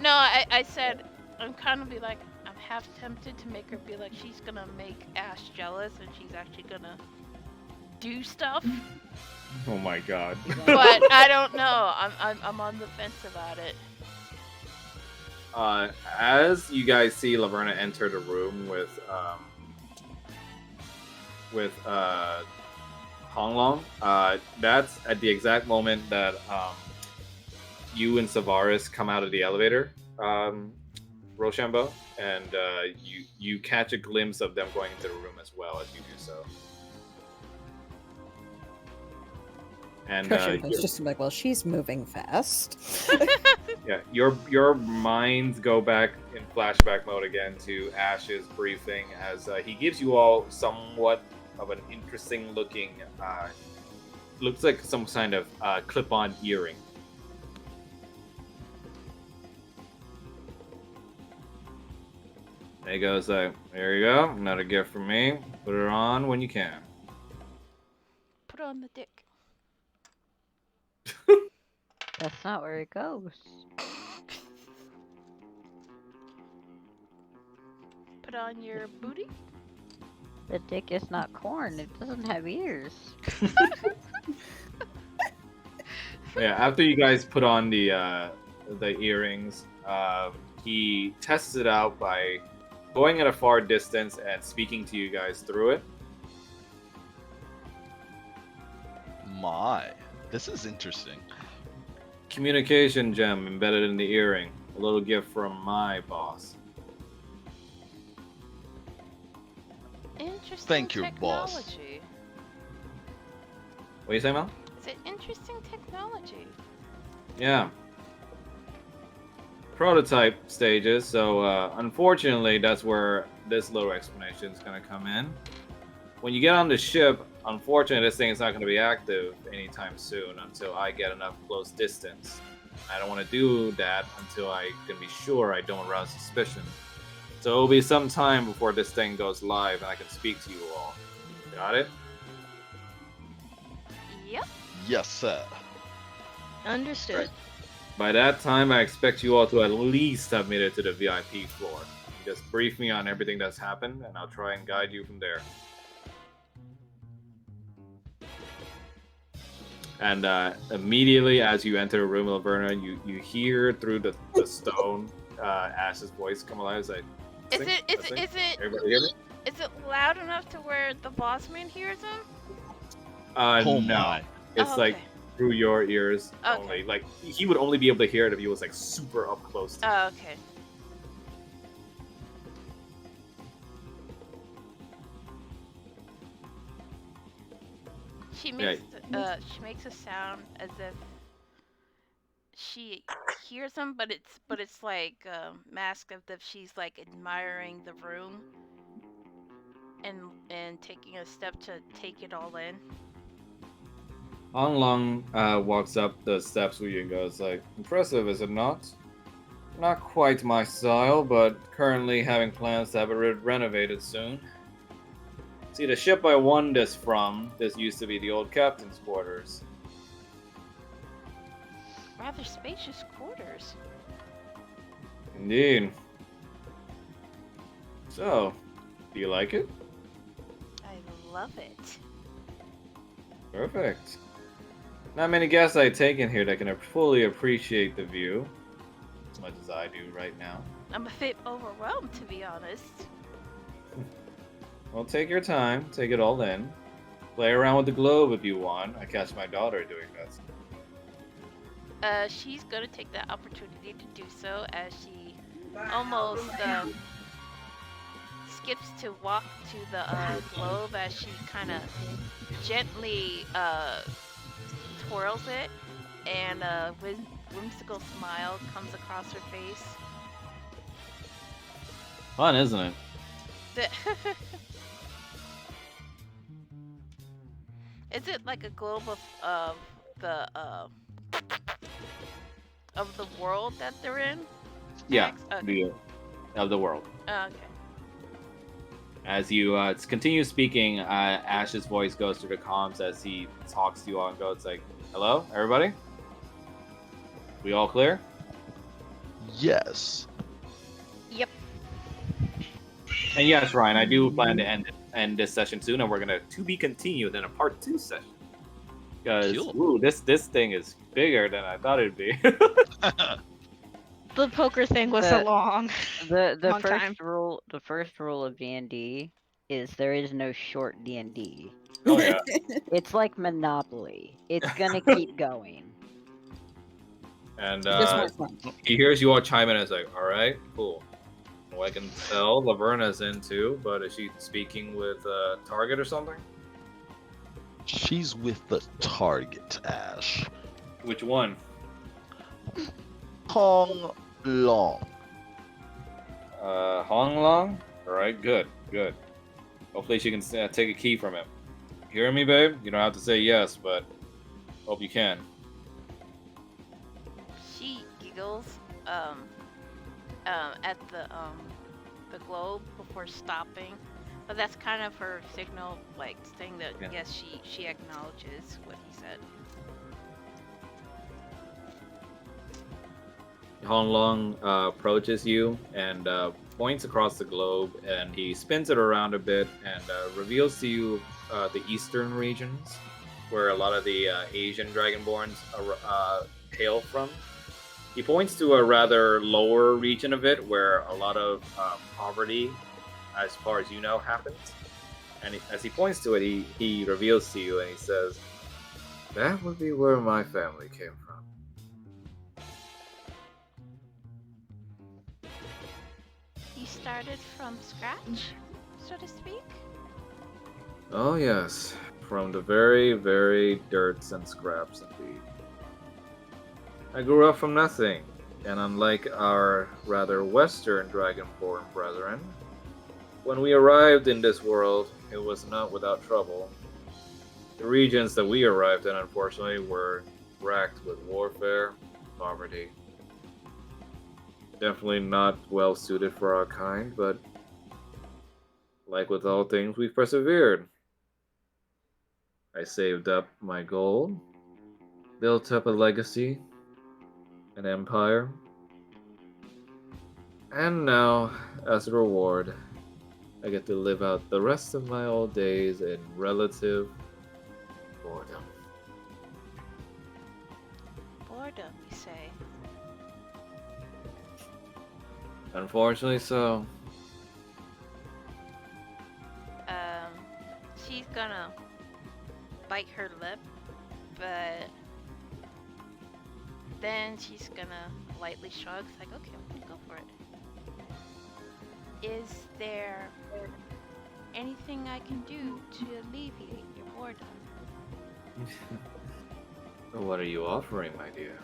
No, I said I'm kind of be like I'm half tempted to make her be like she's gonna make Ash jealous and she's actually gonna do stuff. Oh my god. But I don't know. I'm on the fence about it. As you guys see Laverna enter the room with Honglong, that's at the exact moment that you and Savaris come out of the elevator, Rochambeau, and you catch a glimpse of them going into the room as well as you do so. And It's just like, well, she's moving fast. yeah, your minds go back in flashback mode again to Ash's briefing as he gives you all somewhat of an interesting looking, looks like some kind of clip-on earring. And he goes like, "There you go, another gift from me. Put it on when you can." Put on the dick. That's not where it goes. Put on your booty. The dick is not corn. It doesn't have ears. Yeah, after you guys put on the earrings, he tests it out by going at a far distance and speaking to you guys through it. My, this is interesting. Communication gem embedded in the earring. A little gift from my boss. Interesting. Thank you, boss. technology. What do you say, Mel? Is it interesting technology? Yeah. Prototype stages, so unfortunately that's where this little explanation is going to come in. When you get on the ship, unfortunately this thing is not going to be active anytime soon until I get enough close distance. I don't want to do that until I can be sure I don't arouse suspicion. So it'll be some time before this thing goes live and I can speak to you all. Got it? Yep. Yes, sir. Understood. By that time, I expect you all to at least have made it to the VIP floor. Just brief me on everything that's happened, and I'll try and guide you from there. And immediately as you enter the room, Laverna, you hear through the stone Ash's voice come alive. It's like, Is it everybody hear me? is it loud enough to where the boss man hears him? Oh No. my. It's Oh, like okay. through your ears Okay. only. Like he would only be able to hear it if he was like super up close to you. Oh, okay. She makes a sound as if she hears him, but it's like masked as if she's like admiring the room and taking a step to take it all in. Hong Long walks up the steps with you and goes like, "Impressive, is it not? Not quite my style, but currently having plans to have it renovated soon. See, the ship I won this from, this used to be the old captain's quarters. Rather spacious quarters. Indeed. So, do you like it? I love it. Perfect. Not many guests I take in here that can fully appreciate the view, as much as I do right now. I'm a bit overwhelmed, to be honest. Well, take your time, take it all in. Play around with the globe if you want. I catch my daughter doing that. She's gonna take that opportunity to do so as she almost skips to walk to the globe as she kind of gently twirls it, and a whimsical smile comes across her face. Fun, isn't it? Is it like a globe of the world that they're in? Yeah, Max? Okay. of the world. Okay. As you continue speaking, Ash's voice goes through the comms as he talks to you all and goes like, "Hello, everybody? We all clear?" Yes. Yep. And yes, Ryan, I do plan to end this session soon, and we're gonna to be continued in a part 2 session. Because Cool. this thing is bigger than I thought it'd be. The poker thing was so long. The Long time. first rule of D&D is there is no short D&D. Oh yeah. It's like Monopoly. It's gonna keep going. And Just more fun. he hears you all chime in and is like, "All right, cool." Well, I can tell Laverna's in too, but is she speaking with Target or something? She's with the target, Ash. Which one? Hong Long. Hong Long? Alright, good. Hopefully she can take a key from him. Hear me, babe? You don't have to say yes, but hope you can. She giggles at the globe before stopping, but that's kind of her signal, like saying that Yeah. yes, she acknowledges what he said. Hong Long approaches you and points across the globe, and he spins it around a bit and reveals to you the eastern regions, where a lot of the Asian Dragonborns hail from. He points to a rather lower region of it, where a lot of poverty, as far as you know, happens. And as he points to it, he reveals to you and he says, "That would be where my family came from." He started from scratch, so to speak. Oh yes, from the very, very dirts and scraps indeed. I grew up from nothing, and unlike our rather western dragonborn brethren, when we arrived in this world, it was not without trouble. The regions that we arrived in, unfortunately, were racked with warfare, poverty. Definitely not well suited for our kind, but like with all things, we've persevered. I saved up my gold, built up a legacy, an empire, and now, as a reward, I get to live out the rest of my old days in relative boredom. Boredom, you say? Unfortunately so. She's gonna bite her lip, but then she's gonna lightly shrug, like, okay, I'm gonna go for it. Is there anything I can do to alleviate your boredom? What are you offering, my dear?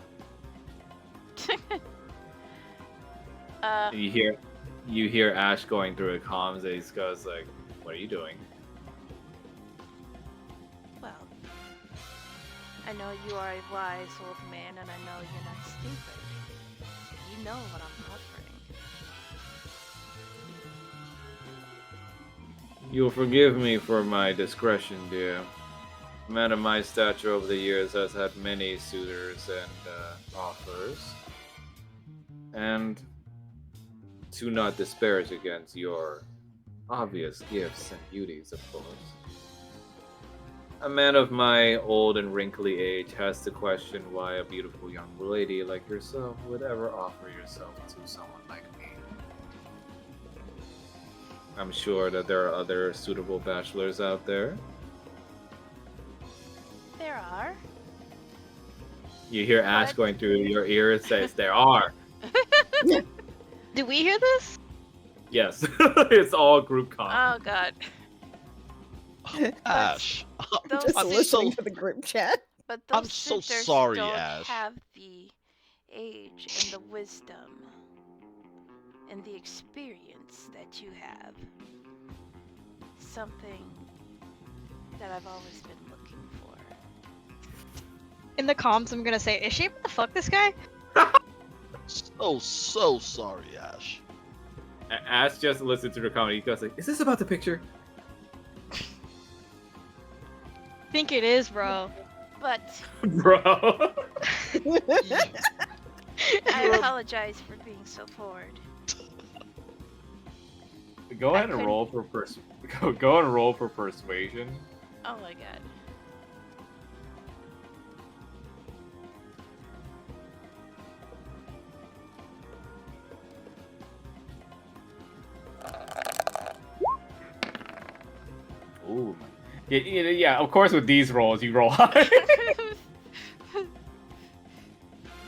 And you hear Ash going through a comms, and he goes like, "What are you doing?" Well, I know you are a wise old man, and I know you're not stupid. You know what I'm offering. You'll forgive me for my discretion, dear. A man of my stature over the years has had many suitors and offers. And to not disparage against your obvious gifts and beauties, of course. A man of my old and wrinkly age has to question why a beautiful young lady like yourself would ever offer yourself to someone like me. I'm sure that there are other suitable bachelors out there. There are. You hear Ash What? going through your ear. It says, "There are." Do we hear this? Yes, it's all group comp. Oh god. Ash. Those Just I'm listening so- to the group chat. But I'm those so suitors sorry, don't Ash. have the age and the wisdom and the experience that you have. Something that I've always been looking for. In the comms, I'm gonna say, is she able to fuck this guy? So sorry, Ash. Ash just listened to the comment. He goes like, "Is this about the picture?" Think it is, bro. But Bro. I apologize for being so forward. Go ahead and couldn't- roll for go and roll for persuasion. Oh my god. Ooh. Yeah, of course with these rolls you roll high.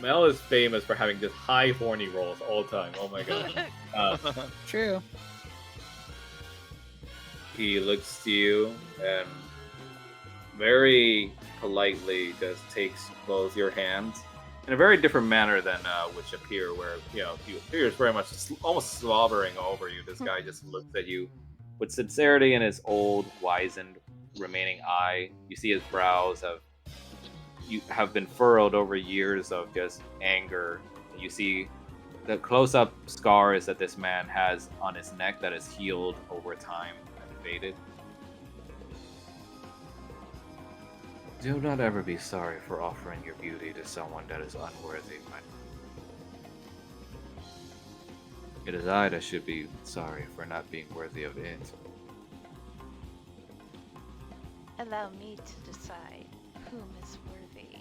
Mel is famous for having just high horny rolls all the time. Oh my god. True. He looks to you and very politely just takes both your hands in a very different manner than which appear where, he appears very much almost slobbering over you. This guy just looks at you with sincerity in his old, wizened, remaining eye. You see his brows have been furrowed over years of just anger. You see the close-up scars that this man has on his neck that has healed over time and faded. Do not ever be sorry for offering your beauty to someone that is unworthy, my friend. It is I that should be sorry for not being worthy of it. Allow me to decide whom is worthy.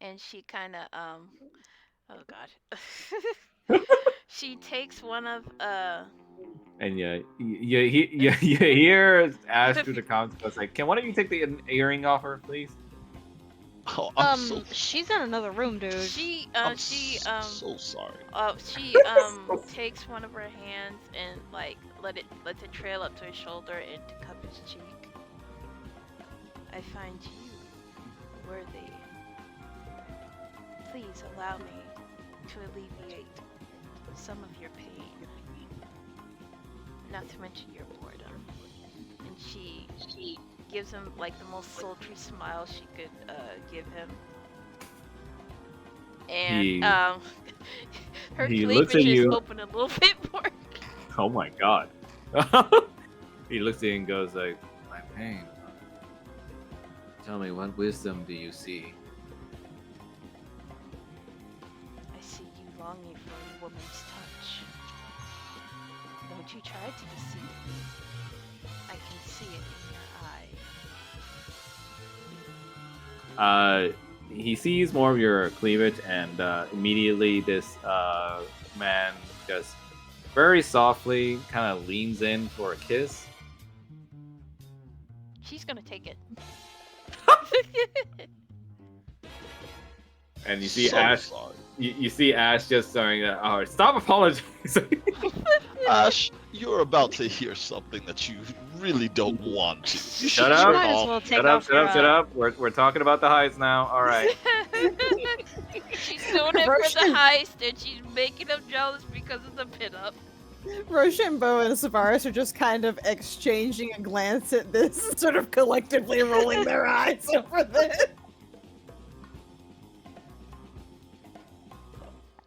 And she kind of, oh god. She takes one of, And you hear Ash through the comments goes like, "Can one of you take the earring off her, please?" Oh, I'm so She's in another room, dude. I'm so sorry. she takes one of her hands and like lets it trail up to his shoulder and to cup his cheek. I find you worthy. Please allow me to alleviate some of your pain. Not to mention your boredom. And she gives him like the most sultry smile she could give him. And her he looks cleavage at is you. open a little bit more. Oh my god. He looks at you and goes like, "My pain. Tell me, what wisdom do you see?" I see you longing for a woman's touch. Don't you try to deceive me. I can see it in your eye. He sees more of your cleavage, and immediately this man just very softly kind of leans in for a kiss. She's gonna take it. And you see So Ash. sorry. You see Ash just saying that. "Oh, stop apologizing." Ash, you're about to hear something that you really don't want to. You should Shut up. turn Might as off. well take Shut up, off shut up, shut your, up. We're talking about the heist now. All right. She's doing it for the Roshan. heist, and she's making him jealous because of the pinup. Rochambeau and Savaris are just kind of exchanging a glance at this, sort of collectively rolling their eyes over this.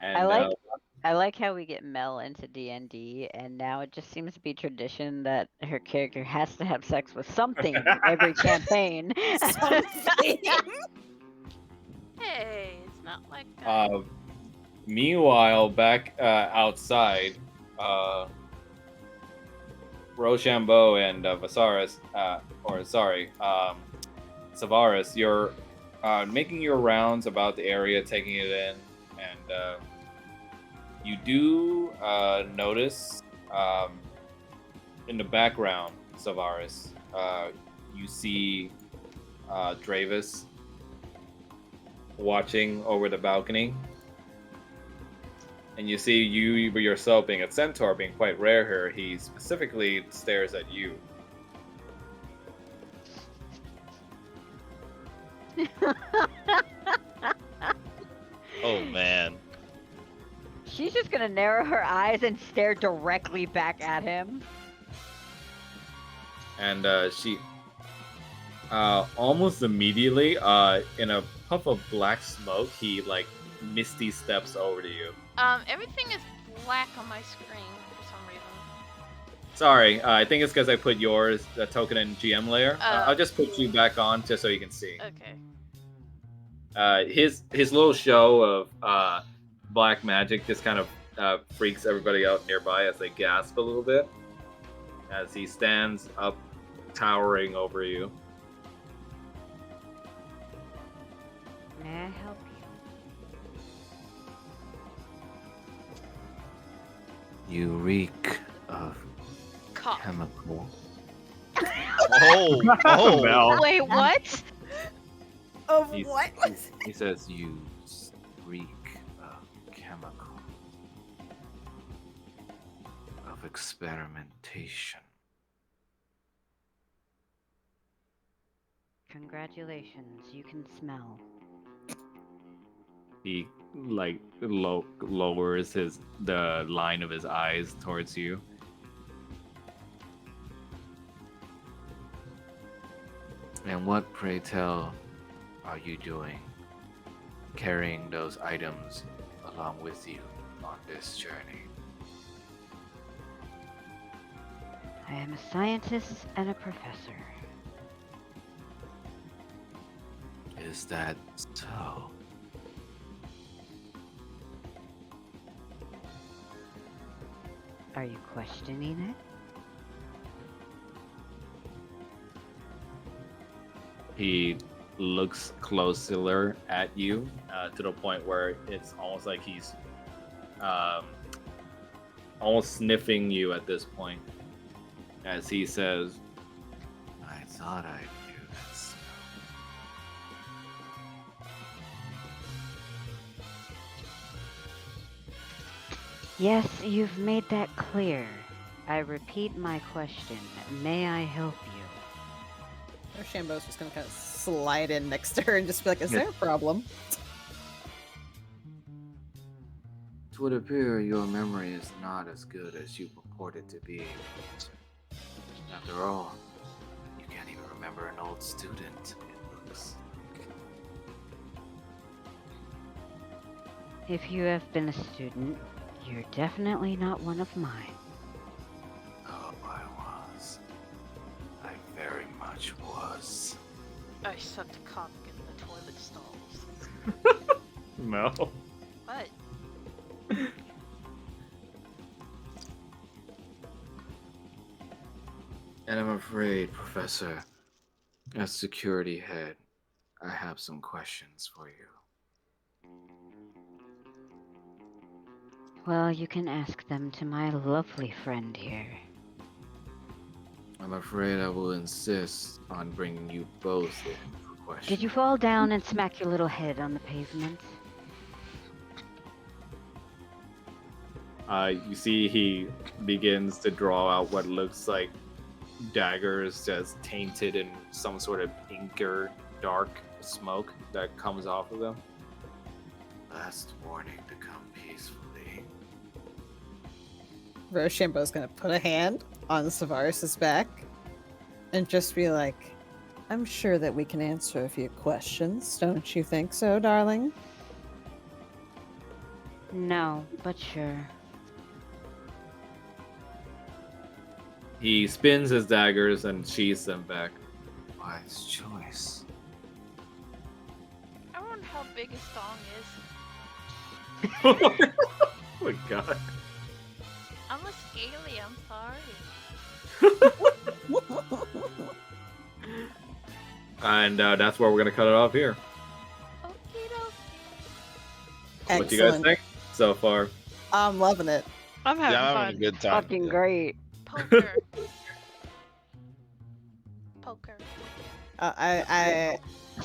And, I like how we get Mel into D&D, and now it just seems to be tradition that her character has to have sex with something every campaign. Something. Hey, it's not like meanwhile, back outside, Rochambeau and Viserys, Savaris, you're making your rounds about the area, taking it in, and you do notice in the background, Savaris, you see Dravis watching over the balcony. And you see you yourself being a centaur being quite rare here. He specifically stares at you. Oh man. She's just gonna narrow her eyes and stare directly back at him. And she almost immediately, in a puff of black smoke, he like misty steps over to you. everything is black on my screen for some reason. Sorry, I think it's because I put yours, the token in GM layer. I'll just put you back on just so you can see. Okay. His little show of black magic just kind of freaks everybody out nearby as they gasp a little bit as he stands up, towering over you. May I help you? You reek of Cough. chemical. Oh, Mel. Wait, what? Of He's- what? He says you reek of chemical. Of experimentation. Congratulations, you can smell. He like lowers the line of his eyes towards you. And what, pray tell, are you doing? Carrying those items along with you on this journey? I am a scientist and a professor. Is that so? Are you questioning it? He looks closer at you to the point where it's almost like he's almost sniffing you at this point as he says, I thought I knew that smell. Yes, you've made that clear. I repeat my question. May I help you? Rochambeau's just gonna kind of slide in next to her and just be like, is there a problem? It would appear your memory is not as good as you purport it to be. After all, you can't even remember an old student, it looks. If you have been a student, you're definitely not one of mine. Oh, I was. I very much was. I sucked a cock in the toilet stalls. Mel. What? And I'm afraid, Professor, as security head, I have some questions for you. Well, you can ask them to my lovely friend here. I'm afraid I will insist on bringing you both in for questions. Did you fall down and smack your little head on the pavement? You see he begins to draw out what looks like daggers, just tainted in some sort of inker dark smoke that comes off of them. Last warning to come peacefully. Rochambeau's gonna put a hand on Savaris's back and just be like, I'm sure that we can answer a few questions. Don't you think so, darling? No, but sure. He spins his daggers and sheaths them back. Wise choice. I wonder how big his thong is. Oh my god. I'm a scaly, I'm sorry. And that's where we're gonna cut it off here. Okie What do you guys Excellent. think so far? I'm loving it. I'm having Yeah, I'm having a fun. good time. Fucking Yeah. great. Poker. Poker. I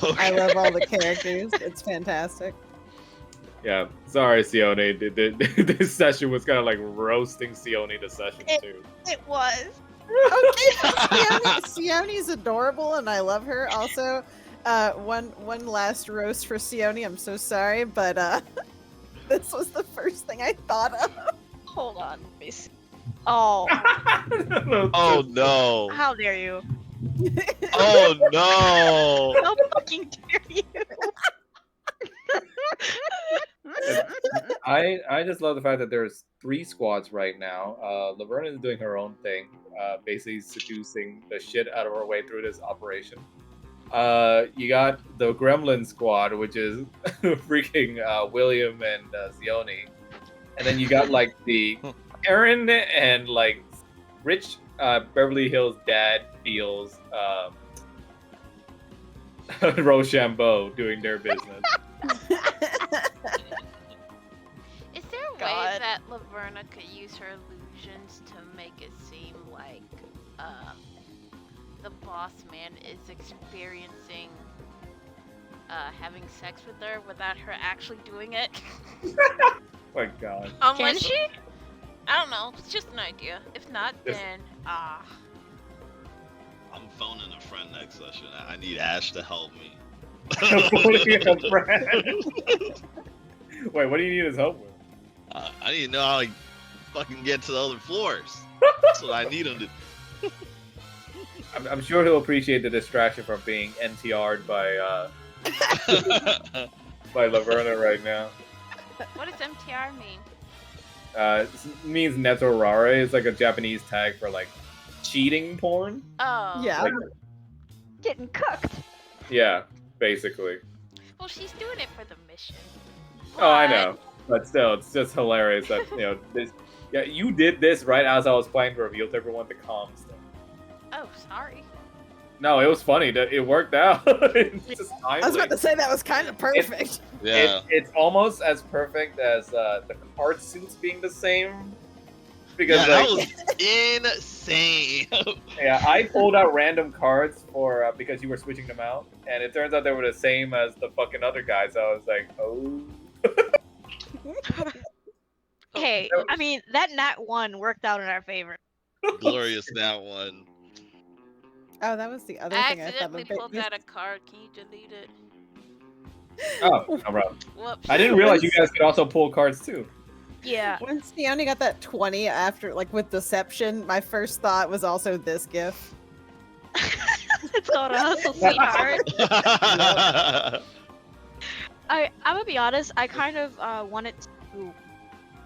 Okay. love all the characters. It's fantastic. Yeah, sorry, Sione. This session was kind of like roasting Sione the session too. It was. Okay, Sione's adorable, and I love her. Also, one last roast for Sione. I'm so sorry, but this was the first thing I thought of. Hold on. Let me see. Oh, Oh no! how dare you? Oh no! How fucking dare you? I just love the fact that there's 3 squads right now. Laverna is doing her own thing, basically seducing the shit out of her way through this operation. You got the Gremlin squad, which is freaking William and Zioni, and then you got like the Aaron and like rich Beverly Hills dad feels Rochambeau doing their business. Is there a way God. that Laverna could use her illusions to make it seem like the boss man is experiencing having sex with her without her actually doing it? My God. Unless she? I don't know. It's just an idea. If not, Yes. then I'm phoning a friend next session. I need Ash to help me. Wait, what do you need his help with? I need to know how to fucking get to the other floors. That's what I need him to. I'm sure he'll appreciate the distraction from being NTR'd by Laverna right now. what does MTR mean? It means netorare. It's like a Japanese tag for like cheating porn. Oh. Yeah. Like, Getting cooked. yeah, basically. Well, she's doing it for the mission. Oh, I know, but still, it's just hilarious that this. Yeah, you did this right as I was playing to reveal to everyone the comms stuff. Oh, sorry. No, it was funny. It worked out. It's just timely. I was about to say that was kind of perfect. Yeah. It's almost as perfect as the card suits being the same. Because Yeah, that like, was insane. yeah, I pulled out random cards for because you were switching them out, and it turns out they were the same as the fucking other guys. So I was like, oh. Hey, I mean that nat 1 worked out in our favor. Glorious that one. Oh, that was the other I thing I thought accidentally of. pulled out a card. Can you delete it? Oh, no problem. Whoops. I didn't realize you guys could also pull cards too. Yeah. When Sione got that 20 after, like, with Deception, my first thought was also this gif. It's called a hustle, sweetheart. I'm gonna be honest. I kind of wanted to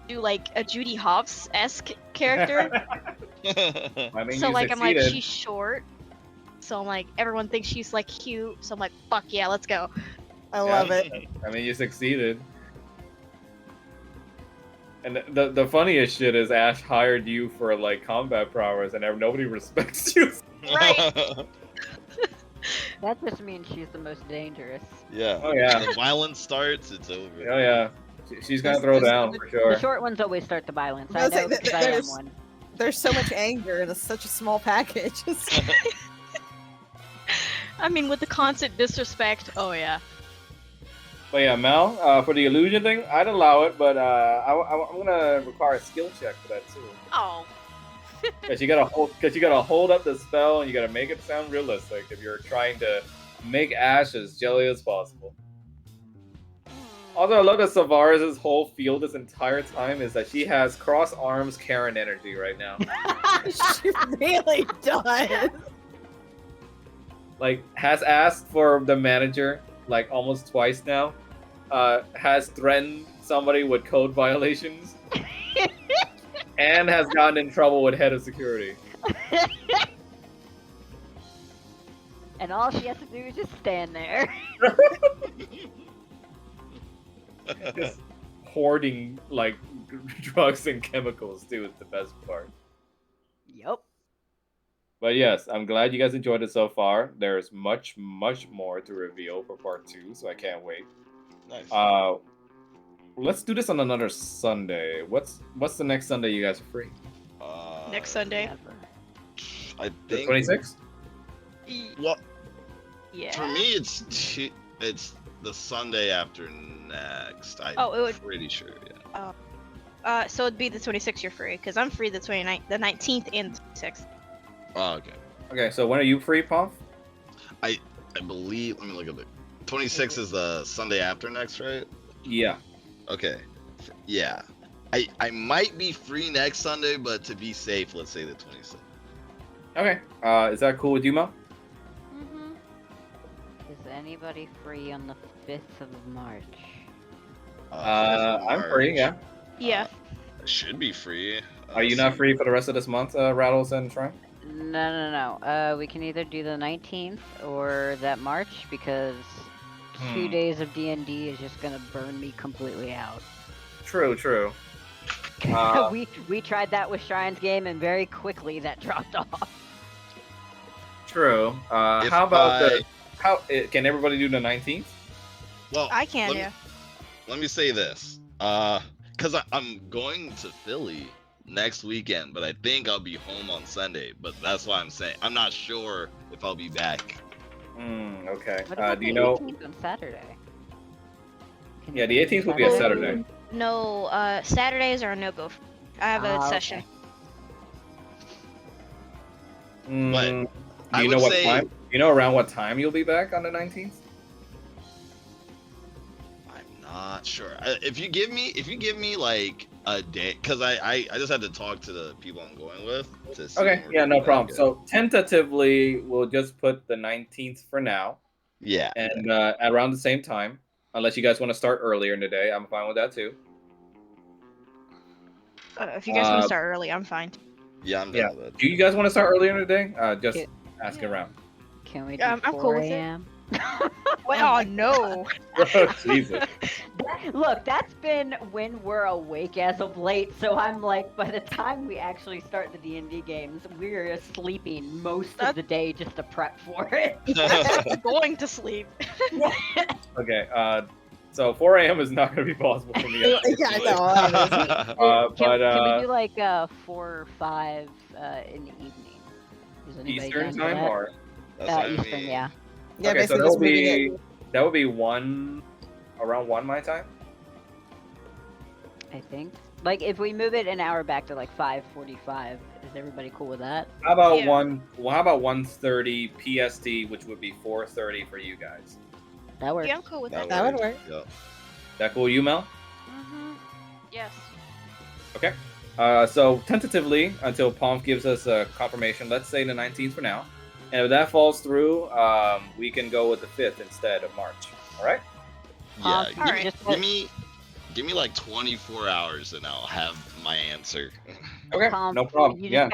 do like a Judy Hopps-esque character. I mean, So you like I'm like succeeded. she's short. So I'm like everyone thinks she's like cute. So I'm like fuck yeah, let's go. I love it. I mean, you succeeded. And the funniest shit is Ash hired you for like combat prowess, and nobody respects you. Right. That just means she's the most dangerous. Yeah. Oh, yeah. When the violence starts, it's over. Oh yeah, she's gonna throw down for The sure. short ones always start the violence. I I was know saying that because I am there's- one. There's so much anger in such a small package. I mean with the constant disrespect. Oh yeah. But yeah, Mel, for the illusion thing, I'd allow it, but I'm gonna require a skill check for that too. Oh. Because you gotta hold up the spell and you gotta make it sound realistic if you're trying to make Ash as jelly as possible. Also, I love that Savaris' whole feel this entire time is that she has cross arms Karen energy right now. She really does. Like, has asked for the manager like almost twice now. Has threatened somebody with code violations. And has gotten in trouble with head of security. And all she has to do is just stand there. Just hoarding like drugs and chemicals too is the best part. Yup. But yes, I'm glad you guys enjoyed it so far. There's much more to reveal for part 2, so I can't wait. Nice. Let's do this on another Sunday. What's the next Sunday you guys are free? Next Sunday. Never. I The think 26th? Well, Yeah. for me, it's the Sunday after next. Oh, it would- pretty sure. Yeah. So it'd be the 26th you're free, because I'm free the 29th, the 19th and the 26th. Oh, okay. Okay, so when are you free, Pomp? I believe. Let me look at it. 26 is the Sunday after next, right? Yeah. Okay. Yeah. I might be free next Sunday, but to be safe, let's say the 26th. Okay. Is that cool with you, Mo? Mm-hmm. Is anybody free on the 5th of March? I'm free, yeah. Yeah. I should be free. Are you not free for the rest of this month, Rattles and Shrine? No. We can either do the 19th or that March because 2 days of D&D is just gonna burn me completely out. True. We tried that with Shrine's game and very quickly that dropped off. True. If How about I- can everybody do the 19th? Well, I can, let yeah. Let me say this. Because I'm going to Philly next weekend, but I think I'll be home on Sunday. But that's why I'm saying I'm not sure if I'll be back. Okay. What about Do you the know? 18th on Saturday? Can Yeah, you the do 18th will be a Saturday. No, Saturdays are a no-go. I have a Ah, okay. session. But Do I you know would what say- time? Do you know around what time you'll be back on the 19th? I'm not sure. If you give me like a day, because I just had to talk to the people I'm going with to see Okay. when we're Yeah, no back problem. at. So tentatively, we'll just put the 19th for now, Yeah. and around the same time, unless you guys want to start earlier in the day, I'm fine with that too. If you guys want to start early, I'm fine. Yeah, I'm Yeah. down with that. Do you guys want to start earlier in the day? Just Yeah. asking around. Can we do I'm 4 cool with it. a.m.? Oh no! Jesus. Look, that's been when we're awake as of late, so I'm like, by the time we actually start the D&D games, we're sleeping most of the day just to prep for it. I'm going to sleep. Okay. So 4 a.m. is not going to be possible for me. Yeah, no, obviously. Can we do like 4 or 5 in the evening? Is anybody Eastern down for time that? or That's what I Eastern, mean. yeah. Yeah, okay, so basically just moving it. that would be around 1 my time. I think. Like, if we move it an hour back to like 5:45, is everybody cool with that? How about Yeah. How about 1:30 PST, which would be 4:30 for you guys? That works. Yeah, I'm cool with that. That would work. Yeah. That cool, you Mel? Mm-hmm. Yes. Okay. So tentatively, until Pomp gives us a confirmation, let's say the 19th for now. And if that falls through, we can go with the 5th instead of March. All right? Yeah. Alright. Give me like 24 hours and I'll have my answer. Okay. Tom, No problem. You Yeah.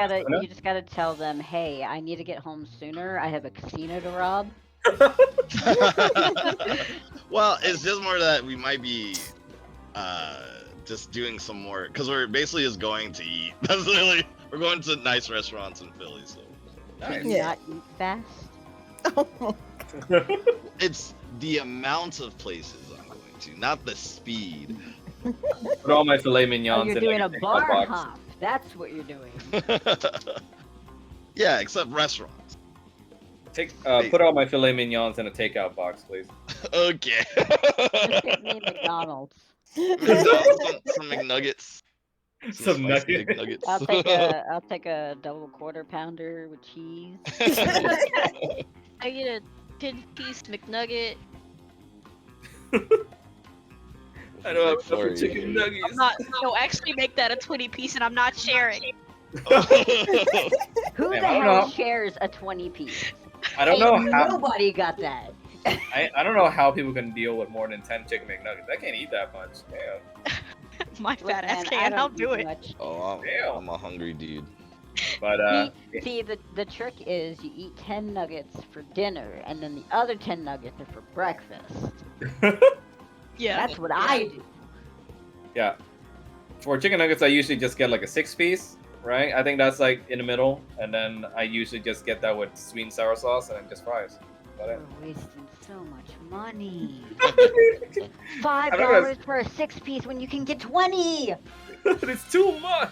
just gotta tell them, hey, I need to get home sooner. I have a casino to rob. Well, it's just more that we might be just doing some more because we're basically just going to eat. That's literally we're going to nice restaurants in Philly. So Nice. Can you Yeah. not eat fast? it's the amount of places I'm going to, not the speed. Put all my filet mignons Oh, you're in doing a everything bar box. hop. That's what you're doing. Yeah, except restaurants. Put all my filet mignons in a takeout box, please. Okay. Just get me McDonald's. some McNuggets. Some spicy nugget. McNuggets. I'll take a double quarter pounder with cheese. I get a 10-piece McNugget. I don't have enough For for you. chicken nuggets. I'm not. No, actually make that a 20-piece, and I'm not sharing. Who Man, the I don't hell know. shares a 20 piece? I don't know how. Nobody got that. I don't know how people can deal with more than 10 chicken McNuggets. I can't eat that much. Damn. My Look, fat ass man, I can. don't I'll do eat it. much. Oh, Damn. I'm a hungry dude. But See, the trick is you eat 10 nuggets for dinner, and then the other 10 nuggets are for breakfast. Yeah. That's what I do. yeah. For chicken nuggets, I usually just get like a 6-piece, right? I think that's like in the middle, and then I usually just get that with sweet and sour sauce and then just fries. About it. We're wasting so much money. I'm not $5 for a 6-piece when you can get 20. It's too much.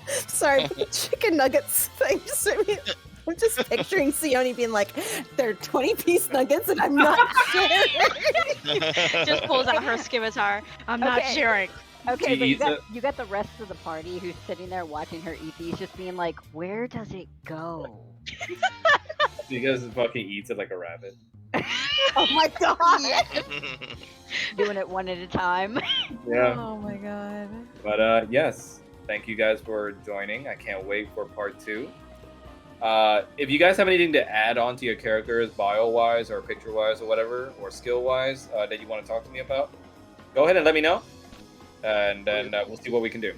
Sorry, but the chicken nuggets thing just made me. I'm just picturing Sione being like, they're 20-piece nuggets and I'm not sharing. Just pulls out her scimitar. I'm not Okay. sharing. Okay, She but eats it. you got the rest of the party who's sitting there watching her eat these, just being like, where does it go? Because it fucking eats it like a rabbit. Oh my god. Doing it one at a time. Yeah. Oh my god. But yes, thank you guys for joining. I can't wait for part 2. If you guys have anything to add on to your characters, bio-wise or picture-wise or whatever, or skill-wise, that you want to talk to me about, go ahead and let me know, and then we'll see what we can do.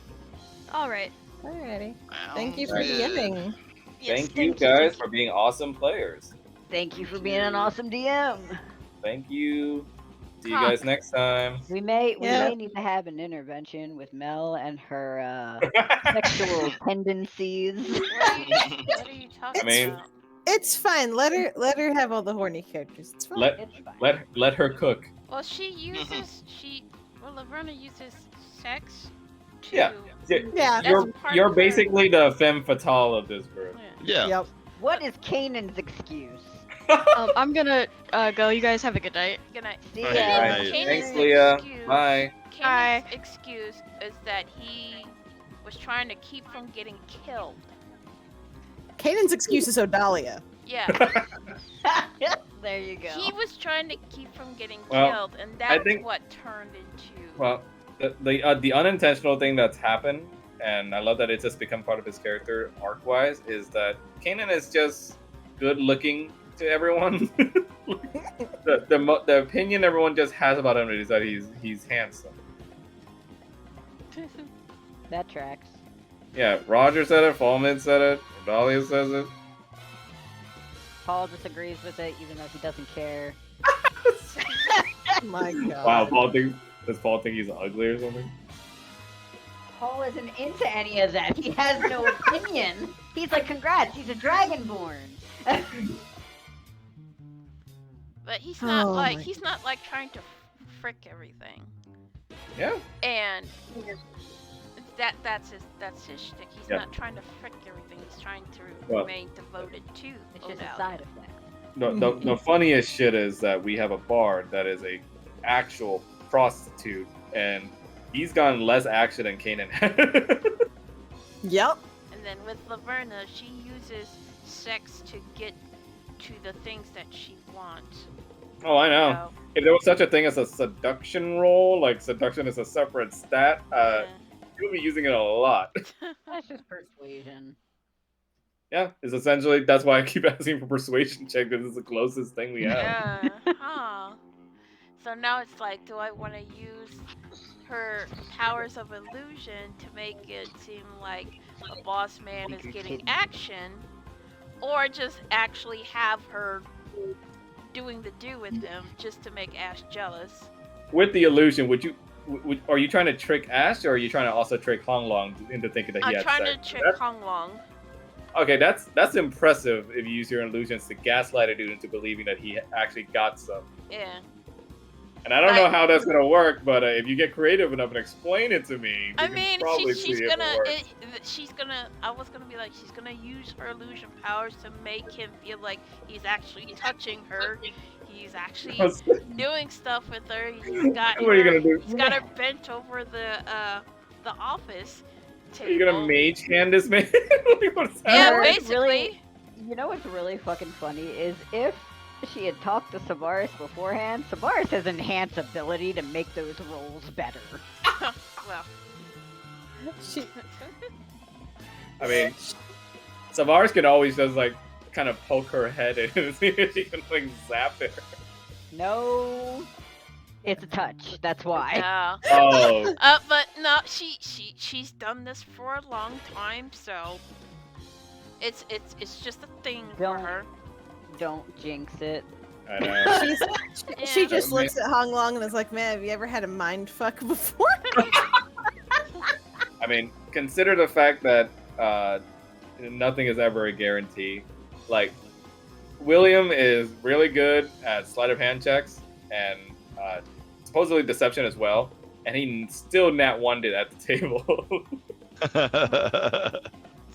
All right. Alrighty. Thank you for Alright. DMing. Yes, Thank you guys for being awesome players. Thank you for being an awesome DM. Thank you. See you Huh. guys next time. We may Yeah. need to have an intervention with Mel and her sexual tendencies. What are you talking I mean- about? It's fine. Let her have all the horny characters. It's fine. let It's fine. let her cook. Well, Laverna uses sex to. Yeah. Yeah. You're That's part you're of her- basically the femme fatale of this group. Yeah. Yeah. Yep. What is Kanan's excuse? I'm gonna go. You guys have a good night. Good night. See Alright, ya. good night. Kanan's Thanks, Leah. excuse- Bye. Kanan's excuse is that he was trying to keep from getting killed. Kanan's excuse is Odalia. Yeah, There you go. he was trying to keep from getting Well, killed, and that's think- what turned into. Well, the unintentional thing that's happened, and I love that it's just become part of his character arc-wise, is that Kanan is just good looking to everyone. the opinion everyone just has about him is that he's handsome. That tracks. Yeah, Roger said it, Fallman said it, Dahlia says it. Paul disagrees with it, even though he doesn't care. Oh my god. Wow, does Paul think he's ugly or something? Paul isn't into any of that. He has no opinion. He's like, congrats, he's a dragonborn. But he's not Oh like my- he's not like trying to frick everything. Yeah. And that's his shtick. He's Yeah. not trying to frick everything. He's trying to Well- remain devoted to It's just a Odalia. side effect. The funniest shit is that we have a bard that is a actual prostitute, and he's gotten less action than Kanan. Yep. And then with Laverna, she uses sex to get to the things that she wants. Oh, I know. So, If there was such a thing as a seduction roll, like seduction is a separate stat, yeah. you'll be using it a lot. That's just persuasion. Yeah, it's essentially that's why I keep asking for persuasion check because it's the closest thing we have. Yeah. Huh. So now it's like, do I want to use her powers of illusion to make it seem like a boss man is getting action, or just actually have her doing the do with them just to make Ash jealous? With the illusion, are you trying to trick Ash, or are you trying to also trick Honglong into thinking that he I'm had trying sex? to trick Honglong. Okay, that's impressive if you use your illusions to gaslight a dude into believing that he actually got some. Yeah. And I don't know Like- how that's gonna work, but if you get creative enough and explain it to me, we I can mean, probably she's see if gonna, it works. she's gonna. I was gonna be like, she's gonna use her illusion powers to make him feel like he's actually touching her. He's actually doing stuff with her. He's got What are you her. gonna do? He's got her bent over the office Are table. you gonna mage hand this man? What's Yeah, You know happening? what's basically. really- You know what's really fucking funny is if she had talked to Savaris beforehand, Savaris has enhanced ability to make those rolls better. Well, She, I mean, Savaris can always just like kind of poke her head in and see if she can like zap it. No, it's a touch. That's why. yeah. Oh, But no, she's done this for a long time, so it's just a thing for Don't- her. Don't jinx it. I know. she Yeah. just looks at Hong Long and is like, man, have you ever had a mind fuck before? I mean, consider the fact that nothing is ever a guarantee. Like, William is really good at sleight of hand checks and supposedly deception as well, and he still nat one-ed it at the table.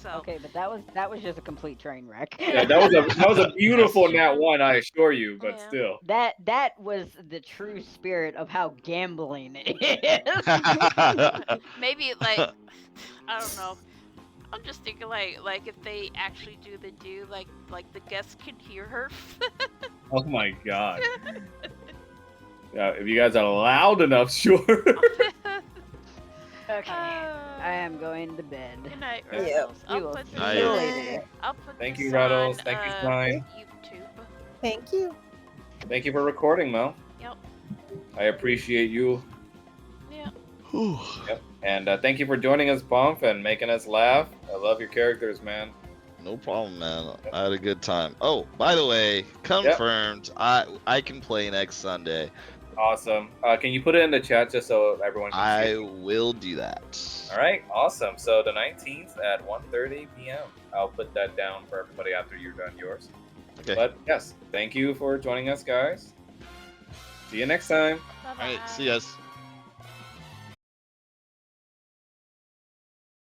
So Okay, but that was just a complete train wreck. Yeah, that was a beautiful nat one, I assure you, but Yeah. still. That was the true spirit of how gambling is. maybe like I don't know. I'm just thinking like if they actually do like the guests can hear her. Oh my god. Yeah, if you guys are loud enough, sure. Okay, I am going to bed. Good night, Yeah. Rattles. We I'll will put see this Night. you on- later. I'll put Thank this you, Rattles. on, Thank you, Stein. YouTube. Thank you. Thank you for recording, Mel. Yep. I appreciate you. Yeah. Whew. Yep. And thank you for joining us, Bump, and making us laugh. I love your characters, man. No problem, man. I had a good time. Oh, by the way, confirmed. I can play next Sunday. Awesome. Can you put it in the chat just so everyone can I see? will do that. All right, awesome. So the 19th at 1:30 p.m. I'll put that down for everybody after you're done yours. Okay. But yes, thank you for joining us, guys. See you next time. Bye-bye. All right. See you guys.